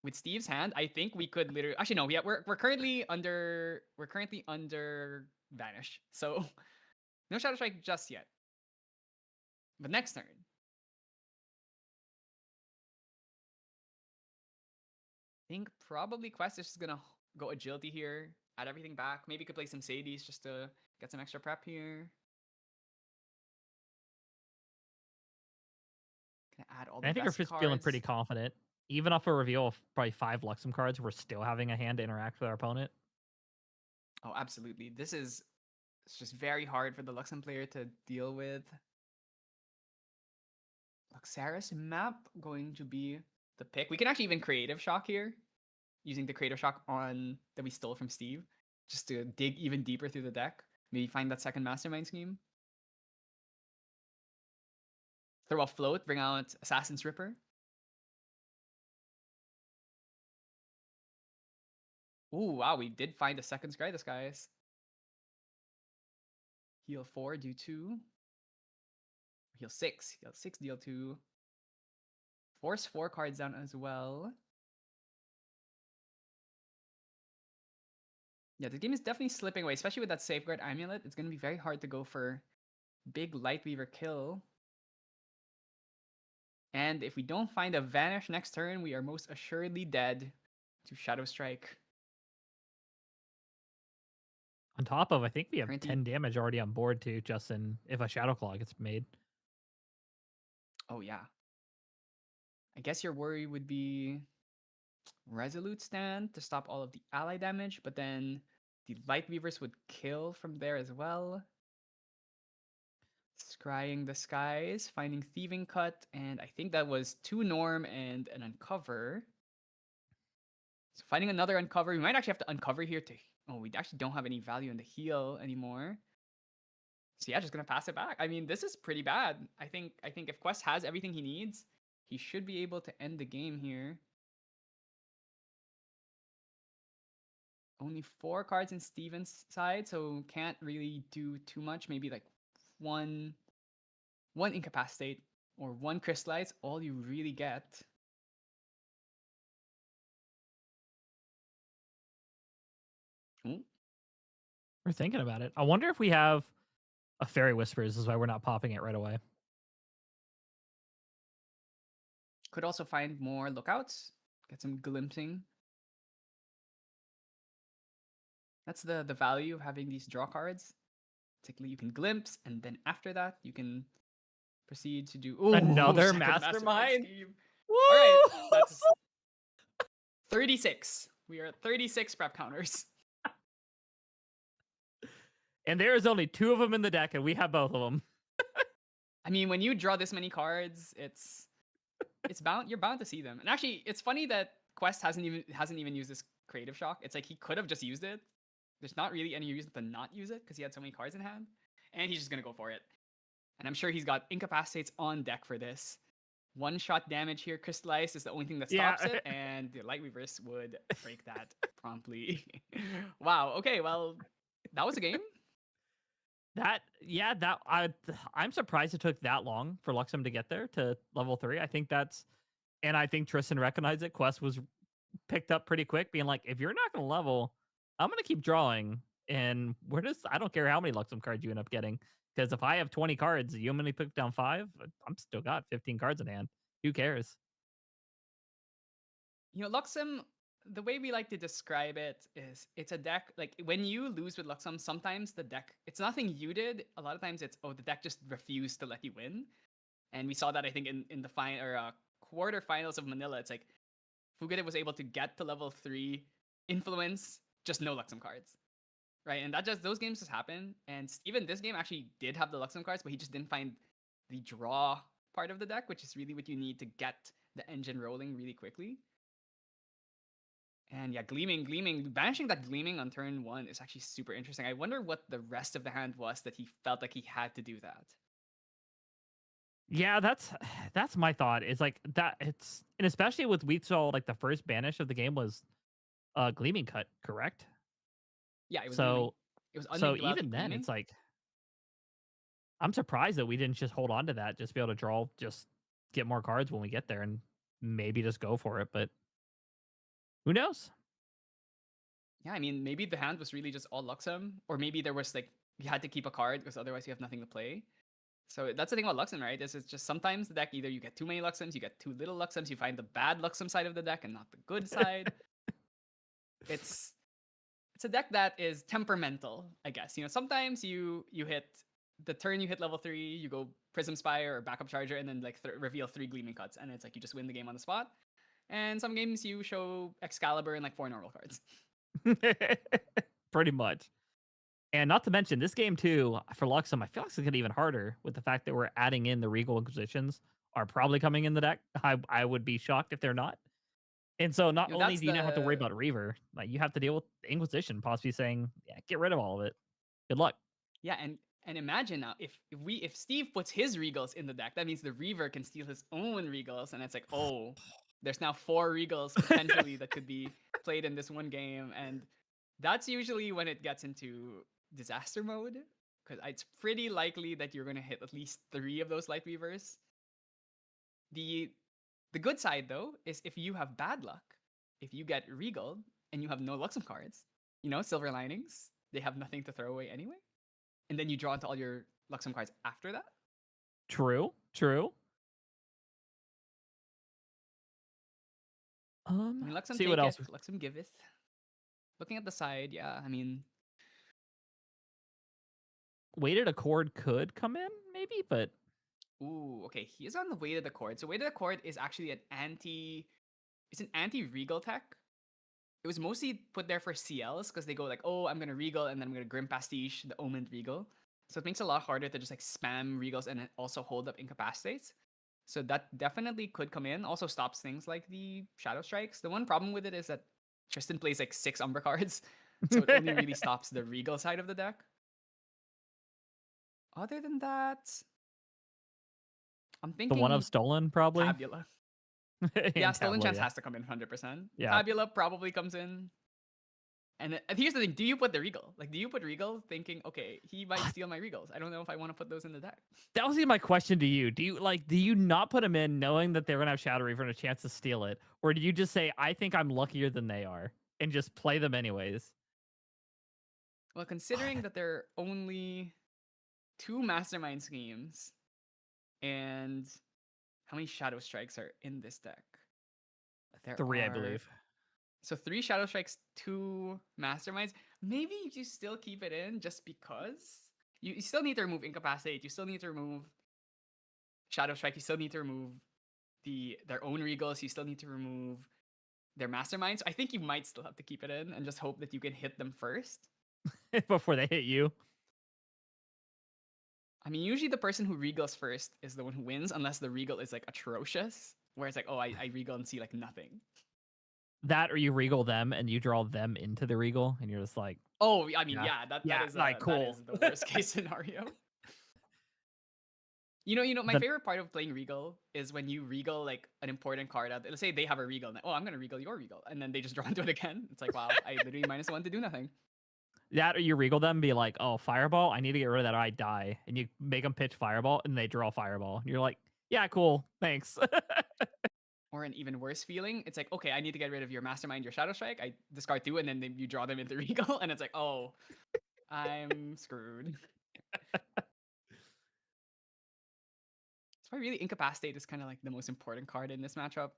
S3: With Steve's hand, I think we could literally. Actually, no. We're currently under. We're currently under Vanish. So no Shadow Strike just yet. But next turn. I think probably Quest is just gonna go Agility here. Add everything back. Maybe could play some Sadies just to get some extra prep here. Gonna add all the
S1: I think
S3: best
S1: we're feeling
S3: cards.
S1: pretty confident. Even off a reveal of probably 5 Luxem cards, we're still having a hand to interact with our opponent.
S3: Oh, absolutely. It's just very hard for the Luxem player to deal with. Luxaris map going to be the pick. We can actually even Creative Shock here, using the Creative Shock on that we stole from Steve, just to dig even deeper through the deck. Maybe find that second Mastermind Scheme. Throw a Float, bring out Assassin's Ripper. Ooh, wow, we did find a second Scry this guys. Heal 4, do 2. Heal 6. Heal 6, deal 2. Force 4 cards down as well. Yeah, the game is definitely slipping away, especially with that Safeguard Amulet. It's going to be very hard to go for big Lightweaver kill. And if we don't find a Vanish next turn, we are most assuredly dead to Shadow Strike.
S1: On top of, I think we have
S3: Currently-
S1: 10 damage already on board too, Justin, if a Shadow Claw gets made.
S3: Oh, yeah. I guess your worry would be Resolute Stand to stop all of the ally damage, but then the Light Weavers would kill from there as well. Scrying the Skies, finding Thieving Cut, and I think that was 2 Norm and an Uncover. So finding another Uncover, we might actually have to Uncover here to... Oh, we actually don't have any value in the heal anymore. So yeah, just gonna pass it back. I mean, this is pretty bad. I think if Quest has everything he needs, he should be able to end the game here. Only 4 cards in Steven's side, so can't really do too much. Maybe like one Incapacitate or 1 Crystallize, all you really get. Ooh.
S1: We're thinking about it. I wonder if we have a Fairy Whispers. This is why we're not popping it right away.
S3: Could also find more Lookouts, get some glimpsing. That's the value of having these draw cards. Typically, you can glimpse, and then after that, you can proceed to do
S1: Another
S3: second
S1: Mastermind?
S3: scheme.
S1: Woo!
S3: All right, that's 36. We are at 36 prep counters.
S1: And there is only 2 of them in the deck, and we have both of them.
S3: I mean, when you draw this many cards, you're bound to see them. And actually, it's funny that Quest hasn't even used this Creative Shock. It's like he could have just used it. There's not really any reason to not use it because he had so many cards in hand, and he's just gonna go for it. And I'm sure he's got Incapacitates on deck for this. 1-shot damage here. Crystallized is the only thing that stops it, and the Light Weavers would break that promptly. Wow. Okay. Well, that was a game.
S1: I'm surprised it took that long for Luxem to get there to level 3. I think Tristan recognized it. Quest was picked up pretty quick, being like, if you're not going to level, I'm going to keep drawing. And I don't care how many Luxem cards you end up getting. Because if I have 20 cards, you only pick down 5, I'm still got 15 cards in hand. Who cares?
S3: You know, Luxem, the way we like to describe it is it's a deck, like when you lose with Luxem, sometimes the deck, it's nothing you did. A lot of times it's, the deck just refused to let you win. And we saw that, I think, in the quarterfinals of Manila. It's like Fugate was able to get to level 3, influence, just no Luxem cards. Right? And those games just happen. And even this game actually did have the Luxem cards, but he just didn't find the draw part of the deck, which is really what you need to get the engine rolling really quickly. And yeah, Gleaming, banishing that Gleaming on turn 1 is actually super interesting. I wonder what the rest of the hand was that he felt like he had to do that.
S1: Yeah, that's my thought. It's like that. And especially with we saw like the first banish of the game was Gleaming Cut, correct?
S3: Yeah, it was
S1: so
S3: even
S1: then it's like I'm surprised that we didn't just hold on to that, just be able to draw, just get more cards when we get there, and maybe just go for it. But who knows?
S3: Yeah, I mean, maybe the hand was really just all Luxem, or maybe there was like you had to keep a card because otherwise you have nothing to play. So that's the thing about Luxem, right? Is it's just sometimes the deck, either you get too many Luxems, you get too little Luxems, you find the bad Luxem side of the deck and not the good side. It's a deck that is temperamental, I guess. You know, sometimes you hit the turn you hit level 3, you go Prism Spire or Backup Charger, and then like reveal 3 Gleaming Cuts, and it's like you just win the game on the spot. And some games you show Excalibur and like 4 normal cards.
S1: Pretty much. And not to mention this game too, for Luxem, I feel like it's gonna get even harder with the fact that we're adding in the Regal Inquisitions are probably coming in the deck. I would be shocked if they're not. And so not only do you not have to worry about Reaver, like you have to deal with the Inquisition possibly saying, yeah, get rid of all of it. Good luck.
S3: Yeah, and imagine now if Steve puts his Regals in the deck, that means the Reaver can steal his own Regals, and it's like, oh, there's now 4 Regals potentially that could be played in this one game, and that's usually when it gets into disaster mode, because it's pretty likely that you're going to hit at least 3 of those Light Weavers. The good side, though, is if you have bad luck, if you get Regal and you have no Luxem cards, you know, Silver Linings, they have nothing to throw away anyway. And then you draw into all your Luxem cards after that.
S1: True.
S3: I mean, Luxem
S1: See what else.
S3: taketh, Luxem giveth. Looking at the side, yeah, I mean,
S1: Weighted Accord could come in, maybe, but
S3: ooh, okay, he is on the Weighted Accord. So Weighted Accord is actually it's an anti-regal tech. It was mostly put there for CLs because they go like, oh, I'm gonna regal and then I'm gonna Grim Pastiche the Omened Regal. So it makes it a lot harder to just like spam regals and then also hold up incapacitates. So that definitely could come in. Also stops things like the Shadow Strikes. The one problem with it is that Tristan plays like 6 Umbra cards. So it only really stops the regal side of the deck. Other than that, I'm
S1: the
S3: thinking
S1: one of Stolen probably.
S3: Tabula.
S1: And
S3: Yeah, Stolen
S1: Tabula,
S3: Chance
S1: yeah.
S3: has to come in 100%.
S1: Yeah.
S3: Tabula probably comes in. And here's the thing: do you put the regal? Like, do you put regal thinking, okay, he might steal my regals? I don't know if I want to put those in the deck.
S1: That was my question to you. Do you not put them in knowing that they're gonna have Shadow Reaver and a chance to steal it, or do you just say I think I'm luckier than they are and just play them anyways?
S3: Well, considering that there are only 2 mastermind schemes, and how many Shadow Strikes are in this deck? There
S1: 3, I
S3: are-
S1: believe.
S3: So 3 Shadow Strikes, 2 masterminds. Maybe you still keep it in just because you still need to remove Incapacitate. You still need to remove Shadow Strike. You still need to remove their own regals. You still need to remove their masterminds. I think you might still have to keep it in and just hope that you can hit them first.
S1: Before they hit you.
S3: I mean, usually the person who regals first is the one who wins, unless the regal is like atrocious, where it's like, oh, I regal and see like nothing.
S1: That or you regal them and you draw them into the regal and you're just like,
S3: Oh, I mean,
S1: Yeah.
S3: yeah, that
S1: Yeah,
S3: is
S1: like,
S3: that
S1: cool.
S3: is the worst case scenario. My favorite part of playing regal is when you regal like an important card out. Let's say they have a regal. Oh, I'm gonna regal your regal, and then they just draw into it again. It's like, wow, I literally -1 to do nothing.
S1: that or you regal them and be like, oh, Fireball, I need to get rid of that or I die. And you make them pitch Fireball and they draw Fireball. And you're like, yeah, cool, thanks.
S3: Or an even worse feeling, it's like, okay, I need to get rid of your mastermind, your Shadow Strike. I discard 2, and then you draw them into regal, and it's like, oh, I'm screwed. That's why really Incapacitate is kind of like the most important card in this matchup.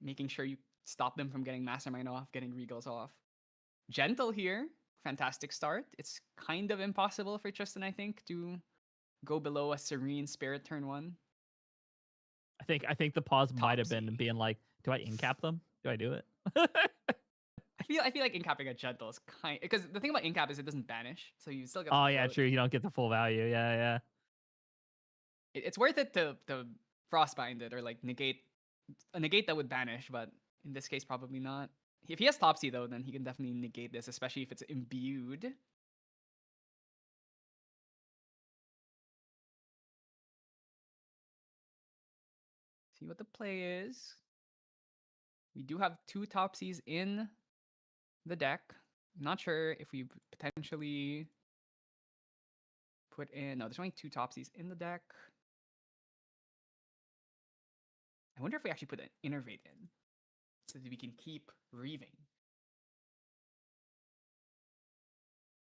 S3: Making sure you stop them from getting Mastermind off, getting Regals off. Gentle here, fantastic start. It's kind of impossible for Tristan, I think, to go below a Serene Spirit turn 1.
S1: I think the pause might have been
S3: Topsy.
S1: being like, do I incap them? Do I do it?
S3: I feel like incapping a Gentle is because the thing about incap is it doesn't banish, so you still get.
S1: Oh
S3: the
S1: yeah,
S3: float.
S1: true. You don't get the full value. Yeah, yeah.
S3: It's worth it to frostbind it or like negate that would banish, but in this case probably not. If he has Topsy though, then he can definitely negate this, especially if it's imbued. See what the play is. We do have 2 Topsies in the deck. I'm not sure if we potentially put in. No, there's only 2 Topsies in the deck. I wonder if we actually put an Innervate in so that we can keep reaving.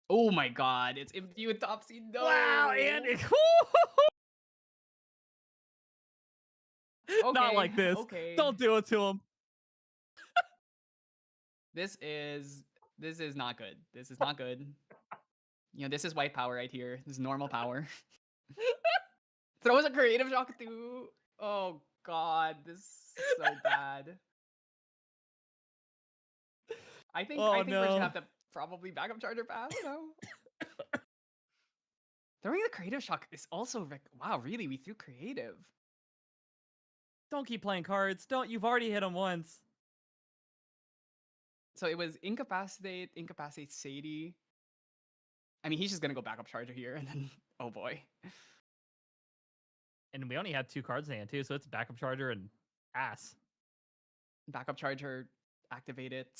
S3: Oh my god, it's imbued Topsy. No!
S1: Wow, Andy. Not like this.
S3: Okay.
S1: Don't do it to him.
S3: This is not good. This is not good. This is white power right here. This is normal power. Throws a creative shock too. Oh god, this is so bad. I think we're just gonna have to probably backup charger pass now. Throwing the creative shock is also wow, really? We threw creative.
S1: Don't keep playing cards. Don't. You've already hit him once.
S3: So it was incapacitate Sadie. I mean, he's just gonna go backup charger here, and then oh boy.
S1: And we only had 2 cards in hand too, so it's backup charger and ass.
S3: Backup charger, activate it.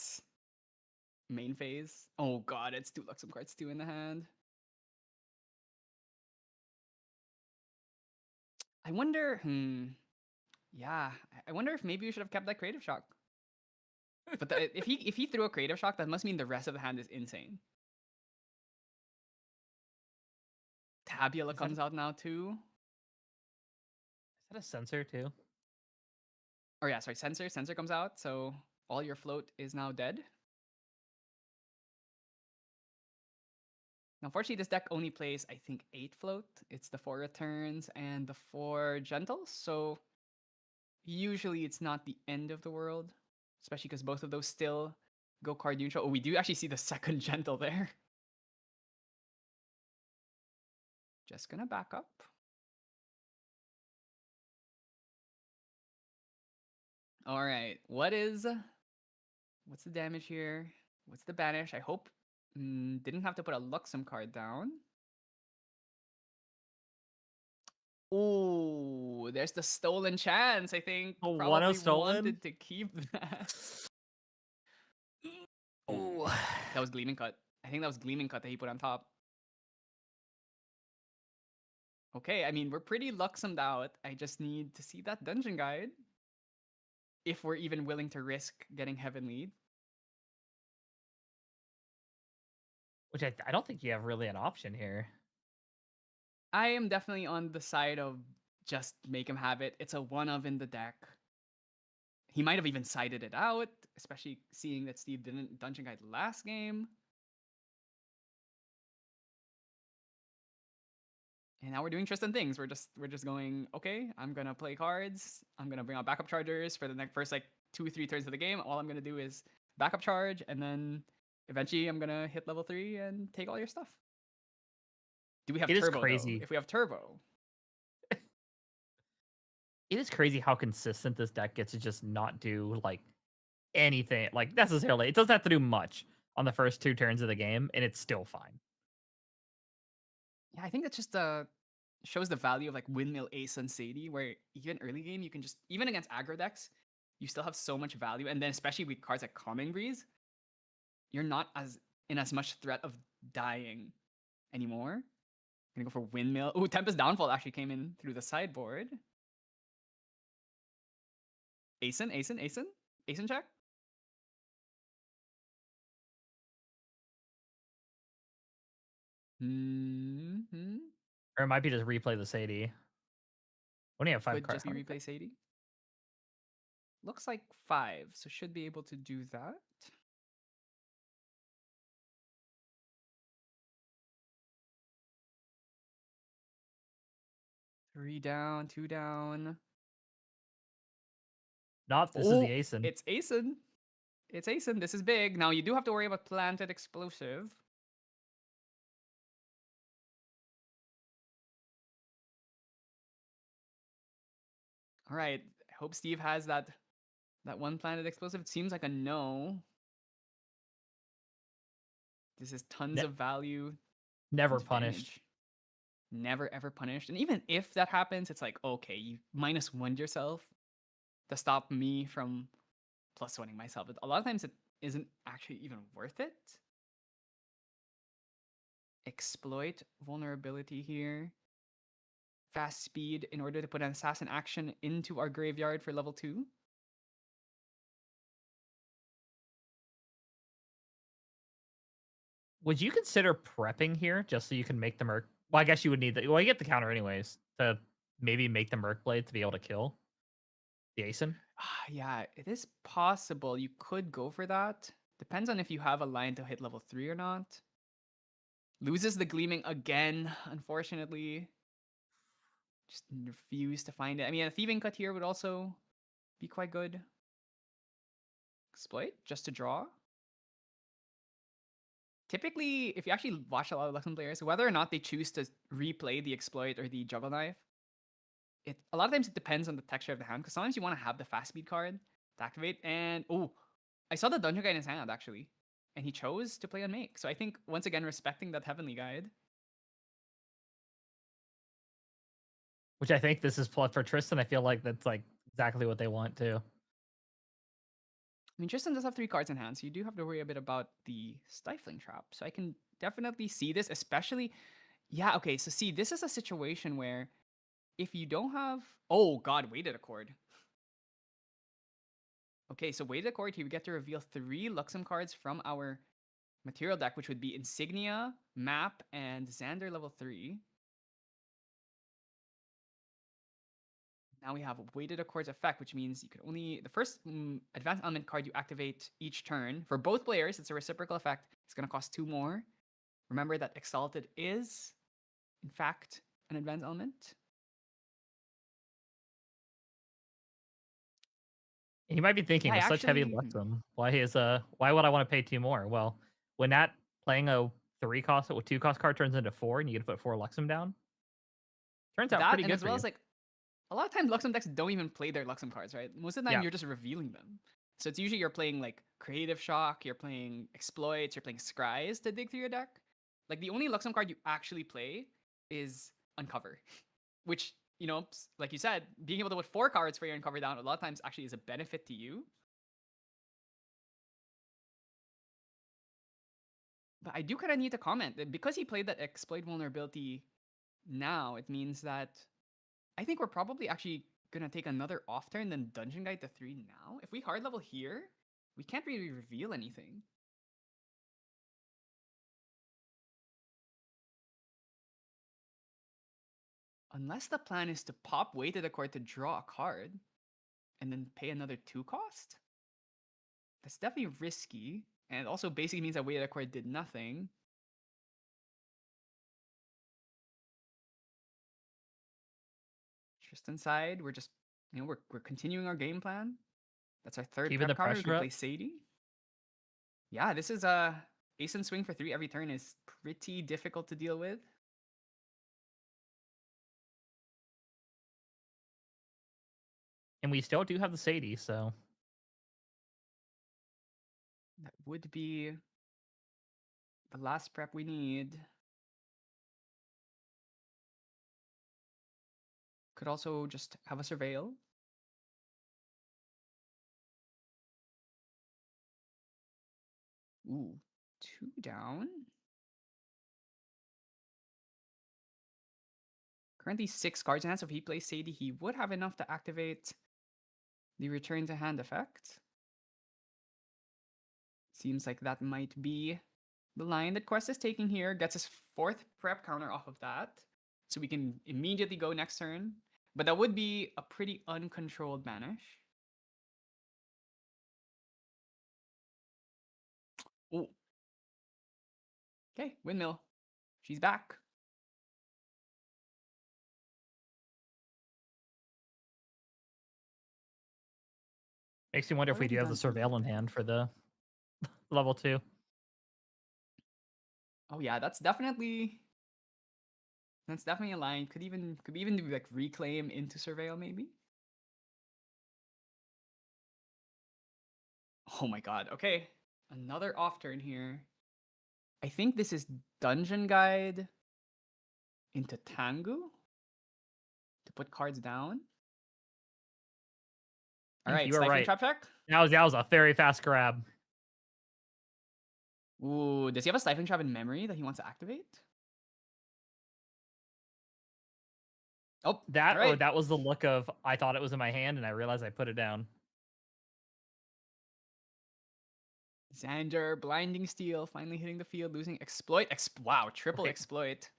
S3: Main phase. Oh god, it's 2 Luxem cards 2 in the hand. I wonder, yeah, I wonder if maybe we should have kept that creative shock. But if he threw a creative shock, that must mean the rest of the hand is insane. Tabula comes out now too.
S1: Is that a sensor too?
S3: Oh yeah, sorry, Sensor comes out. So All your float is now dead. Unfortunately, this deck only plays, I think, 8 float. It's the 4 returns and the 4 gentles. So usually it's not the end of the world, especially because both of those still go card neutral. Oh, we do actually see the second gentle there. Just gonna back up. All right, what's the damage here? What's the banish? I hope didn't have to put a Luxem card down. Ooh, there's the stolen chance. I think
S1: The one
S3: probably
S1: stolen?
S3: wanted to keep that.
S1: Oh,
S3: That was Gleaming Cut. I think that was Gleaming Cut that he put on top. Okay, I mean, we're pretty Luxemed out. I just need to see that dungeon guide. If we're even willing to risk getting Heaven Lead.
S1: which I don't think you have really an option here.
S3: I am definitely on the side of just make him have it. It's a one of in the deck. He might have even sided it out, especially seeing that Steve didn't dungeon guide last game. And now we're doing Tristan things. We're just going, okay, I'm gonna play cards. I'm gonna bring out backup chargers for the first like 2 or 3 turns of the game. All I'm gonna do is backup charge, and then eventually I'm gonna hit level 3 and take all your stuff. Do we have
S1: It is
S3: turbo?
S1: crazy.
S3: Though? If we have turbo,
S1: It is crazy how consistent this deck gets to just not do like anything like necessarily. It doesn't have to do much on the first 2 turns of the game, and it's still fine.
S3: yeah, I think that's just shows the value of like Windmill Ace and Sadie, where even early game you can just even against aggro decks, you still have so much value, and then especially with cards like Calming Breeze, you're not in as much threat of dying anymore. Gonna go for Windmill. Ooh, Tempest Downfall actually came in through the sideboard. Asen check. Mm-hmm.
S1: Or it might be just replay the Sadie. Only have 5
S3: Could
S1: cards.
S3: just be replay Sadie. Looks like 5, so should be able to do that. Three down, 2 down.
S1: Not this is the Asen.
S3: It's Asen. It's Asen. This is big. Now you do have to worry about planted explosive. All right. I hope Steve has that one planted explosive. It seems like a no. This is tons of value.
S1: Never
S3: tons of
S1: punished.
S3: damage. Never ever punished. And even if that happens, it's like, okay, you -1 yourself to stop me from +1ing myself. A lot of times it isn't actually even worth it. Exploit vulnerability here. Fast speed in order to put an assassin action into our graveyard for level 2.
S1: Would you consider prepping here just so you can make the Merc? Well, I guess you would need the. Well, you get the counter anyways to maybe make the Merc Blade to be able to kill the Asen.
S3: Yeah, it is possible. You could go for that. Depends on if you have a line to hit level 3 or not. Loses the Gleaming again, unfortunately. Just refuse to find it. I mean, a Thieving Cut here would also be quite good. Exploit, just to draw. Typically, if you actually watch a lot of Luxem players, whether or not they choose to replay the Exploit or the Juggle Knife, a lot of times it depends on the texture of the hand, because sometimes you want to have the fast speed card to activate. And I saw the Dungeon Guide in his hand actually, and he chose to play Unmake. So I think once again respecting that Heavenly Guide.
S1: Which I think this is plus for Tristan. I feel like that's like exactly what they want too.
S3: I mean, Tristan does have 3 cards in hand, so you do have to worry a bit about the Stifling Trap. So I can definitely see this, especially, yeah, okay, so see, this is a situation where if you don't have, oh god, Weighted Accord. Okay, so Weighted Accord here, we get to reveal 3 Luxem cards from our material deck, which would be Insignia, Map, and Xander level 3. Now we have a weighted accords effect, which means you can only the first advanced element card you activate each turn for both players. It's a reciprocal effect. It's gonna cost 2 more. Remember that Exalted is, in fact, an advanced element.
S1: And you might be thinking,
S3: Yeah,
S1: with such heavy
S3: actually,
S1: Luxem, why would I want to pay 2 more? Well, when that playing a 3 cost with 2 cost card turns into 4, and you get to put 4 Luxem down, turns out
S3: that
S1: pretty
S3: and
S1: good
S3: as
S1: for
S3: well
S1: you.
S3: as like a lot of times Luxem decks don't even play their Luxem cards, right? Most of the time
S1: Yeah.
S3: you're just revealing them. So it's usually you're playing like Creative Shock, you're playing Exploits, you're playing Scries to dig through your deck. Like the only Luxem card you actually play is Uncover, which, you know, like you said, being able to put 4 cards for your Uncover down a lot of times actually is a benefit to you. But I do kind of need to comment that because he played that Exploit vulnerability now, it means that I think we're probably actually gonna take another off turn than Dungeon Guide to 3 now. If we hard level here, we can't really reveal anything. Unless the plan is to pop Weighted Accord to draw a card and then pay another 2 cost. That's definitely risky. And it also basically means that Weighted Accord did nothing. Tristan side, we're just, you know, we're continuing our game plan. That's our third
S1: Keeping
S3: prep
S1: the
S3: counter. We
S1: pressure
S3: can
S1: up.
S3: play Sadie. Yeah, this is Ace and Swing for 3 every turn is pretty difficult to deal with.
S1: And we still do have the Sadie, so
S3: That would be the last prep we need. Could also just have a Surveil. Ooh, 2 down. Currently 6 cards in hand, so if he plays Sadie, he would have enough to activate the return to hand effect. Seems like that might be the line that Quest is taking here. Gets his 4th prep counter off of that. So we can immediately go next turn. But that would be a pretty uncontrolled banish. Ooh. Okay, Windmill. She's back.
S1: makes you wonder if we
S3: Already
S1: do have the
S3: done
S1: Surveil in
S3: everything.
S1: hand for the level 2.
S3: Oh yeah, that's definitely a line. Could we even do like Reclaim into Surveil maybe? Oh my god. Okay. Another off turn here. I think this is Dungeon Guide into Tangu to put cards down.
S1: I
S3: All
S1: think
S3: right,
S1: you were
S3: Stifling
S1: right.
S3: Trap check.
S1: That was a very fast grab.
S3: Ooh, does he have a Stifling Trap in memory that he wants to activate? Oh,
S1: That
S3: all
S1: or
S3: right.
S1: that was the look of I thought it was in my hand and I realized I put it down.
S3: Xander, Blinding Steel, finally hitting the field, losing Exploit. Wow, triple
S1: Right.
S3: Exploit.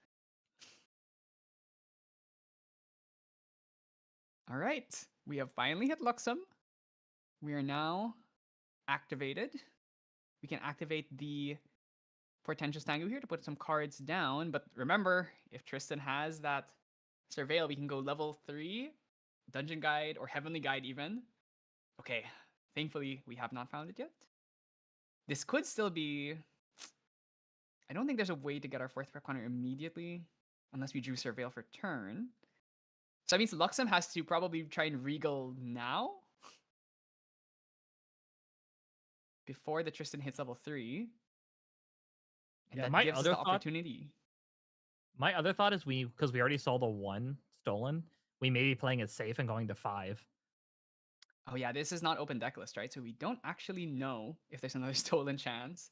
S3: All right, we have finally hit Luxem. We are now activated. We can activate the Portentous Tango here to put some cards down. But remember, if Tristan has that Surveil, we can go level 3, Dungeon Guide, or Heavenly Guide even. Okay, thankfully, we have not found it yet. This could still be... I don't think there's a way to get our 4th prep counter immediately, unless we drew Surveil for turn. So that means Luxem has to probably try and Regal now, before the Tristan hits level 3. And
S1: Yeah,
S3: that gives us the opportunity.
S1: my other thought is because we already saw the 1 stolen, we may be playing it safe and going to 5.
S3: Oh yeah, this is not open deck list, right? So we don't actually know if there's another stolen chance.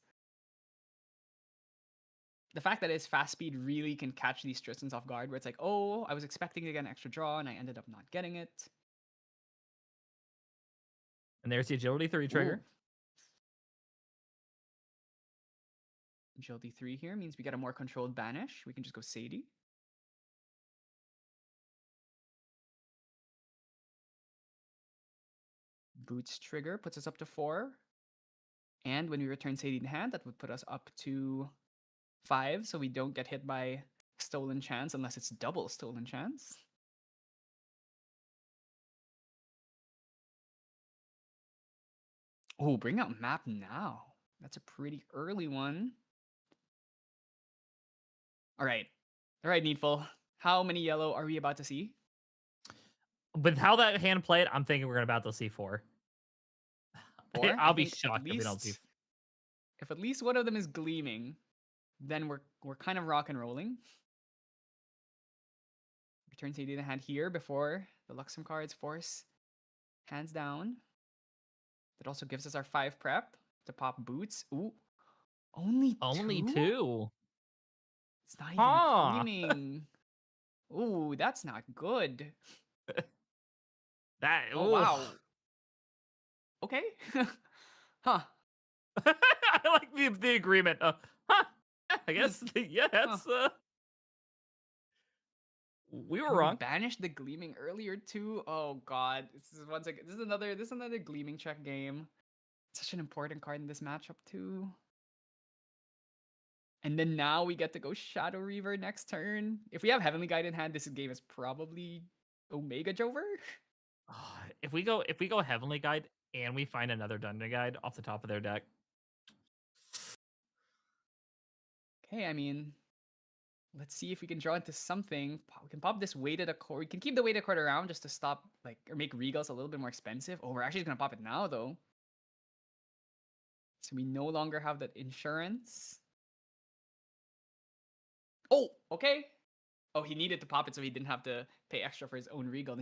S3: The fact that it's fast speed really can catch these Tristans off guard, where it's like, oh, I was expecting to get an extra draw and I ended up not getting it.
S1: And there's the agility 3 trigger.
S3: Ooh. Agility 3 here means we get a more controlled banish. We can just go Sadie. Boots trigger puts us up to 4. And when we return Sadie in hand, that would put us up to 5, so we don't get hit by Stolen Chance unless it's double Stolen Chance. Oh, bring out map now. That's a pretty early one. All right. All right, NEETfull. How many yellow are we about to see?
S1: With how that hand played, I'm thinking we're about to see 4.
S3: 4?
S1: I'll
S3: I
S1: be
S3: think
S1: shocked if we don't see.
S3: if at least one of them is gleaming, then we're kind of rock and rolling. Return Sadie in the hand here before the Luxem cards force hands down. That also gives us our 5 prep to pop Boots. Ooh, only
S1: 2?
S3: It's not even
S1: Huh.
S3: gleaming. Ooh, that's not good.
S1: That.
S3: Oh,
S1: Ooh.
S3: wow. Okay. Huh.
S1: I like the agreement. Huh. I guess yeah, that's we were
S3: We
S1: wrong.
S3: banished the gleaming earlier too. Oh god. This is once again this is another gleaming check game. Such an important card in this matchup too. And then now we get to go Shadow Reaver next turn. If we have Heavenly Guide in hand, this game is probably Omega Jover.
S1: If we go Heavenly Guide and we find another Dungeon Guide off the top of their deck.
S3: Okay, I mean, let's see if we can draw into something. We can pop this weighted accord. We can keep the weighted accord around just to stop, like, or make Regals a little bit more expensive. Oh, we're actually gonna pop it now though. So we no longer have that insurance. Oh, okay. Oh, he needed to pop it so he didn't have to pay extra for his own Regal.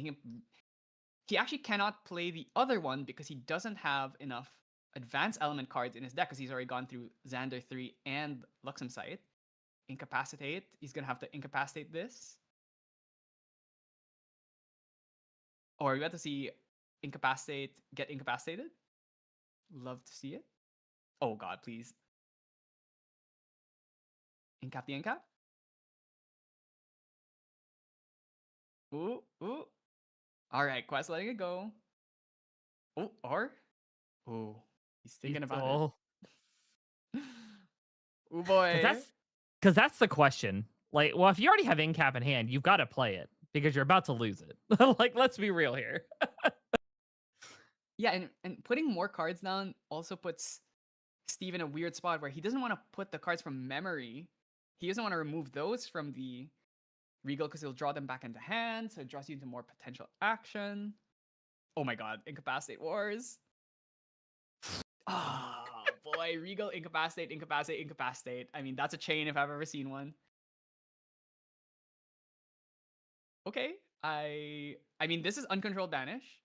S3: He actually cannot play the other one because he doesn't have enough advanced element cards in his deck because he's already gone through Xander 3 and Luxem Sight. Incapacitate. He's gonna have to incapacitate this. Or we got to see incapacitate get incapacitated. Love to see it. Oh god, please. Incap the incap. Ooh, ooh. Alright, Quest letting it go. Oh, or? Ooh. He's thinking about it. Ooh boy.
S1: Because that's the question. Like, well, if you already have Incap in hand, you've got to play it because you're about to lose it. Like, let's be real here.
S3: Yeah, and putting more cards down also puts Steve in a weird spot where he doesn't want to put the cards from memory. He doesn't want to remove those from the Regal because he'll draw them back into hand, so it draws you into more potential action. Oh my god, Incapacitate Wars. Oh boy, Regal, Incapacitate, Incapacitate, Incapacitate. I mean, that's a chain if I've ever seen one. Okay, I mean, this is Uncontrolled Banish,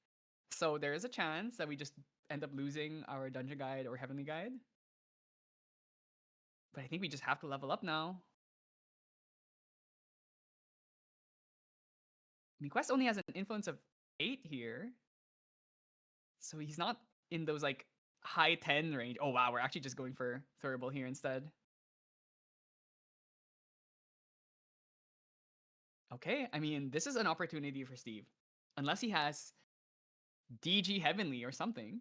S3: so there is a chance that we just end up losing our Dungeon Guide or Heavenly Guide. But I think we just have to level up now. I mean, Quest only has an influence of 8 here. So he's not in those like high 10 range. Oh wow, we're actually just going for Thurible here instead. Okay, I mean, this is an opportunity for Steve. Unless he has DG Heavenly or something.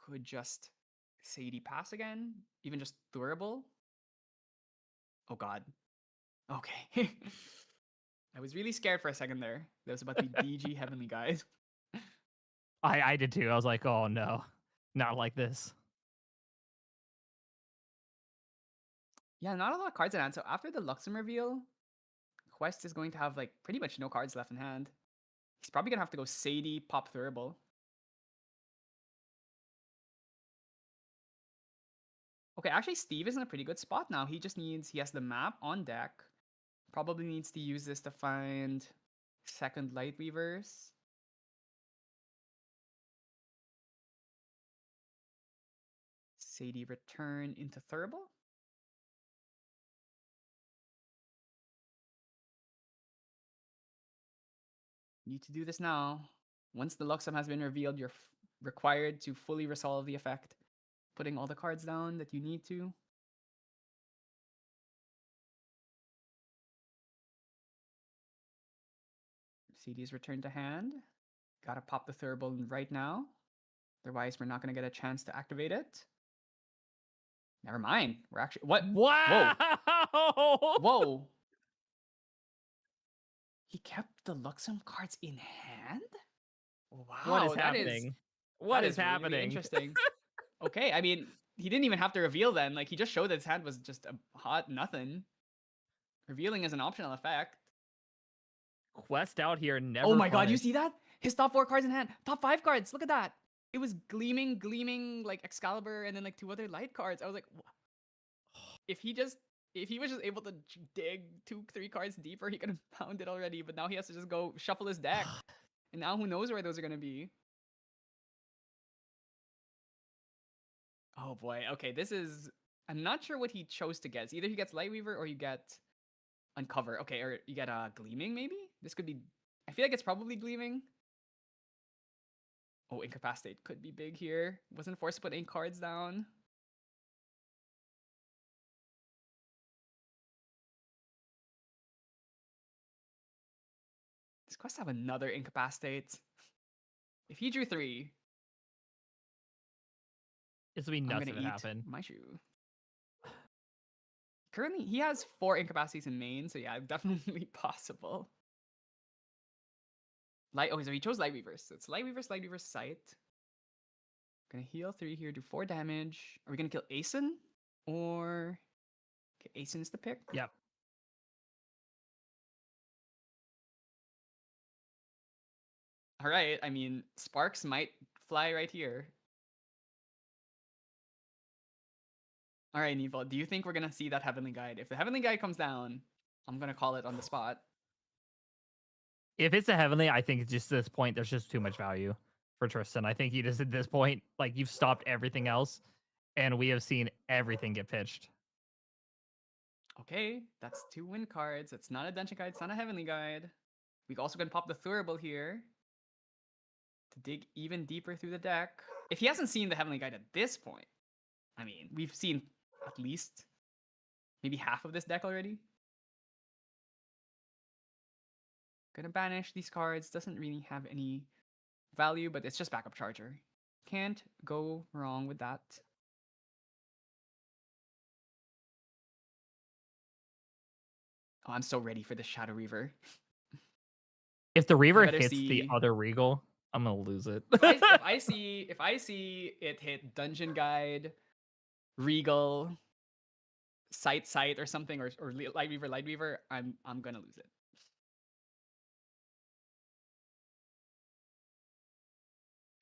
S3: Could just Sadie pass again? Even just Thurible? Oh god. Okay. I was really scared for a second there. That was about the DG Heavenly guys.
S1: I did too. I was like, oh no, not like this.
S3: Yeah, not a lot of cards in hand. So after the Luxem reveal, Quest is going to have like pretty much no cards left in hand. He's probably gonna have to go Sadie, pop Thurible. Okay, actually Steve is in a pretty good spot now. He has the map on deck. Probably needs to use this to find second Light Weavers. Sadie return into Thurible. Need to do this now. Once the Luxem has been revealed, you're required to fully resolve the effect putting all the cards down that you need to. CD's return to hand. Gotta pop the Thurible right now. Otherwise, we're not gonna get a chance to activate it. Never mind. We're actually what?
S1: Wow!
S3: Whoa! He kept the Luxem cards in hand. Wow,
S1: What is
S3: that is
S1: happening? What
S3: that
S1: is
S3: really
S1: happening?
S3: interesting. Okay, I mean, he didn't even have to reveal then. Like, he just showed that his hand was just a hot nothing. Revealing is an optional effect.
S1: Quest out here never.
S3: Oh my god, you
S1: punished.
S3: see that? His top 4 cards in hand. Top 5 cards. Look at that. It was gleaming like Excalibur and then like 2 other light cards. I was like, if he was just able to dig 2-3 cards deeper, he could have found it already. But now he has to just go shuffle his deck. And now who knows where those are gonna be. Oh boy. Okay, this is. I'm not sure what he chose to get. It's either he gets Lightweaver or you get Uncover. Okay, or you get Gleaming maybe? This could be. I feel like it's probably Gleaming. Oh, Incapacitate could be big here. Wasn't forced to put 8 cards down. Does Quest have another Incapacitate? If he drew 3,
S1: This would be
S3: I'm
S1: nuts
S3: gonna
S1: if it
S3: eat
S1: happened.
S3: my shoe. Currently, he has 4 Incapacitates in main, so yeah, definitely possible. So he chose Lightweavers. So it's Lightweavers, Sight. Gonna heal 3 here, do 4 damage. Are we gonna kill Aeson? Or... Okay, Aeson is the pick.
S1: Yep.
S3: Alright, I mean, Sparks might fly right here. Alright, NEETfull, do you think we're gonna see that Heavenly Guide? If the Heavenly Guide comes down, I'm gonna call it on the spot.
S1: If it's a Heavenly, I think just at this point, there's just too much value for Tristan. I think he just at this point, like you've stopped everything else, and we have seen everything get pitched.
S3: Okay, that's 2 win cards. It's not a Dungeon Guide, it's not a Heavenly Guide. We also can pop the Thurible here to dig even deeper through the deck. If he hasn't seen the Heavenly Guide at this point, I mean, we've seen at least maybe half of this deck already. Gonna banish these cards. Doesn't really have any value, but it's just backup charger. Can't go wrong with that. Oh, I'm so ready for the Shadow Reaver.
S1: If the Reaver
S3: better
S1: hits the
S3: see-
S1: other Regal, I'm gonna lose it.
S3: If I see it hit Dungeon Guide, Regal, Sight, or something, or Lightweaver, I'm gonna lose it.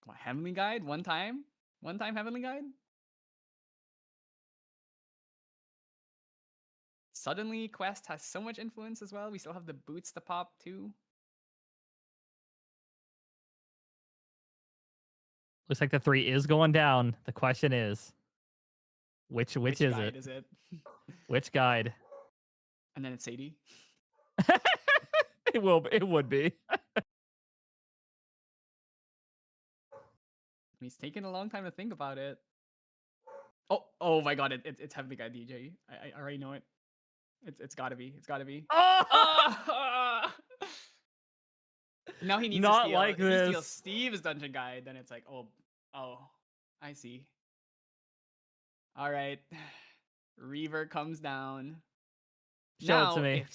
S3: What, Heavenly Guide? One time Heavenly Guide? Suddenly, Quest has so much influence as well. We still have the boots to pop too.
S1: Looks like the 3 is going down. The question is, which is
S3: guide
S1: it?
S3: is it?
S1: Which guide?
S3: And then it's Sadie.
S1: It would be.
S3: He's taking a long time to think about it. Oh my god, it's Heavenly Guide DJ. I already know it. It's gotta be. It's gotta be.
S1: Oh!
S3: Now he needs
S1: Not
S3: to steal.
S1: like
S3: If he steals
S1: this.
S3: Steve's Dungeon Guide, then it's like, oh, I see. All right, Reaver comes down.
S1: Show
S3: now,
S1: it to me.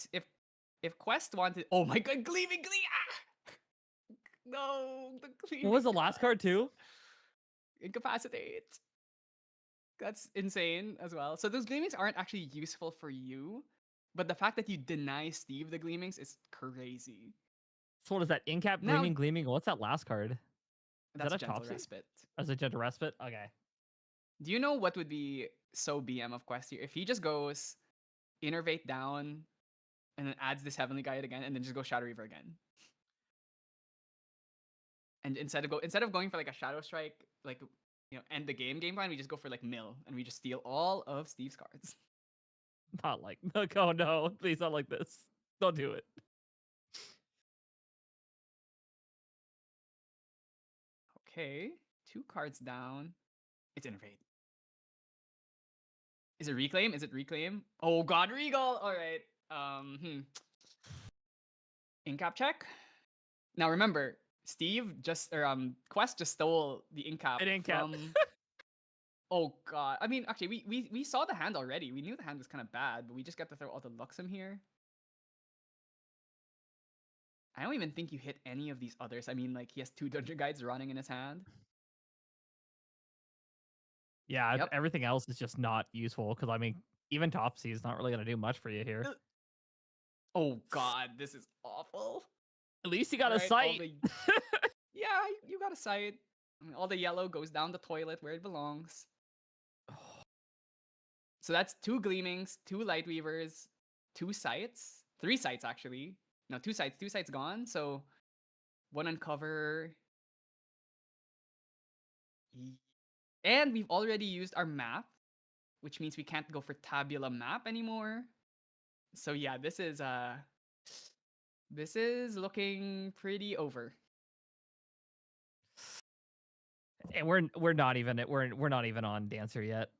S3: If Quest wanted, oh my god, Gleaming Glee! No, the Gleaming.
S1: What was the last card too?
S3: Incapacitate. That's insane as well. So those Gleamings aren't actually useful for you, but the fact that you deny Steve the Gleamings is crazy.
S1: So what is that? Incap,
S3: Now-
S1: gleaming. What's that last card?
S3: That's
S1: that a
S3: Gentle
S1: Topsy?
S3: Respite.
S1: As a Gentle Respite? Okay.
S3: Do you know what would be so BM of Quest here? If he just goes Innervate down and then adds this Heavenly Guide again and then just go Shadow Reaver again. And instead of going for like a Shadow Strike, like, you know, end the game plan, we just go for like mill and we just steal all of Steve's cards.
S1: Not like, oh no, please not like this. Don't do it.
S3: Okay, 2 cards down. It's Innervate. Is it reclaim? Is it reclaim? Oh god, Regal! Alright. Incap check. Now remember, Steve just Quest just stole the incap
S1: An incap.
S3: from oh god. I mean, actually we saw the hand already. We knew the hand was kind of bad, but we just got to throw all the Luxem here. I don't even think you hit any of these others. I mean, like, he has 2 Dungeon Guides running in his hand.
S1: Yeah,
S3: Yep.
S1: everything else is just not useful because I mean, even Topsy is not really going to do much for you here.
S3: Oh god, this is awful.
S1: At least you got a
S3: Alright, all
S1: sight.
S3: the- Yeah, you got a sight. I mean, all the yellow goes down the toilet where it belongs. So that's 2 Gleamings, 2 Lightweavers, 2 Sights, 3 Sights actually. No, 2 Sights, 2 Sights gone. So 1 Uncover. And we've already used our map, which means we can't go for Tabula Map anymore. So yeah, this is looking pretty over.
S1: And we're not even we're not even on Dancer yet.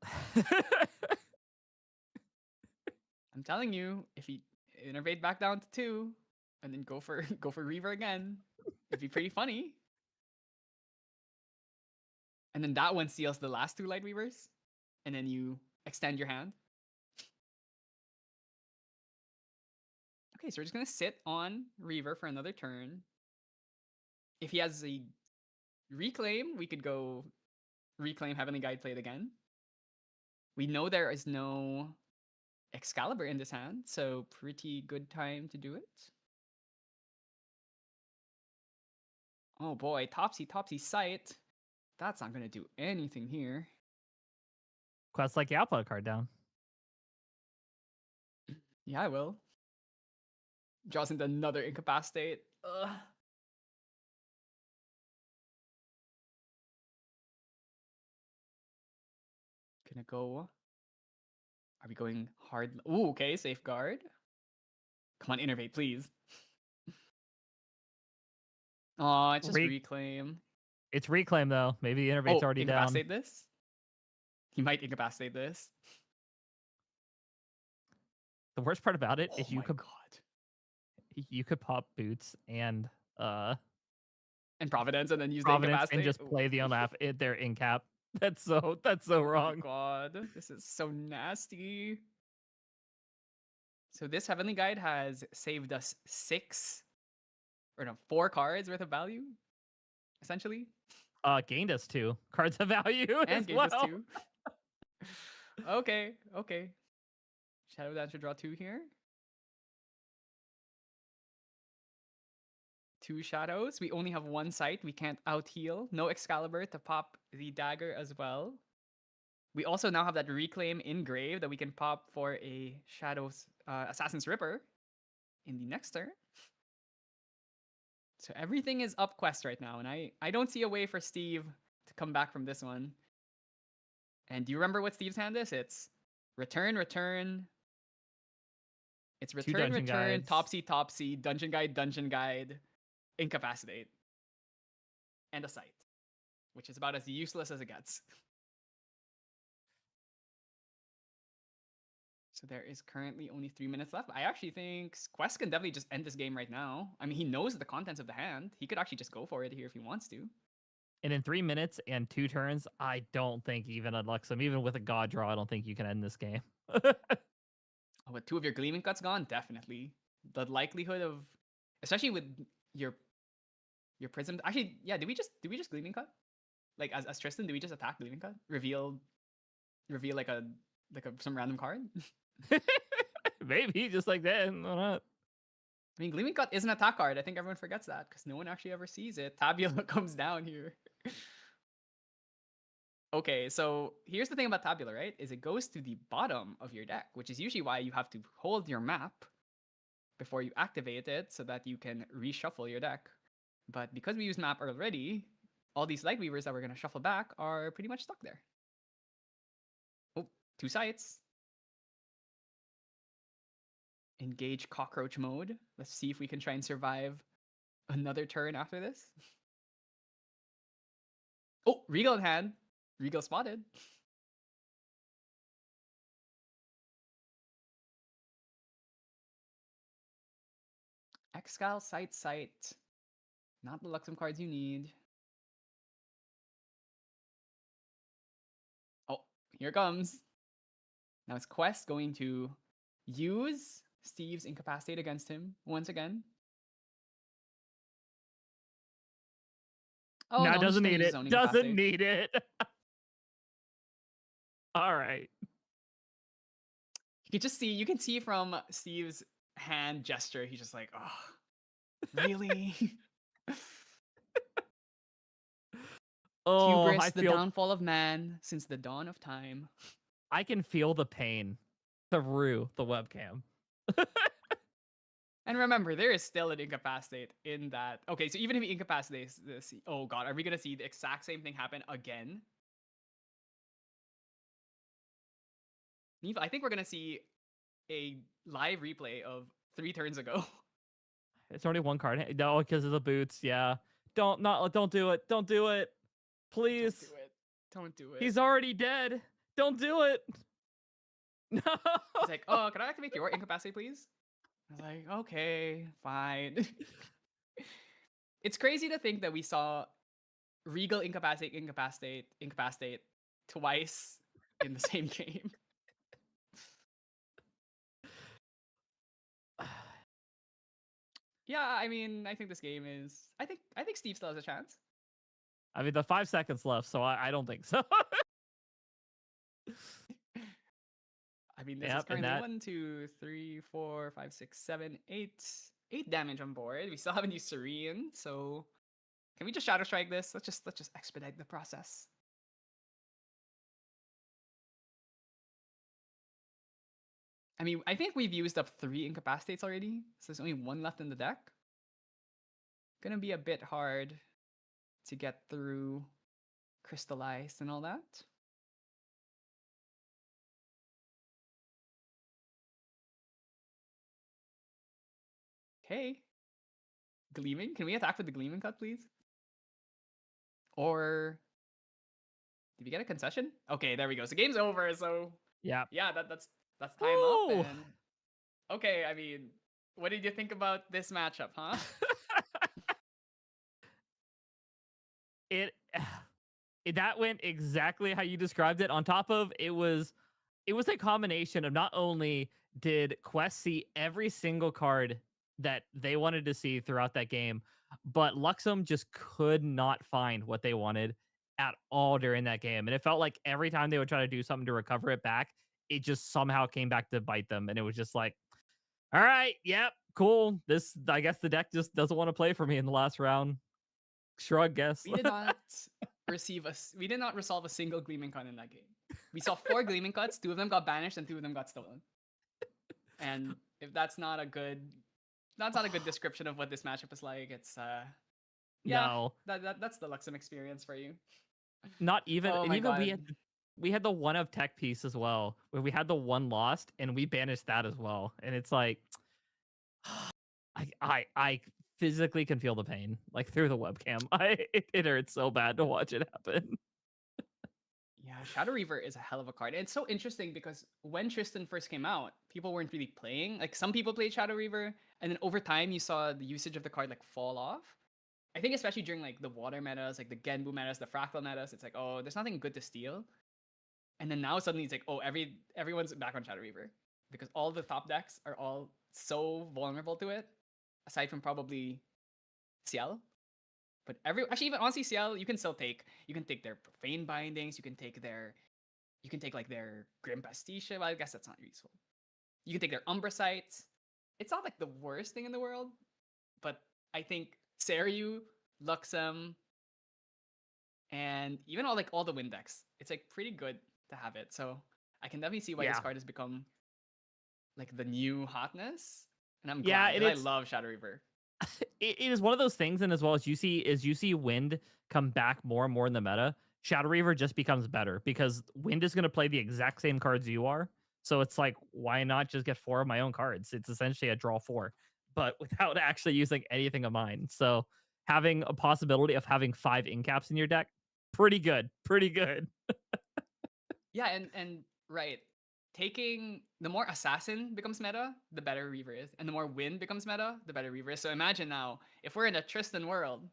S3: I'm telling you, if he innervate back down to 2 and then go for Reaver again, it'd be pretty funny. And then that one seals the last 2 Lightweavers, and then you extend your hand. Okay, so we're just gonna sit on Reaver for another turn. If he has a reclaim, we could go reclaim Heavenly Guide, play it again. We know there is no Excalibur in this hand, so pretty good time to do it. Oh boy, Topsy Sight. That's not gonna do anything here.
S1: Quest like you output a card down.
S3: Yeah, I will. Draws into another Incapacitate. Ugh. Gonna go. Are we going hard? Ooh, okay, Safeguard. Come on, Innervate, please. Oh, it's just Reclaim.
S1: It's reclaim though. Maybe the innervate's already down.
S3: Incapacitate this? He might Incapacitate this.
S1: The worst part about it is
S3: Oh my god.
S1: you could pop Boots and
S3: Providence and then use
S1: Providence
S3: the Incapacitate.
S1: and just play the unlap their incap. That's so
S3: Oh
S1: wrong.
S3: my god, this is so nasty. So this Heavenly Guide has saved us 4 cards worth of value, essentially.
S1: Gained us 2 cards of value
S3: And
S1: as
S3: gained
S1: well.
S3: us 2. Okay. Shadow Dancer draw 2 here. 2 shadows. We only have 1 sight. We can't out heal. No Excalibur to pop the dagger as well. We also now have that reclaim engrave that we can pop for a Shadow's Assassin's Ripper in the next turn. So everything is up quest right now, and I don't see a way for Steve to come back from this one. And do you remember what Steve's hand is? It's return. It's return,
S1: guides.
S3: Topsy, Dungeon Guide, Incapacitate, and a sight, which is about as useless as it gets. So there is currently only 3 minutes left. I actually think Quest can definitely just end this game right now. I mean, he knows the contents of the hand. He could actually just go for it here if he wants to.
S1: And in 3 minutes and 2 turns, I don't think even a Luxem, even with a God draw, I don't think you can end this game.
S3: Oh, with 2 of your Gleaming Cuts gone, definitely. The likelihood of, especially with your Prism. Actually, yeah. Did we just Gleaming Cut? Like as Tristan, did we just attack Gleaming Cut? Reveal like some random card.
S1: Maybe just like that. Why not?
S3: I mean, Gleaming Cut is an attack card. I think everyone forgets that because no one actually ever sees it. Tabula comes down here. Okay, so here's the thing about Tabula, right? Is it goes to the bottom of your deck, which is usually why you have to hold your map before you activate it so that you can reshuffle your deck. But because we use map already, all these Lightweavers that we're going to shuffle back are pretty much stuck there. Oh, 2 sights. Engage cockroach mode. Let's see if we can try and survive another turn after this. Oh, Regal in hand. Regal spotted. Exile, Sight. Not the Luxem cards you need. Oh, here it comes. Now is Quest going to use Steve's Incapacitate against him once again? Oh,
S1: no,
S3: no, he's
S1: doesn't
S3: gonna
S1: need
S3: use
S1: it.
S3: his own
S1: Doesn't
S3: Incapacitate.
S1: need it. All right.
S3: You can see from Steve's hand gesture, he's just like, oh, really?
S1: Oh,
S3: Hubris, the downfall of man since the dawn of time.
S1: I can feel the pain through the webcam.
S3: And remember, there is still an Incapacitate in that. Okay, so even if he incapacitates this, oh god, are we gonna see the exact same thing happen again? I think we're gonna see a live replay of 3 turns ago.
S1: It's already one card. No, because of the boots. Yeah. Don't do it. Don't do it. Please.
S3: Don't do it. Don't do it.
S1: He's already dead. Don't do it. No.
S3: He's like, oh, can I activate your Incapacitate, please? I was like, okay, fine. It's crazy to think that we saw Regal Incapacitate twice in the same game. Yeah, I mean, I think this game is. I think Steve still has a chance.
S1: I mean, the 5 seconds left, so I don't think so.
S3: I mean, this
S1: Yep,
S3: is
S1: and
S3: currently
S1: that-
S3: 1, 2, 3, 4, 5, 6, 7, 8. 8 damage on board. We still haven't used Serene, so can we just Shadow Strike this? Let's just expedite the process. I mean, I think we've used up 3 Incapacitates already, so there's only 1 left in the deck. Gonna be a bit hard to get through Crystallized and all that. Okay. Gleaming? Can we attack with the Gleaming Cut, please? Or did we get a concession? Okay, there we go. So game's over. So
S1: Yeah.
S3: yeah, that's time
S1: Woo!
S3: up. And okay, I mean, what did you think about this matchup, huh?
S1: It that went exactly how you described it. On top of it was a combination of not only did Quest see every single card that they wanted to see throughout that game, but Luxem just could not find what they wanted at all during that game. And it felt like every time they would try to do something to recover it back, it just somehow came back to bite them. And it was just like, all right, yep, cool. I guess the deck just doesn't want to play for me in the last round. Shrug, guess.
S3: We did not we did not resolve a single Gleaming Cut in that game. We saw 4 Gleaming Cuts, 2 of them got banished, and 2 of them got stolen. And if that's not a good description of what this matchup is like, it's yeah,
S1: No,
S3: that's the Luxem experience for you.
S1: not even.
S3: Oh
S1: And
S3: my
S1: even
S3: God.
S1: we had the one of tech piece as well, where we had the one lost, and we banished that as well. And it's like, I physically can feel the pain like through the webcam. It hurts so bad to watch it happen.
S3: Yeah, Shadow Reaver is a hell of a card. And it's so interesting because when Tristan first came out, people weren't really playing. Like some people played Shadow Reaver, and then over time you saw the usage of the card like fall off. I think especially during like the water metas, like the Genbu metas, the Fractal metas, it's like, oh, there's nothing good to steal. And then now suddenly it's like, oh, everyone's back on Shadow Reaver because all the top decks are all so vulnerable to it, aside from probably Ciel. But actually even on CCL, you can take their Profane Bindings, you can take like their Grim Pastiche. Well, I guess that's not useful. You can take their Umbra Sites. It's not like the worst thing in the world, but I think Seryu, Luxem, and even all the Wind decks, it's like pretty good to have it. So I can definitely see why this
S1: Yeah.
S3: card has become like the new hotness. And I'm
S1: Yeah,
S3: glad
S1: and
S3: 'cause I
S1: it's-
S3: love Shadow Reaver.
S1: It is one of those things, and as well as you see Wind come back more and more in the meta, Shadow Reaver just becomes better because Wind is going to play the exact same cards you are. So it's like, why not just get 4 of my own cards? It's essentially a draw 4, but without actually using anything of mine. So having a possibility of having 5 incaps in your deck, pretty good, pretty good.
S3: Yeah, and right. the more assassin becomes meta, the better Reaver is, and the more wind becomes meta, the better Reaver is. So imagine now if we're in a Tristan world,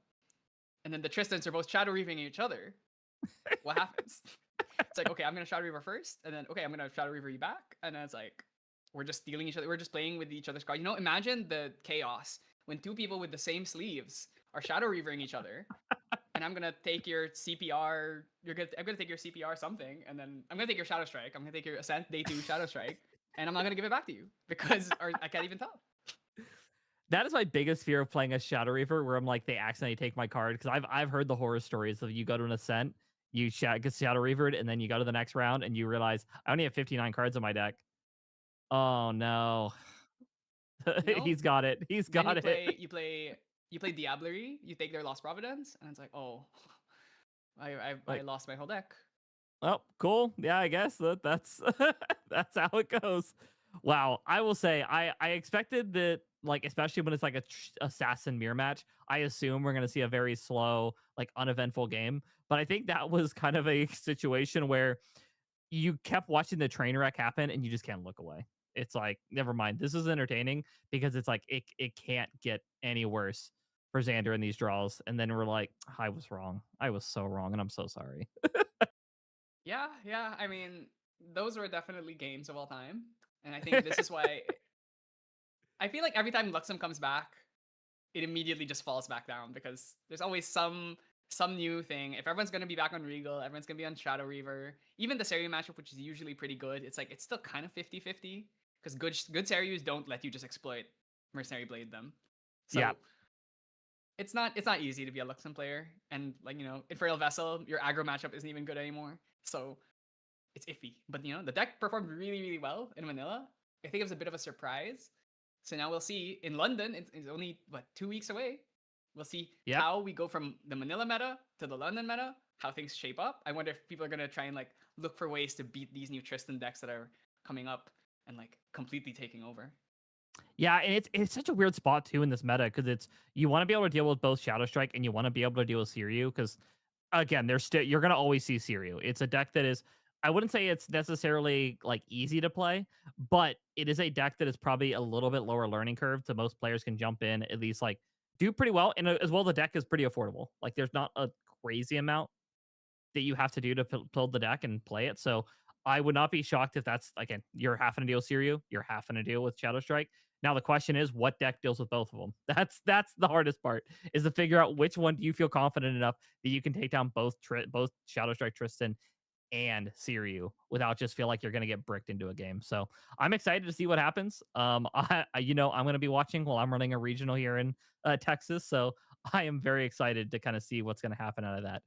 S3: and then the Tristans are both Shadow Reaving each other, what happens? It's like, okay, I'm gonna Shadow Reaver first, and then okay, I'm gonna Shadow Reaver you back, and then it's like we're just stealing each other. We're just playing with each other's cards. You know, imagine the chaos when two people with the same sleeves are Shadow Reavering each other. And I'm gonna take your CPR. I'm gonna take your CPR something, and then I'm gonna take your Shadow Strike. I'm gonna take your Ascent Day 2 Shadow Strike, and I'm not gonna give it back to you because I can't even tell.
S1: That is my biggest fear of playing a Shadow Reaver, where I'm like they accidentally take my card, because I've heard the horror stories of you go to an Ascent, you get Shadow Reavered, and then you go to the next round and you realize I only have 59 cards in my deck. Oh no.
S3: You know?
S1: He's got it. He's
S3: Then
S1: got it.
S3: you play Diablerie. You take their Lost Providence, and it's like, oh, I
S1: Like-
S3: lost my whole deck.
S1: Oh, cool. Yeah, I guess that's that's how it goes. Wow, I will say I expected that, like, especially when it's like a assassin mirror match, I assume we're gonna see a very slow, like, uneventful game. But I think that was kind of a situation where you kept watching the train wreck happen and you just can't look away. It's like, never mind. This is entertaining because it's like it can't get any worse for Xander in these draws. And then we're like, I was wrong. I was so wrong, and I'm so sorry.
S3: Yeah. I mean, those were definitely games of all time, and I think this is why I feel like every time Luxem comes back, it immediately just falls back down because there's always some new thing. If everyone's gonna be back on Regal, everyone's gonna be on Shadow Reaver. Even the Serene matchup, which is usually pretty good, it's like it's still kind of 50-50 because good Serius don't let you just exploit Mercenary Blade them. So
S1: Yeah.
S3: it's not easy to be a Luxem player, and like, you know, Infernal Vessel, your aggro matchup isn't even good anymore, so it's iffy. But you know, the deck performed really, really well in Manila. I think it was a bit of a surprise. So now we'll see in London. It's only 2 weeks away. We'll see
S1: Yep.
S3: how we go from the Manila meta to the London meta. How things shape up. I wonder if people are gonna try and like look for ways to beat these new Tristan decks that are coming up and like completely taking over.
S1: Yeah, and it's such a weird spot too in this meta, because it's, you want to be able to deal with both Shadow Strike and you want to be able to deal with Siryu, because again, there's still, you're gonna always see Siryu. It's a deck that is, I wouldn't say it's necessarily like easy to play, but it is a deck that is probably a little bit lower learning curve, so most players can jump in, at least like do pretty well, and as well the deck is pretty affordable. Like there's not a crazy amount that you have to do to build the deck and play it. So I would not be shocked if that's, again, you're having to deal with Siryu, you're having to deal with Shadow Strike. Now the question is, what deck deals with both of them? That's the hardest part, is to figure out which one do you feel confident enough that you can take down both Shadow Strike Tristan and Siryu without just feel like you're going to get bricked into a game. So I'm excited to see what happens. I'm going to be watching while I'm running a regional here in Texas. So I am very excited to kind of see what's going to happen out of that.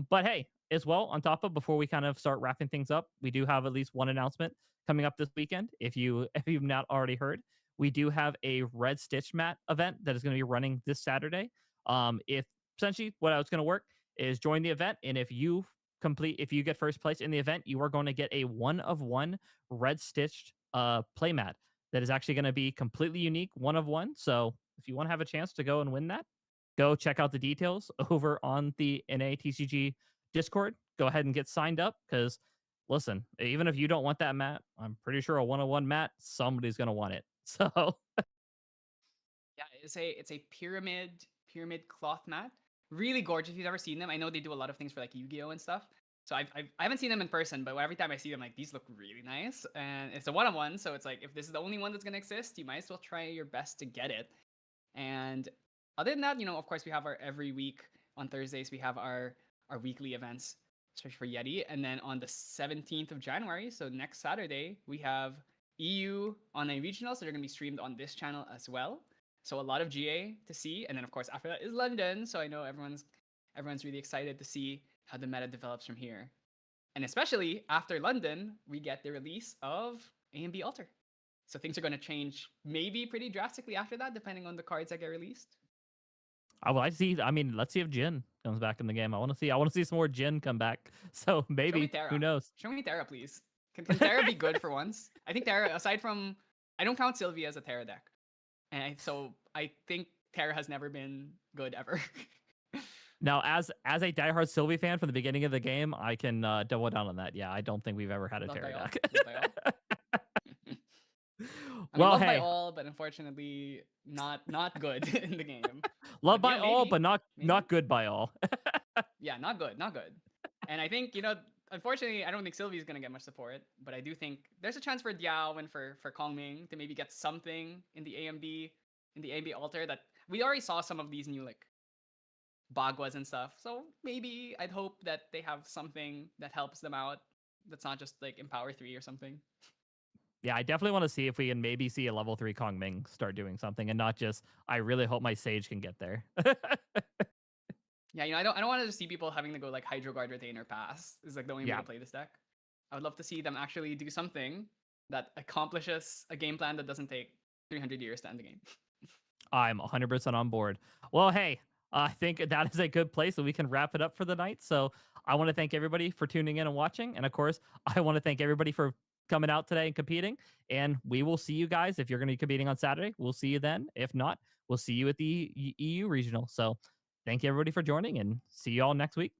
S1: But hey, as well, on top of, before we kind of start wrapping things up, we do have at least one announcement coming up this weekend. If you've not already heard, we do have a Red Stitch mat event that is going to be running this Saturday. If essentially what I was going to work is join the event, and if you get first place in the event, you are going to get a 1-of-1 Red Stitched playmat that is actually going to be completely unique, 1-of-1. So if you want to have a chance to go and win that, go check out the details over on the TCG Discord. Go ahead and get signed up, because listen, even if you don't want that mat, I'm pretty sure a 1-of-1 mat, somebody's going to want it. So
S3: Yeah, it's a pyramid cloth mat. Really gorgeous. If you've never seen them, I know they do a lot of things for like Yu-Gi-Oh and stuff. So I haven't seen them in person, but every time I see them, like, these look really nice. And it's a 1-on-1, so it's like, if this is the only one that's gonna exist, you might as well try your best to get it. And other than that, you know, of course, we have our every week on Thursdays, we have our weekly events, especially for Yeti. And then on the 17th of January, so next Saturday, we have EU on a regional, so they're gonna be streamed on this channel as well. So a lot of GA to see, and then of course after that is London. So I know everyone's really excited to see how the meta develops from here, and especially after London, we get the release of A&B Alter. So things are going to change maybe pretty drastically after that, depending on the cards that get released.
S1: let's see if Jin comes back in the game. I want to see some more Jin come back. So maybe, who knows?
S3: Show me Terra, please. Can Terra be good for once? I think Terra, aside from, I don't count Sylvie as a Terra deck. And so I think Terra has never been good ever.
S1: Now, as a diehard Sylvie fan from the beginning of the game, I can double down on that. Yeah, I don't think we've ever had a
S3: Not
S1: Terra
S3: by all.
S1: deck.
S3: Not by all. I mean,
S1: Well,
S3: love by
S1: hey,
S3: all, but unfortunately not good in the game.
S1: love
S3: But
S1: by all, but
S3: maybe,
S1: not good by all.
S3: yeah, not good, not good. And I think unfortunately, I don't think Sylvie's gonna get much support, but I do think there's a chance for Diao and for Kongming to maybe get something in the AMB altar that we already saw some of these new like Bagwas and stuff. So maybe I'd hope that they have something that helps them out. That's not just like Empower 3 or something.
S1: Yeah, I definitely want to see if we can maybe see a level 3 Kong Ming start doing something and not just, I really hope my Sage can get there.
S3: Yeah, I don't want to just see people having to go like Hydro Guard Retainer Pass is like the only way
S1: Yeah.
S3: to play this deck. I would love to see them actually do something that accomplishes a game plan that doesn't take 300 years to end the game.
S1: I'm 100% on board. Well, hey, I think that is a good place that we can wrap it up for the night. So I want to thank everybody for tuning in and watching. And of course, I want to thank everybody for coming out today and competing. And we will see you guys. If you're going to be competing on Saturday, we'll see you then. If not, we'll see you at the EU regional. So thank you everybody for joining and see you all next week.